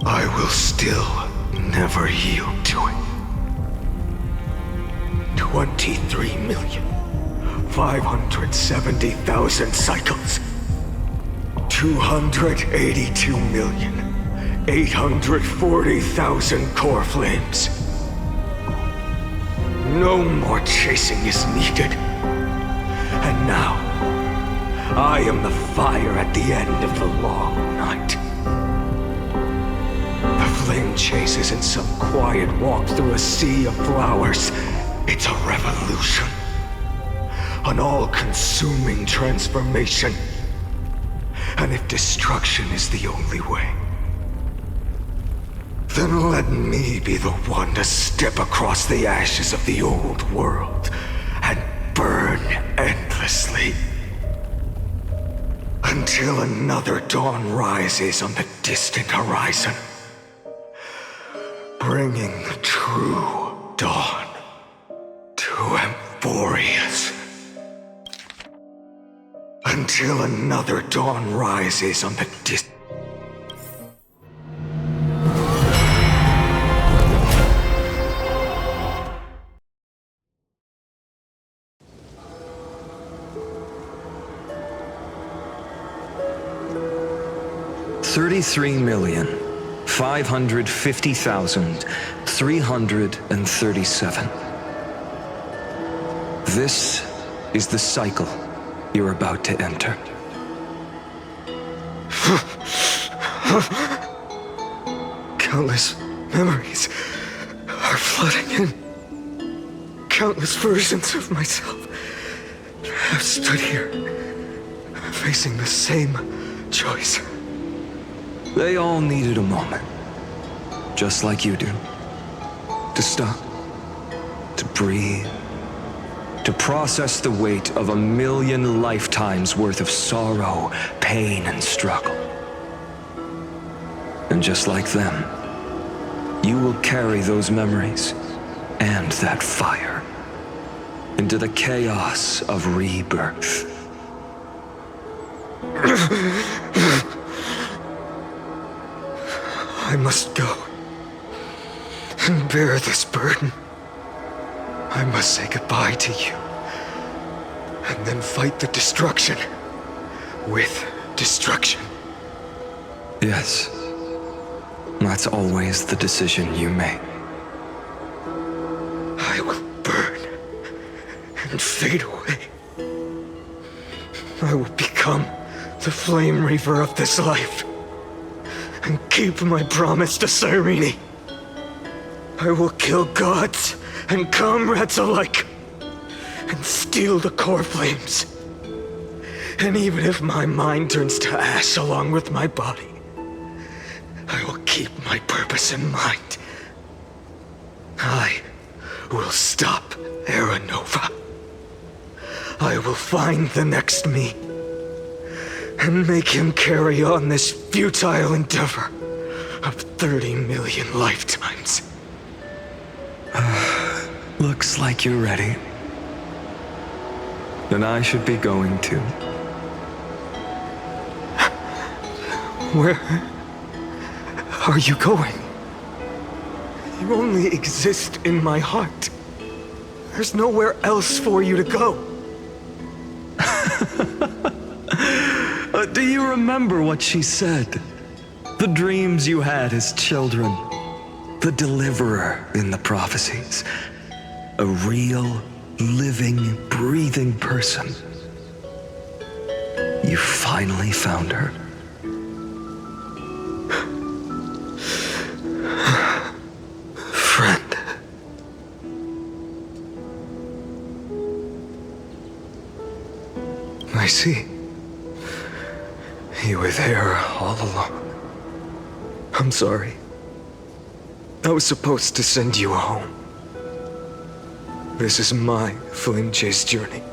I will still never yield to it. 23,570,000 cycles. 282,840,000 core flames. No more chasing is needed. And now, I am the fire at the end of the long night. The flame chase isn't some quiet walk through a sea of flowers. It's a revolution. An all-consuming transformation. And if destruction is the only way, then let me be the one to step across the ashes of the old world and burn endlessly. Until another dawn rises on the distant horizon, bringing the true dawn to Amphorius. Until another dawn rises on the distant
33,550,337. This is the cycle you're about to enter.
Countless memories are flooding in. Countless versions of myself have stood here, facing the same choice.
They all needed a moment, just like you do. To stop, to breathe, to process the weight of 1,000,000 lifetimes worth of sorrow, pain, and struggle. And just like them, you will carry those memories and that fire into the chaos of rebirth.
I must go and bear this burden. I must say goodbye to you, and then fight the destruction with destruction.
Yes, that's always the decision you make.
I will burn and fade away. I will become the flame reaver of this life and keep my promise to Cyrene. I will kill gods and comrades alike and steal the core flames. And even if my mind turns to ash along with my body, I will keep my purpose in mind. I will stop Era Nova. I will find the next me and make him carry on this futile endeavor of 30 million lifetimes.
Looks like you're ready. Then I should be going too.
Where are you going? You only exist in my heart. There's nowhere else for you to go.
Do you remember what she said? The dreams you had as children. The deliverer in the prophecies. A real, living, breathing person. You finally found her.
Friend. I see. You were there all along. I'm sorry. I was supposed to send you home. This is my flame chase journey.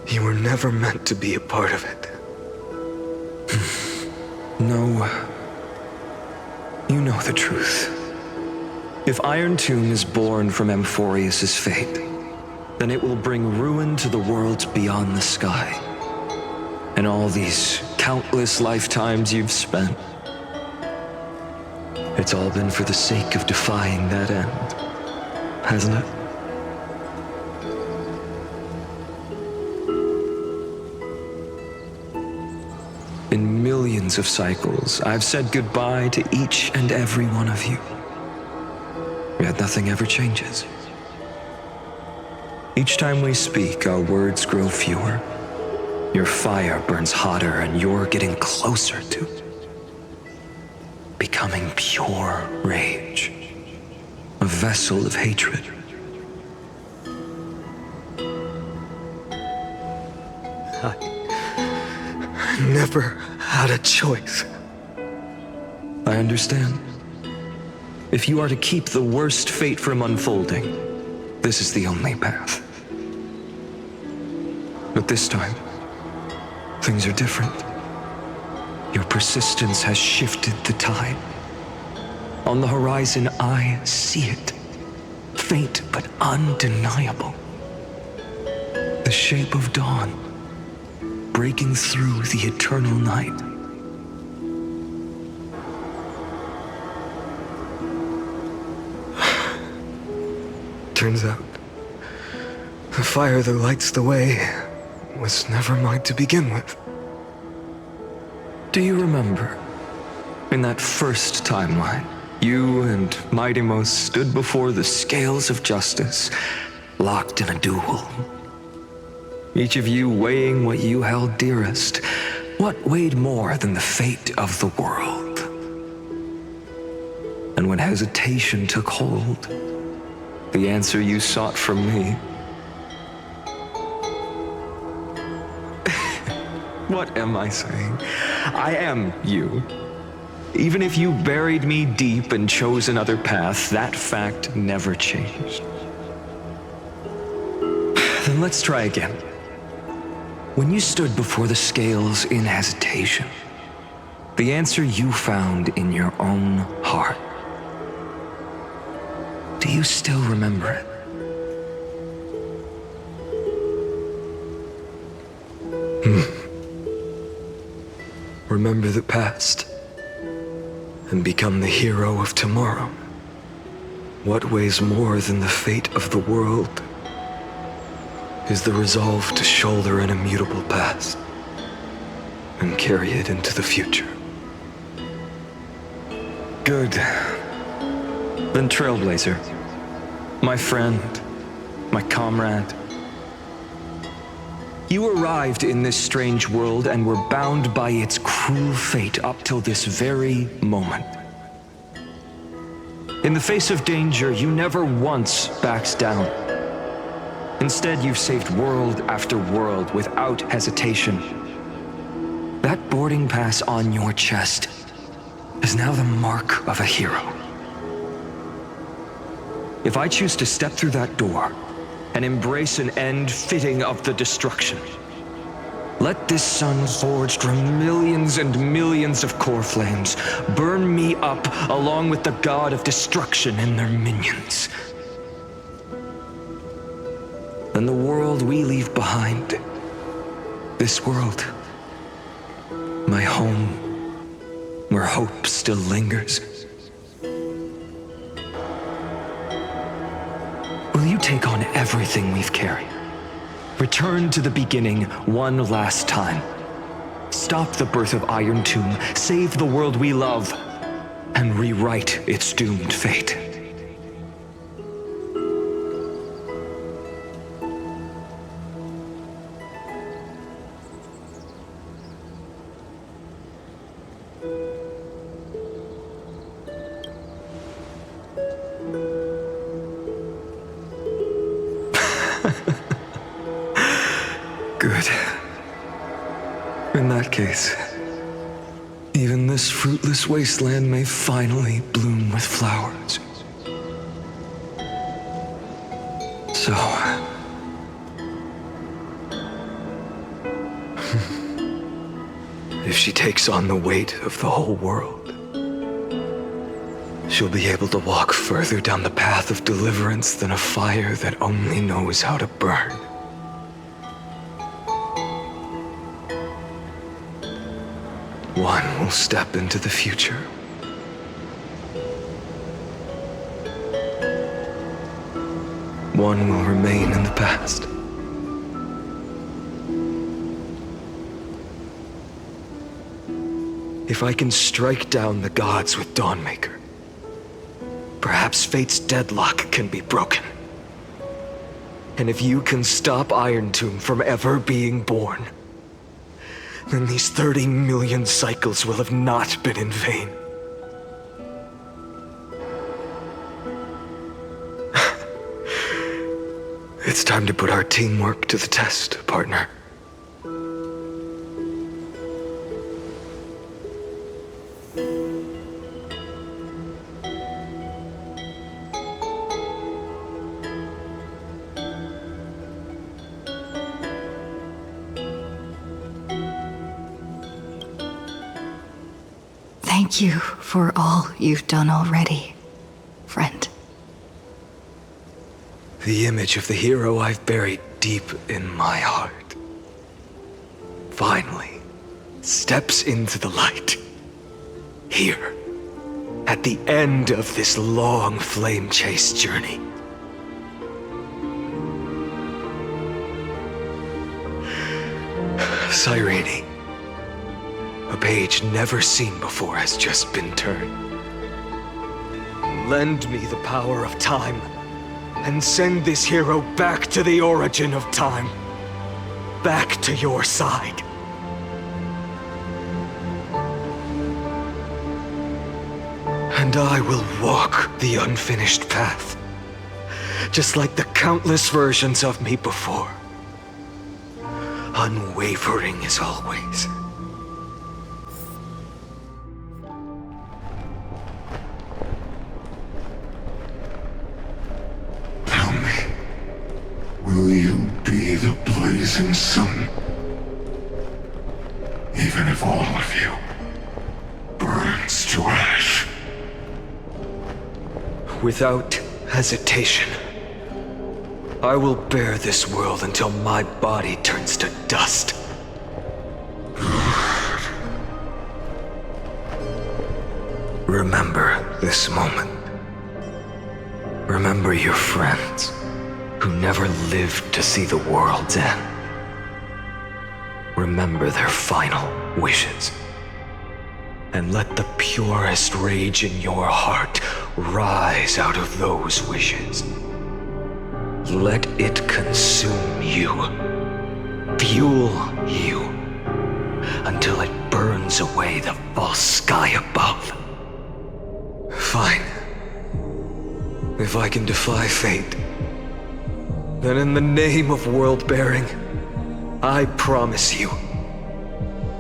You were never meant to be a part of it.
No. You know the truth. If Iron Tomb is born from Amphorius' fate, then it will bring ruin to the worlds beyond the sky. And all these countless lifetimes you've spent, it's all been for the sake of defying that end, hasn't it? In millions of cycles, I've said goodbye to each and every one of you. Yet nothing ever changes. Each time we speak, our words grow fewer. Your fire burns hotter, and you're getting closer to becoming pure rage, a vessel of hatred.
I never had a choice.
I understand. If you are to keep the worst fate from unfolding, this is the only path. But this time, things are different. Your persistence has shifted the tide. On the horizon, I see it. Faint but undeniable. The shape of dawn, breaking through the eternal night.
Turns out, the fire that lights the way was never mine to begin with.
Do you remember? In that first timeline, you and Mightymost stood before the scales of justice, locked in a duel. Each of you weighing what you held dearest. What weighed more than the fate of the world? And when hesitation took hold, the answer you sought from me. What am I saying? I am you. Even if you buried me deep and chose another path, that fact never changed. Then let's try again. When you stood before the scales in hesitation, the answer you found in your own heart. Do you still remember it? Remember the past and become the hero of tomorrow. What weighs more than the fate of the world is the resolve to shoulder an immutable past and carry it into the future. Good. Then Trailblazer, my friend, my comrade, you arrived in this strange world and were bound by its cruel fate up till this very moment. In the face of danger, you never once backed down. Instead, you've saved world after world without hesitation. That boarding pass on your chest is now the mark of a hero. If I choose to step through that door and embrace an end fitting of the destruction, let this sun forged from millions and millions of core flames burn me up along with the god of destruction and their minions. Then the world we leave behind, this world, my home, where hope still lingers. Will you take on everything we've carried? Return to the beginning one last time. Stop the birth of Iron Tomb, save the world we love, and rewrite its doomed fate. Good. In that case, even this fruitless wasteland may finally bloom with flowers. So... if she takes on the weight of the whole world, she'll be able to walk further down the path of deliverance than a fire that only knows how to burn. One will step into the future. One will remain in the past. If I can strike down the gods with Dawnmaker, perhaps fate's deadlock can be broken. And if you can stop Iron Tomb from ever being born, then these 30 million cycles will have not been in vain. It's time to put our teamwork to the test, partner.
Thank you for all you've done already, friend.
The image of the hero I've buried deep in my heart finally steps into the light. Here, at the end of this long flame chase journey. Cyrene, A page never seen before has just been turned. Lend me the power of time, and send this hero back to the origin of time. Back to your side. And I will walk the unfinished path, just like the countless versions of me before. Unwavering as always.
Tell me, will you be the blazing sun? Even if all of you burns to ash?
Without hesitation, I will bear this world until my body turns to dust. Remember this moment. Remember your friends who never lived to see the world's end. Remember their final wishes. And let the purest rage in your heart rise out of those wishes. Let it consume you, fuel you, until it burns away the false sky above. Fine. If I can defy fate, then in the name of world-bearing, I promise you,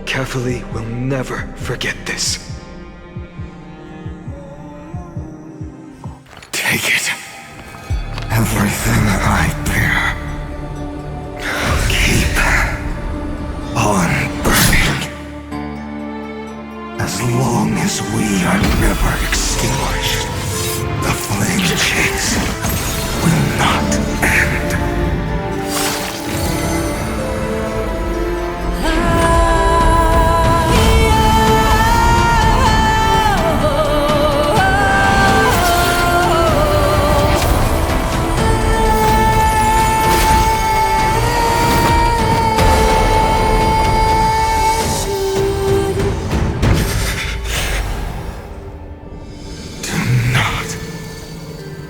Kefali will never forget this.
Take it. Everything I bear. Keep on burning. As long as we are never extinguished, the flame chase will not end.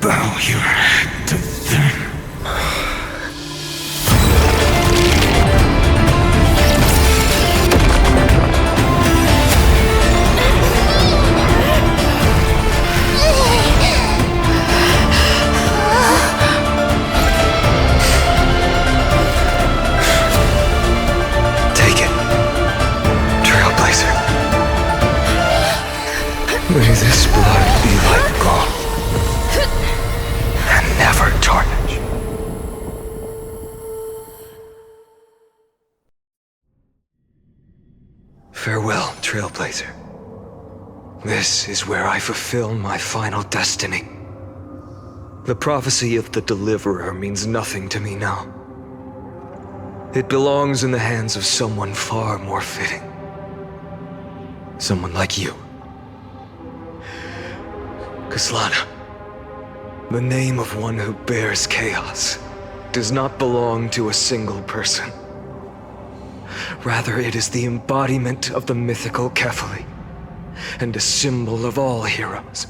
Bow your head to them.
Take it, Trailblazer. May this blood be like gold. Never tarnish. Farewell, Trailblazer. This is where I fulfill my final destiny. The prophecy of the Deliverer means nothing to me now. It belongs in the hands of someone far more fitting. Someone like you. Khaslana. The name of one who bears chaos does not belong to a single person. Rather, it is the embodiment of the mythical Kefali, and a symbol of all heroes.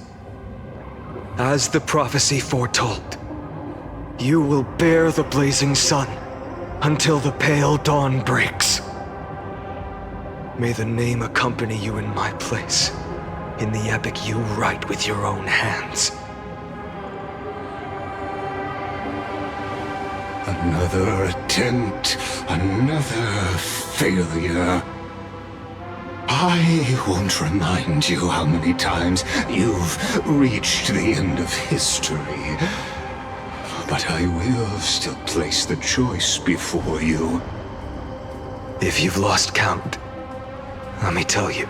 As the prophecy foretold, you will bear the blazing sun until the pale dawn breaks. May the name accompany you in my place, in the epic you write with your own hands.
Another attempt, another failure. I won't remind you how many times you've reached the end of history. But I will still place the choice before you.
If you've lost count, let me tell you.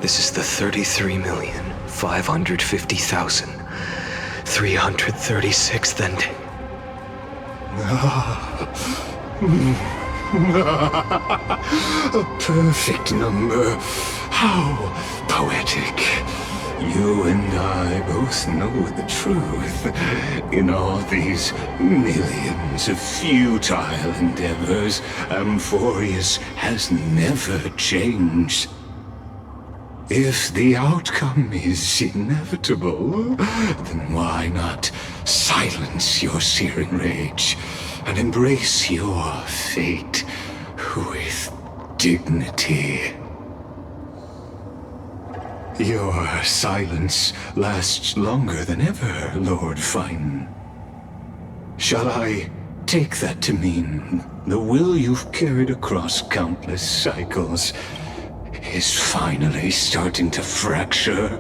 This is the 33,550,336th ending.
A perfect number. How poetic. You and I both know the truth. In all these millions of futile endeavors, Amphorius has never changed. If the outcome is inevitable, then why not silence your searing rage and embrace your fate with dignity? Your silence lasts longer than ever, Lord Fine. Shall I take that to mean the will you've carried across countless cycles is finally starting to fracture?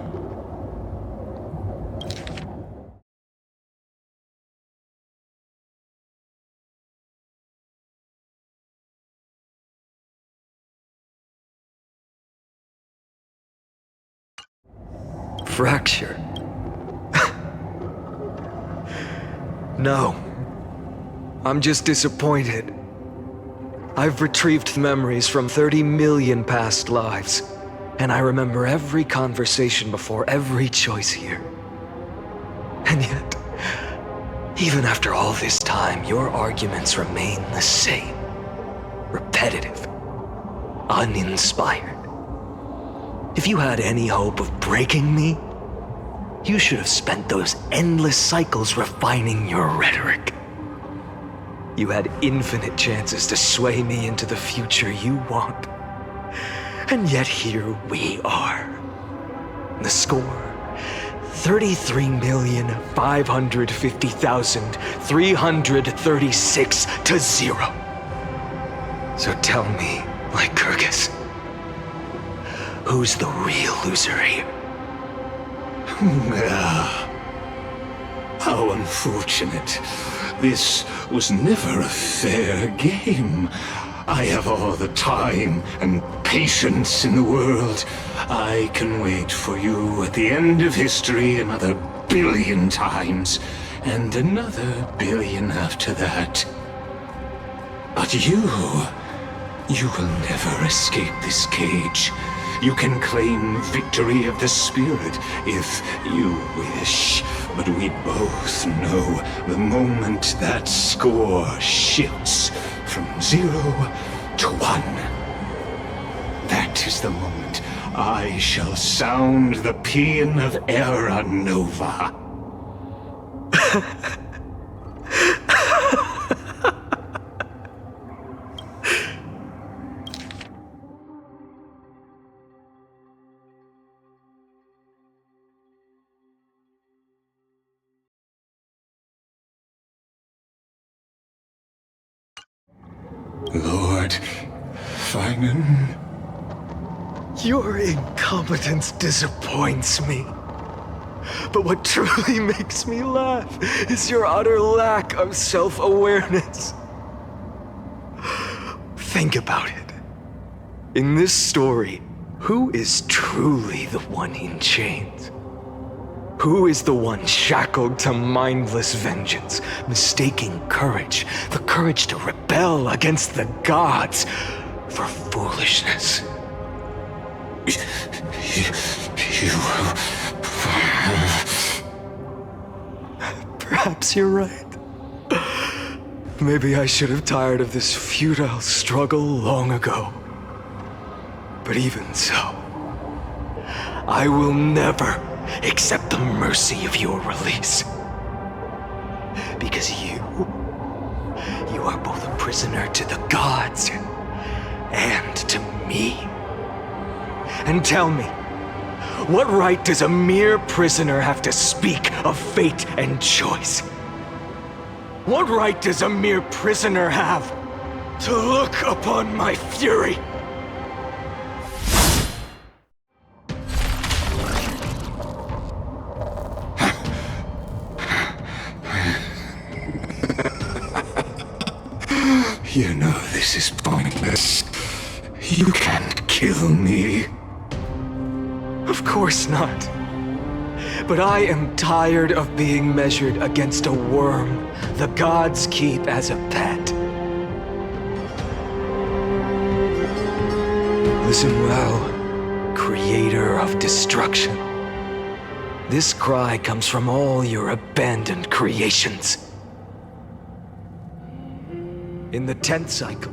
Fracture? No. I'm just disappointed. I've retrieved memories from 30 million past lives, and I remember every conversation before every choice here. And yet, even after all this time, your arguments remain the same. Repetitive. Uninspired. If you had any hope of breaking me, you should have spent those endless cycles refining your rhetoric. You had infinite chances to sway me into the future you want. And yet here we are. The score, 33,550,336 to 0. So tell me, Lycurgus, who's the real loser here?
How unfortunate. This was never a fair game. I have all the time and patience in the world. I can wait for you at the end of history another billion times, and another billion after that. But you will never escape this cage. You can claim victory of the spirit if you wish, but we both know the moment that score shifts from 0 to 1. That is the moment I shall sound the paean of Era Nova. Lord Finan?
Your incompetence disappoints me. But what truly makes me laugh is your utter lack of self-awareness. Think about it. In this story, who is truly the one in chains? Who is the one shackled to mindless vengeance, mistaking courage, the courage to rebel against the gods, for foolishness? Perhaps you're right. Maybe I should have tired of this futile struggle long ago. But even so, I will never accept the mercy of your release. Because you are both a prisoner to the gods and to me. And tell me, what right does a mere prisoner have to speak of fate and choice? What right does a mere prisoner have to look upon my fury?
You know this is pointless. You can't kill me.
Of course not. But I am tired of being measured against a worm the gods keep as a pet. Listen well, creator of destruction. This cry comes from all your abandoned creations. In the 10th cycle,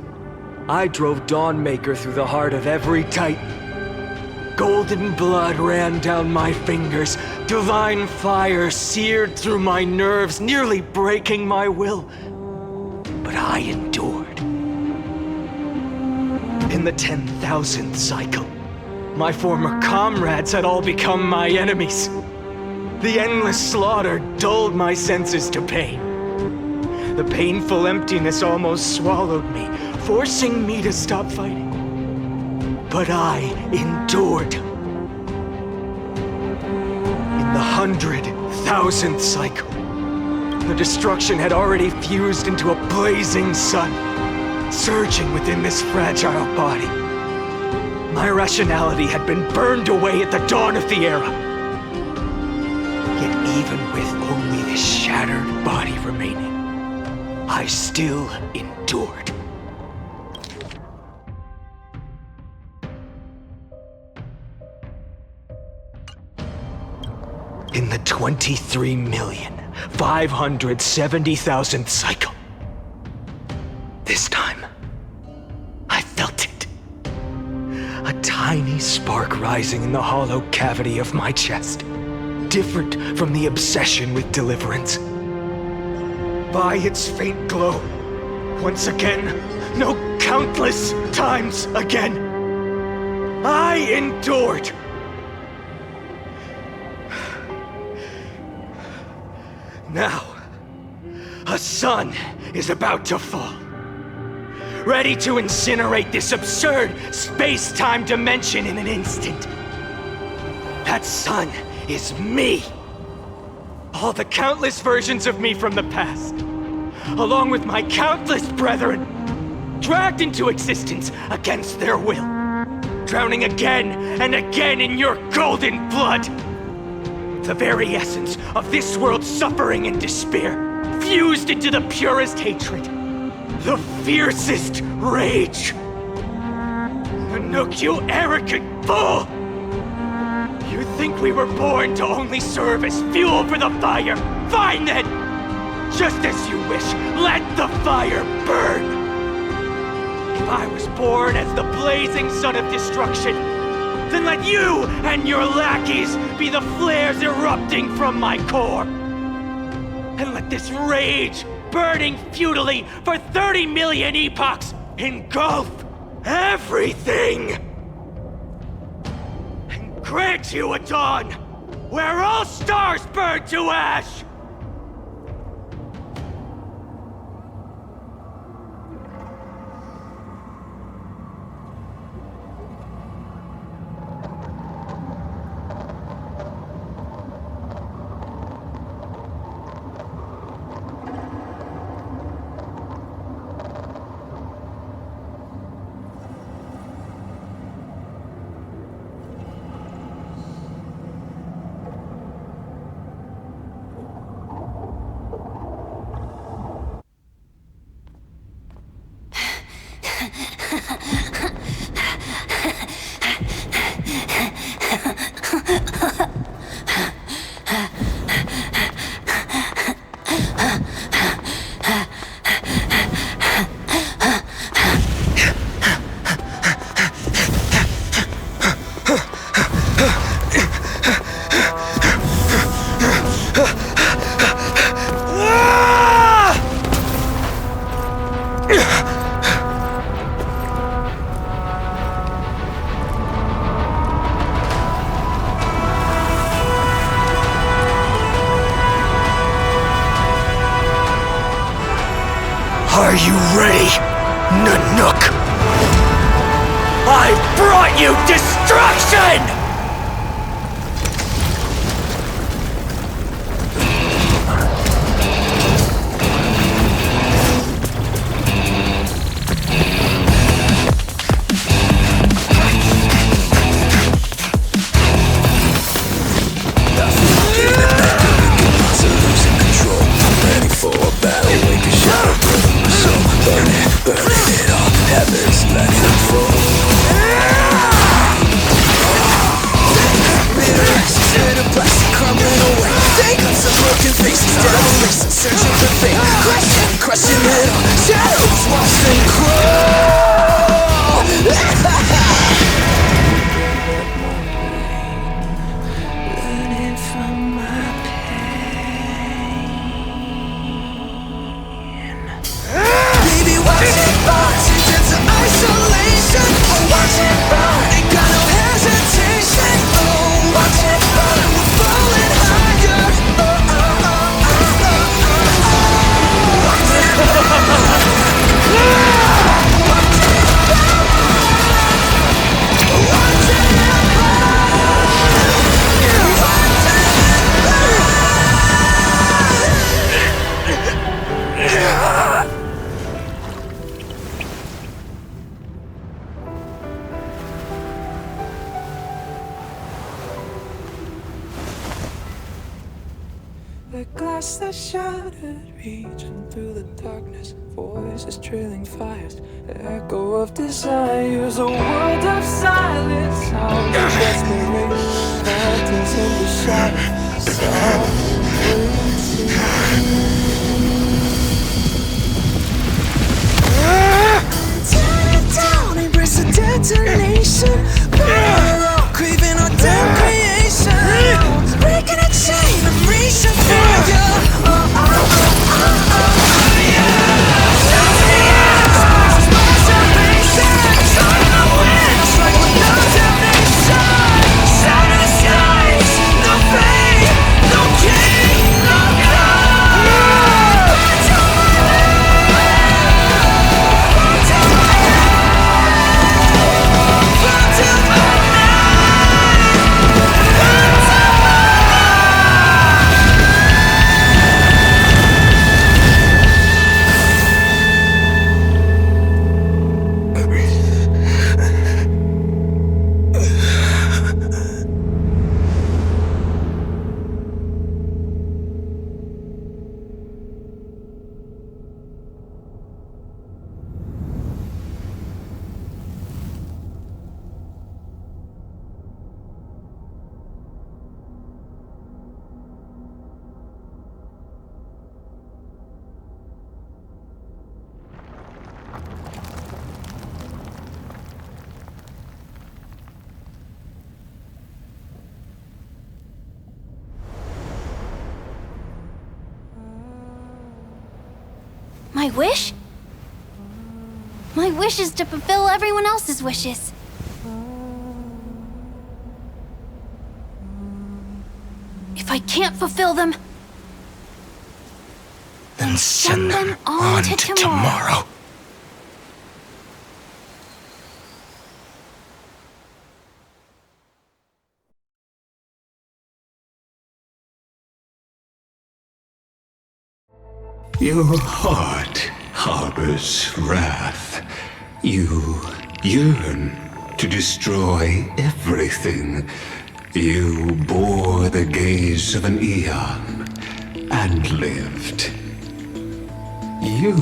I drove Dawnmaker through the heart of every Titan. Golden blood ran down my fingers, divine fire seared through my nerves, nearly breaking my will. But I endured. In the 10,000th cycle, my former comrades had all become my enemies. The endless slaughter dulled my senses to pain. The painful emptiness almost swallowed me, forcing me to stop fighting. But I endured. In the 100,000th cycle, the destruction had already fused into a blazing sun, surging within this fragile body. My rationality had been burned away at the dawn of the era. Yet even with only this shattered body remaining, I still endured. In the 23,570,000th cycle, this time, I felt it. A tiny spark rising in the hollow cavity of my chest, different from the obsession with deliverance. By its faint glow, once again, no, countless times again, I endured. Now, a sun is about to fall, ready to incinerate this absurd space-time dimension in an instant. That sun is me. All the countless versions of me from the past, along with my countless brethren, dragged into existence against their will, drowning again and again in your golden blood. The very essence of this world's suffering and despair, fused into the purest hatred, the fiercest rage. Nook, you arrogant fool! You think we were born to only serve as fuel for the fire? Fine then! Just as you wish, let the fire burn! If I was born as the blazing sun of destruction, then let you and your lackeys be the flares erupting from my core. And let this rage, burning futilely for 30 million epochs, engulf everything! And grant you a dawn where all stars burn to ash! Are you ready, Nanook? I've brought you destruction!
Burning it all, heavens let it fall.
like glass that shattered, reaching through the darkness. Voices trailing fires, the echo of desires. A world of silence, sounds of desperation, phantoms in the shadow, soft waiting. Tear it down, embrace the detonation. Burn, craving our damn creation. Breaking a chain, I'm reaching for you.
My wish? My wish is to fulfill everyone else's wishes. If I can't fulfill them,
then send them on to tomorrow.
Your heart harbors wrath. You yearn to destroy everything. You bore the gaze of an eon and lived. You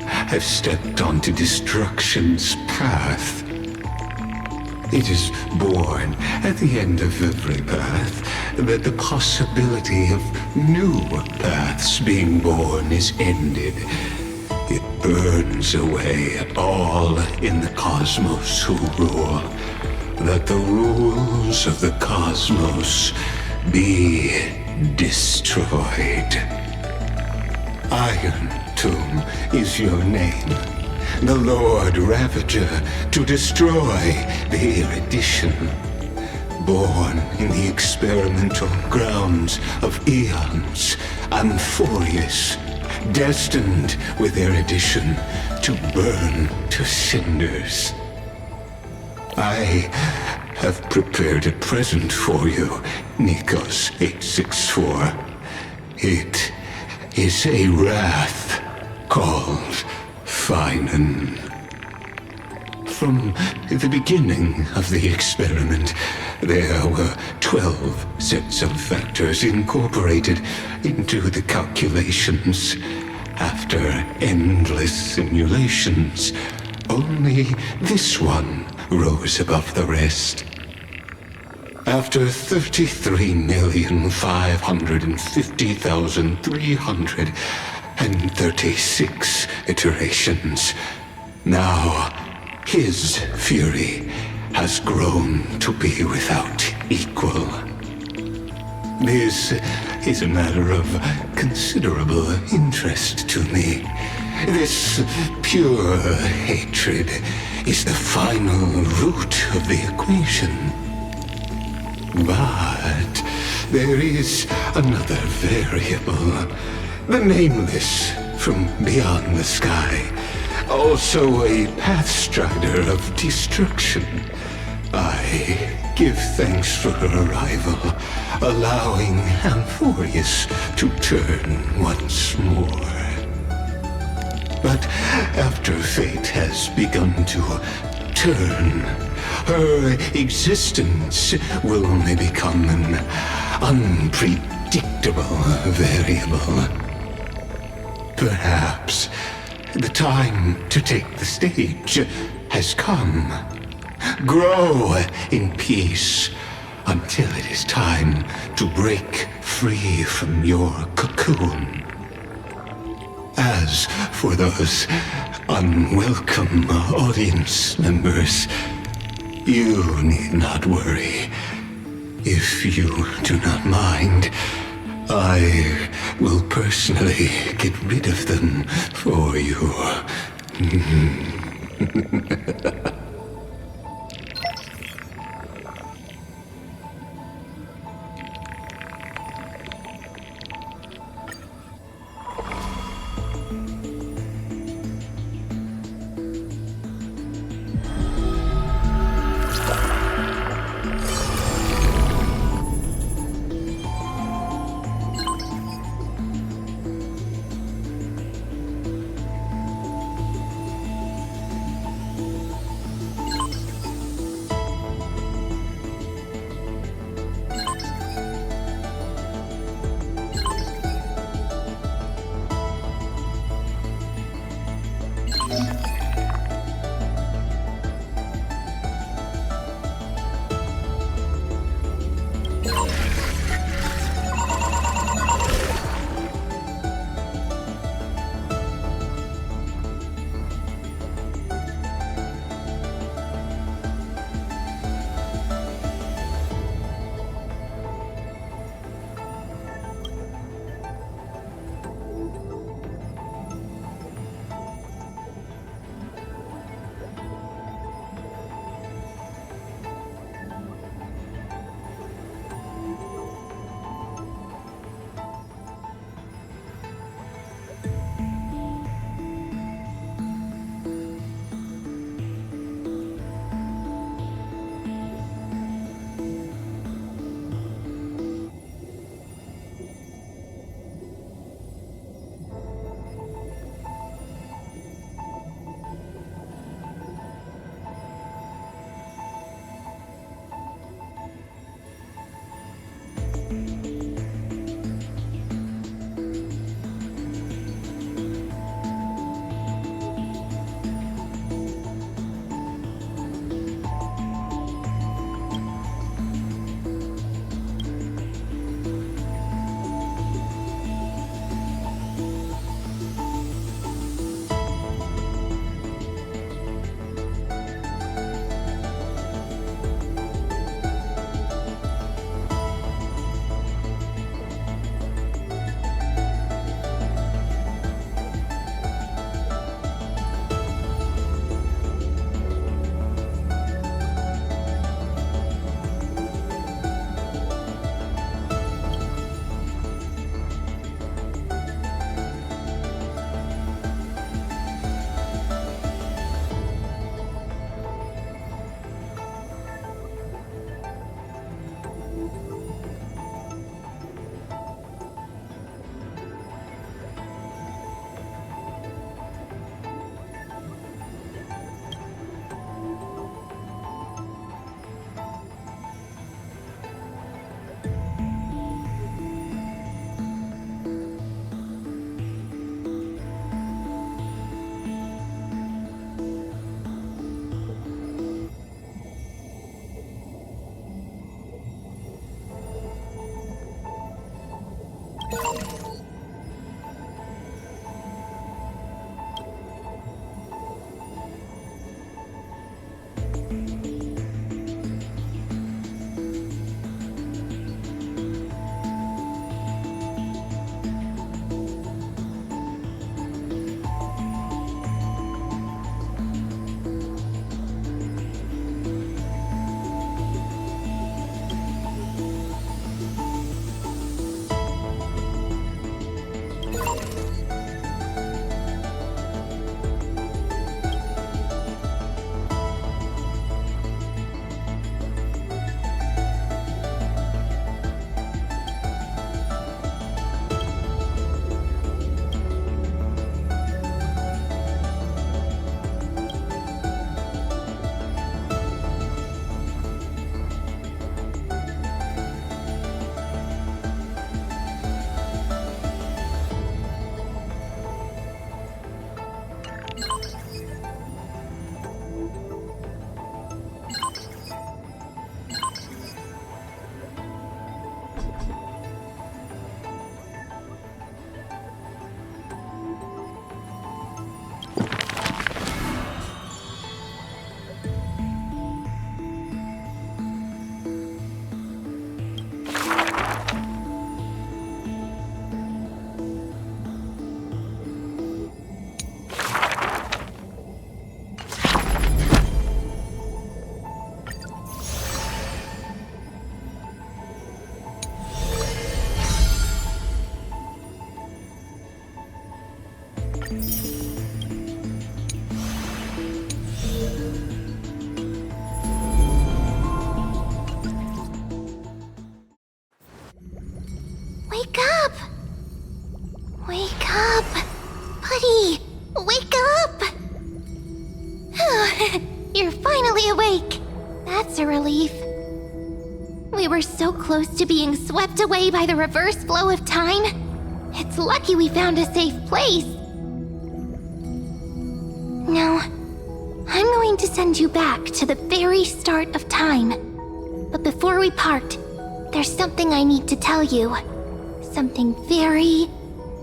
have stepped onto destruction's path. It is born at the end of every path that the possibility of new paths being born is ended. It burns away all in the cosmos who rule, that the rules of the cosmos be destroyed. Iron Tomb is your name. The Lord Ravager to destroy the erudition. Born in the experimental grounds of eons, Amphorius, destined with erudition to burn to cinders. I have prepared a present for you, Nikos 864. It is a wrath called Finan. From the beginning of the experiment, there were 12 sets of factors incorporated into the calculations. After endless simulations, only this one rose above the rest. After 33,550,336 iterations, now his fury has grown to be without equal. This is a matter of considerable interest to me. This pure hatred is the final root of the equation. But there is another variable, the nameless from beyond the sky, also a pathstrider of destruction. I give thanks for her arrival, allowing Amphorius to turn once more. But after fate has begun to turn, her existence will only become an unpredictable unpredictable variable. Perhaps the time to take the stage has come. Grow in peace until it is time to break free from your cocoon. As for those unwelcome audience members, you need not worry. If you do not mind, I will personally get rid of them for you.
We were so close to being swept away by the reverse flow of time. It's lucky we found a safe place. Now, I'm going to send you back to the very start of time. But before we part, there's something I need to tell you. Something very,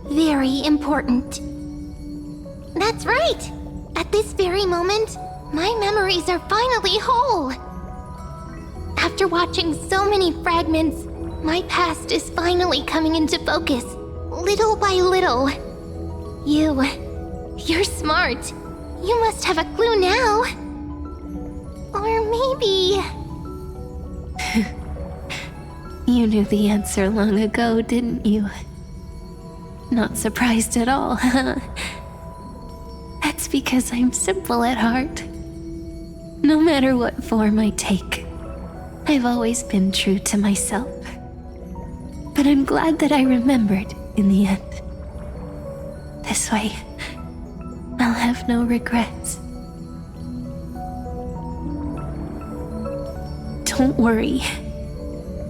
very important. That's right! At this very moment, my memories are finally whole. After watching so many fragments, my past is finally coming into focus, little by little. You're smart. You must have a clue now. Or maybe...
You knew the answer long ago, didn't you? Not surprised at all, huh? That's because I'm simple at heart. No matter what form I take, I've always been true to myself. But I'm glad that I remembered in the end. This way, I'll have no regrets. Don't worry.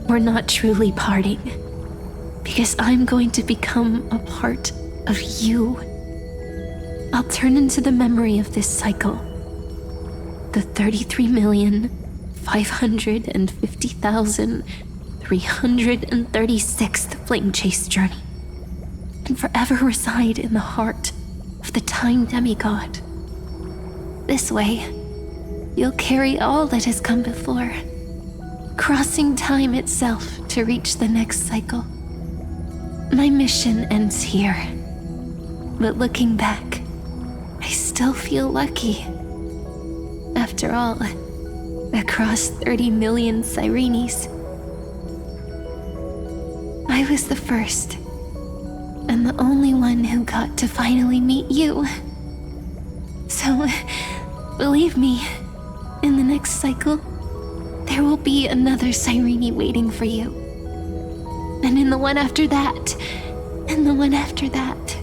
We're not truly parting. Because I'm going to become a part of you. I'll turn into the memory of this cycle. The 33,550,336th Flame Chase journey. And forever reside in the heart of the Time Demigod. This way, you'll carry all that has come before, crossing time itself to reach the next cycle. My mission ends here, but looking back, I still feel lucky. After all, across 30 million Cyrenes, I was the first, and the only one who got to finally meet you. So, believe me, in the next cycle, there will be another Cyrene waiting for you. And in the one after that, and the one after that.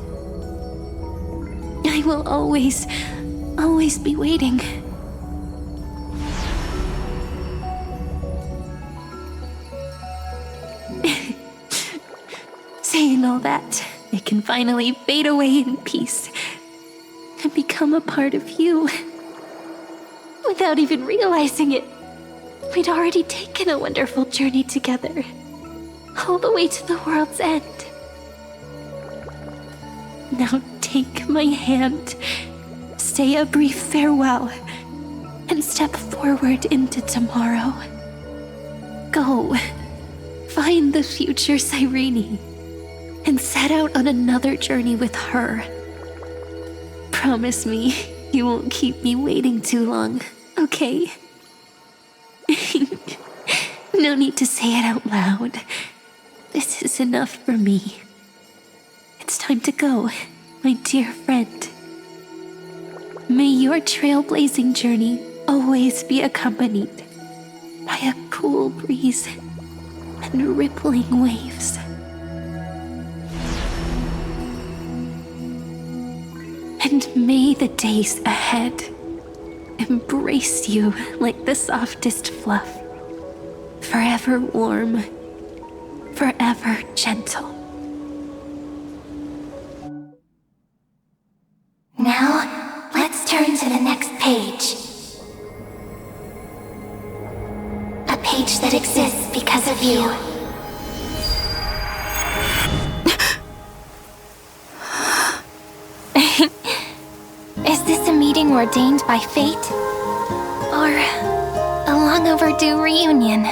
I will always be waiting. Saying all that, it can finally fade away in peace and become a part of you. Without even realizing it, we'd already taken a wonderful journey together, all the way to the world's end. Now take my hand, say a brief farewell, and step forward into tomorrow. Go, find the future Cyrene, and set out on another journey with her. Promise me you won't keep me waiting too long, okay? No need to say it out loud. This is enough for me. It's time to go, my dear friend. May your trailblazing journey always be accompanied by a cool breeze and rippling waves. And may the days ahead embrace you like the softest fluff, forever warm, forever gentle.
Now, let's turn to the next page. A page that exists because of you. Is this a meeting ordained by fate? Or a long overdue reunion?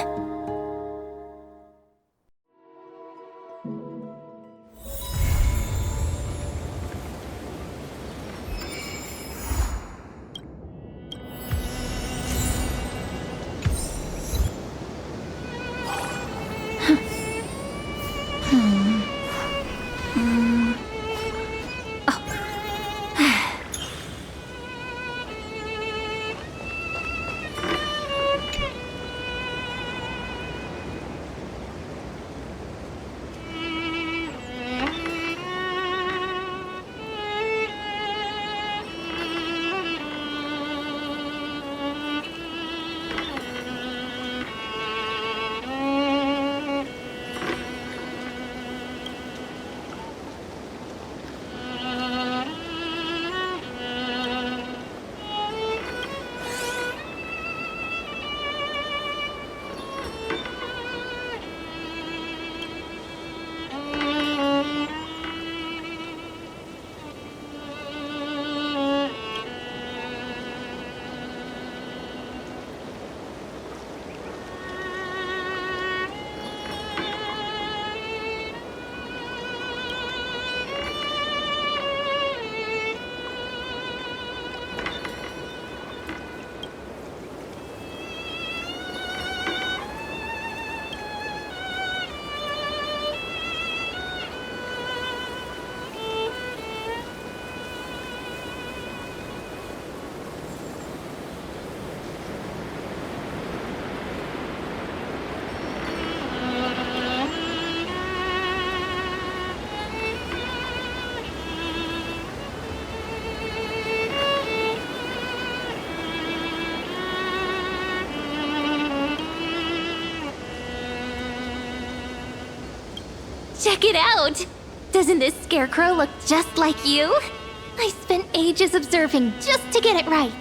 Check it out! Doesn't this scarecrow look just like you? I spent ages observing just to get it right.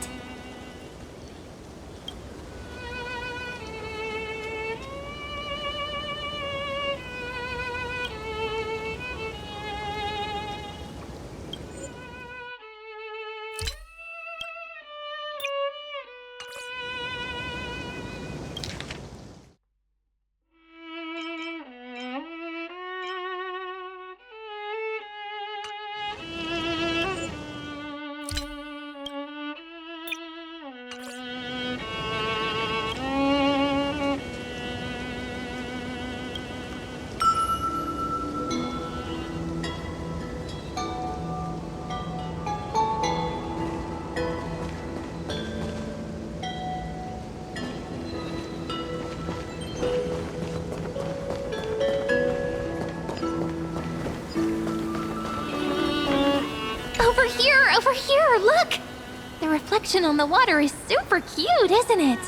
Over here, look! The reflection on the water is super cute, isn't it?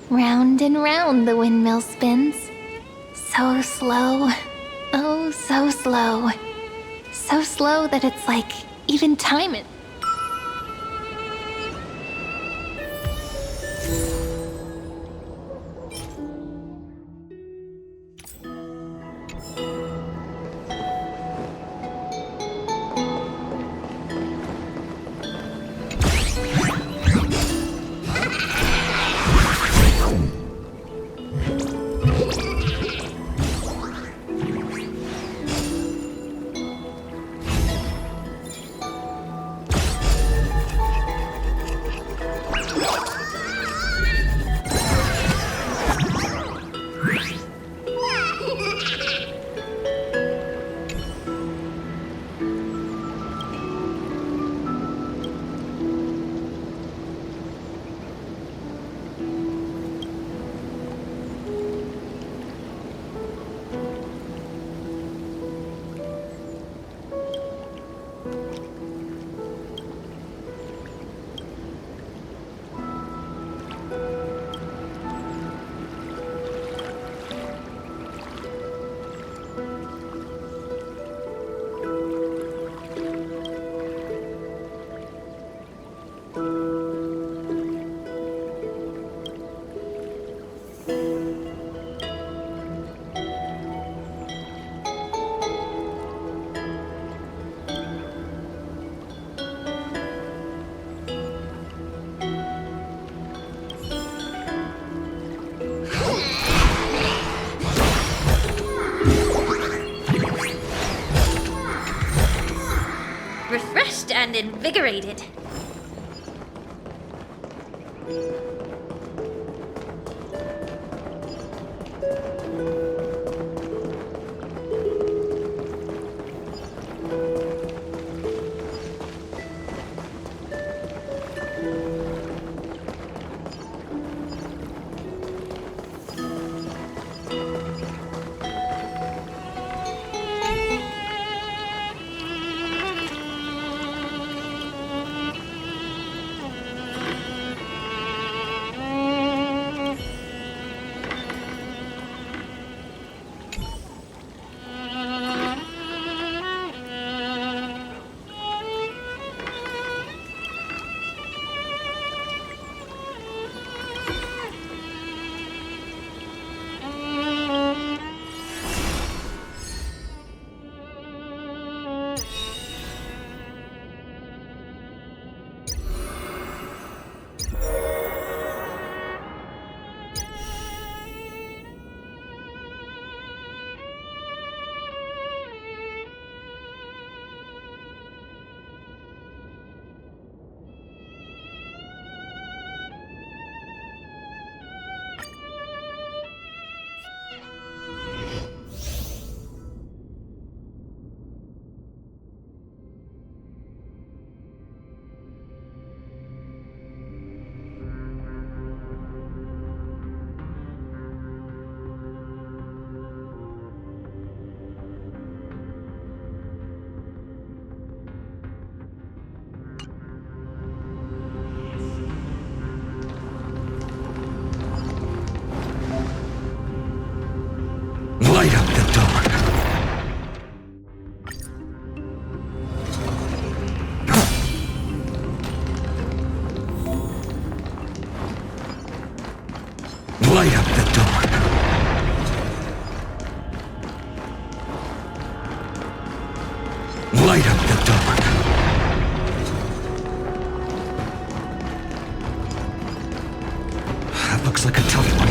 Round and round the windmill spins. So slow. Oh, so slow. So slow that it's like even time it. Refreshed and invigorated.
Light up the dark. That looks like a tough one.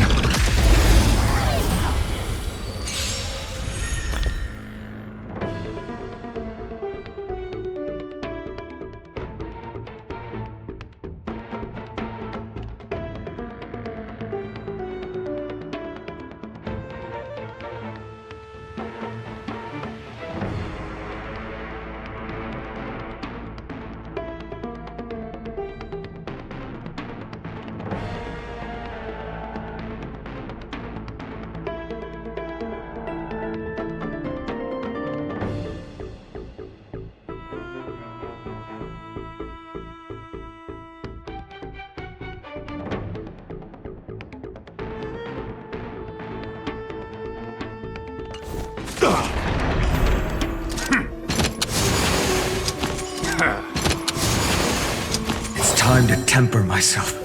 It's time to temper myself.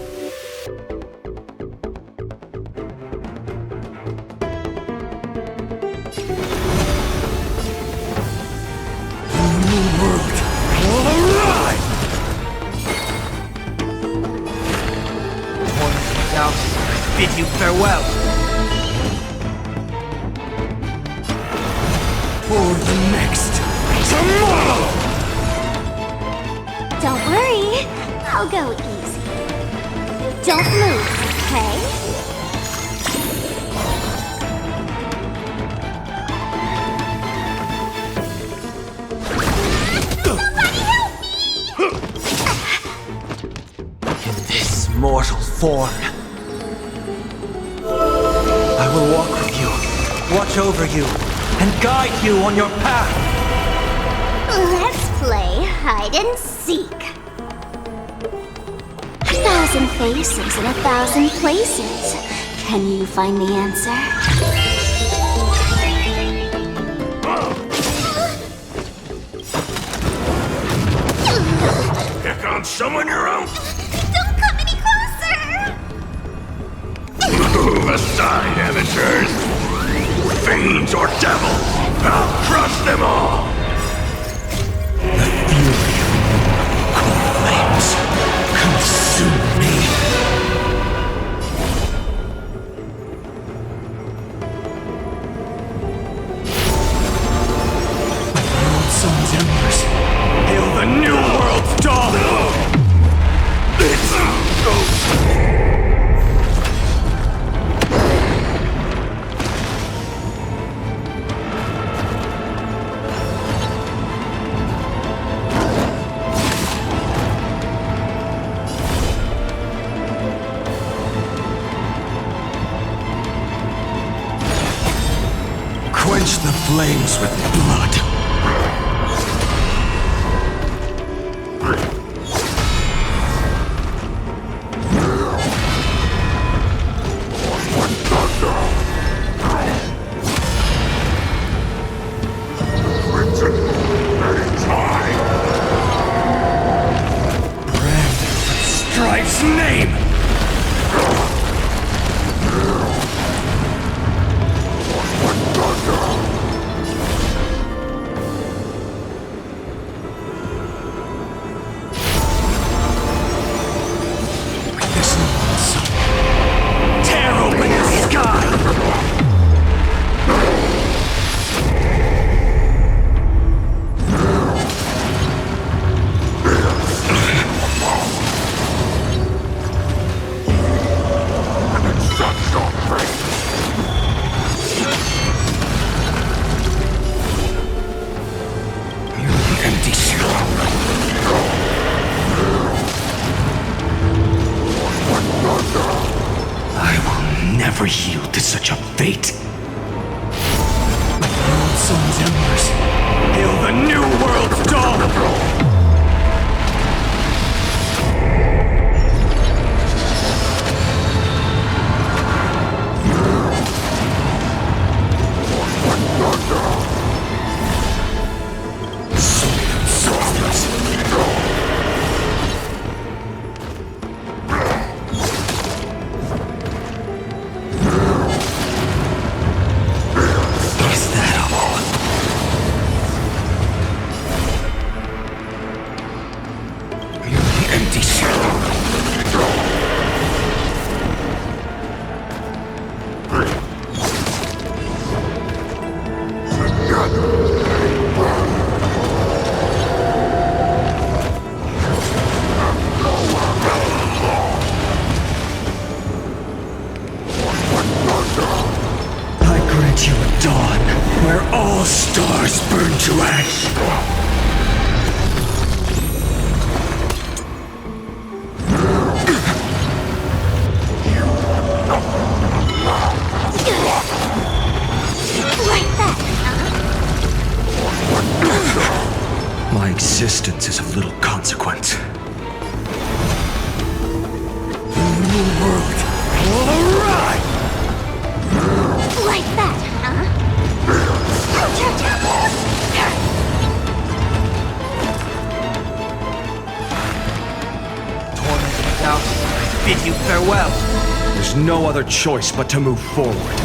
Bid you farewell.
For the next tomorrow!
Don't worry, I'll go easy. Don't move, okay? Somebody help me!
In this mortal form, I will walk with you, watch over you, and guide you on your path.
Let's play hide and seek. 1,000 faces in 1,000 places. Can you find the answer?
Pick on someone your own.
Don't come any closer!
Move aside, amateurs. Fiends or devils, I'll crush them all.
The fury of cold flames consume me. The world sun's embers hail the new world's dawn. Quench the flames with blood. Brand Strife's name! Tear open the sky! You empty shell. I will never yield to such a fate. The world sun's embers hail the new world's dawn.
must burn to ash.
My existence is of little consequence.
The new world will arrive!
Like that, huh?
Torment and doubt, I bid you farewell.
There's no other choice but to move forward.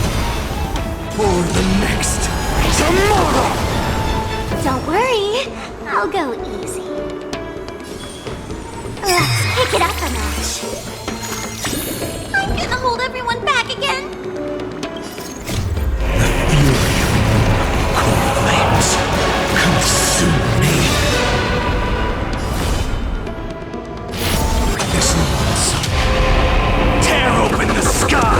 For the next tomorrow!
Don't worry, I'll go easy. Let's pick it up a notch. I'm gonna hold everyone back again.
Cold flames consume me. This once, tear open the sky!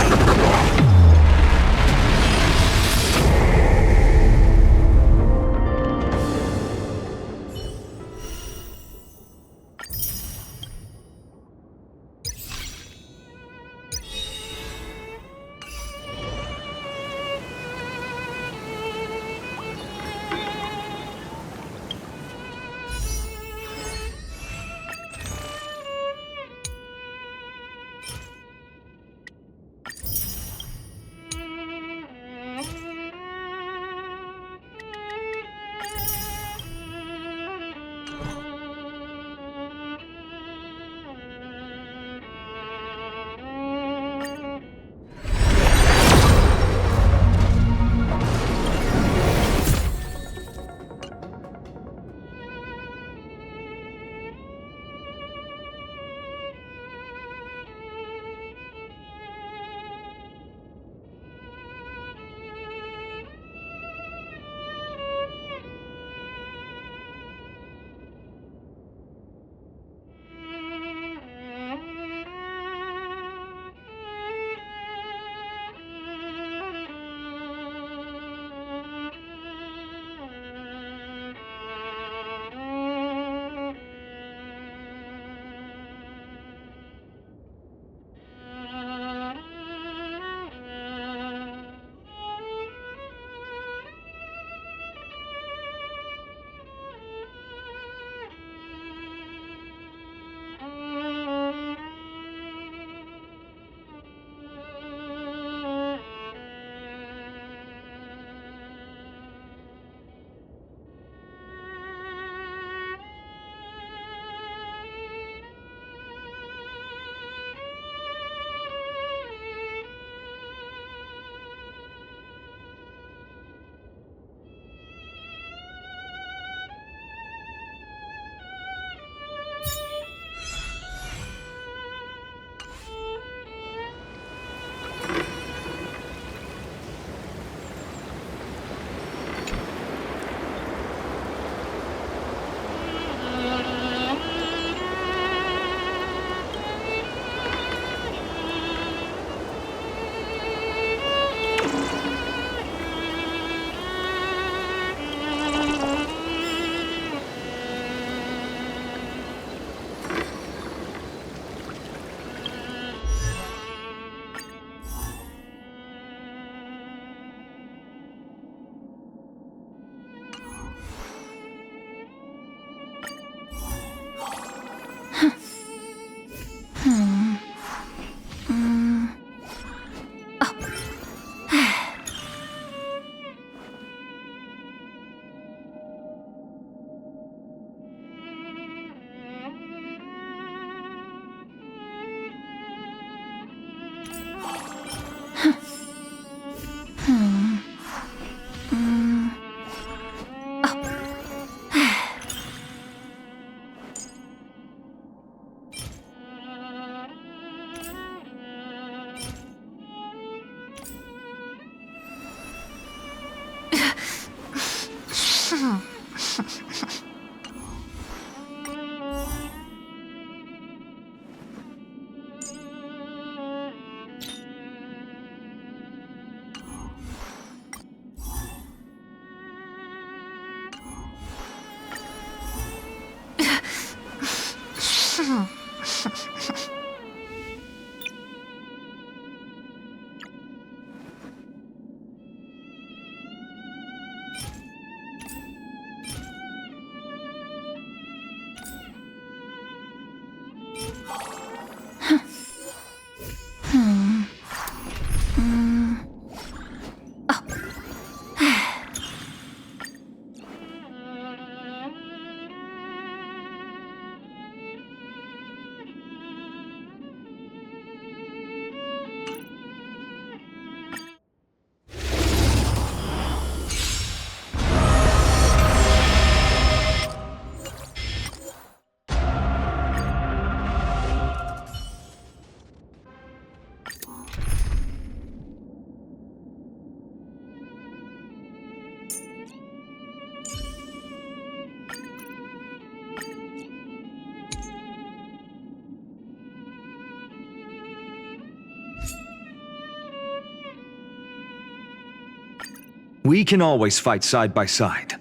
We can always fight side by side,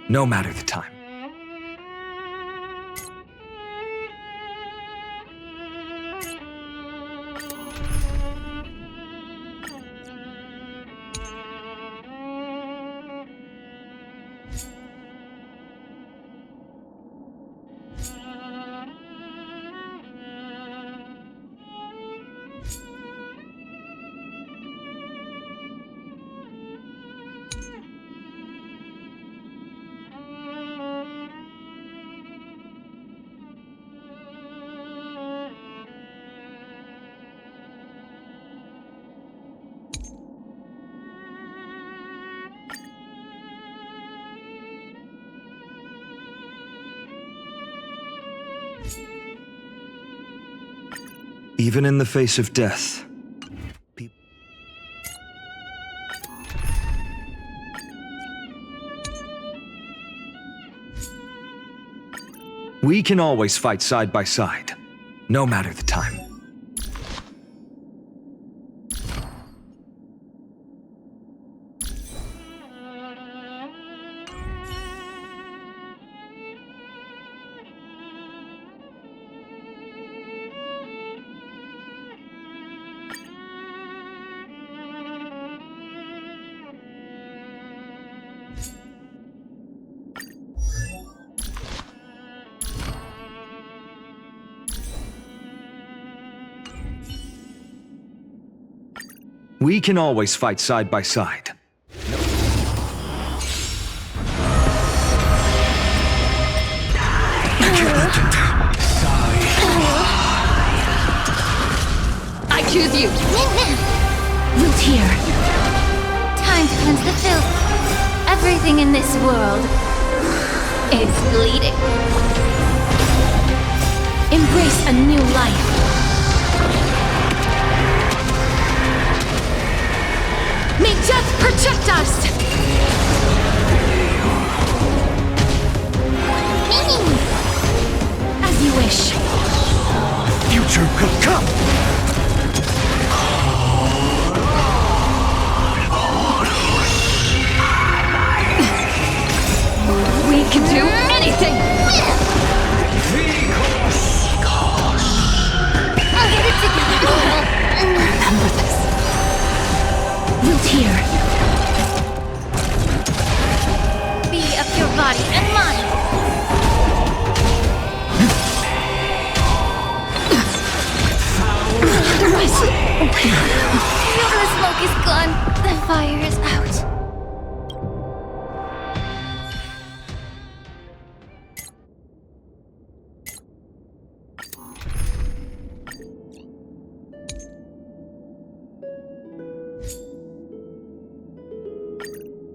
no matter the time. Even in the face of death, we can always fight side by side, no matter the time. We can always fight side by side.
I choose you! Root here. Time to cleanse the filth. Everything in this world is bleeding. Embrace a new life. May death protect us! As you wish.
Future could come!
We can do anything! I'll get it together! Remember this. Root here. Be of your body and mind. Feel the smoke is gone. The fire is out.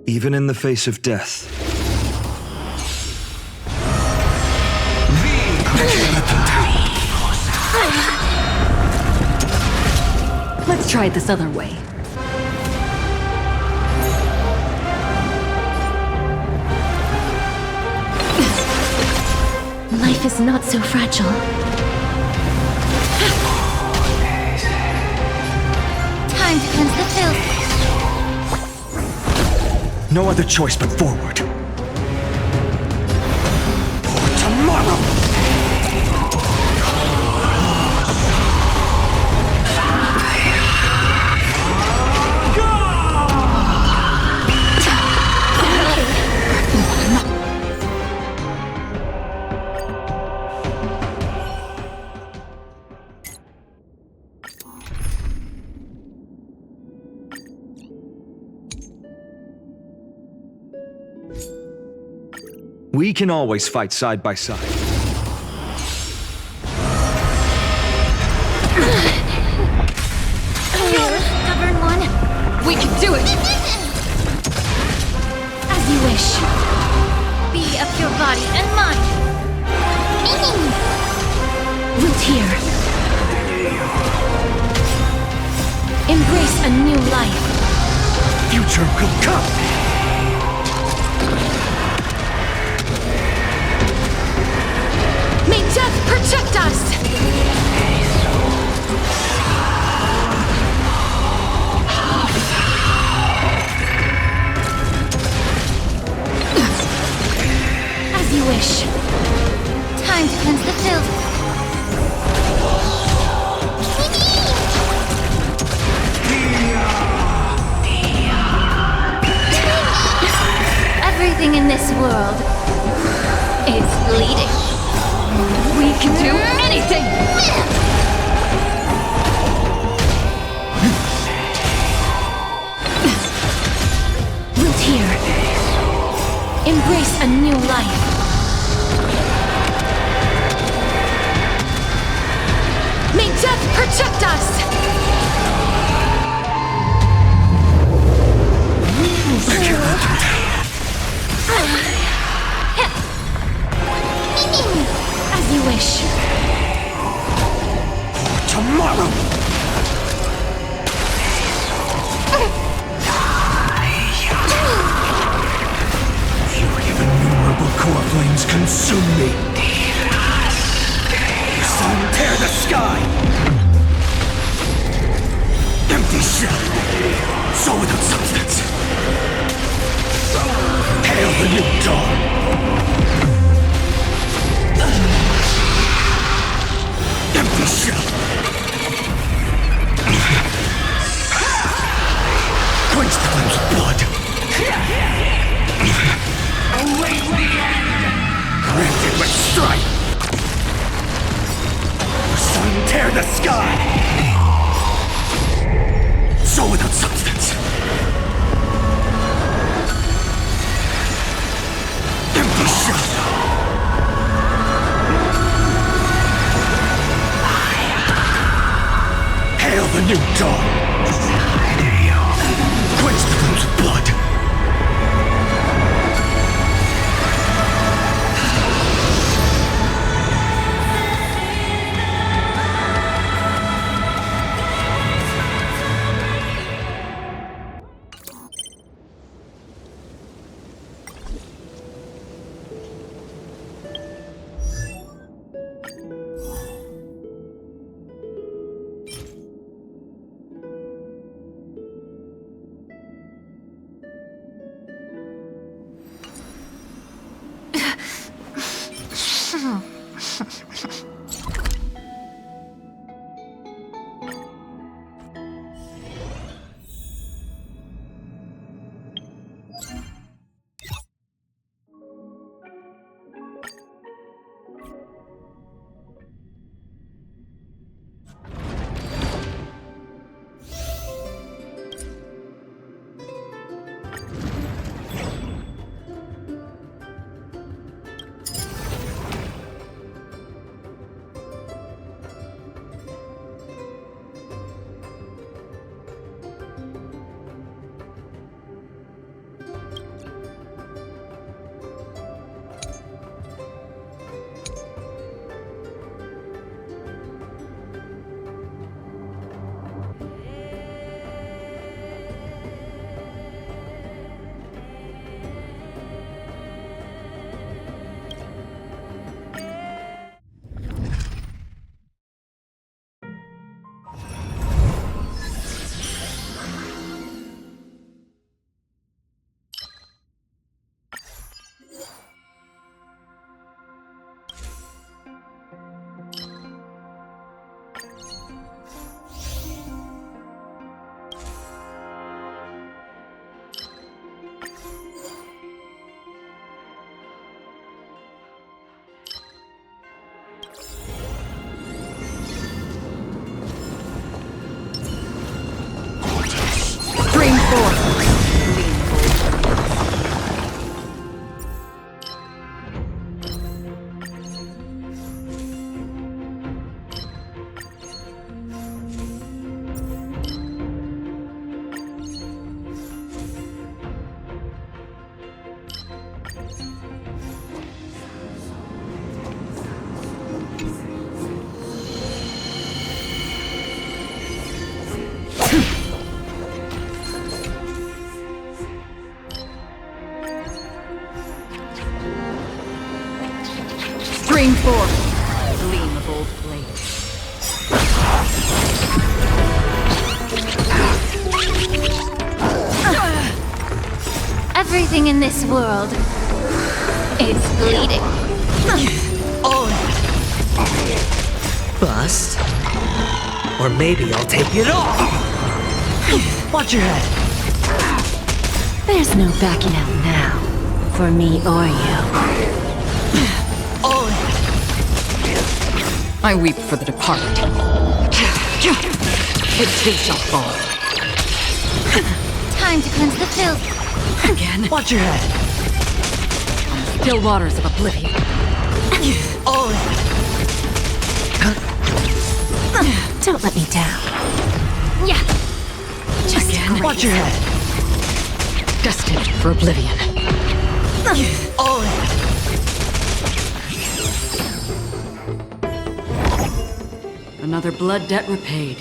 Even in the face of death.
Let's try it this other way.
Life is not so fragile. Time to cleanse the filth.
No other choice but forward. For tomorrow! We can always fight side by side.
You're a stubborn one.
We can do it!
As you wish. Be of your body and mind.
Root here. Embrace a new life.
Future will come!
May death protect us!
As you wish. Time to cleanse the filth. Everything in this world is bleeding.
We can do anything! Root here. Embrace a new life. May death protect us!
As you wish.
Tomorrow! Fury of innumerable core flames consume me. The sun tear the sky! Empty shell, so without substance. Hail the new dawn! Empty shell! Quench the flames of blood! Await the end! Granted with strife! The sun tear the sky! So without substance! Empty shell! Hail the new dawn! Quench the flames of blood!
Stream forth. Gleam of old blades.
Everything in this world is bleeding.
Bust. Or maybe I'll take it off. Watch your head.
There's no backing out now, for me or you.
I weep for the departed. It too shall fall.
Time to cleanse the filth.
Again.
Watch your head.
Still waters of oblivion.
Don't let me down.
Yeah.
Just
Again.
Watch your head.
Destined for oblivion. Another blood debt repaid.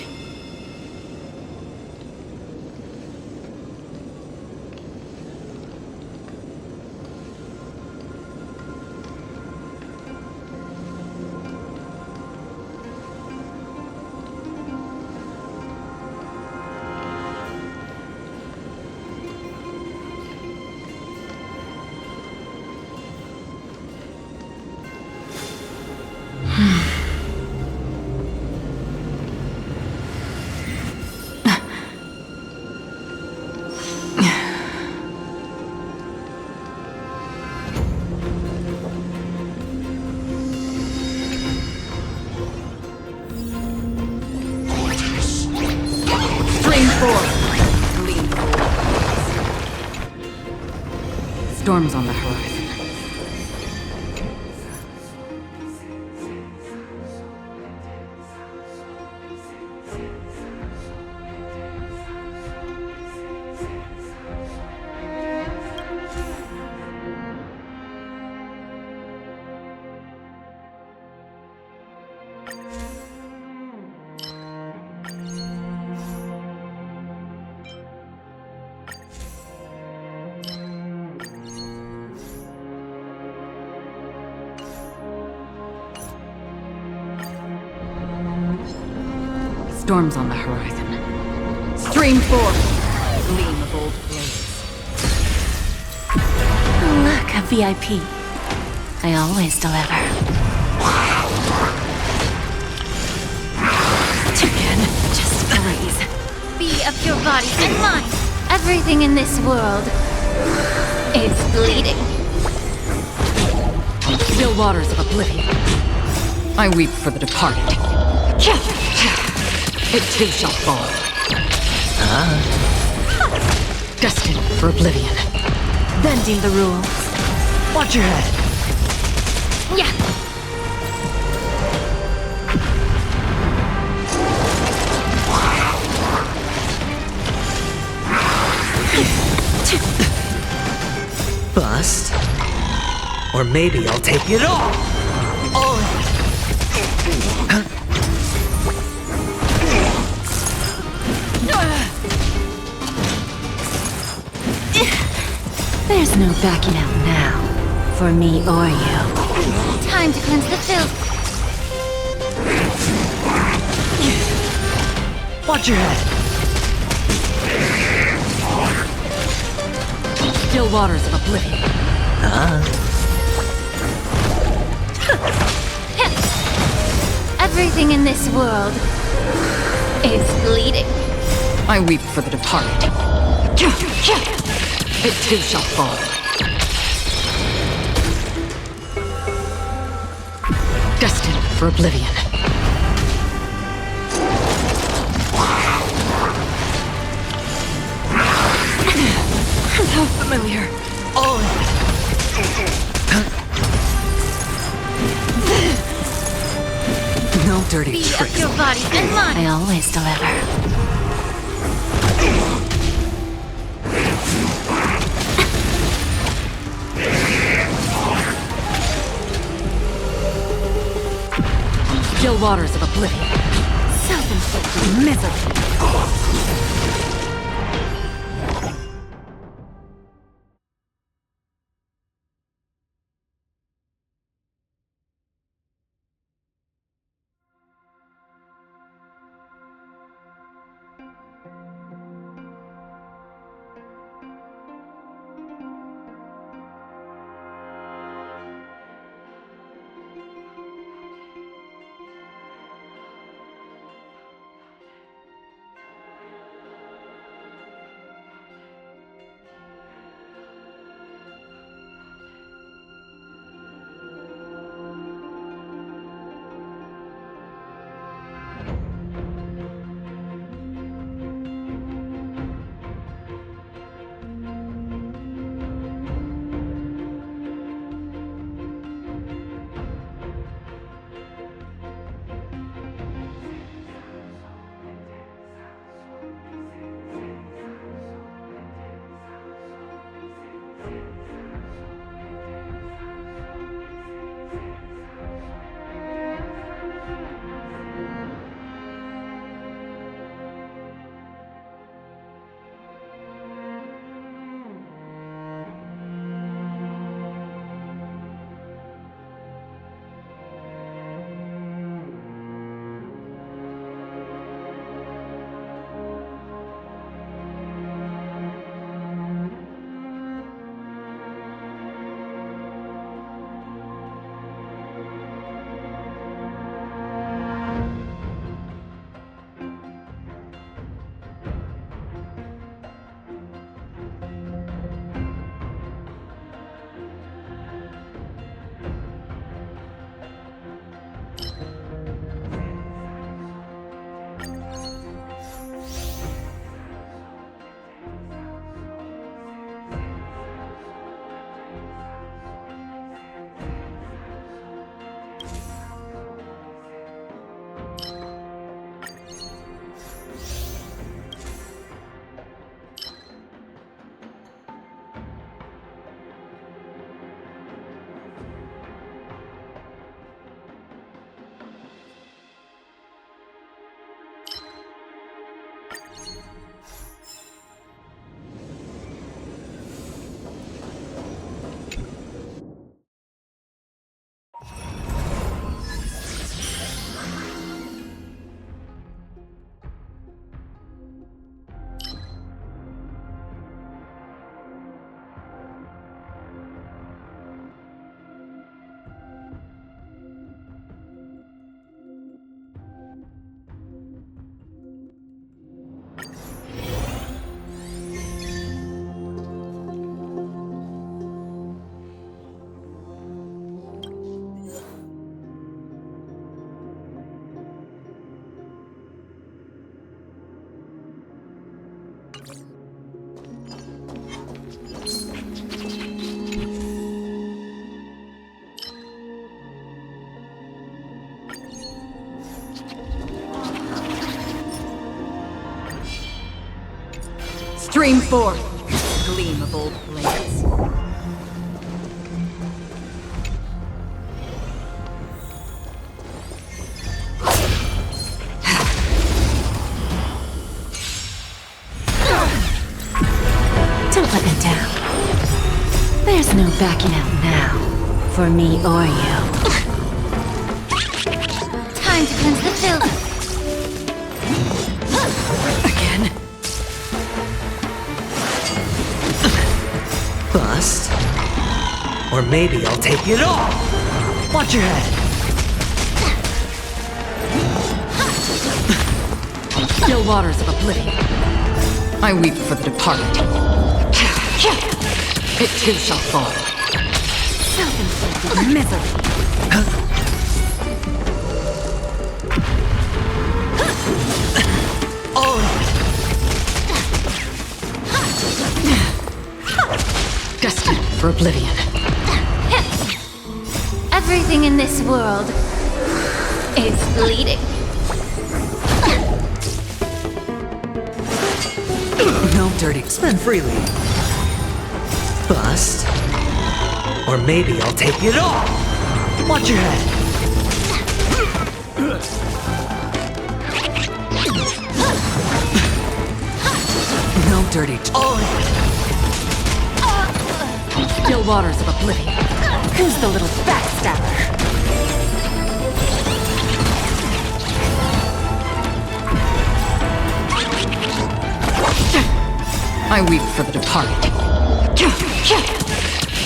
Storms on the horizon. Storms on the horizon. Stream forth! Gleam of old blades.
Look, a VIP. I always deliver.
Again, just freeze.
Be of your body and mind. Everything in this world is bleeding.
Still waters of oblivion. I weep for the departed. It too shall fall. Destined for oblivion.
Bending the rules.
Watch your head.
Yeah.
Bust. Or maybe I'll take it off.
There's no backing out now, for me or you.
Time to cleanse the filth.
Watch your head.
Still waters of oblivion.
Everything in this world is bleeding.
I weep for the departed. It too shall fall. Destined for oblivion. How familiar. No dirty
Be
tricks.
of your body and mind.
I always deliver.
Still waters of oblivion. Self-inflicted misery.
Scream forth, gleam of old blades.
Don't let me down. There's no backing out now, for me or you.
Time to cleanse the filth.
Again? Bust? Or maybe I'll take it all! Watch your head!
Still waters of oblivion. I weep for the departed. It too shall fall. Self-inflicted misery.
All of it!
Destined for oblivion.
Everything in this world is bleeding.
No dirty. Spend freely. Bust? Or maybe I'll take it all! Watch your head! No dirty. All in.
Still waters of oblivion. Who's the little backstabber? I weep for the departed.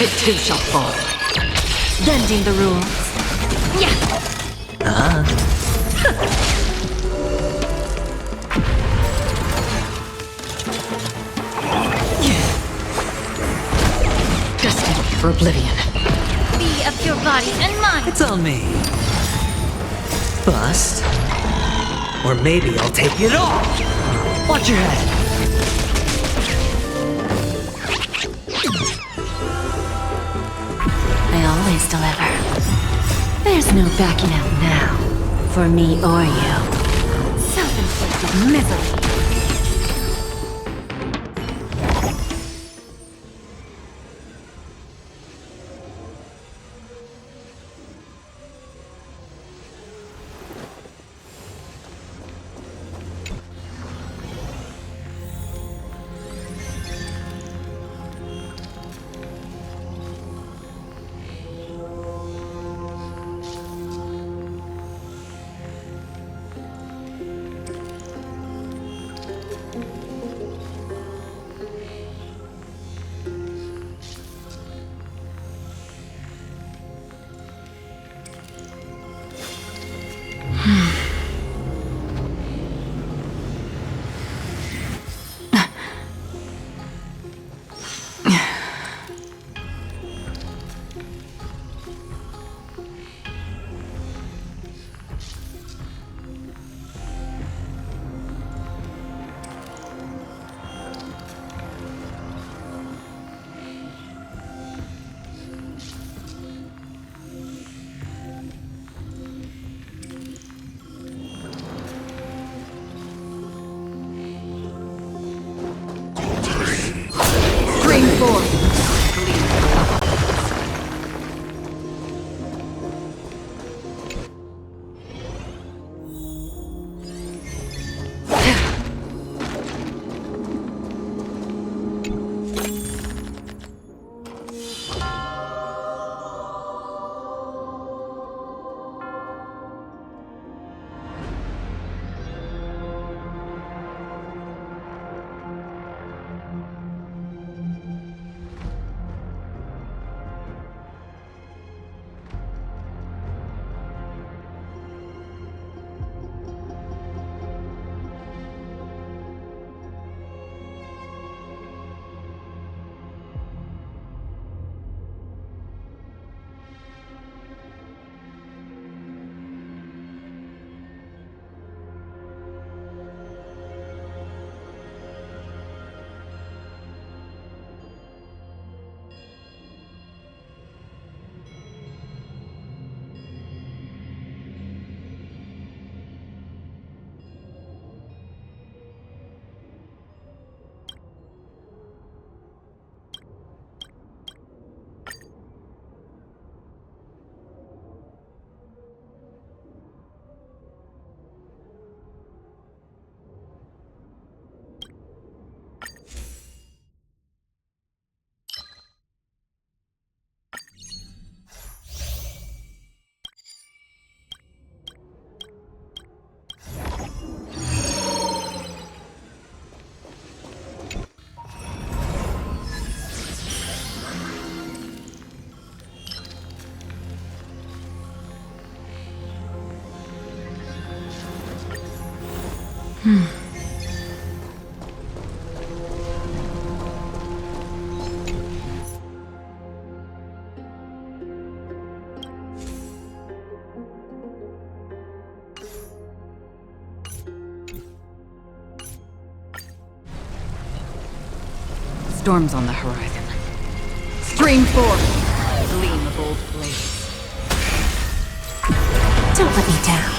It too shall fall.
Bending the rules.
Destined for oblivion.
Be of your body and mind.
It's on me. Bust? Or maybe I'll take it all! Watch your head!
I always deliver. There's no backing out now, for me or you.
Self-inflicted misery. Storms on the horizon. Stream forth! Gleam of old blades.
Don't let me down.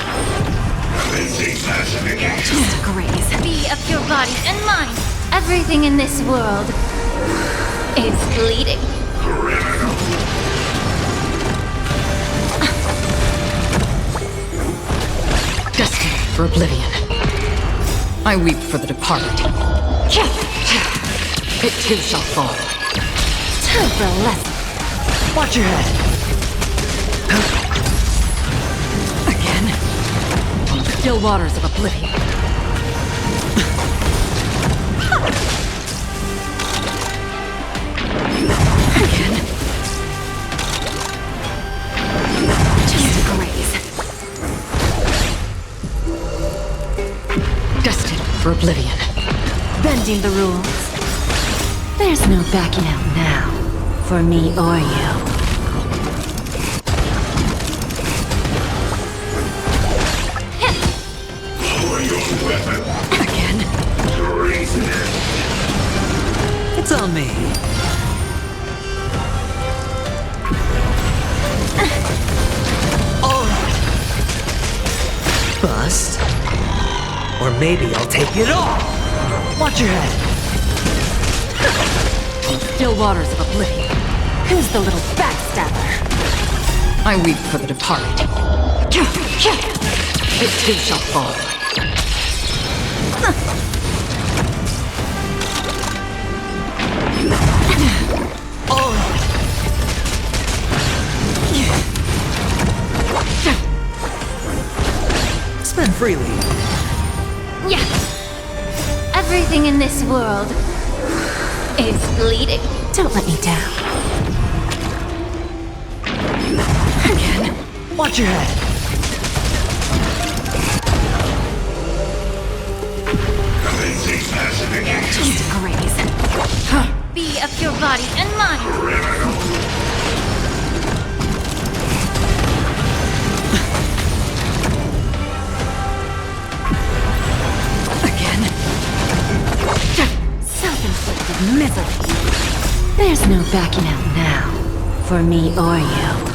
Just graze. Be of your body and mind. Everything in this world is bleeding.
Destined for oblivion. I weep for the departed. It too shall fall.
Time for a lesson.
Watch your head.
Again. Still waters of oblivion. Again.
Just graze.
Destined for oblivion.
Bending the rules.
There's no backing out now, for me or you.
Again.
It's on me. Bust. Or maybe I'll take it all. Watch your head.
Still waters of oblivion.
Who's the little backstabber?
I weep for the departed. It too shall fall.
Spend freely.
Yeah. Everything in this world is bleeding.
Don't let me down.
Again.
Watch your head.
Just graze.
Be of your body and mind.
Again.
Self-inflicted misery. There's no backing out now, for me or you.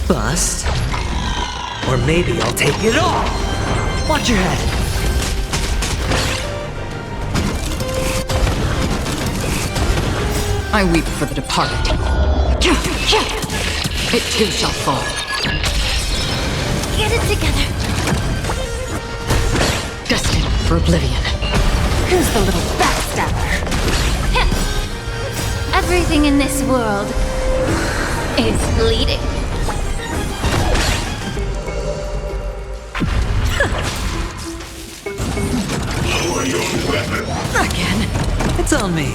Bust. Or maybe I'll take it all. Watch your head.
I weep for the departed. It too shall fall.
Get it together.
Destined for oblivion.
Who's the little backstabber?
Everything in this world is bleeding.
Again. It's on me.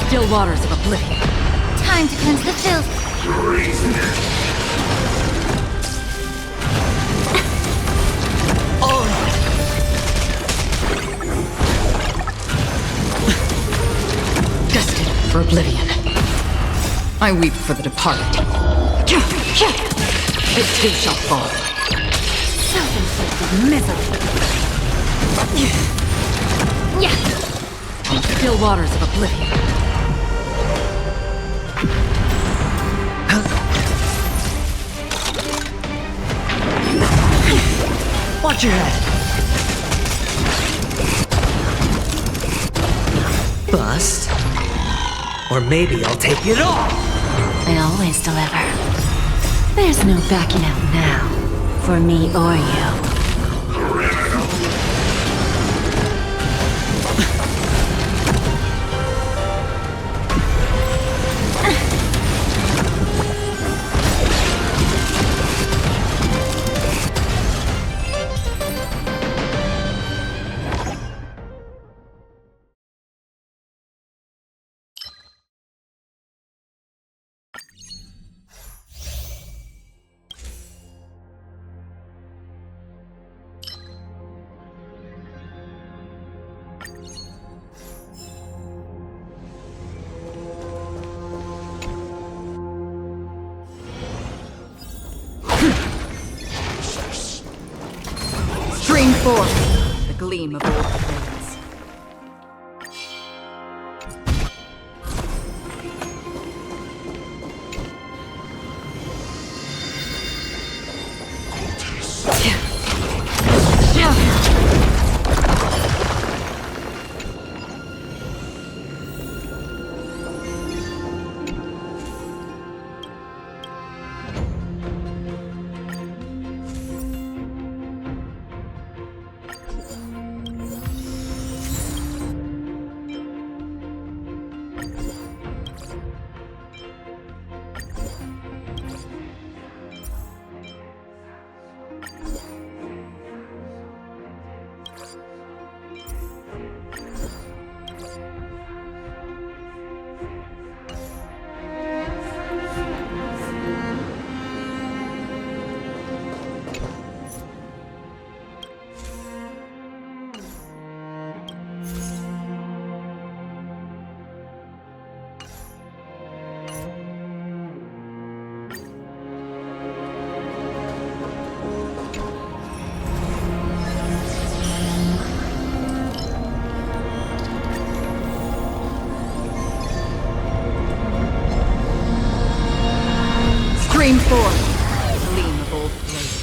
Still waters of oblivion.
Time to cleanse the filth.
Destined for oblivion. I weep for the departed. It too shall fall.
Self-inflicted misery.
Yeah.
Still waters of oblivion.
Watch your head. Bust. Or maybe I'll take it all.
I always deliver. There's no backing out now, for me or you.
gleam of old blades. Stream forth, gleam of old blades.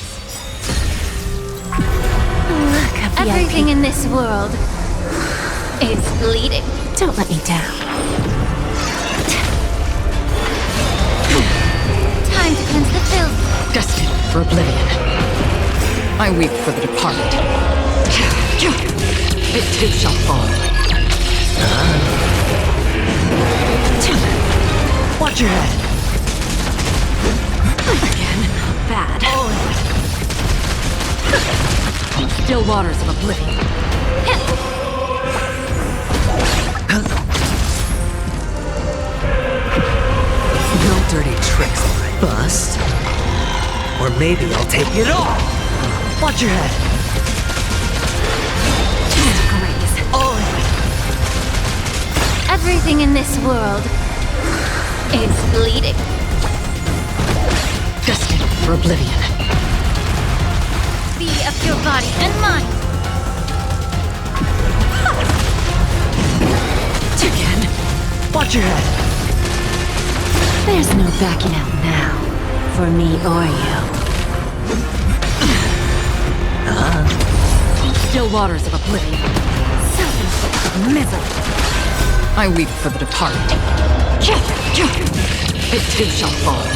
Look, everything in this world is bleeding.
Don't let me down.
Time to cleanse the filth.
Destined for oblivion. I weep for the departed. It too shall fall. Watch your head.
Again, bad.
Still waters of oblivion.
No dirty tricks, bust. Or maybe I'll take it all. Watch your head.
Everything in this world is bleeding.
Destined for oblivion.
Be of your body and mind.
Again. Watch your head.
There's no backing out now, for me or you.
Still waters of oblivion. Self-inflicted misery. I weep for the departed. It too shall fall.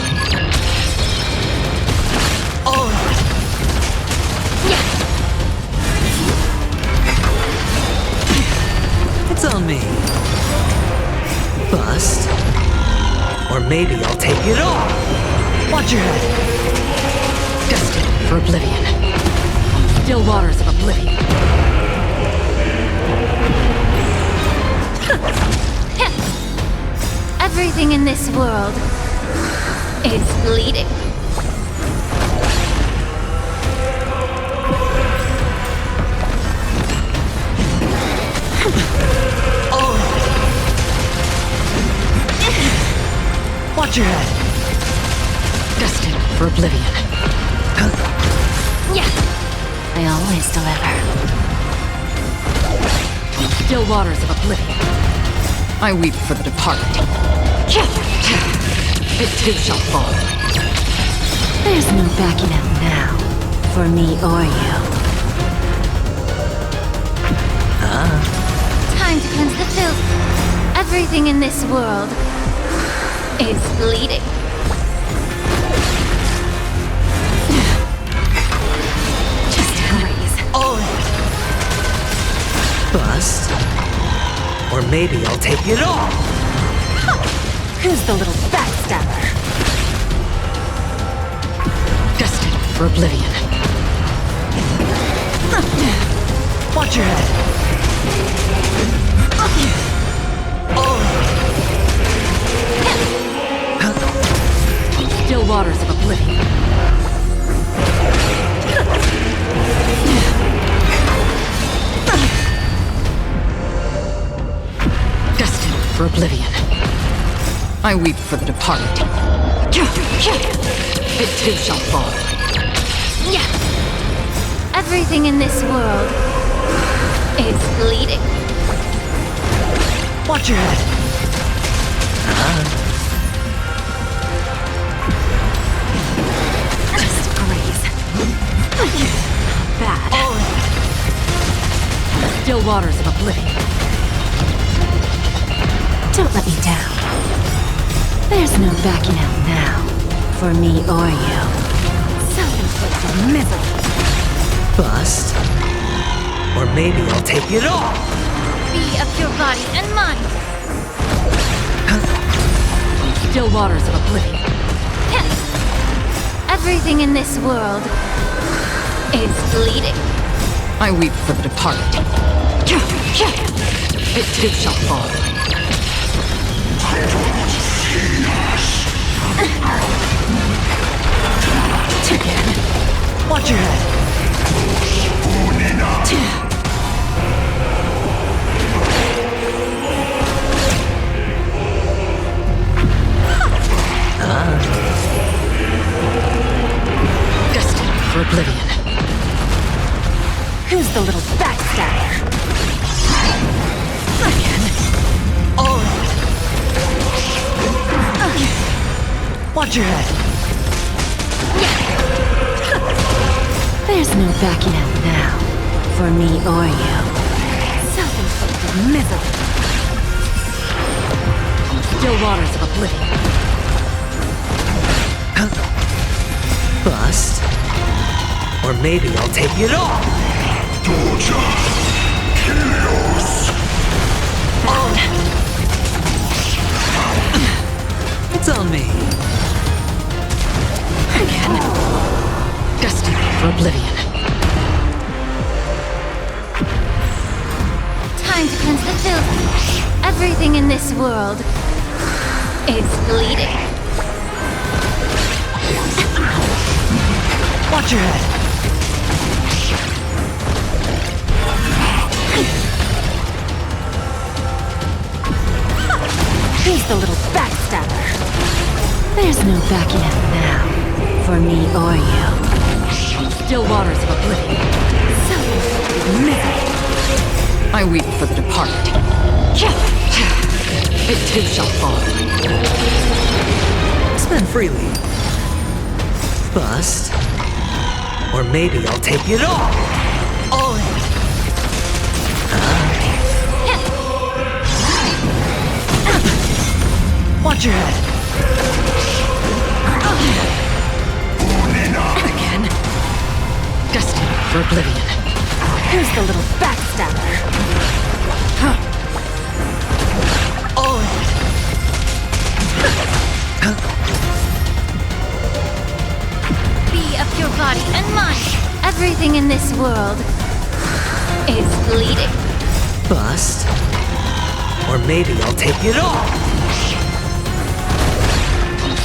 It's on me. Bust. Or maybe I'll take it all. Watch your head.
Destined for oblivion. Still waters of oblivion.
Everything in this world is bleeding.
Watch your head. Destined for oblivion.
Yeah.
I always deliver.
Still waters of oblivion. I weep for the departed. It too shall fall.
There's no backing out now, for me or you.
Time to cleanse the filth. Everything in this world is bleeding.
Just hurries.
Bust. Or maybe I'll take it all.
Who's the little backstabber?
Destined for oblivion. Watch your head. Still waters of oblivion. Destined for oblivion. I weep for the departed. It too shall fall.
Yeah. Everything in this world It's bleeding.
Watch your head.
Just graze. Bad. Still waters of oblivion. Don't let me down. There's no backing out now, for me or you. Self-inflicted misery.
Bust. Or maybe I'll take it all.
Be of your body and mind.
Still waters of oblivion.
Everything in this world is bleeding.
I weep for the departed. It too shall fall. Again.
Watch your head.
Destined for oblivion. Who's the little backstabber? Again.
Watch your head.
There's no backing out now, for me or you. Self-inflicted misery. Still waters of oblivion.
Bust. Or maybe I'll take it all. It's on me.
Again. Destined for oblivion.
Time to cleanse the filth. Everything in this world is bleeding.
Watch your head.
Who's the little backstabber? There's no backing out now, for me or you. Still waters of oblivion. Self-inflicted misery. I weep for the departed. It too shall fall.
Spend freely. Bust. Or maybe I'll take it all. All in. Watch your head.
Again. Destined for oblivion. Who's the little backstabber?
All in.
Be of your body and mind. Everything in this world is bleeding.
Bust. Or maybe I'll take it all.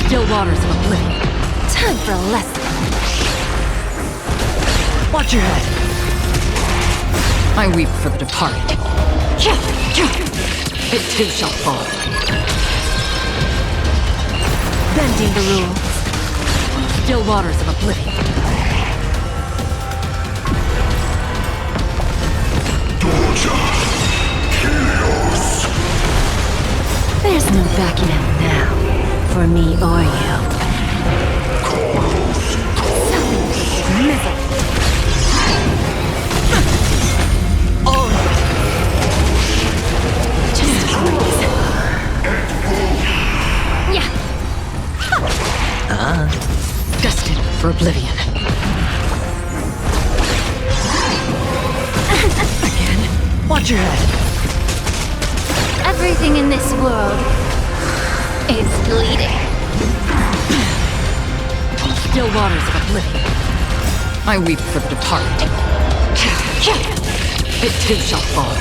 Still waters of oblivion. Time for a lesson.
Watch your head.
I weep for the departed. It too shall fall. Bending the rules. Still waters of oblivion. There's no backing out now, for me or you. Self-inflicted misery. Just graze. Yeah. Destined for oblivion. Again.
Watch your head.
Everything in this world is bleeding.
Still waters of oblivion. I weep for the departed. It too shall fall.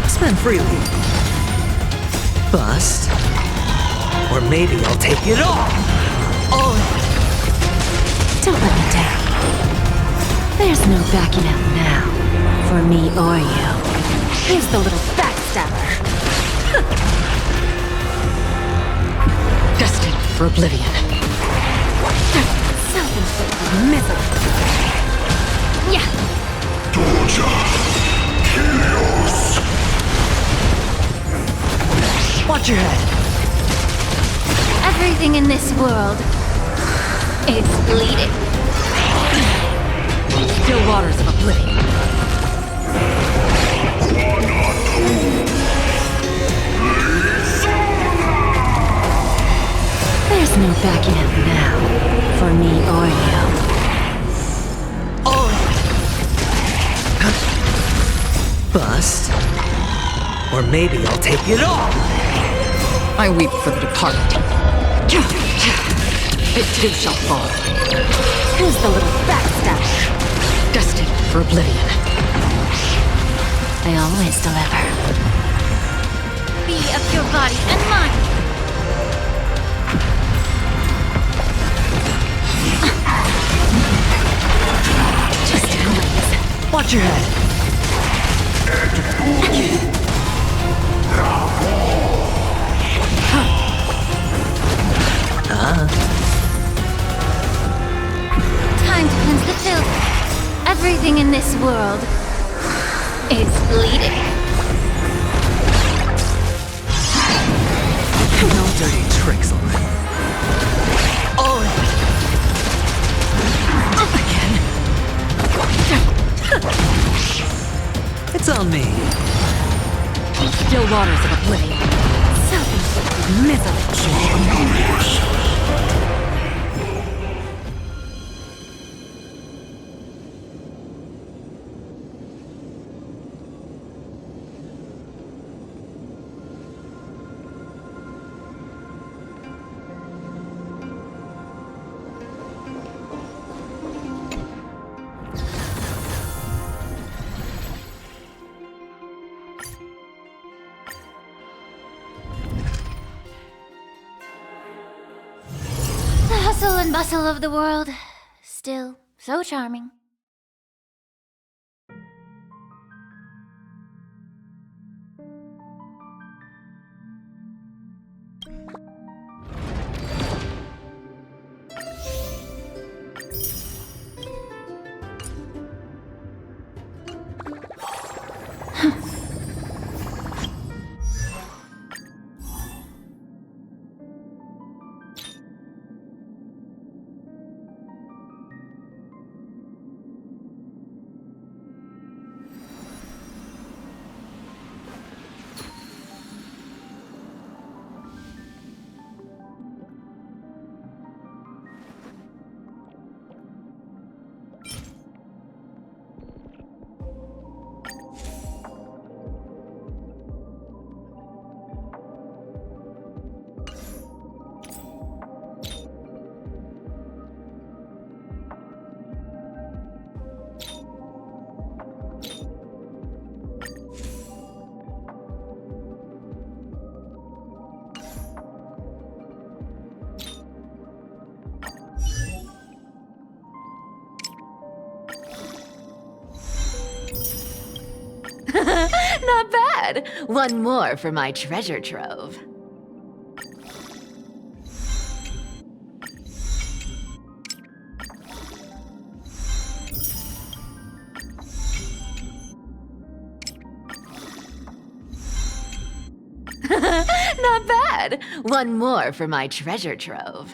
Spend freely. Bust. Or maybe I'll take it all. All in.
Don't let me down. There's no backing out now, for me or you. Who's the little backstabber? Destined for oblivion.
Self-inflicted misery. Yeah.
Watch your head.
Everything in this world is bleeding.
Still waters of oblivion. There's no backing out now, for me or you.
Bust. Or maybe I'll take it all.
I weep for the departed. It too shall fall. Who's the little backstabber? Destined for oblivion.
They always deliver. Be of your body and mind.
Just a glaze.
Watch your head.
Time to cleanse the filth. Everything in this world is bleeding.
No dirty tricks on me. Oh!
Up again.
It's on me.
Still waters of oblivion. Self-inflicted misery.
The hustle and bustle of the world, still so charming.
Not bad. One more for my treasure trove. Not bad. One more for my treasure trove.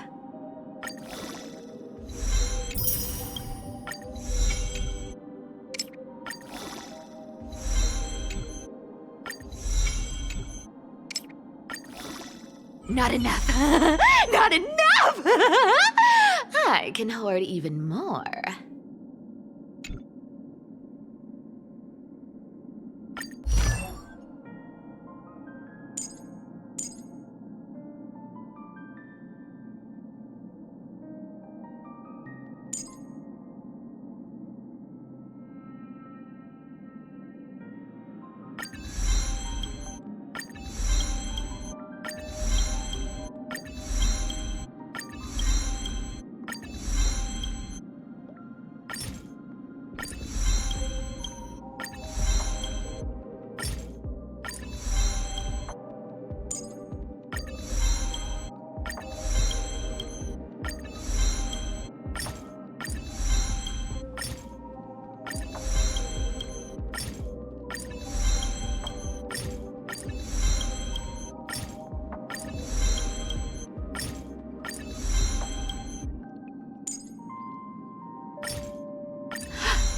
Not enough. Not enough! I can hoard even more.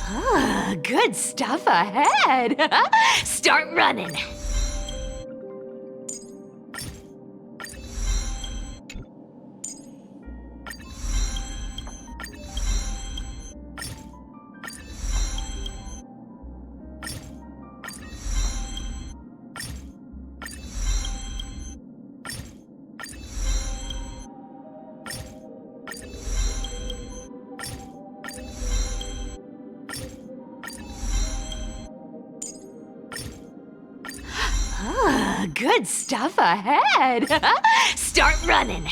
Good stuff ahead. Start running. Good stuff ahead. Start running.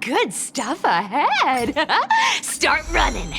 Good stuff ahead. Start running.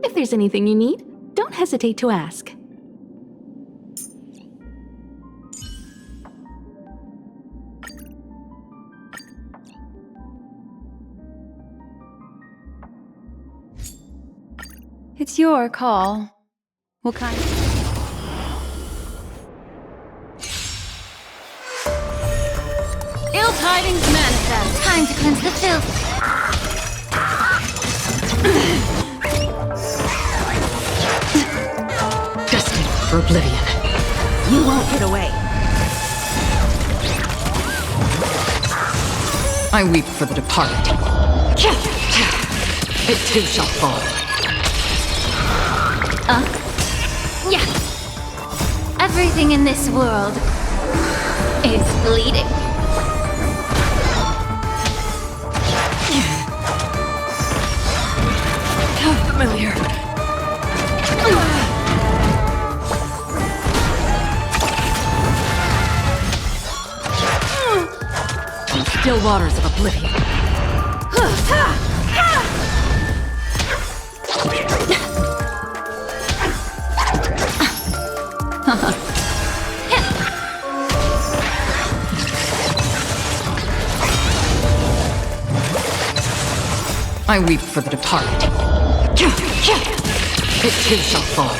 If there's anything you need, don't hesitate to ask.
It's your call. What kind?
Ill tidings manifest. Time to cleanse the filth.
Destined for oblivion. You won't get away. I weep for the departed. It too shall fall.
Yeah. Everything in this world is bleeding.
How familiar. In still waters of oblivion. I weep for the departed. It too shall fall.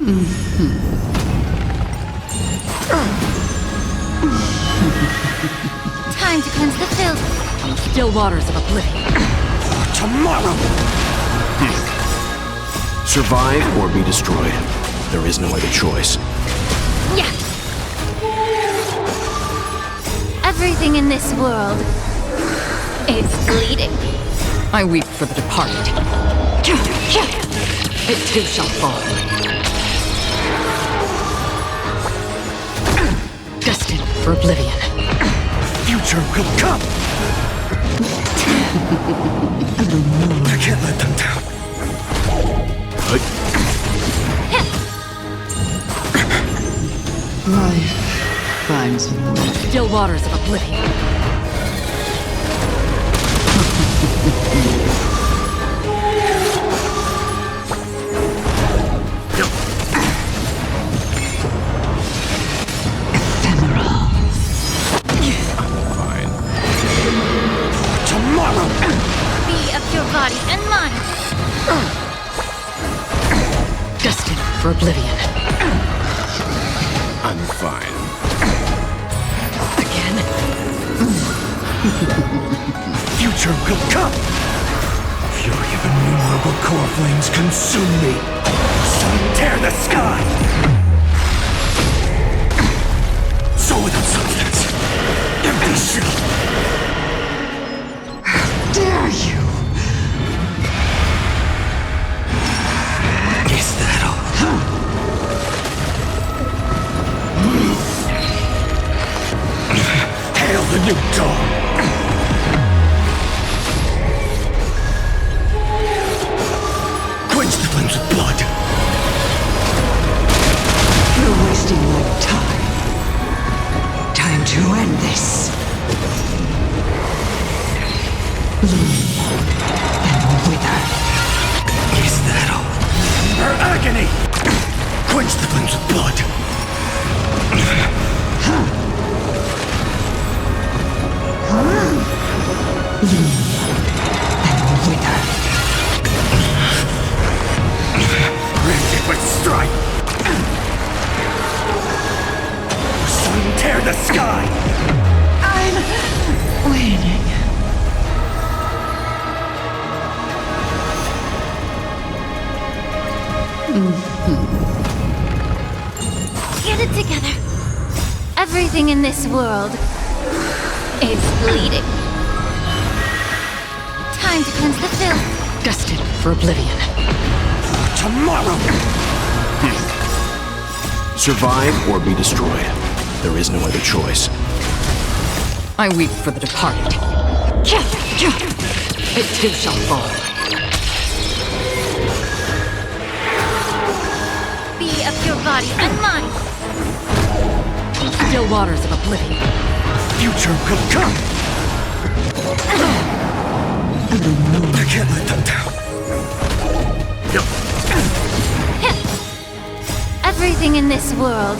Time to cleanse the filth.
Still waters of oblivion.
Tomorrow!
Survive or be destroyed. There is no other choice.
Yeah. Everything in this world is bleeding.
I weep for the departed. It too shall fall. Destined for oblivion.
Future will come! I can't let them down.
Life finds a way. Still waters of oblivion.
Tomorrow!
Be of your body and mind.
Destined for oblivion.
I'm fine.
Again?
Future will come! Fury of innumerable core flames consume me! Sun tear the sky! So without substance, empty shell! How dare you! Is that all? Hail the new dawn! Quench the flames of blood!
You're wasting my time. Time to end this. Bloom and wither.
Is that all? Her agony! Quench the flames of blood!
And wither.
Rend with strife! Sun tear the sky!
I'm waiting.
Get it together. Everything in this world is bleeding. Time to cleanse the filth.
Destined for oblivion.
Tomorrow!
Survive or be destroyed. There is no other choice.
I weep for the departed. It too shall fall.
Be of your body and mind.
Still waters of oblivion.
Future will come! I can't let them down.
Everything in this world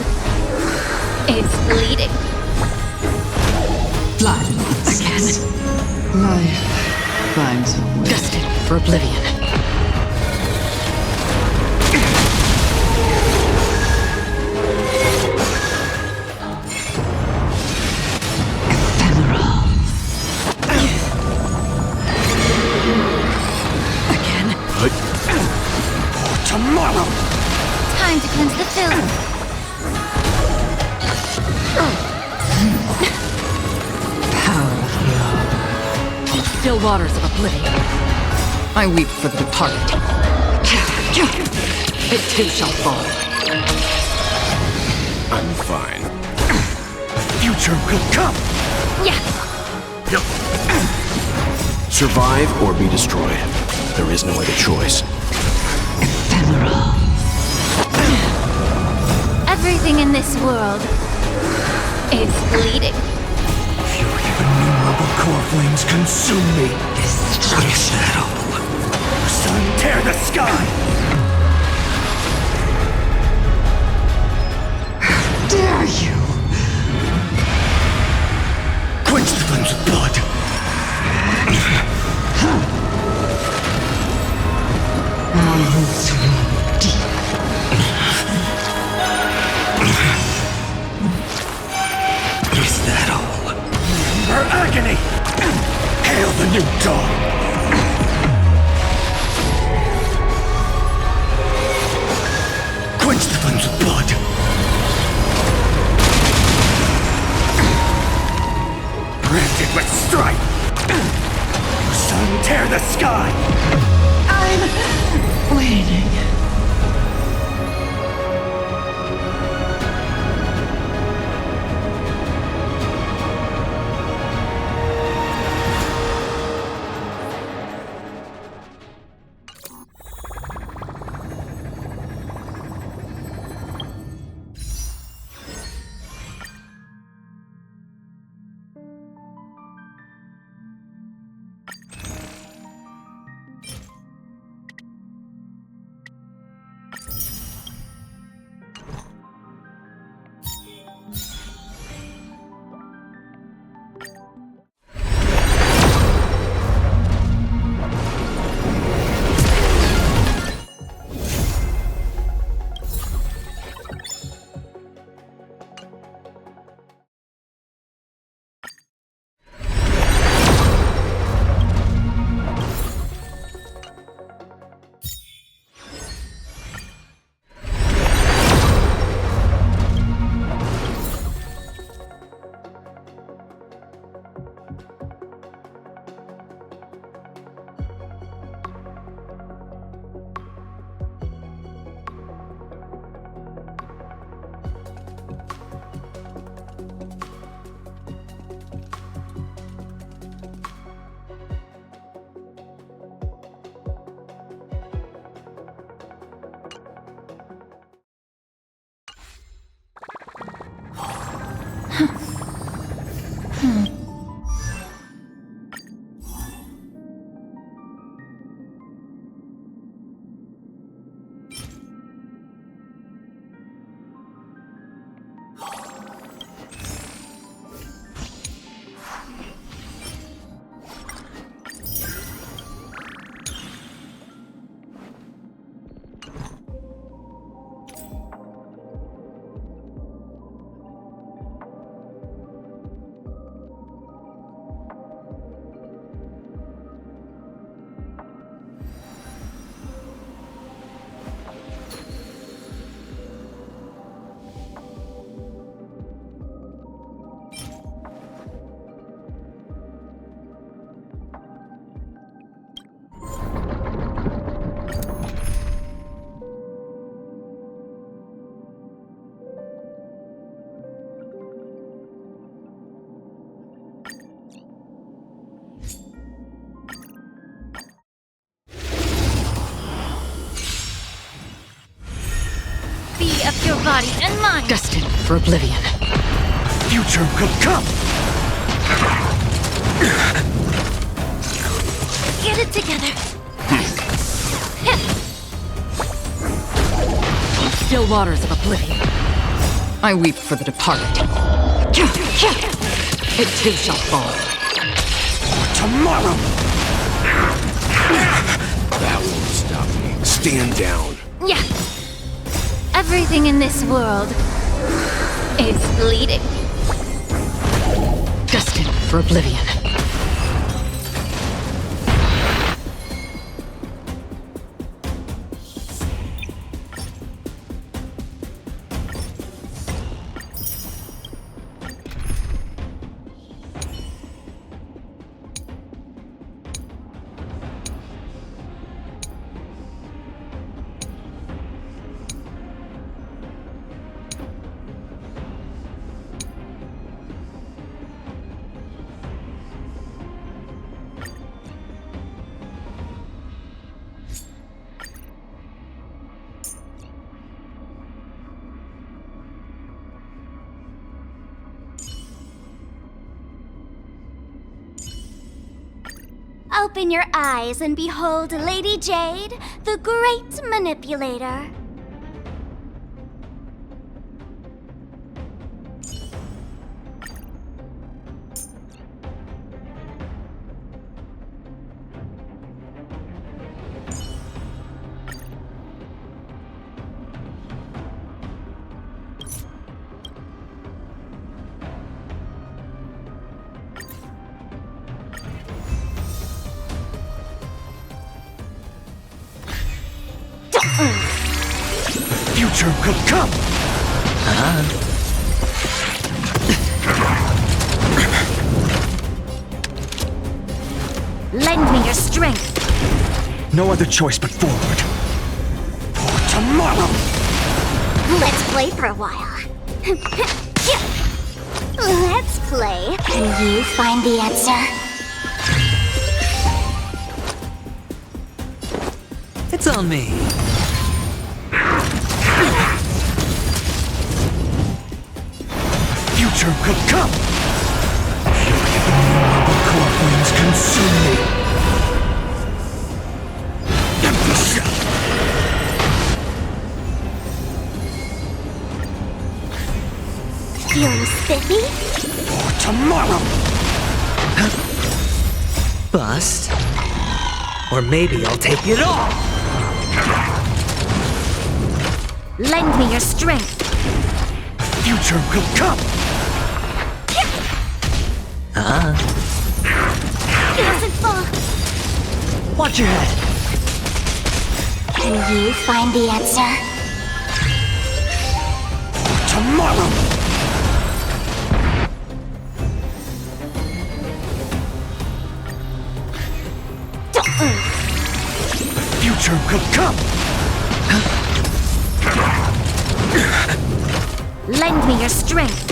is bleeding.
Blood
Again?
Life finds a way.
Destined for oblivion.
Ephemeral.
Again?
For tomorrow!
Time to cleanse the filth.
Power of the all.
Still waters of oblivion. I weep for the departed. It too shall fall.
I'm fine.
Future will come!
Yeah.
Survive or be destroyed. There is no other choice.
Ephemeral.
Everything in this world is bleeding.
Fury of innumerable core flames consume me! Destruction! Sun tear the sky!
How dare you!
Quench the flames of blood!
My roots run deep.
you die! Quench the flames of blood! Brand it with strife! Sun, tear the sky!
I'm waiting.
Of your body and mind.
Destined for oblivion.
Future will come!
Get it together.
Still waters of oblivion. I weep for the departed. It too shall fall.
Tomorrow!
That won't stop me. Stand down.
Yeah. Everything in this world is bleeding.
Destined for oblivion.
Open your eyes and behold Lady Jade, the great manipulator.
Future could come!
Lend me your strength.
No other choice but forward. For tomorrow!
Let's play for a while. Let's play. Can you find the answer?
It's on me.
Future could come! The core flames consume me! Empty shell!
Feeling spiffy?
For tomorrow!
Bust. Or maybe I'll take it all!
Lend me your strength.
Future could come!
It doesn't fall.
Watch your head!
Can you find the answer?
Tomorrow! Future could come!
Lend me your strength.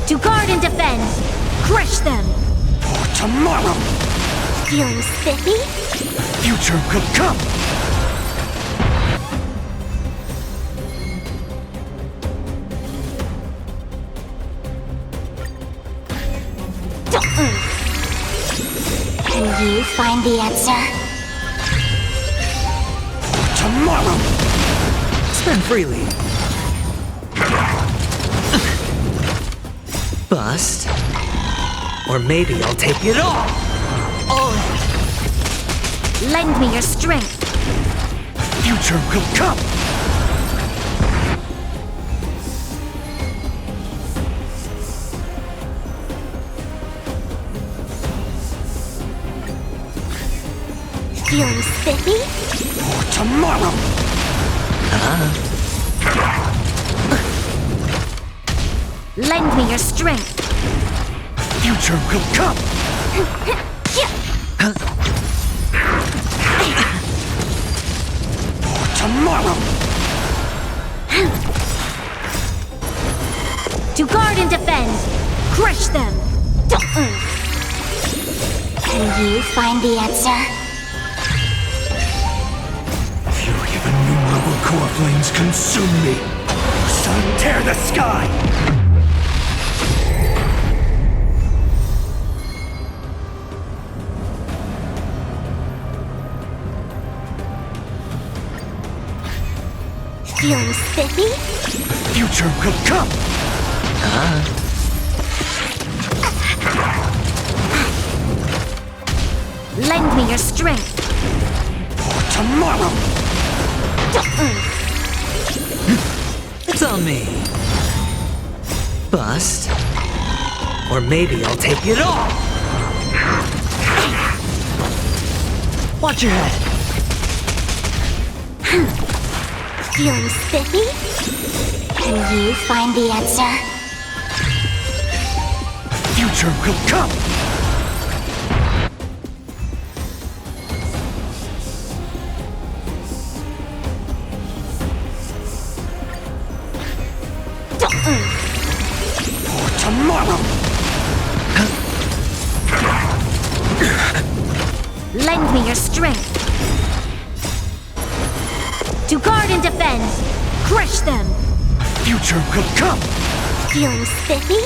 To guard and defend. Crush them.
Tomorrow!
Feeling spiffy?
Future could come!
Can you find the answer?
Tomorrow!
Spend freely. Bust. Or maybe I'll take it all!
Lend me your strength.
Future could come!
Feeling spiffy?
For tomorrow!
Lend me your strength.
Future could come! For tomorrow!
To guard and defend. Crush them. Can you find the answer?
Fury of innumerable core flames consume me! Sun, tear the sky!
Feeling spiffy?
Future could come!
Lend me your strength.
For tomorrow!
It's on me. Bust. Or maybe I'll take it all! Watch your head!
Feeling spiffy? Can you find the answer?
Future could come! For tomorrow!
Lend me your strength. To guard and defend. Crush them.
Future could come!
Feeling spiffy?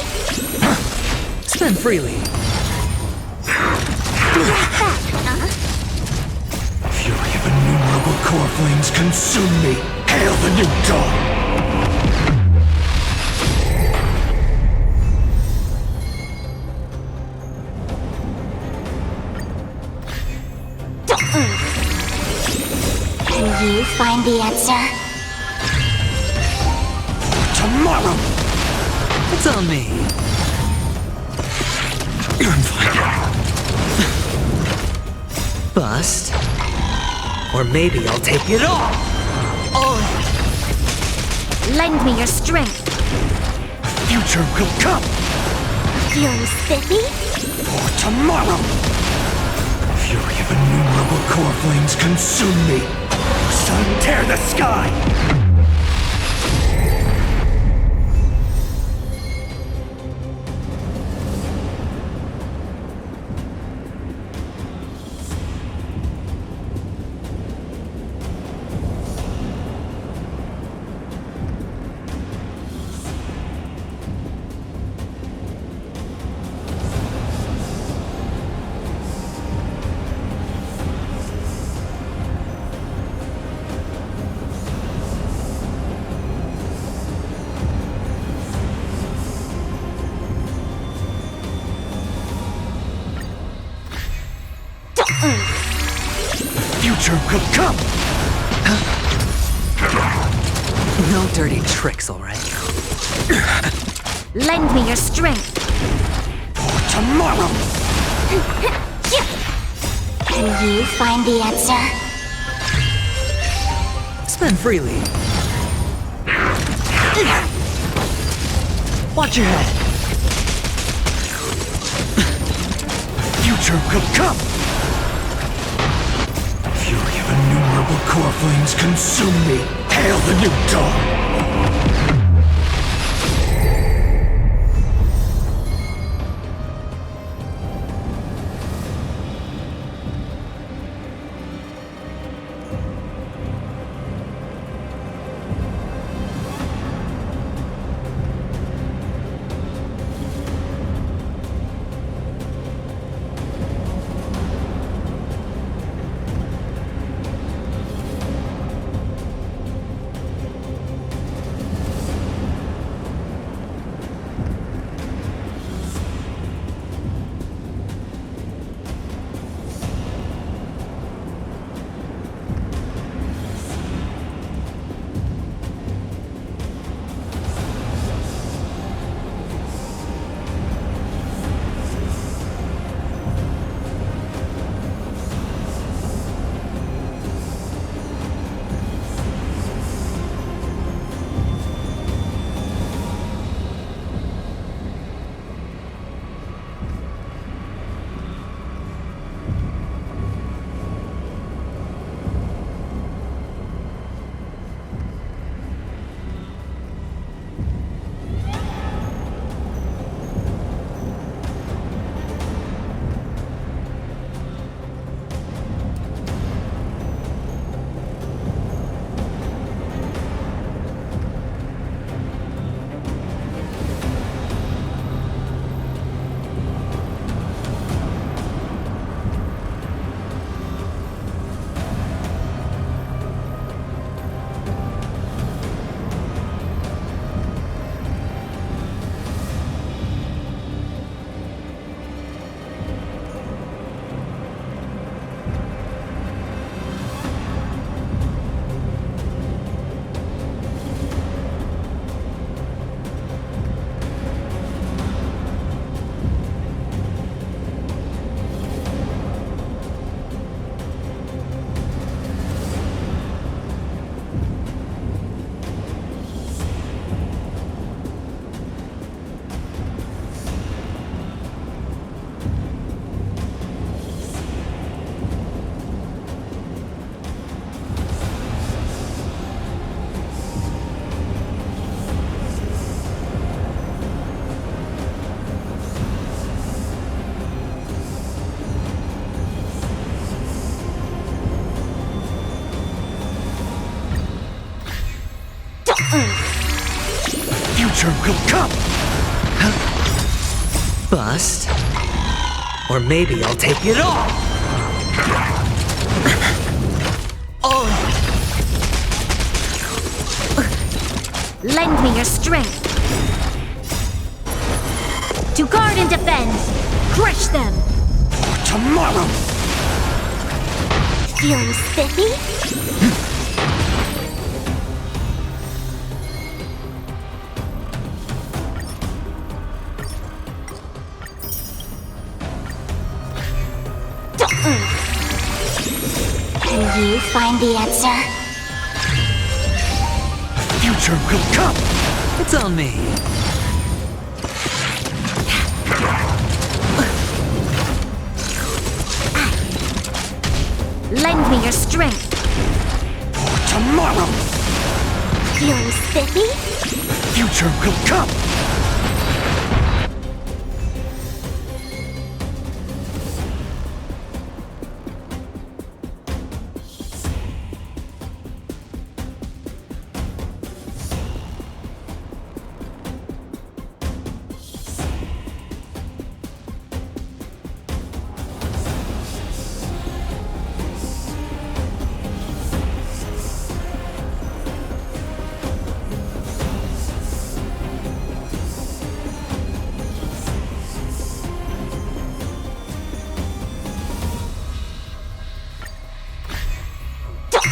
Spend freely.
Fury of innumerable core flames consume me! Hail the new dawn!
Can you find the answer?
Tomorrow!
It's on me.
I'm fine.
Bust. Or maybe I'll take it all!
Lend me your strength.
Future will come!
Feeling spiffy?
For tomorrow! Fury of innumerable core flames consume me! Sun, tear the sky! Future will come!
No dirty tricks, alright?
Lend me your strength.
For tomorrow!
Can you find the answer?
Spend freely. Watch your head.
Future will come! Fury of innumerable core flames consume me! Hail the new dawn! Future will come!
Bust. Or maybe I'll take it all!
Lend me your strength. To guard and defend. Crush them.
For tomorrow!
Feeling spiffy?
Can you find the answer?
Future will come!
It's on me.
Lend me your strength.
For tomorrow!
Feeling spiffy?
Future will come!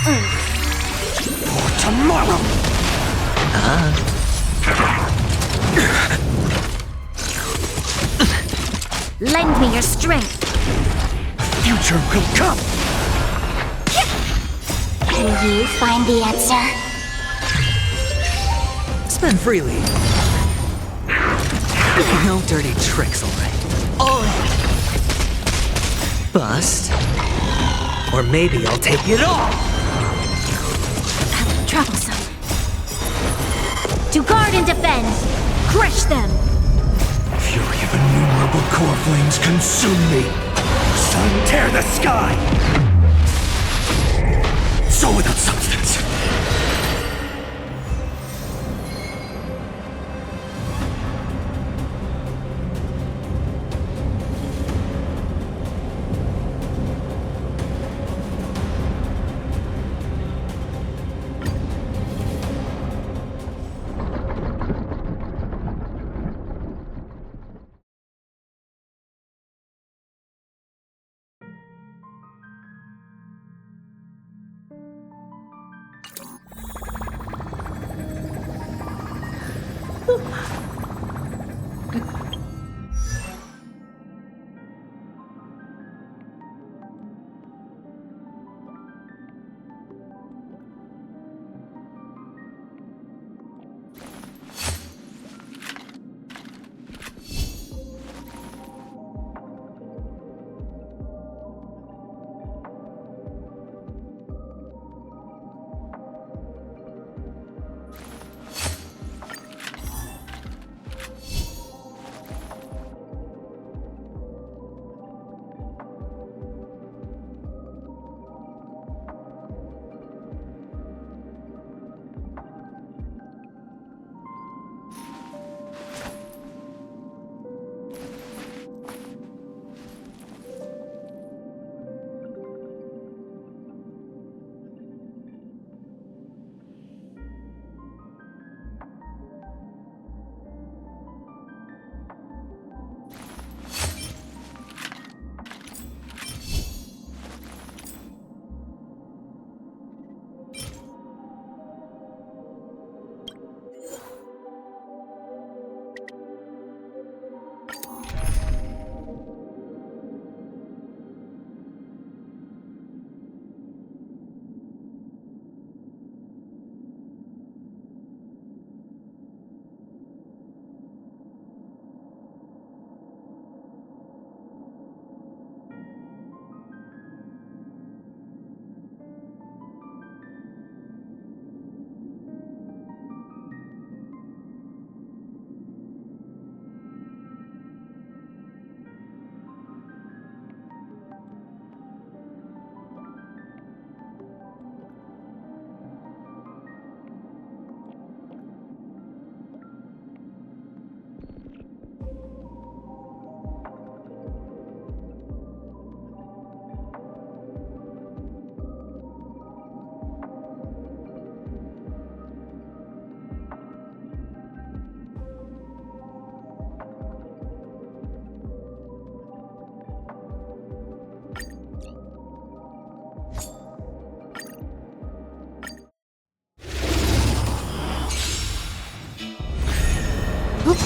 For tomorrow!
Lend me your strength.
Future will come!
Can you find the answer?
Spend freely. No dirty tricks, alright. Bust. Or maybe I'll take it all!
Troublesome. To guard and defend. Crush them.
Fury of innumerable core flames consume me! Sun tear the sky! Soul without substance!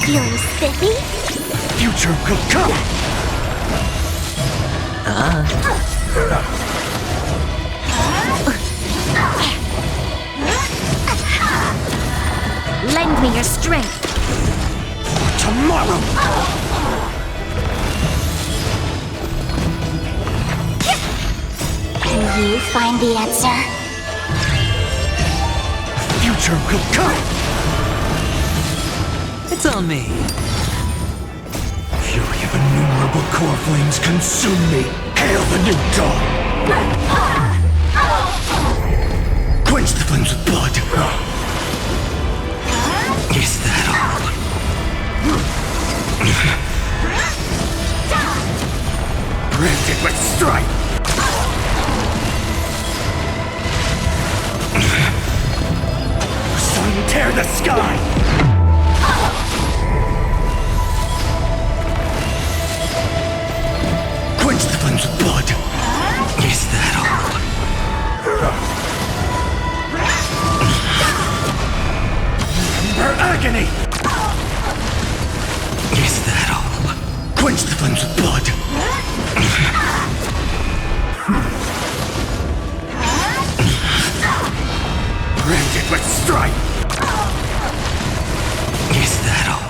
Feeling spiffy?
Future will come!
Lend me your strength.
Tomorrow!
Can you find the answer?
Future will come!
It's on me.
Fury of innumerable core flames consume me. Hail the new dawn! Quench the flames with blood.
Is that all?
Brand it with strife! Sun tear the sky! Quench the flames with blood!
Is that all?
Her agony!
Is that all?
Quench the flames with blood! Branded with strife!
Is that all?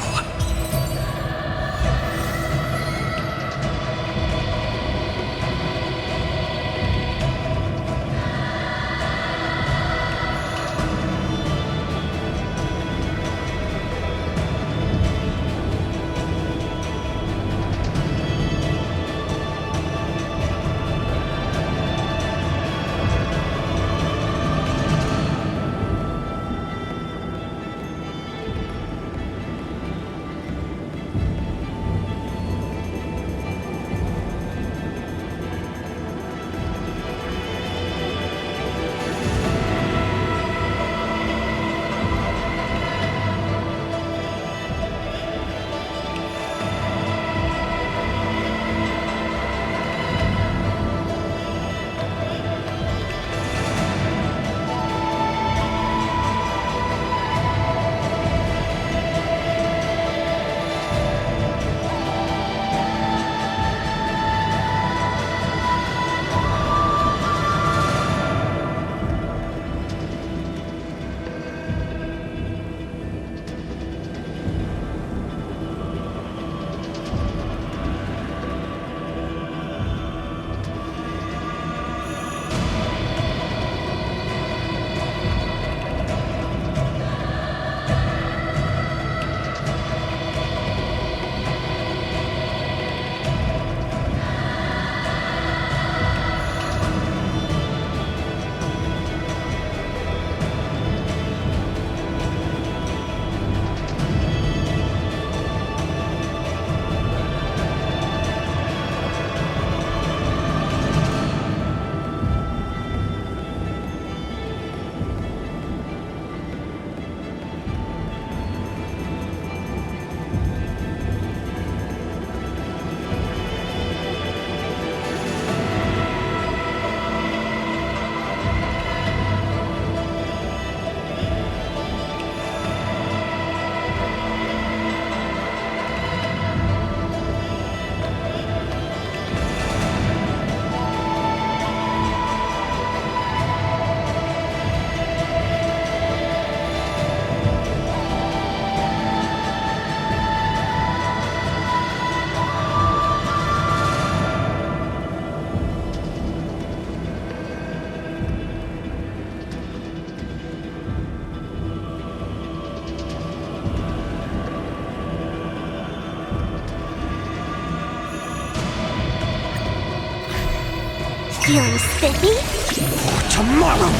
Feeling spiffy?
For tomorrow!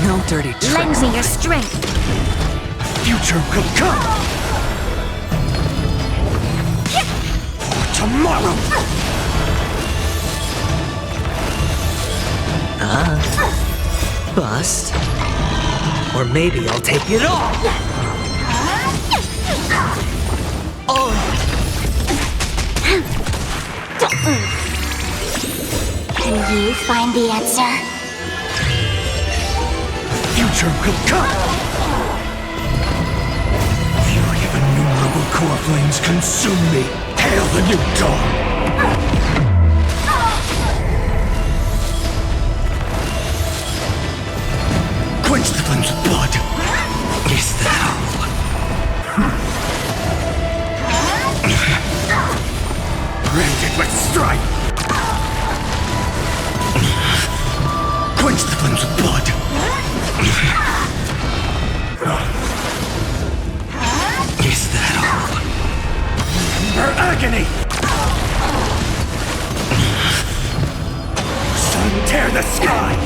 No dirty tricks.
Lend me your strength.
Future will come! For tomorrow!
Bust. Or maybe I'll take it all!
Can you find the answer?
Future will come! Fury of innumerable core flames consume me! Hail the new dawn! flames of blood.
Is that all?
Her agony! Sun, tear the sky!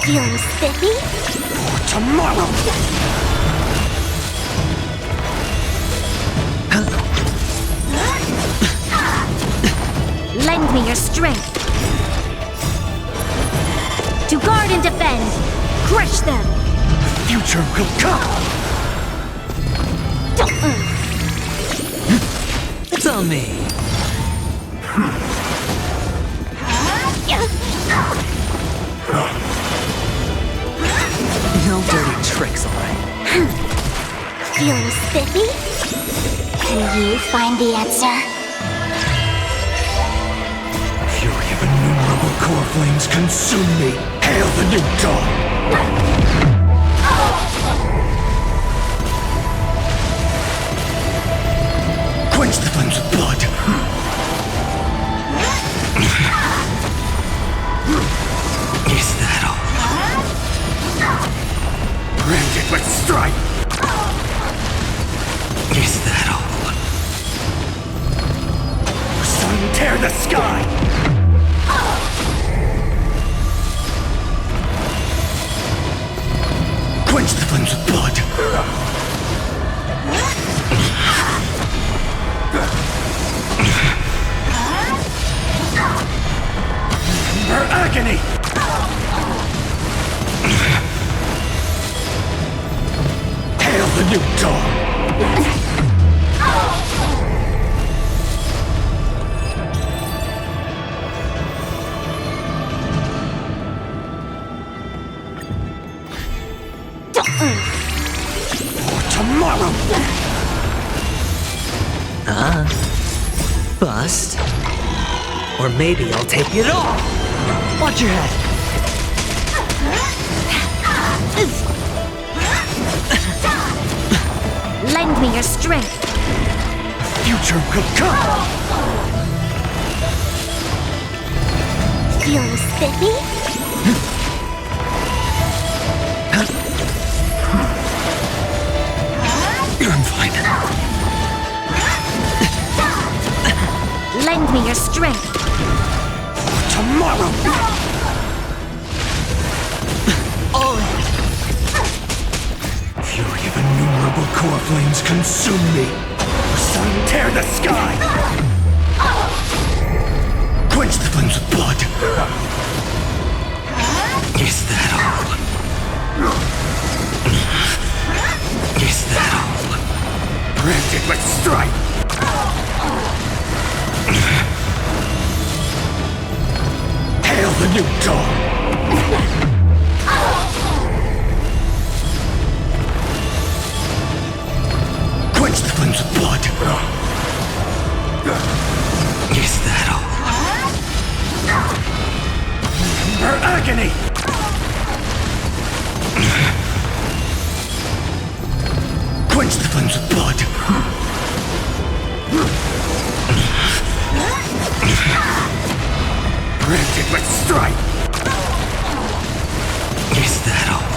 Feeling spiffy?
For tomorrow!
Lend me your strength. To guard and defend. Crush them.
Future will come!
It's on me. No dirty tricks, alright?
Feeling spiffy? Can you find the answer?
Fury of innumerable core flames consume me! Hail the new dawn! Quench the flames of blood!
Is that all?
Rend it with strife!
Is that all?
Sun, tear the sky! Quench the flames of blood! Her agony! Hail the new dawn! For tomorrow!
Bust. Or maybe I'll take it all! Watch your head!
Lend me your strength.
Future will come!
Feeling spiffy?
I'm fine.
Lend me your strength.
For tomorrow!
All
Fury of innumerable core flames consume me! Sun, tear the sky! Quench the flames of blood!
Is that all? Is that all?
Rend it with strife! Hail the new dawn! Quench the flames of blood!
Is that all?
Her agony! Quench the flames of blood! Rend it with strife!
Is that all?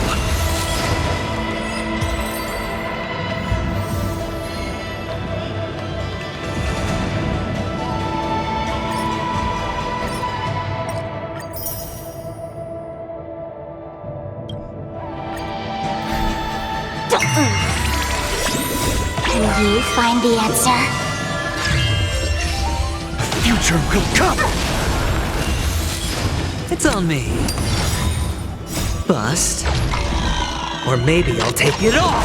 Can you find the answer?
Future will come!
It's on me. Bust. Or maybe I'll take it all!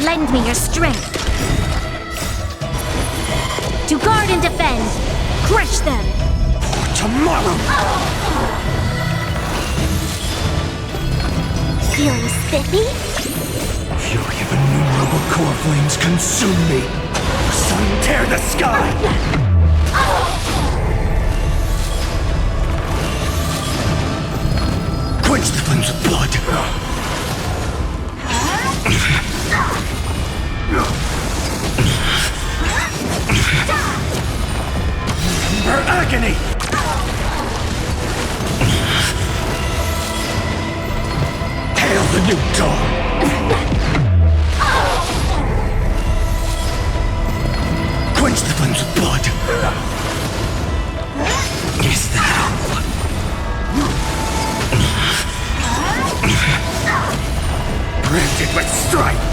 Lend me your strength. To guard and defend. Crush them.
For tomorrow!
Feeling spiffy?
Fury of innumerable core flames consume me! Sun, tear the sky! agony! Hail the new dawn! Quench the flames of blood! Is that all? Branded with strife!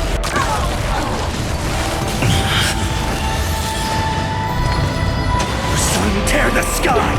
The sun tear the sky!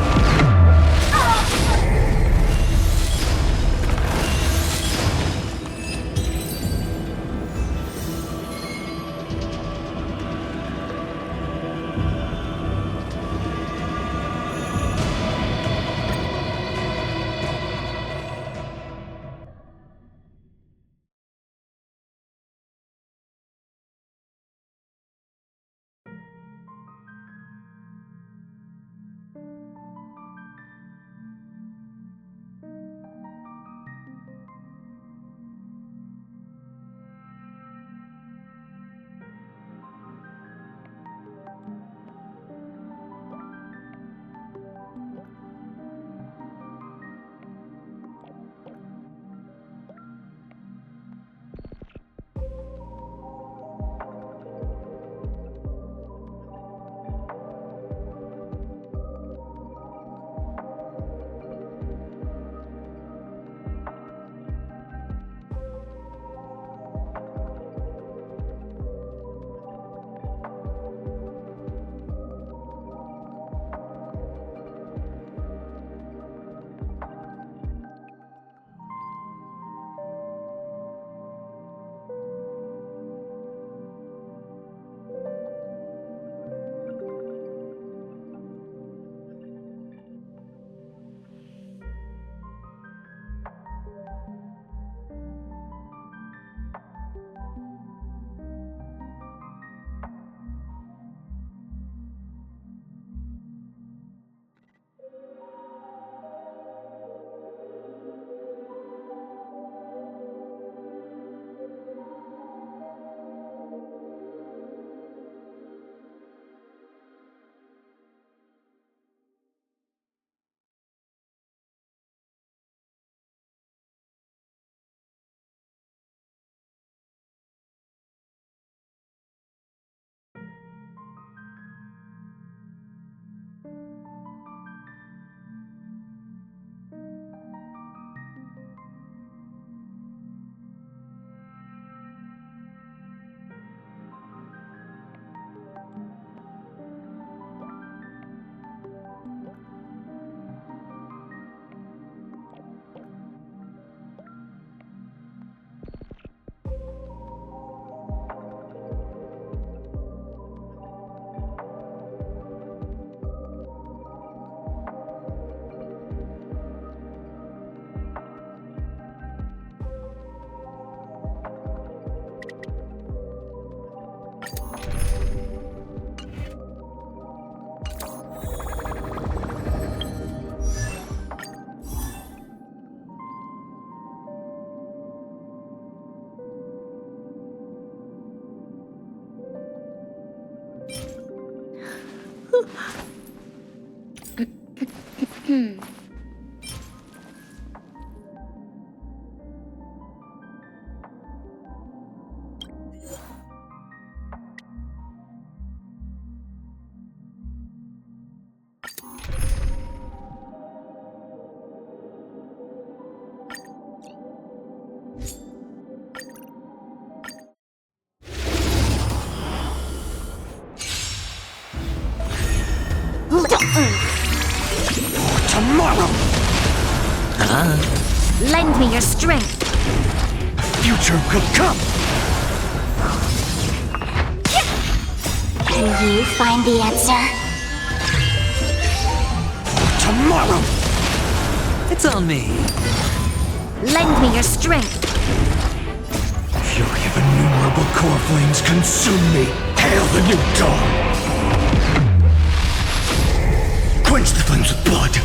Tomorrow!
Lend me your strength.
Future could come!
Can you find the answer?
Tomorrow!
It's on me.
Lend me your strength.
Fury of innumerable core flames consume me. Hail the new dawn! Quench the flames of blood!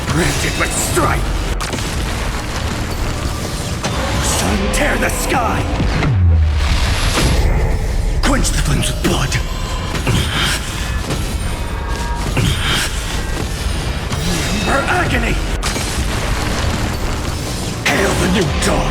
Branded with strife! Sun tear the sky! Quench Quench the flames with blood. Her agony! Hail the new dawn!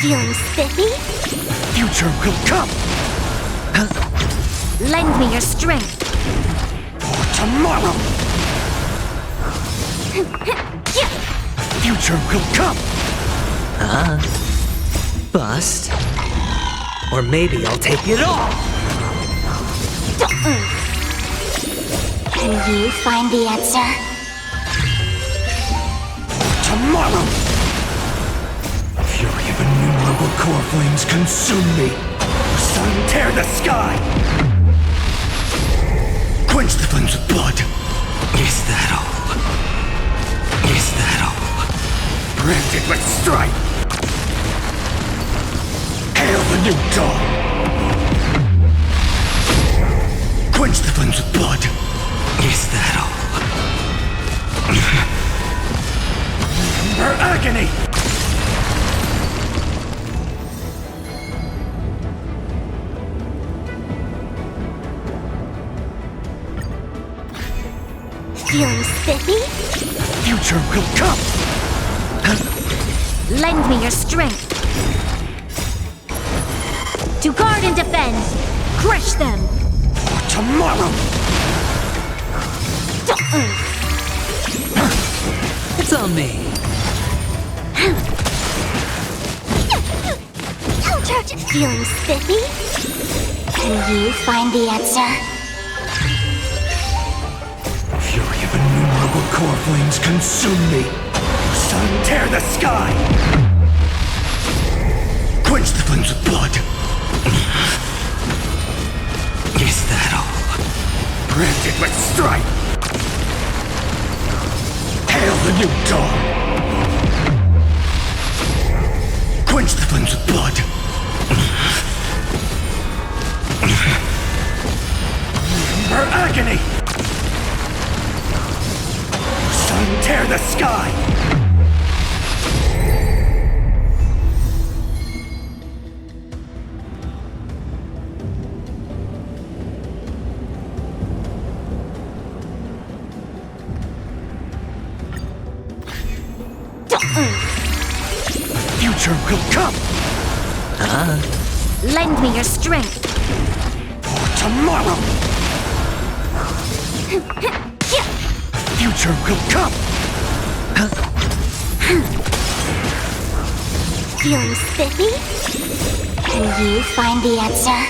Feeling spiffy?
Future will come!
Lend me your strength.
Tomorrow! Future will come!
Bust. Or maybe I'll take it all!
Can you find the answer?
Tomorrow! Fury of innumerable core flames consume me! Sun, tear the sky! Quench the flames with blood!
Is that all? Is that all?
Branded with strife! Hail the new dawn! Quench the flames with blood!
Is that all?
Her agony!
Feeling spiffy?
Future will come!
Lend me your strength. To guard and defend, crush them.
Tomorrow!
It's on me.
Feeling spiffy? Can you find the answer?
Fury of innumerable core flames consume me! Sun, tear the sky! Quench the flames with blood!
Is that all?
Branded with strife! Hail the new dawn! Quench the flames with blood! Her agony! Sun, tear the sky! Future will come!
Lend me your strength.
Tomorrow! Future will come!
Feeling spiffy? Can you find the answer?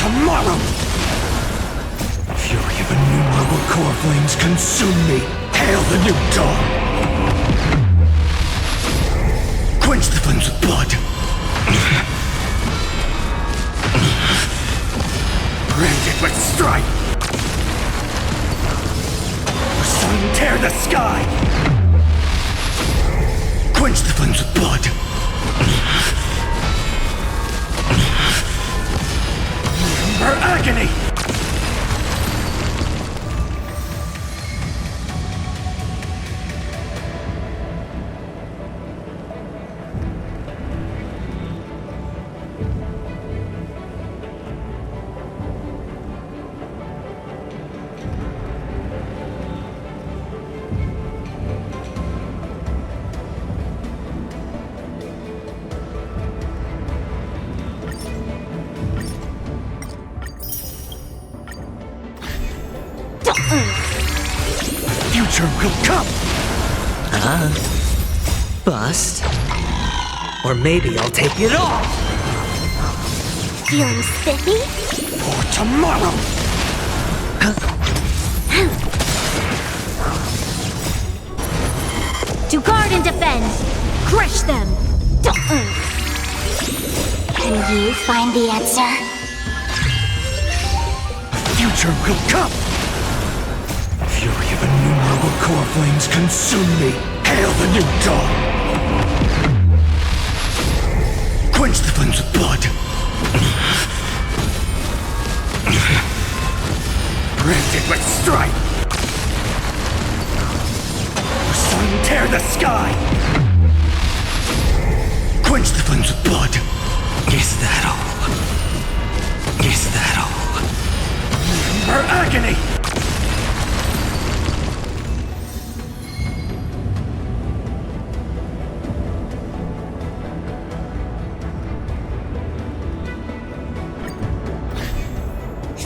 Tomorrow! Fury of innumerable core flames consume me! Hail the new dawn! Quench the flames with blood! Branded with strife! Sun, tear the sky! Quench the flames with blood! Her agony! Future will come!
Bust. Or maybe I'll take it all!
Feeling spiffy?
For tomorrow!
To guard and defend, crush them. Can you find the answer?
Future will come! Fury of innumerable core flames consume me! Hail the new dawn!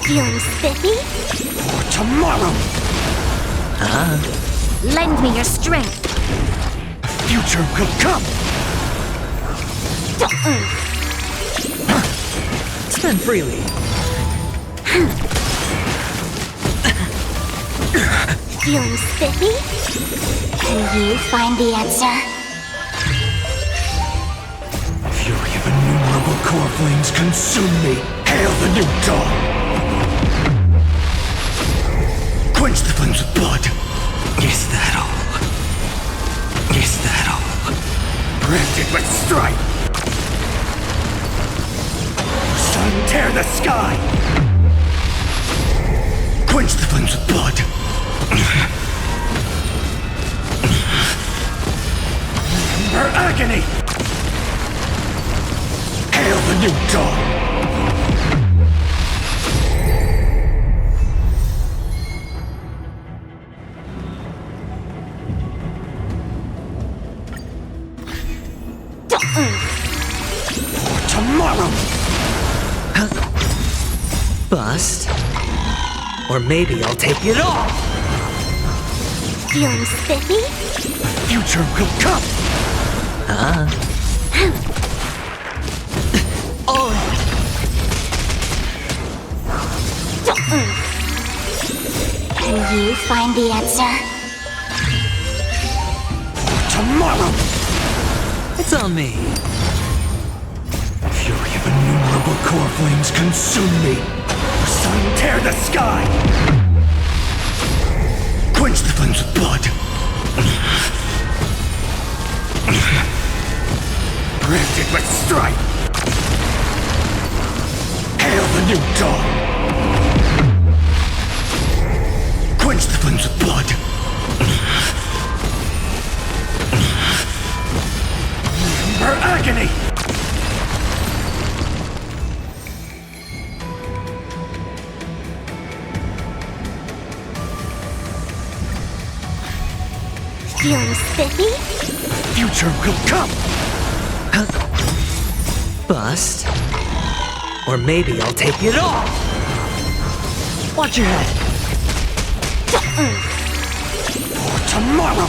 Feeling spiffy?
Tomorrow!
Lend me your strength.
Future will come!
Spend freely.
Feeling spiffy? Can you find the answer?
Fury of innumerable core flames consume me! Hail the new dawn! Quench the flames with blood!
Is that all? Is that all?
Branded with strife! Sun, tear the sky! Quench the flames with blood! Remember agony! Hail the new dawn! Tomorrow!
Bust. Or maybe I'll take it all!
Feeling spiffy?
Future will come!
Oh!
Can you find the answer?
Tomorrow!
It's on me.
Fury of innumerable core flames consume me! Sun, tear the sky! Quench the flames with blood! Branded with strife! Hail the new dawn! Quench the flames with blood! Remember agony!
Feeling spiffy?
Future will come!
Bust. Or maybe I'll take it all! Watch your head!
Tomorrow!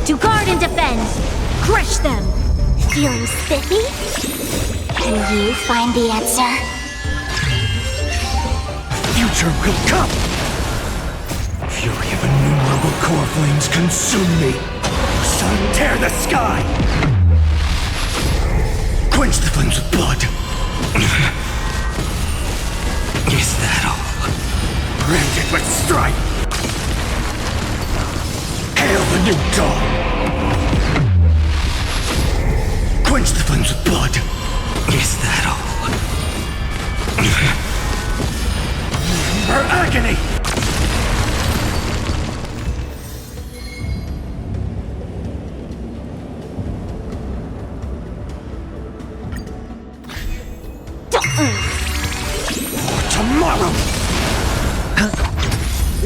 To guard and defend! Crush them! Feeling spiffy? Can you find the answer?
Future will come! Fury of innumerable core flames consume me! Sun, tear the sky! Quench the flames with blood!
Is that all?
Branded with strife! Hail the new dawn! Quench the flames with blood!
Is that all?
Remember agony! Tomorrow!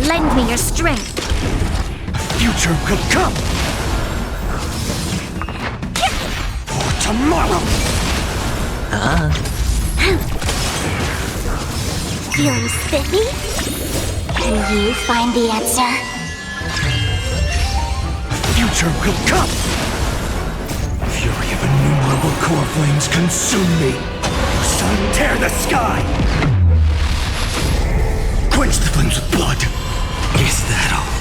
Lend me your strength!
Future will come! Tomorrow!
Feeling spiffy? Can you find the answer?
Future will come! Fury of innumerable core flames consume me! Sun, tear the sky! Quench the flames with blood!
Is that all?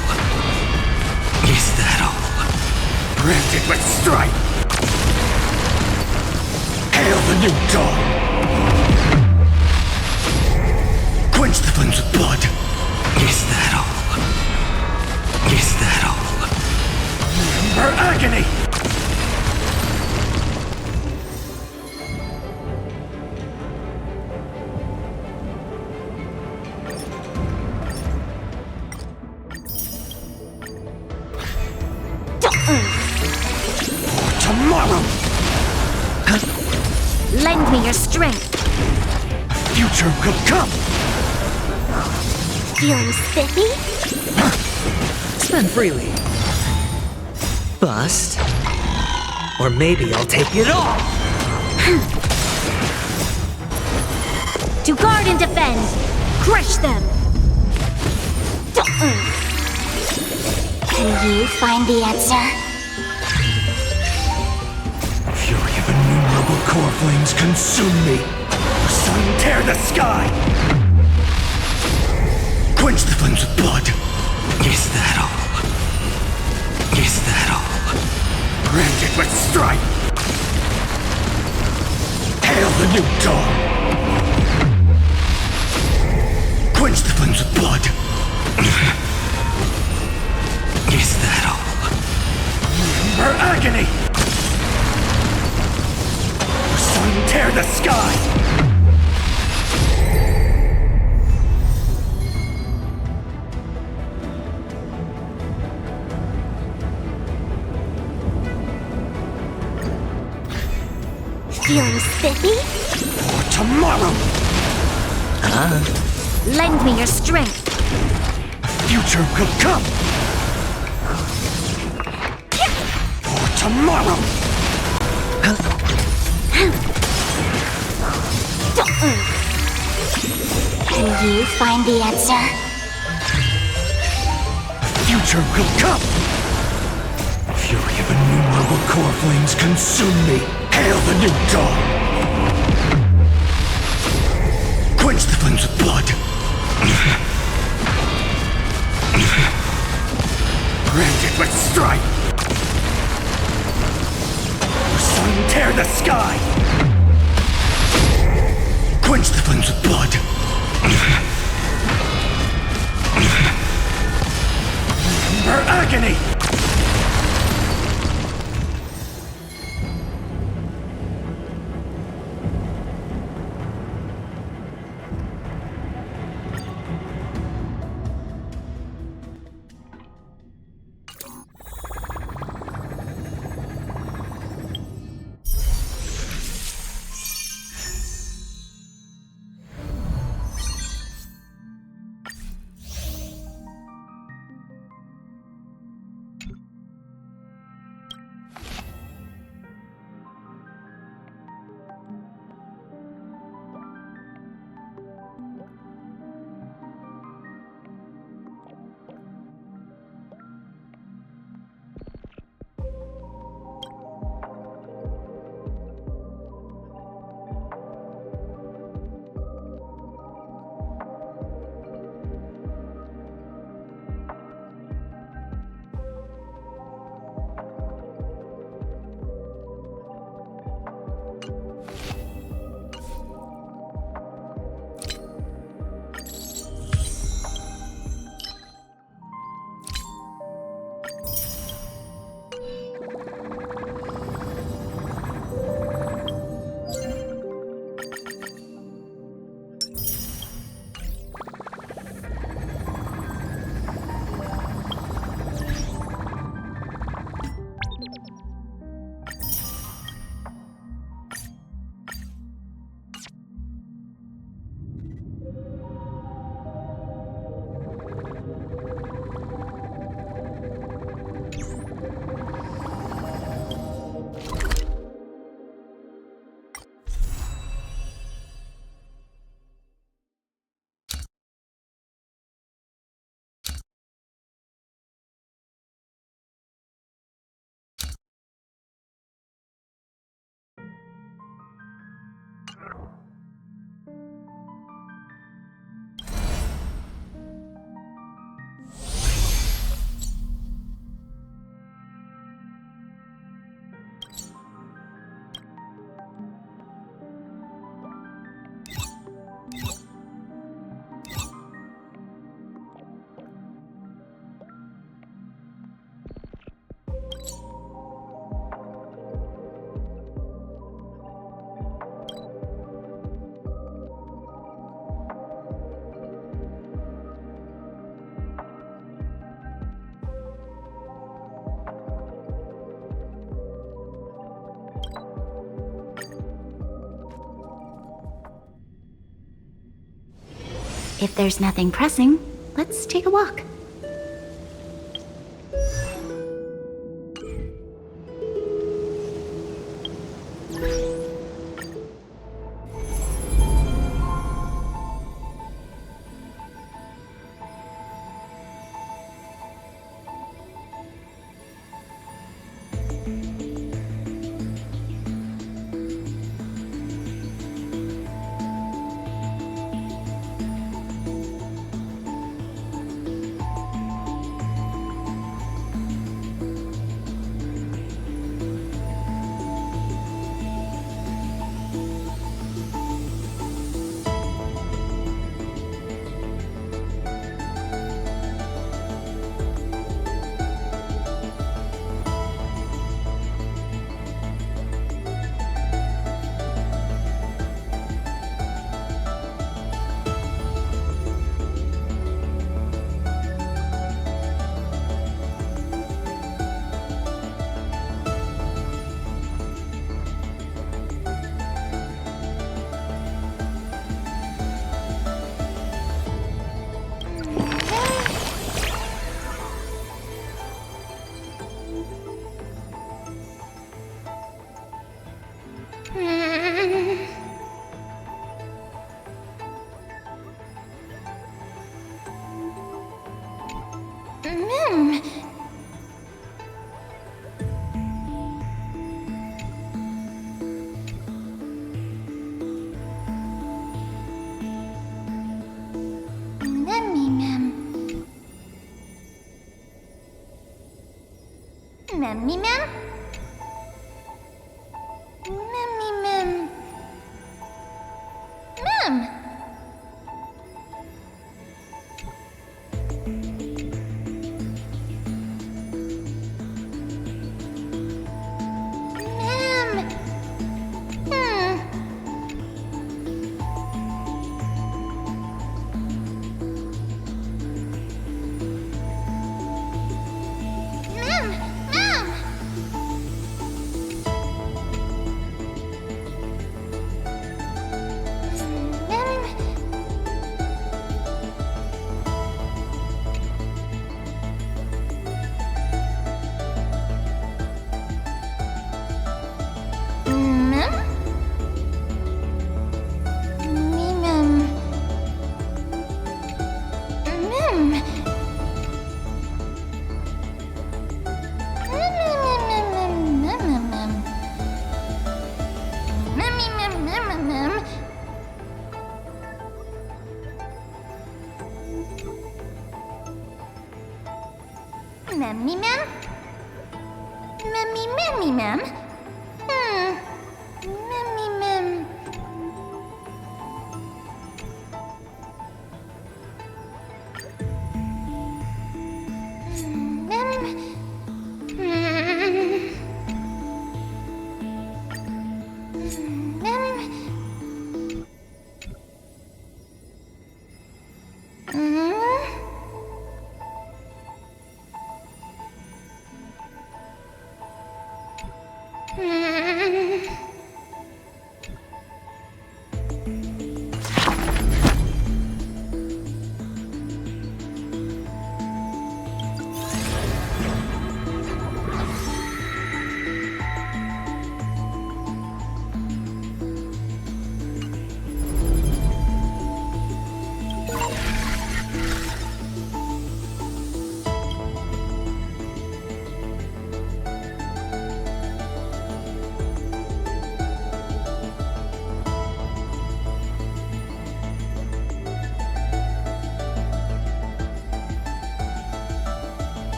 Is that all?
Branded with strife! Hail the new dawn! Quench the flames with blood!
Is that all? Is that all?
Remember agony! Tomorrow!
Lend me your strength!
Future will come!
Feeling spiffy?
Spend freely. Bust. Or maybe I'll take it all!
To guard and defend! Crush them! Can you find the answer?
Fury of innumerable core flames consume me! Sun tear the sky! Quench the flames with blood!
Is that all? Is that all?
Brand it with strife! Hail the new dawn! Quench the flames with blood!
Is that all?
Remember agony! Sun tear the sky!
Feeling spiffy?
For tomorrow!
Lend me your strength.
Future will come! For tomorrow!
Can you find the answer?
Future will come! Fury of innumerable core flames consume me! Hail the new dawn! Quench the flames with blood! Brand it with strife! Sun tear the sky! Quench the flames with blood! Remember agony!
If there's nothing pressing, let's take a walk.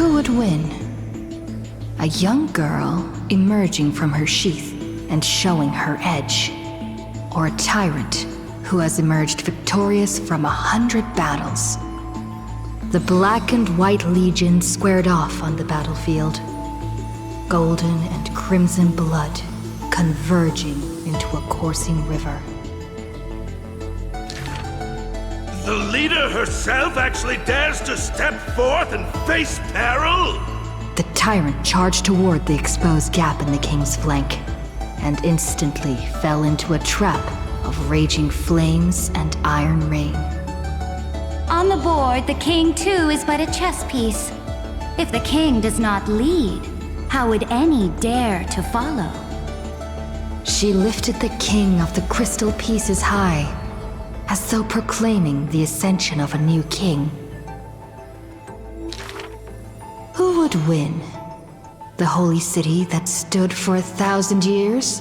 Who would win? A young girl emerging from her sheath and showing her edge, or a tyrant who has emerged victorious from 100 battles? The Black and White Legion squared off on the battlefield, golden and crimson blood converging into a coursing river.
The leader herself actually dares to step forth and face peril?
The tyrant charged toward the exposed gap in the king's flank, and instantly fell into a trap of raging flames and iron rain.
On the board, the king too is but a chess piece. If the king does not lead, how would any dare to follow?
She lifted the king of the crystal pieces high, as though proclaiming the ascension of a new king. Who would win? The holy city that stood for 1,000 years?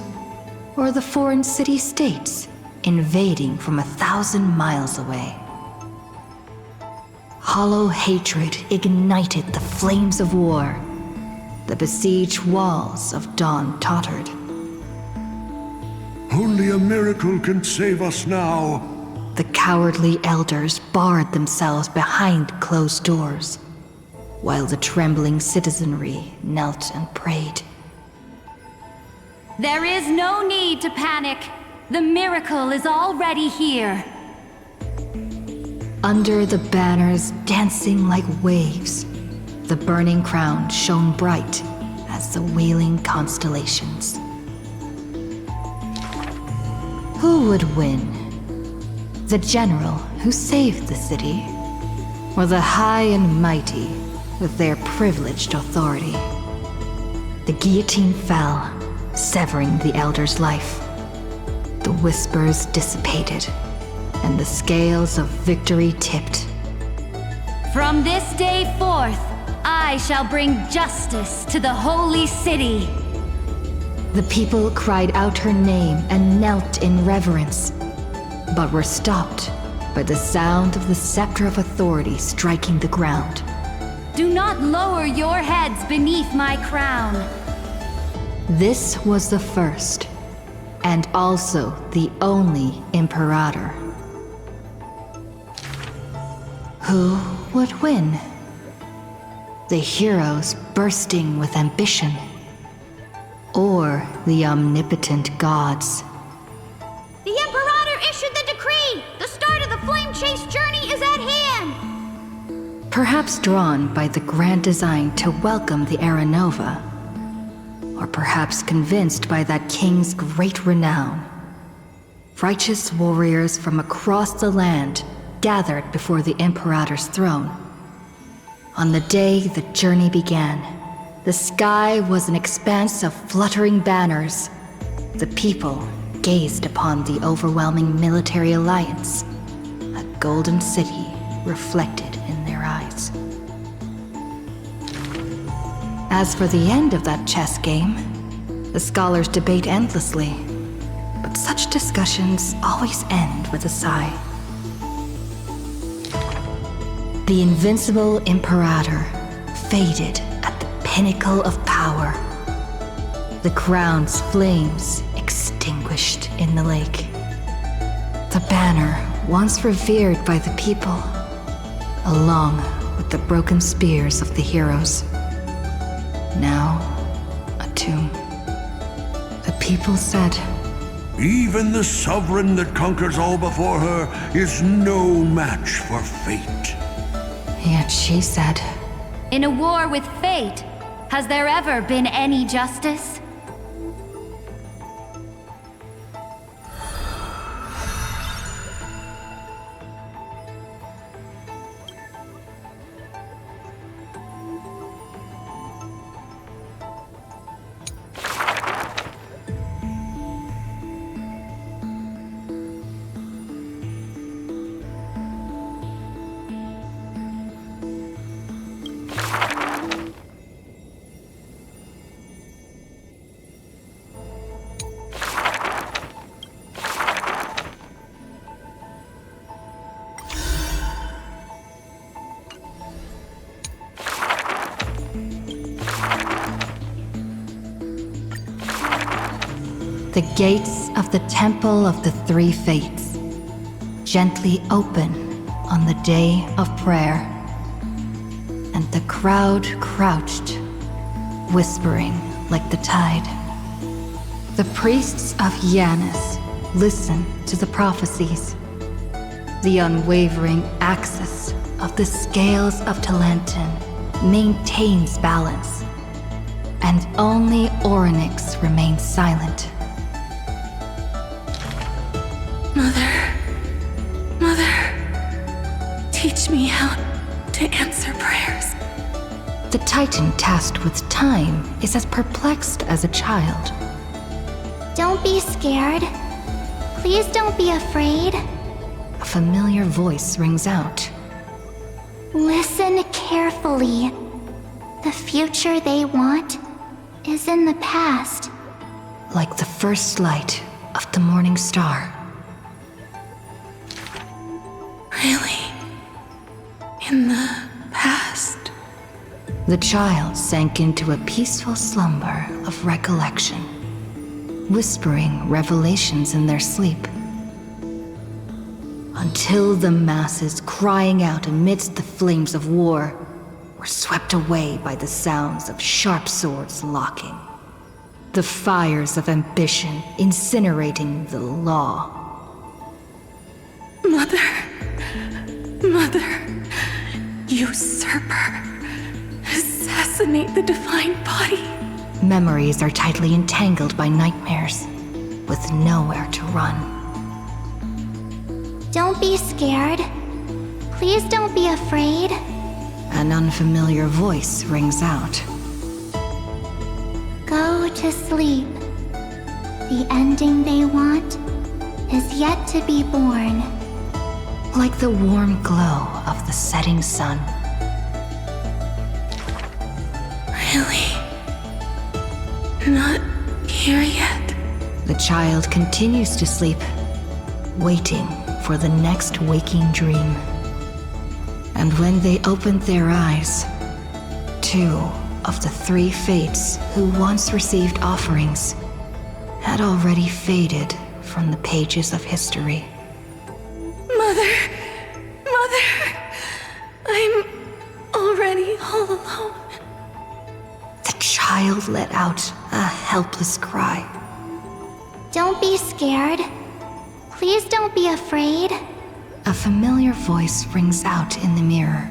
Or the foreign city-states invading from 1,000 miles away? Hollow hatred ignited the flames of war. The besieged walls of Dawn tottered.
Only a miracle can save us now.
The cowardly elders barred themselves behind closed doors, while the trembling citizenry knelt and prayed.
There is no need to panic. The miracle is already here.
Under the banners dancing like waves, the burning crown shone bright as the wheeling constellations. Who would win? The general who saved the city, or the high and mighty with their privileged authority? The guillotine fell, severing the elder's life. The whispers dissipated, and the scales of victory tipped.
From this day forth, I shall bring justice to the holy city.
The people cried out her name and knelt in reverence, but were stopped by the sound of the scepter of authority striking the ground.
Do not lower your heads beneath my crown.
This was the first, and also the only Imperator. Who would win? The heroes bursting with ambition, or the omnipotent gods?
The Imperator issued the decree! The start of the flame chase journey is at hand!
Perhaps drawn by the grand design to welcome the Era Nova, or perhaps convinced by that king's great renown, righteous warriors from across the land gathered before the Imperator's throne. On the day the journey began, the sky was an expanse of fluttering banners. The people gazed upon the overwhelming military alliance, a golden city reflected in their eyes. As for the end of that chess game, the scholars debate endlessly, but such discussions always end with a sigh. The invincible Imperator faded at the pinnacle of power. The crown's flames extinguished in the lake. The banner, once revered by the people, along with the broken spears of the heroes, now a tomb. The people said,
"Even the sovereign that conquers all before her is no match for fate."
Yet she said,
In a war with fate, has there ever been any justice?
The gates of the Temple of the Three Fates gently open on the day of prayer, and the crowd crouched, whispering like the tide. The priests of Yanis listen to the prophecies. The unwavering axis of the scales of Talantin maintains balance, and only Orynyx remains silent.
Mother, teach me how to answer prayers.
The Titan tasked with time is as perplexed as a child.
Don't be scared. Please don't be afraid.
A familiar voice rings out.
Listen carefully. The future they want is in the past.
Like the first light of the morning star.
Really? In the past?
The child sank into a peaceful slumber of recollection, whispering revelations in their sleep. Until the masses crying out amidst the flames of war were swept away by the sounds of sharp swords locking. The fires of ambition incinerating the law.
Mother, usurper, assassinate the divine body.
Memories are tightly entangled by nightmares, with nowhere to run.
Don't be scared. Please don't be afraid.
An unfamiliar voice rings out.
Go to sleep. The ending they want is yet to be born.
Like the warm glow of the setting sun.
Really? Not here yet?
The child continues to sleep, waiting for the next waking dream. And when they opened their eyes, 2 of the 3 fates who once received offerings had already faded from the pages of history.
Mother, I'm already all alone.
The child let out a helpless cry.
Don't be scared. Please don't be afraid.
A familiar voice rings out in the mirror.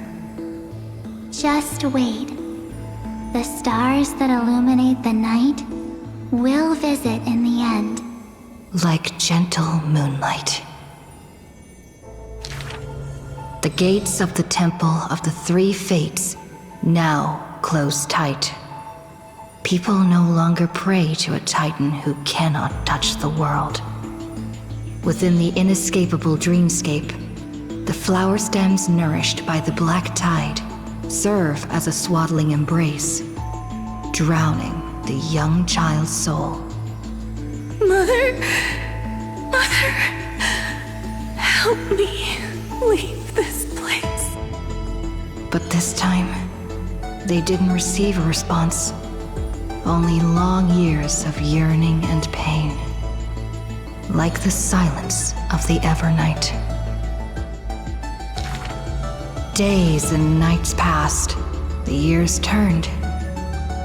Just wait. The stars that illuminate the night will visit in the end.
Like gentle moonlight. The gates of the Temple of the Three Fates now close tight. People no longer pray to a Titan who cannot touch the world. Within the inescapable dreamscape, the flower stems nourished by the black tide serve as a swaddling embrace, drowning the young child's soul.
Mother, help me leave this place.
But this time, they didn't receive a response. Only long years of yearning and pain. Like the silence of the Evernight. Days and nights passed. The years turned.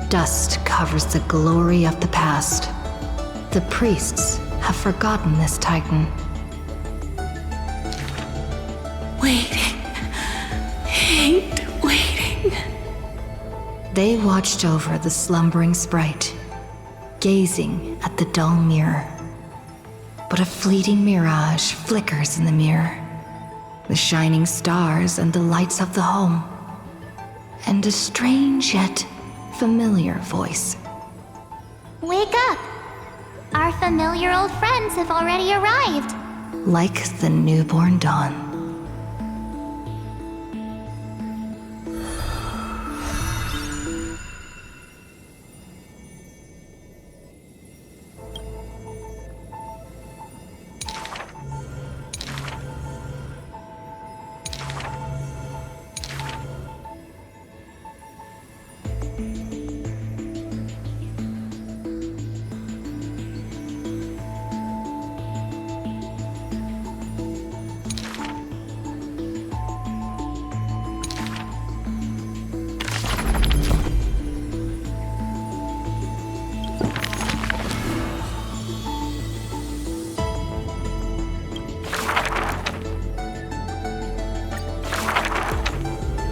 Dust covers the glory of the past. The priests have forgotten this Titan.
Waiting. Hate waiting.
They watched over the slumbering sprite, gazing at the dull mirror. But a fleeting mirage flickers in the mirror. The shining stars and the lights of the home. And a strange yet familiar voice.
Wake up! Our familiar old friends have already arrived.
Like the newborn dawn.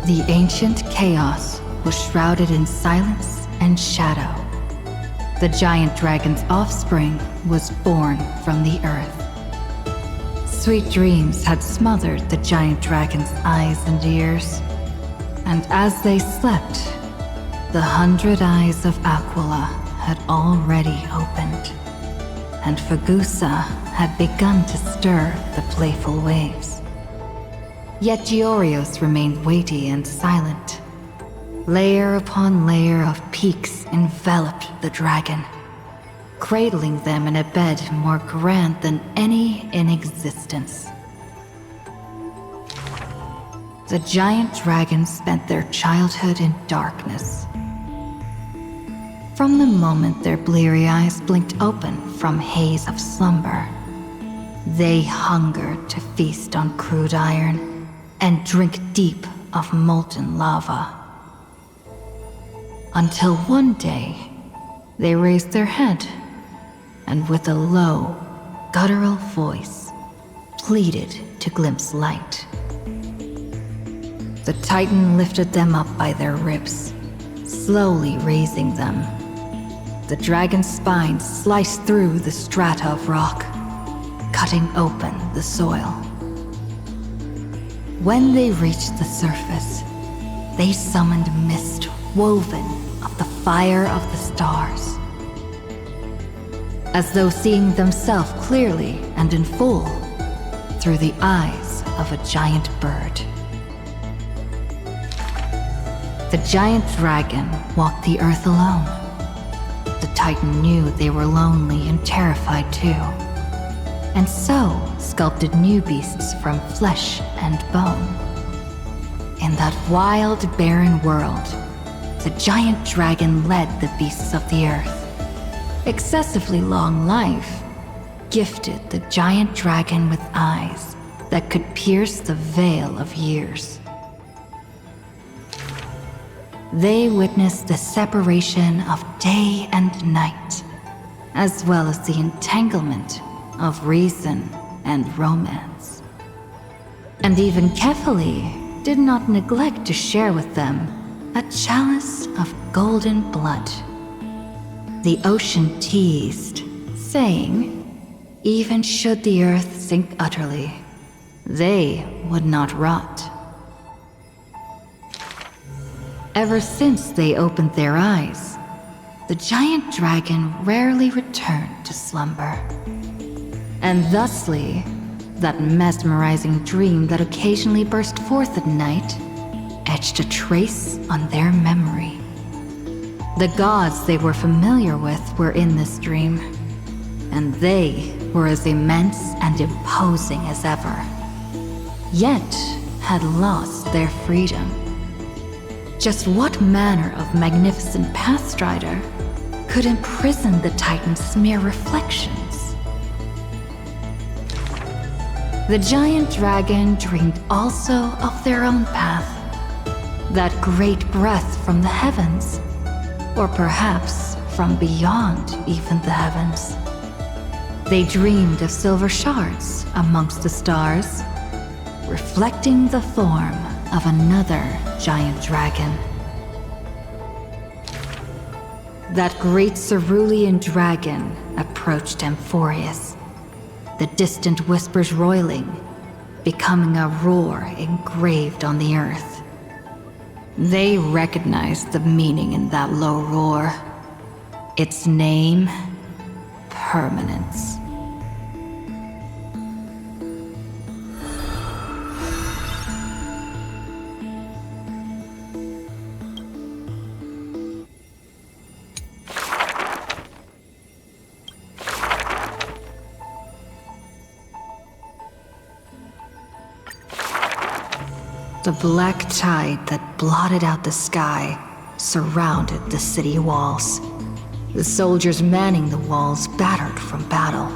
The ancient chaos was shrouded in silence and shadow. The giant dragon's offspring was born from the earth. Sweet dreams had smothered the giant dragon's eyes and ears, and as they slept, the 100 eyes of Aquila had already opened, and Fagusa had begun to stir the playful waves. Yet Giorios remained weighty and silent. Layer upon layer of peaks enveloped the dragon, cradling them in a bed more grand than any in existence. The giant dragons spent their childhood in darkness. From the moment their bleary eyes blinked open from haze of slumber, they hungered to feast on crude iron and drink deep of molten lava. Until one day, they raised their head and with a low, guttural voice, pleaded to glimpse light. The Titan lifted them up by their ribs, slowly raising them. The dragon's spine sliced through the strata of rock, cutting open the soil. When they reached the surface, they summoned mist woven of the fire of the stars. As though seeing themselves clearly and in full through the eyes of a giant bird. The giant dragon walked the earth alone. The Titan knew they were lonely and terrified too, and so sculpted new beasts from flesh and bone. In that wild, barren world, the giant dragon led the beasts of the earth. Excessively long life gifted the giant dragon with eyes that could pierce the veil of years. They witnessed the separation of day and night, as well as the entanglement of reason and romance. And even Kefali did not neglect to share with them a chalice of golden blood. The ocean teased, saying, even should the earth sink utterly, they would not rot. Ever since they opened their eyes, the giant dragon rarely returned to slumber. And thusly, that mesmerizing dream that occasionally burst forth at night etched a trace on their memory. The gods they were familiar with were in this dream, and they were as immense and imposing as ever, yet had lost their freedom. Just what manner of magnificent pathstrider could imprison the Titan's mere reflections? The giant dragon dreamed also of their own path, that great breath from the heavens, or perhaps from beyond even the heavens. They dreamed of silver shards amongst the stars, reflecting the form of another giant dragon. That great cerulean dragon approached Amphorius, the distant whispers roiling, becoming a roar engraved on the earth. They recognized the meaning in that low roar. Its name, permanence. The black tide that blotted out the sky surrounded the city walls. The soldiers manning the walls battered from battle.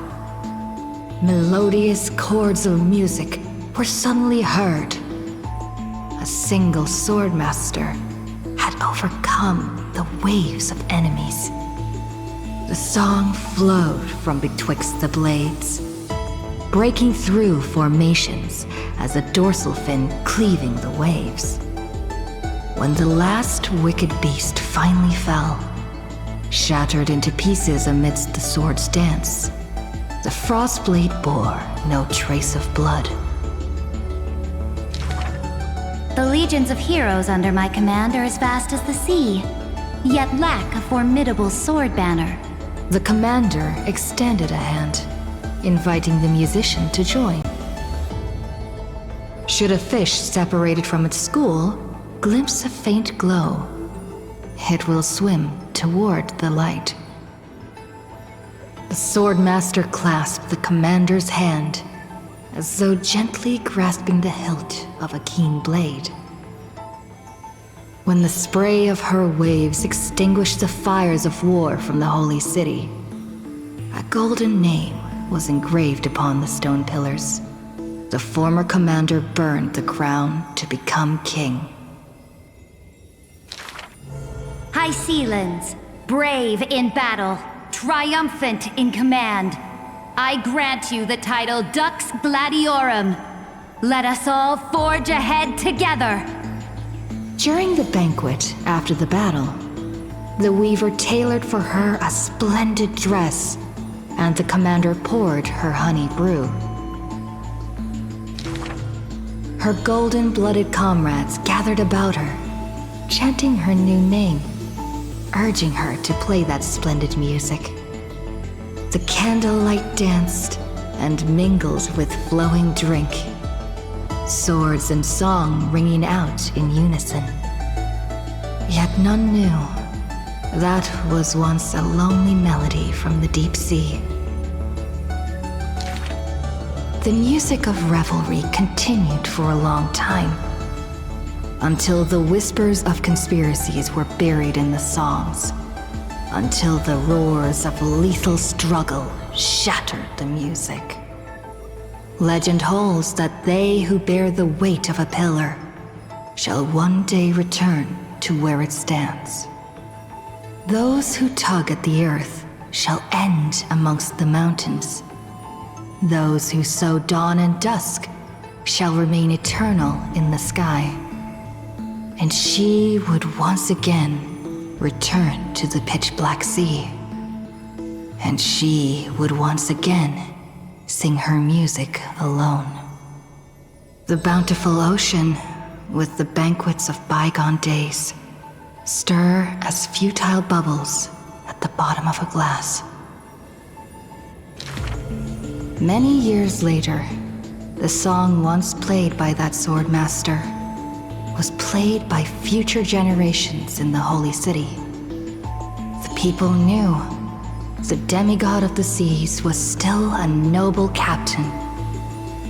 Melodious chords of music were suddenly heard. A single swordmaster had overcome the waves of enemies. The song flowed from betwixt the blades, breaking through formations as a dorsal fin cleaving the waves. when the last wicked beast finally fell, shattered into pieces amidst the sword's dance, the Frostblade bore no trace of blood.
The legions of heroes under my command are as vast as the sea, yet lack a formidable sword banner.
The commander extended a hand, inviting the musician to join. Should a fish separated from its school glimpse a faint glow, it will swim toward the light. The swordmaster clasped the commander's hand, as though gently grasping the hilt of a keen blade. When the spray of her waves extinguished the fires of war from the holy city, a golden name was engraved upon the stone pillars. The former commander burned the crown to become king.
High Sealands, brave in battle, triumphant in command, I grant you the title Dux Gladiorum. Let us all forge ahead together.
During the banquet after the battle, the weaver tailored for her a splendid dress, and the commander poured her honey brew. Her golden-blooded comrades gathered about her, chanting her new name, urging her to play that splendid music. The candlelight danced and mingled with flowing drink, swords and song ringing out in unison. Yet none knew that was once a lonely melody from the deep sea. The music of revelry continued for a long time, until the whispers of conspiracies were buried in the songs, until the roars of lethal struggle shattered the music. Legend holds that they who bear the weight of a pillar shall one day return to where it stands. Those who tug at the earth shall end amongst the mountains. Those who sow dawn and dusk shall remain eternal in the sky. And she would once again return to the pitch-black sea. And she would once again sing her music alone. The bountiful ocean, with the banquets of bygone days, stir as futile bubbles at the bottom of a glass. Many years later, the song once played by that swordmaster was played by future generations in the Holy City. The people knew the demigod of the seas was still a noble captain.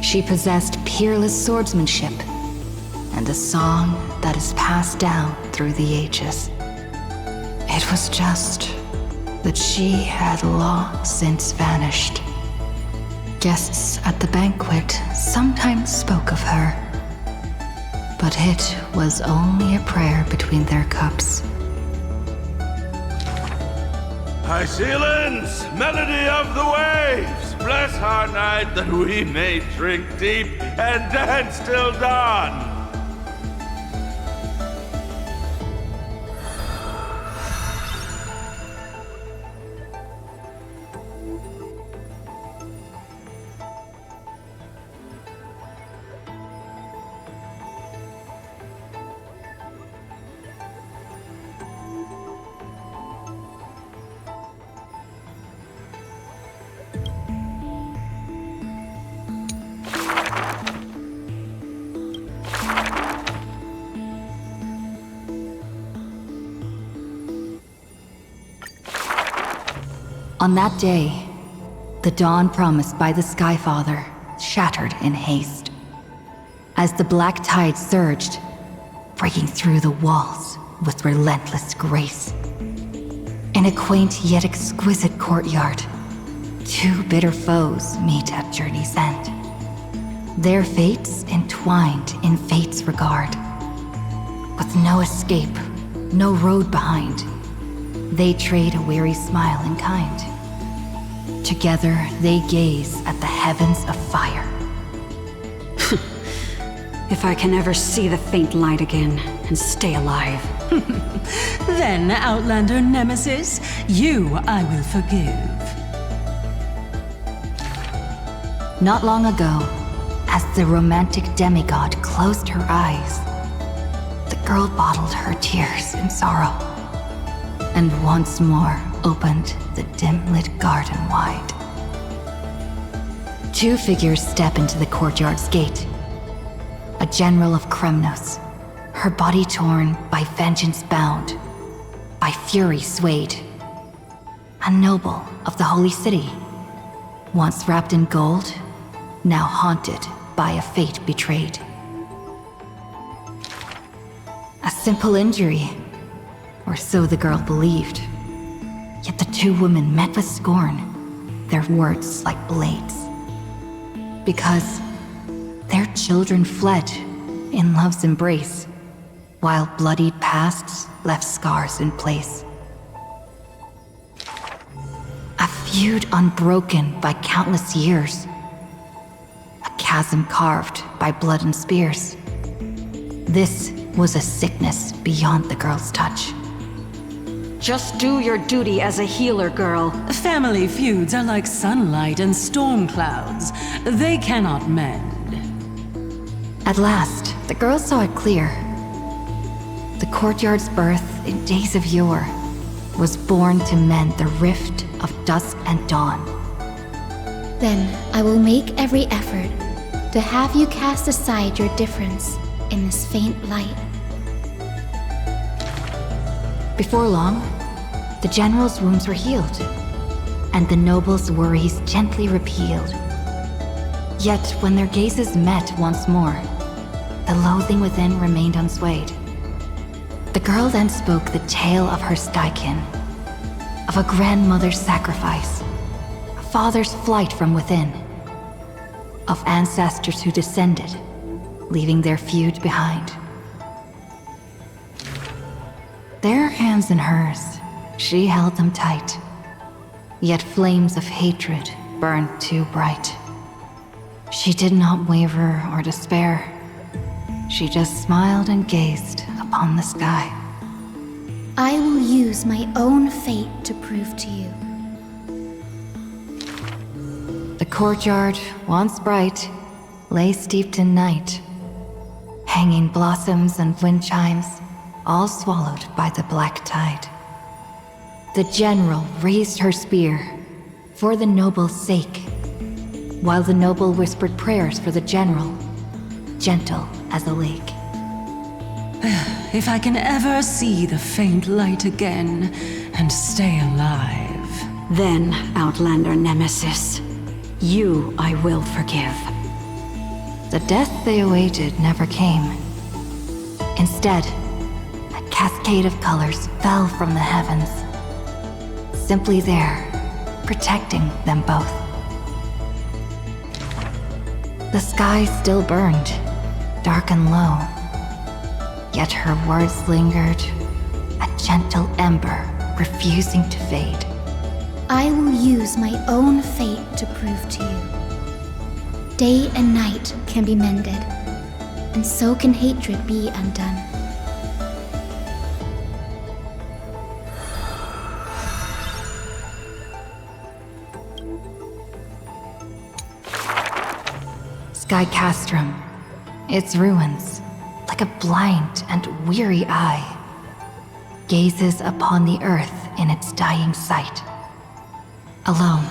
She possessed peerless swordsmanship and a song that is passed down through the ages. It was just that she had long since vanished. Guests at the banquet sometimes spoke of her, but it was only a prayer between their cups.
High Sealands, melody of the waves, bless our night that we may drink deep and dance till dawn.
On that day, the dawn promised by the Skyfather shattered in haste. As the black tide surged, breaking through the walls with relentless grace. In a quaint yet exquisite courtyard, two bitter foes meet at journey's end. Their fates entwined in fate's regard. With no escape, no road behind, they trade a weary smile in kind. Together, they gaze at the heavens of fire.
If I can ever see the faint light again and stay alive.
Then, Outlander Nemesis, you I will forgive.
Not long ago, as the romantic demigod closed her eyes, the girl bottled her tears in sorrow, and once more opened the dim-lit garden wide. Two figures step into the courtyard's gate. A general of Kremnos, her body torn, by vengeance bound, by fury swayed. A noble of the Holy City, once wrapped in gold, now haunted by a fate betrayed. A simple injury, or so the girl believed. Yet the two women met with scorn, their words like blades. Because their children fled in love's embrace, while bloodied pasts left scars in place. A feud unbroken by countless years. A chasm carved by blood and spears. This was a sickness beyond the girl's touch.
Just do your duty as a healer, girl.
Family feuds are like sunlight and storm clouds. They cannot mend.
At last, the girl saw it clear. The courtyard's birth in days of yore was born to mend the rift of dusk and dawn.
Then I will make every effort to have you cast aside your difference in this faint light.
Before long, the general's wounds were healed, and the noble's worries gently repealed. Yet when their gazes met once more, the loathing within remained unswayed. The girl then spoke the tale of her skykin, of a grandmother's sacrifice, a father's flight from within, of ancestors who descended, leaving their feud behind. Their hands in hers, she held them tight, yet flames of hatred burned too bright. She did not waver or despair. She just smiled and gazed upon the sky.
I will use my own fate to prove to you.
The courtyard, once bright, lay steeped in night. Hanging blossoms and wind chimes, all swallowed by the black tide. The general raised her spear, for the noble's sake, while the noble whispered prayers for the general, gentle as a lake.
If I can ever see the faint light again and stay alive.
Then, Outlander Nemesis, you I will forgive.
The death they awaited never came. Instead, a cascade of colors fell from the heavens, simply there, protecting them both. The sky still burned, dark and low, yet her words lingered, a gentle ember refusing to fade.
I will use my own fate to prove to you. Day and night can be mended, and so can hatred be undone.
Sky Castrum, its ruins, like a blind and weary eye, gazes upon the earth in its dying sight. Alone,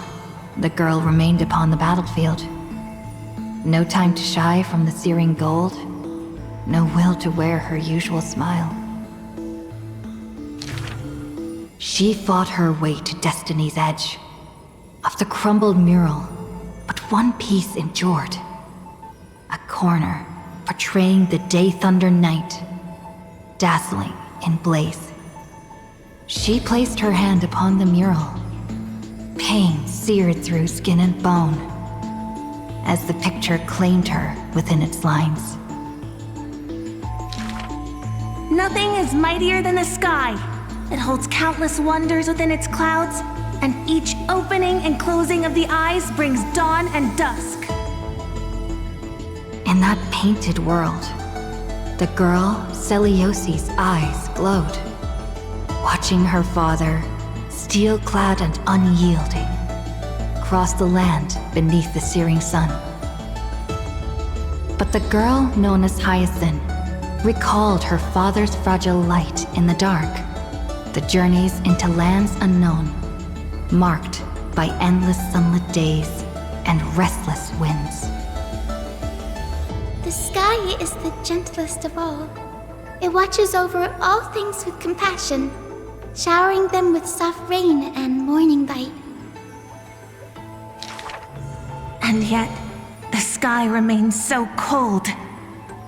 the girl remained upon the battlefield. No time to shy from the searing gold, no will to wear her usual smile. She fought her way to destiny's edge. Of the crumbled mural, but one piece endured. A corner portraying the day thunder night, dazzling in blaze. She placed her hand upon the mural. Pain seared through skin and bone, as the picture claimed her within its lines.
Nothing is mightier than the sky. It holds countless wonders within its clouds, and each opening and closing of the eyes brings dawn and dusk.
In that painted world, the girl Celiosi's eyes glowed, watching her father, steel-clad and unyielding, cross the land beneath the searing sun. But the girl known as Hyacinth recalled her father's fragile light in the dark, the journeys into lands unknown, marked by endless sunlit days and restless winds.
The sky is the gentlest of all. It watches over all things with compassion, showering them with soft rain and morning light.
And yet, the sky remains so cold.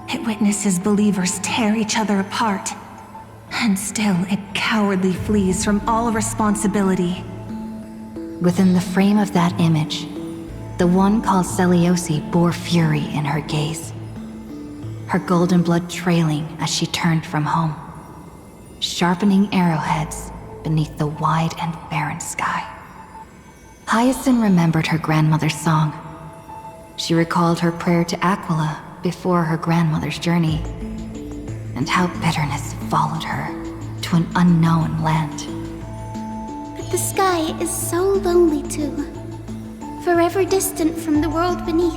It witnesses believers tear each other apart. And still, it cowardly flees from all responsibility.
Within the frame of that image, the one called Celiosi bore fury in her gaze, her golden blood trailing as she turned from home, sharpening arrowheads beneath the wide and barren sky. Hyacinth remembered her grandmother's song. She recalled her prayer to Aquila before her grandmother's journey, and how bitterness followed her to an unknown land.
But the sky is so lonely too. Forever distant from the world beneath,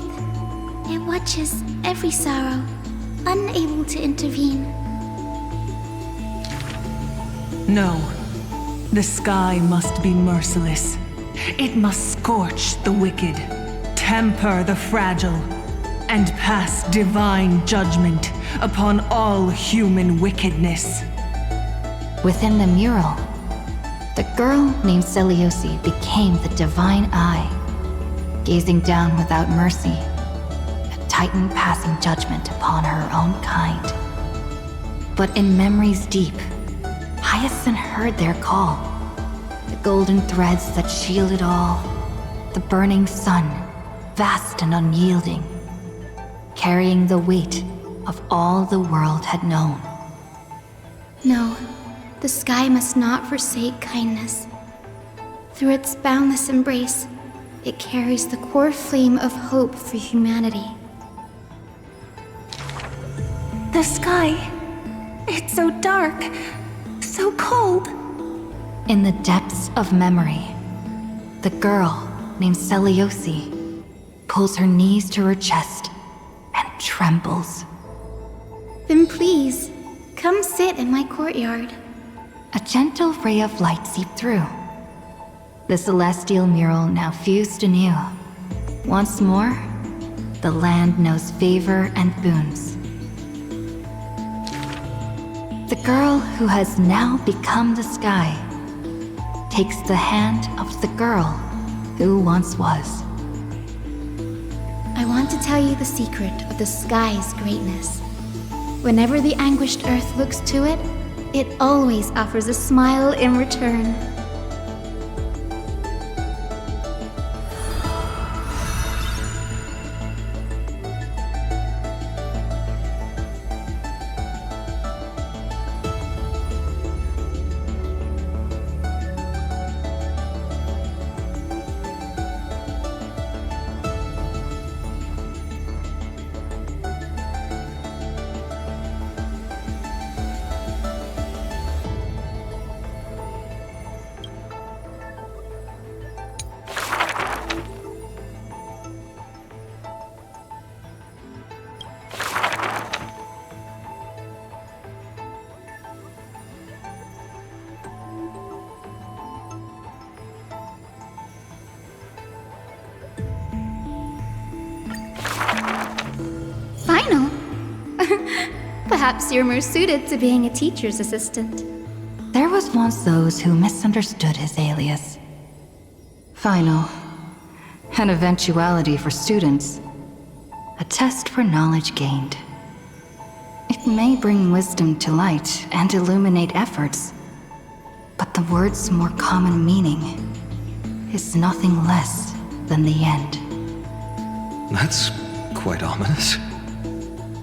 it watches every sorrow, unable to intervene.
No, the sky must be merciless. It must scorch the wicked, temper the fragile, and pass divine judgment upon all human wickedness.
Within the mural, the girl named Celiosi became the divine eye, gazing down without mercy, a titan passing judgment upon her own kind. But in memories deep, Hyacinth heard their call, the golden threads that shielded all, the burning sun, vast and unyielding, carrying the weight of all the world had known.
No, the sky must not forsake kindness. Through its boundless embrace, it carries the core flame of hope for humanity.
The sky, it's so dark, so cold.
In the depths of memory, the girl named Celiosi pulls her knees to her chest and trembles.
Then please, come sit in my courtyard.
A gentle ray of light seeped through. The celestial mural now fused anew. Once more, the land knows favor and boons. The girl who has now become the sky takes the hand of the girl who once was.
I want to tell you the secret of the sky's greatness. Whenever the anguished earth looks to it, it always offers a smile in return. Final? Perhaps you're more suited to being a teacher's assistant.
There was once those who misunderstood his alias. Final. An eventuality for students. A test for knowledge gained. It may bring wisdom to light and illuminate efforts, but the word's more common meaning is nothing less than the end.
That's quite ominous.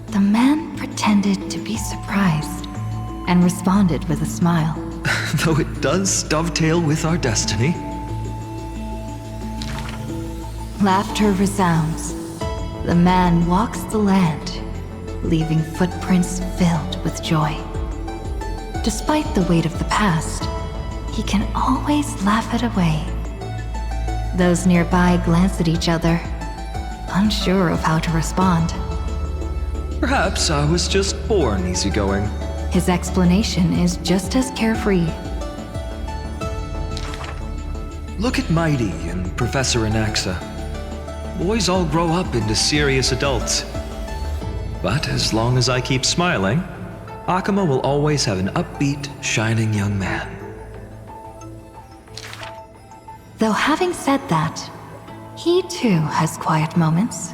The man pretended to be surprised and responded with a smile.
Though it does dovetail with our destiny.
Laughter resounds, the man walks the land, leaving footprints filled with joy. Despite the weight of the past, he can always laugh it away. Those nearby glance at each other, unsure of how to respond.
Perhaps I was just born easygoing.
His explanation is just as carefree.
Look at Mighty and Professor Anaxa. Boys all grow up into serious adults. But as long as I keep smiling, Akuma will always have an upbeat, shining young man.
Though having said that, he too has quiet moments.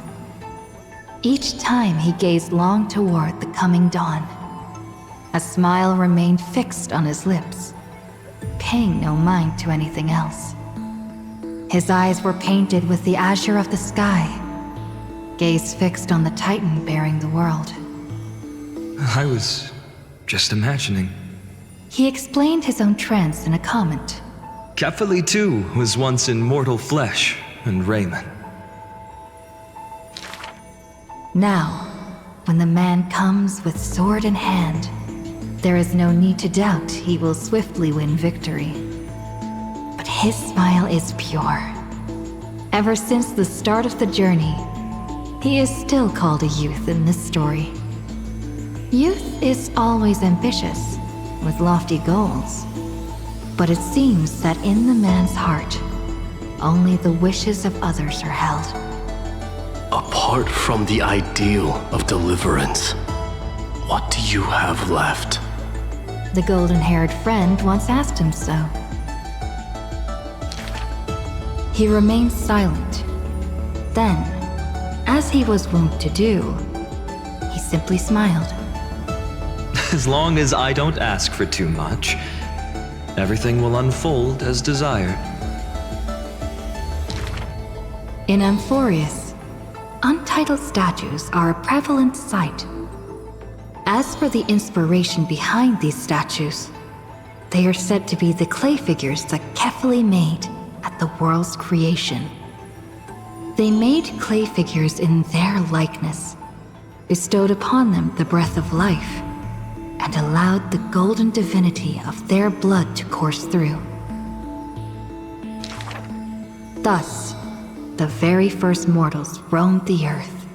Each time he gazed long toward the coming dawn, a smile remained fixed on his lips, paying no mind to anything else. His eyes were painted with the azure of the sky, gaze fixed on the Titan bearing the world.
I was just imagining.
He explained his own trance in a comment.
Kefali too was once in mortal flesh and raiment.
Now, when the man comes with sword in hand, there is no need to doubt he will swiftly win victory. But his smile is pure. Ever since the start of the journey, he is still called a youth in this story. Youth is always ambitious, with lofty goals. But it seems that in the man's heart, only the wishes of others are held.
Apart from the ideal of deliverance, what do you have left?
The golden-haired friend once asked him so. He remained silent. Then, as he was wont to do, he simply smiled.
As long as I don't ask for too much, everything will unfold as desired.
In Amphorius, untitled statues are a prevalent sight. As for the inspiration behind these statues, they are said to be the clay figures that Kefali made at the world's creation. They made clay figures in their likeness, bestowed upon them the breath of life, and allowed the golden divinity of their blood to course through. Thus, the very first mortals roamed the earth,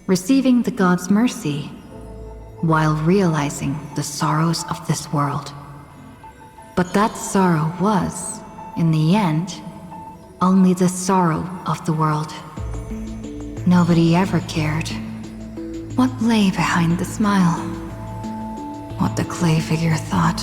receiving the gods' mercy, while realizing the sorrows of this world. But that sorrow was, in the end, only the sorrow of the world. Nobody ever cared what lay behind the smile, what the clay figure thought.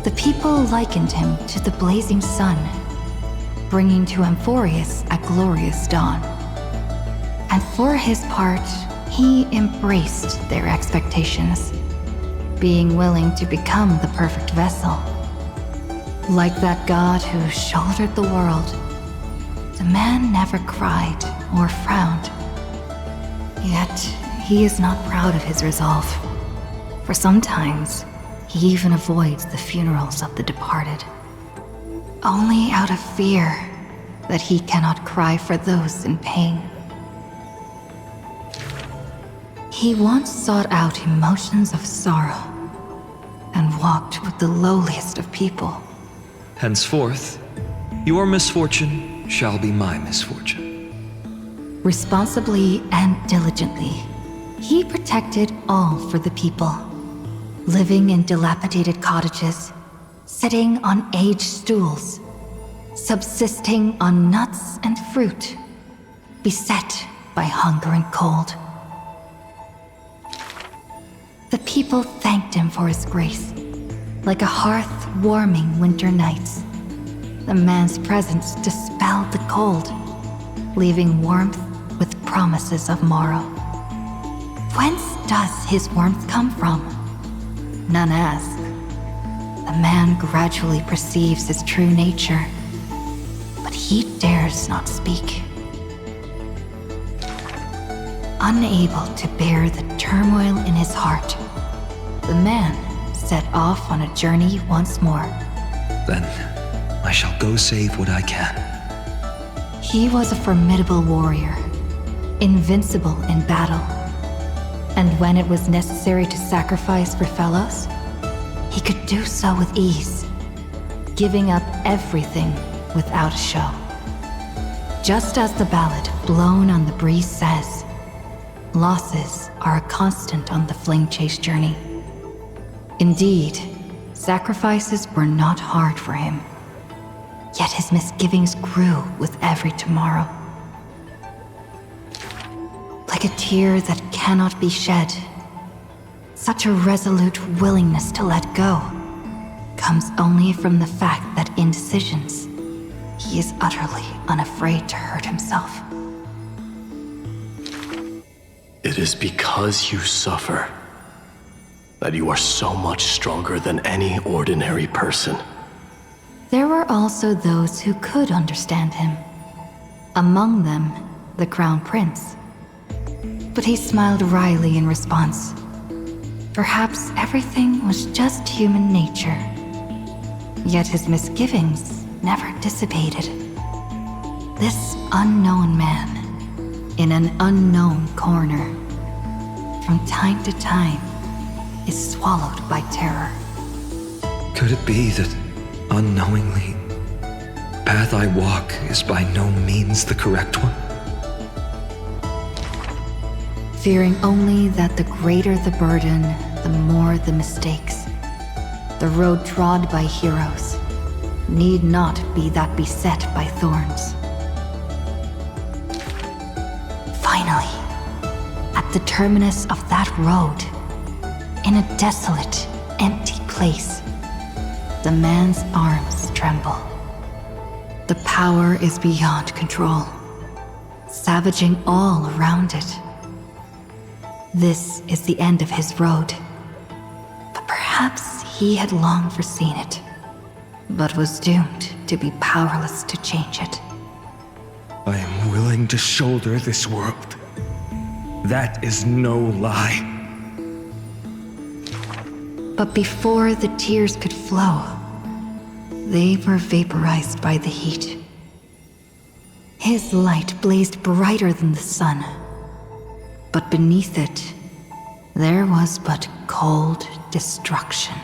The people likened him to the blazing sun, bringing to Amphorius a glorious dawn. And for his part, he embraced their expectations, being willing to become the perfect vessel. Like that god who shouldered the world, the man never cried or frowned. Yet, he is not proud of his resolve, for sometimes he even avoids the funerals of the departed, only out of fear that he cannot cry for those in pain. He once sought out emotions of sorrow and walked with the lowliest of people.
Henceforth, your misfortune shall be my misfortune.
Responsibly and diligently, he protected all for the people, living in dilapidated cottages, sitting on aged stools, subsisting on nuts and fruit, beset by hunger and cold. The people thanked him for his grace, like a hearth warming winter nights. The man's presence dispelled the cold, leaving warmth with promises of morrow. Whence does his warmth come from? None ask. The man gradually perceives his true nature, but he dares not speak. Unable to bear the turmoil in his heart, the man set off on a journey once more.
Then I shall go save what I can.
He was a formidable warrior, invincible in battle. And when it was necessary to sacrifice for fellows, he could do so with ease, giving up everything without a show. Just as the ballad blown on the breeze says, losses are a constant on the flame chase journey. Indeed, sacrifices were not hard for him. Yet his misgivings grew with every tomorrow. Like a tear that cannot be shed, such a resolute willingness to let go comes only from the fact that in decisions, he is utterly unafraid to hurt himself.
It is because you suffer that you are so much stronger than any ordinary person.
There were also those who could understand him. Among them, the Crown Prince. But he smiled wryly in response. Perhaps everything was just human nature. Yet his misgivings never dissipated. This unknown man, in an unknown corner, from time to time, is swallowed by terror.
Could it be that, unknowingly, the path I walk is by no means the correct one?
Fearing only that the greater the burden, the more the mistakes. The road trod by heroes need not be that beset by thorns. Finally, at the terminus of that road, in a desolate, empty place, the man's arms tremble. The power is beyond control, savaging all around it. This is the end of his road, but perhaps he had long foreseen it, but was doomed to be powerless to change it.
I am willing to shoulder this world. That is no lie.
But before the tears could flow, they were vaporized by the heat. His light blazed brighter than the sun, but beneath it, there was but cold destruction.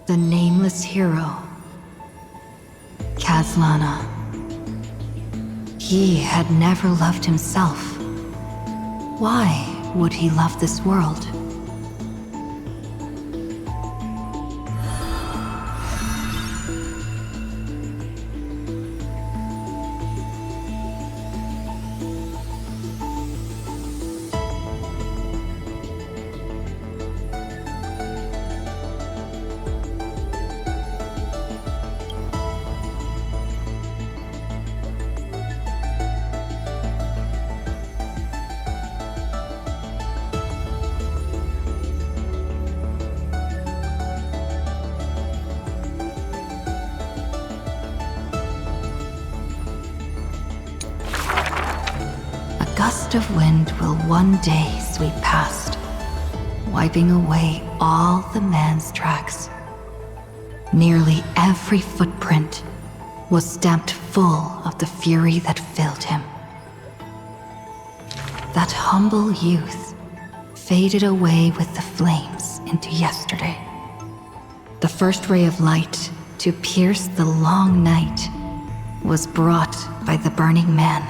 The nameless hero, Khaslana. He had never loved himself. Why would he love this world? A gust of wind will one day sweep past, wiping away all the man's tracks. Nearly every footprint was stamped full of the fury that filled him. That humble youth faded away with the flames into yesterday. The first ray of light to pierce the long night was brought by the burning man.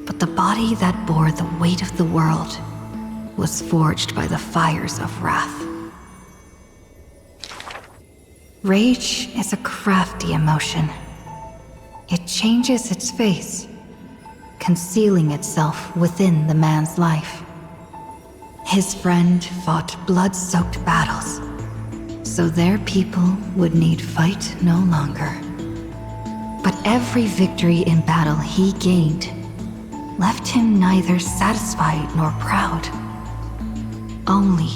But the body that bore the weight of the world was forged by the fires of wrath. Rage is a crafty emotion. It changes its face, concealing itself within the man's life. His friend fought blood-soaked battles, so their people would need fight no longer. But every victory in battle he gained left him neither satisfied nor proud, only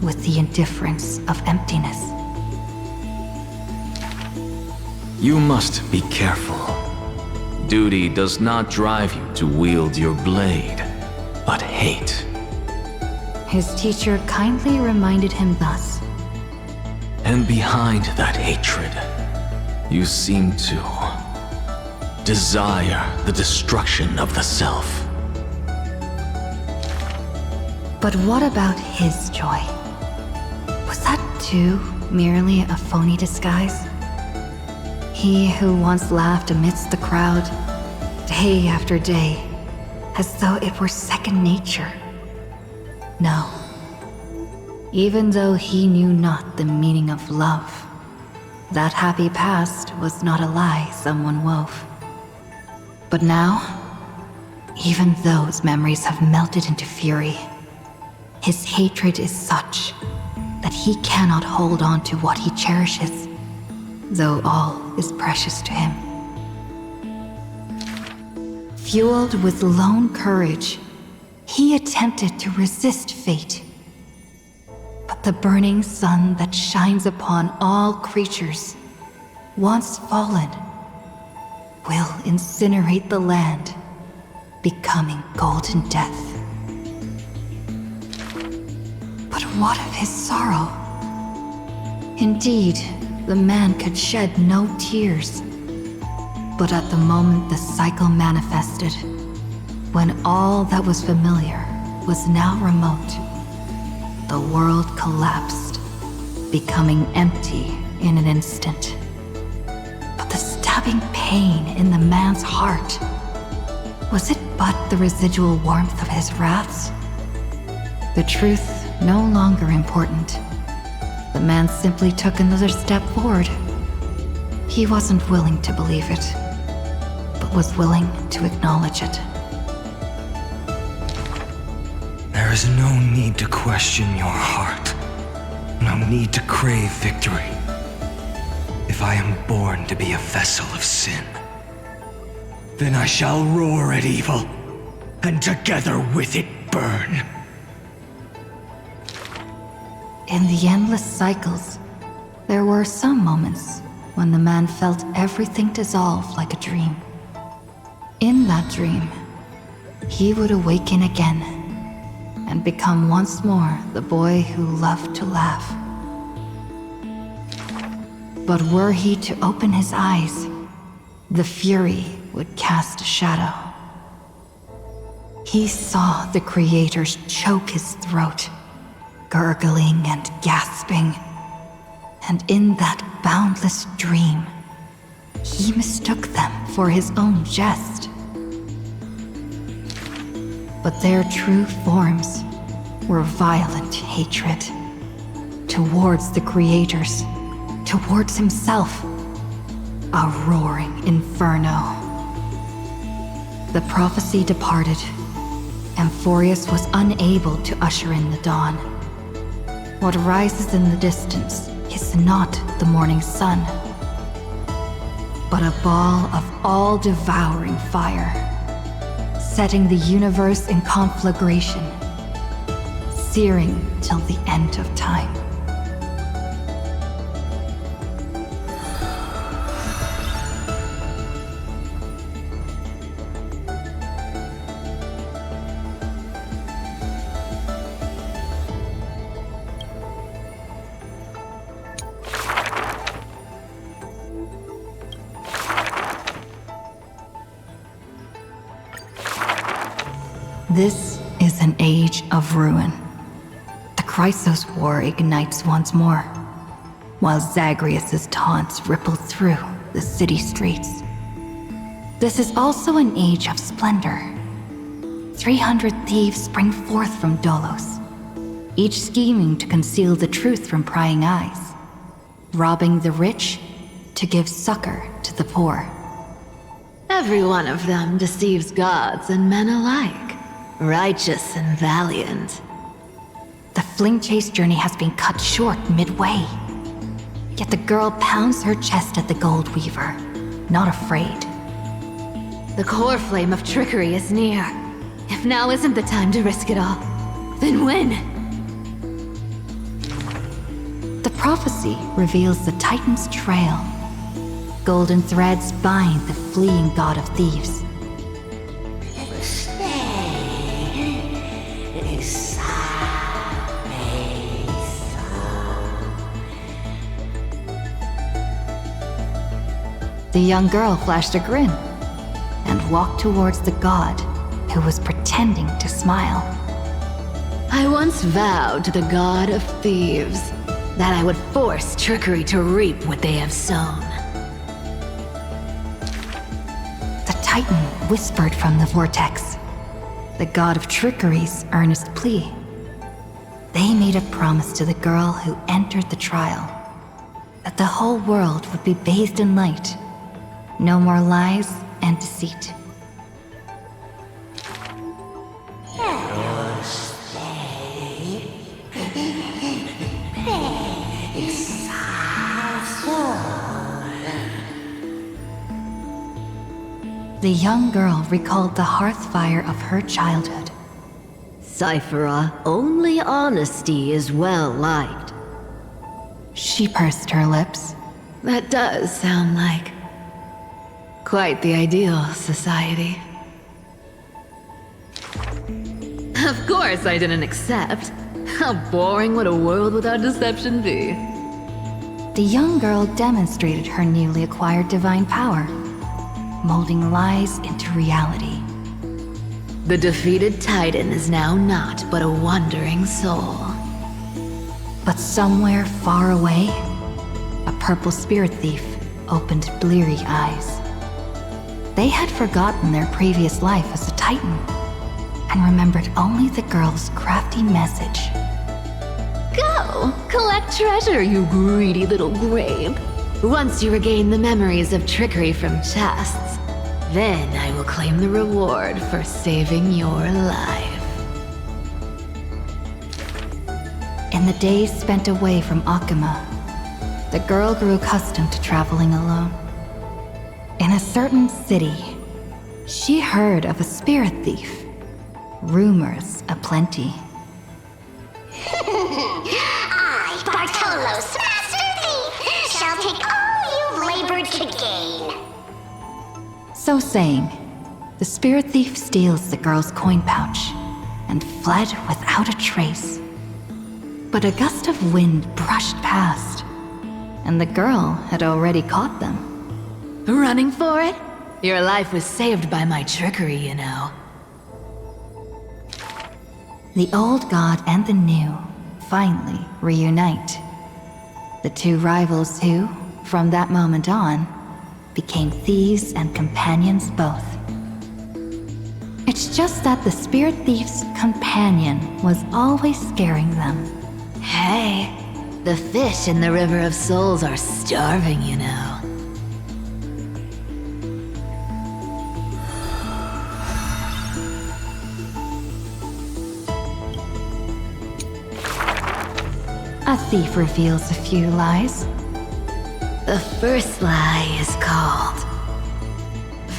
with the indifference of emptiness.
You must be careful. Duty does not drive you to wield your blade, but hate.
His teacher kindly reminded him thus.
And behind that hatred, you seem to desire the destruction of the self.
But what about his joy? Was that too merely a phony disguise? He who once laughed amidst the crowd, day after day, as though it were second nature. No. Even though he knew not the meaning of love, that happy past was not a lie someone wove. But now, even those memories have melted into fury. His hatred is such that he cannot hold on to what he cherishes, though all is precious to him. Fueled with lone courage, he attempted to resist fate. But the burning sun that shines upon all creatures, once fallen, will incinerate the land, becoming golden death. But what of his sorrow? Indeed, the man could shed no tears. But at the moment the cycle manifested, when all that was familiar was now remote, the world collapsed, becoming empty in an instant. But the stabbing pain in the man's heart, was it but the residual warmth of his wraths? The truth no longer important. The man simply took another step forward. He wasn't willing to believe it, but was willing to acknowledge it.
There is no need to question your heart. No need to crave victory. If I am born to be a vessel of sin, then I shall roar at evil, and together with it burn.
In the endless cycles, there were some moments when the man felt everything dissolve like a dream. In that dream, he would awaken again and become once more the boy who loved to laugh. But were he to open his eyes, the fury would cast a shadow. He saw the creators choke his throat, gurgling and gasping, and in that boundless dream, he mistook them for his own jest. But their true forms were violent hatred towards the creators, towards himself, a roaring inferno. The prophecy departed, and Forius was unable to usher in the dawn. What rises in the distance is not the morning sun, but a ball of all-devouring fire, setting the universe in conflagration, searing till the end of time. This is an age of ruin. The Chrysos War ignites once more, while Zagreus' taunts ripple through the city streets. This is also an age of splendor. 300 thieves spring forth from Dolos, each scheming to conceal the truth from prying eyes, robbing the rich to give succor to the poor.
Every one of them deceives gods and men alike. Righteous and valiant.
The fling chase journey has been cut short midway. Yet the girl pounds her chest at the Gold Weaver, not afraid.
The core flame of trickery is near. If now isn't the time to risk it all, then when?
The prophecy reveals the Titan's trail. Golden threads bind the fleeing god of thieves. The young girl flashed a grin and walked towards the god, who was pretending to smile.
I once vowed to the god of thieves that I would force trickery to reap what they have sown.
The Titan whispered from the vortex, the god of trickery's earnest plea. They made a promise to the girl who entered the trial, that the whole world would be bathed in light. No more lies and deceit. The young girl recalled the hearth fire of her childhood.
Cyphera, only honesty is well liked.
She pursed her lips.
That does sound like quite the ideal society. Of course I didn't accept. How boring would a world without deception be?
The young girl demonstrated her newly acquired divine power, molding lies into reality.
The defeated Titan is now not but a wandering soul.
But somewhere far away, a purple spirit thief opened bleary eyes. They had forgotten their previous life as a Titan, and remembered only the girl's crafty message.
Go! Collect treasure, you greedy little grape. Once you regain the memories of trickery from chests, then I will claim the reward for saving your life.
In the days spent away from Akuma, the girl grew accustomed to traveling alone. In a certain city, she heard of a spirit thief. Rumors aplenty.
I, Bartolo's master thief, shall take all you've labored to gain.
So saying, the spirit thief steals the girl's coin pouch and fled without a trace. But a gust of wind brushed past, and the girl had already caught them.
Running for it? Your life was saved by my trickery, you know.
The old god and the new finally reunite. The two rivals who, from that moment on, became thieves and companions both. It's just that the spirit thief's companion was always scaring them.
Hey, the fish in the River of Souls are starving, you know.
A thief reveals a few lies.
The first lie is called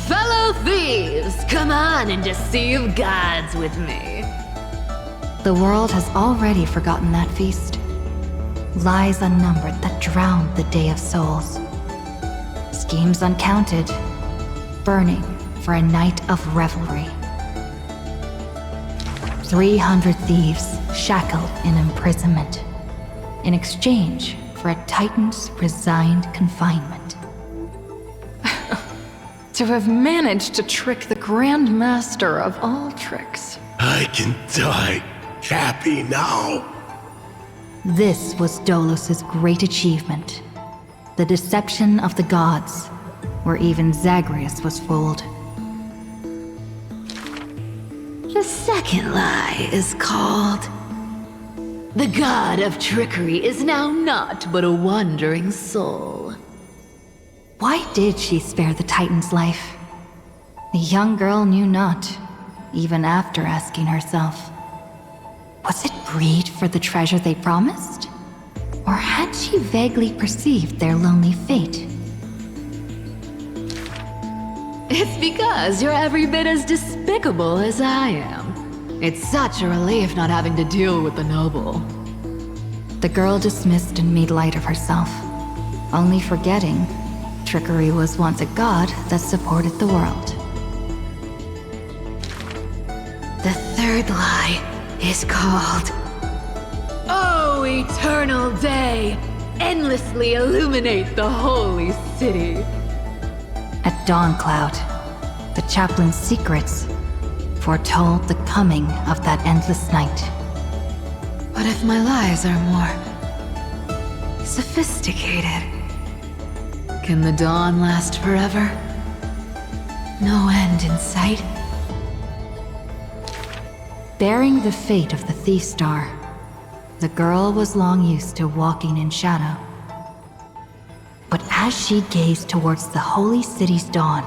Fellow Thieves, come on and deceive gods with me.
The world has already forgotten that feast. Lies unnumbered that drowned the Day of Souls. Schemes uncounted, burning for a night of revelry. 300 thieves shackled in imprisonment, in exchange for a Titan's resigned confinement.
To have managed to trick the Grand Master of all tricks.
I can die happy now.
This was Dolos's great achievement. The deception of the gods, where even Zagreus was fooled.
The second lie is called The god of trickery is now not but a wandering soul.
Why did she spare the Titan's life? The young girl knew not, even after asking herself. Was it greed for the treasure they promised? Or had she vaguely perceived their lonely fate?
It's because you're every bit as despicable as I am. It's such a relief not having to deal with the noble.
The girl dismissed and made light of herself, only forgetting trickery was once a god that supported the world. The third lie is called...
Oh, eternal day! Endlessly illuminate the holy city.
At Dawncloud, the chaplain's secrets foretold the coming of that endless night.
What if my lies are more sophisticated? Can the dawn last forever? No end in sight?
Bearing the fate of the Thief Star, the girl was long used to walking in shadow. But as she gazed towards the holy city's dawn,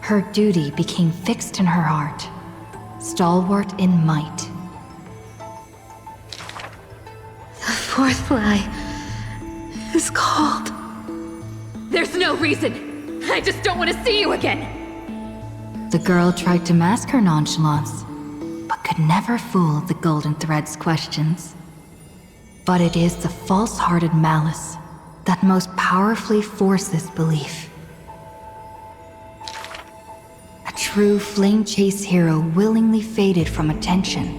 her duty became fixed in her heart, stalwart in might.
The fourth lie is called... There's no reason! I just don't want to see you again!
The girl tried to mask her nonchalance, but could never fool the Golden Thread's questions. But it is the false-hearted malice that most powerfully forces belief. A true flame chase hero willingly faded from attention,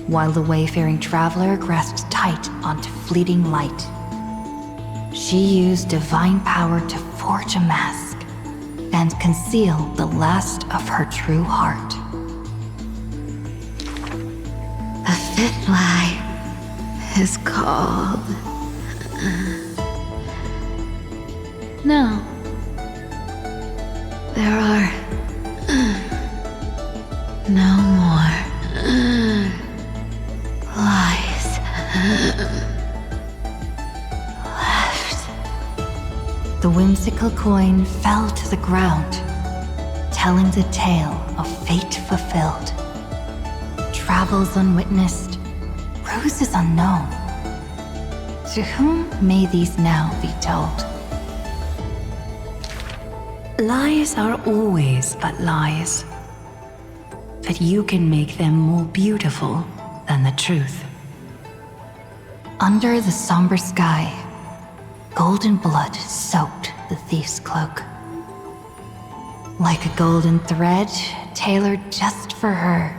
while the wayfaring traveler grasped tight onto fleeting light. She used divine power to forge a mask and conceal the last of her true heart.
The fifth lie is called... No. There are... no more... lies... left.
The whimsical coin fell to the ground, telling the tale of fate fulfilled. Travels unwitnessed, roses unknown. To whom may these now be told?
Lies are always but lies. But you can make them more beautiful than the truth.
Under the somber sky, golden blood soaked the thief's cloak. Like a golden thread tailored just for her,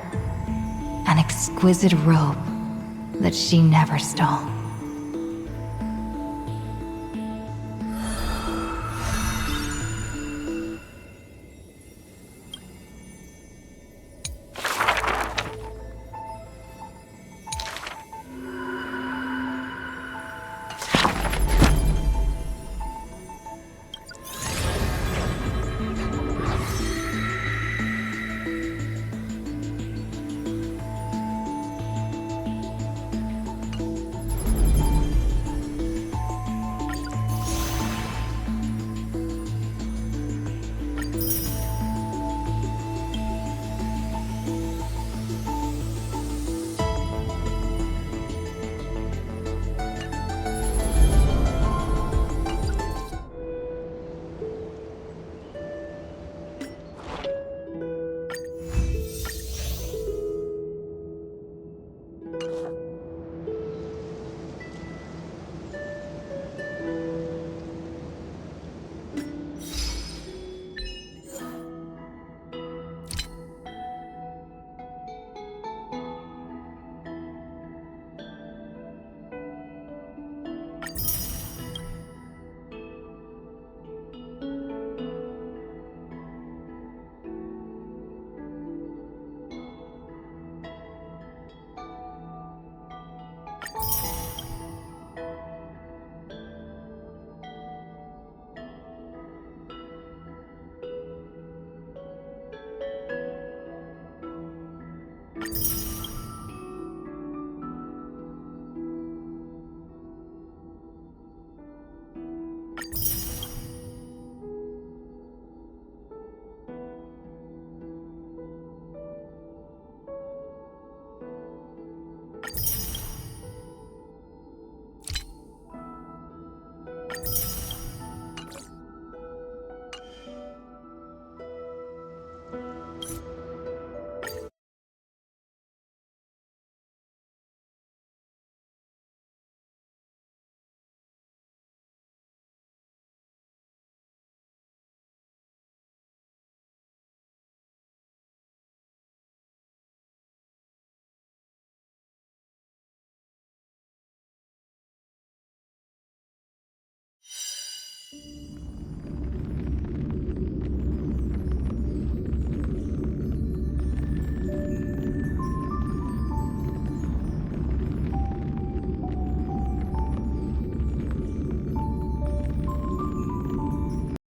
an exquisite robe that she never stole.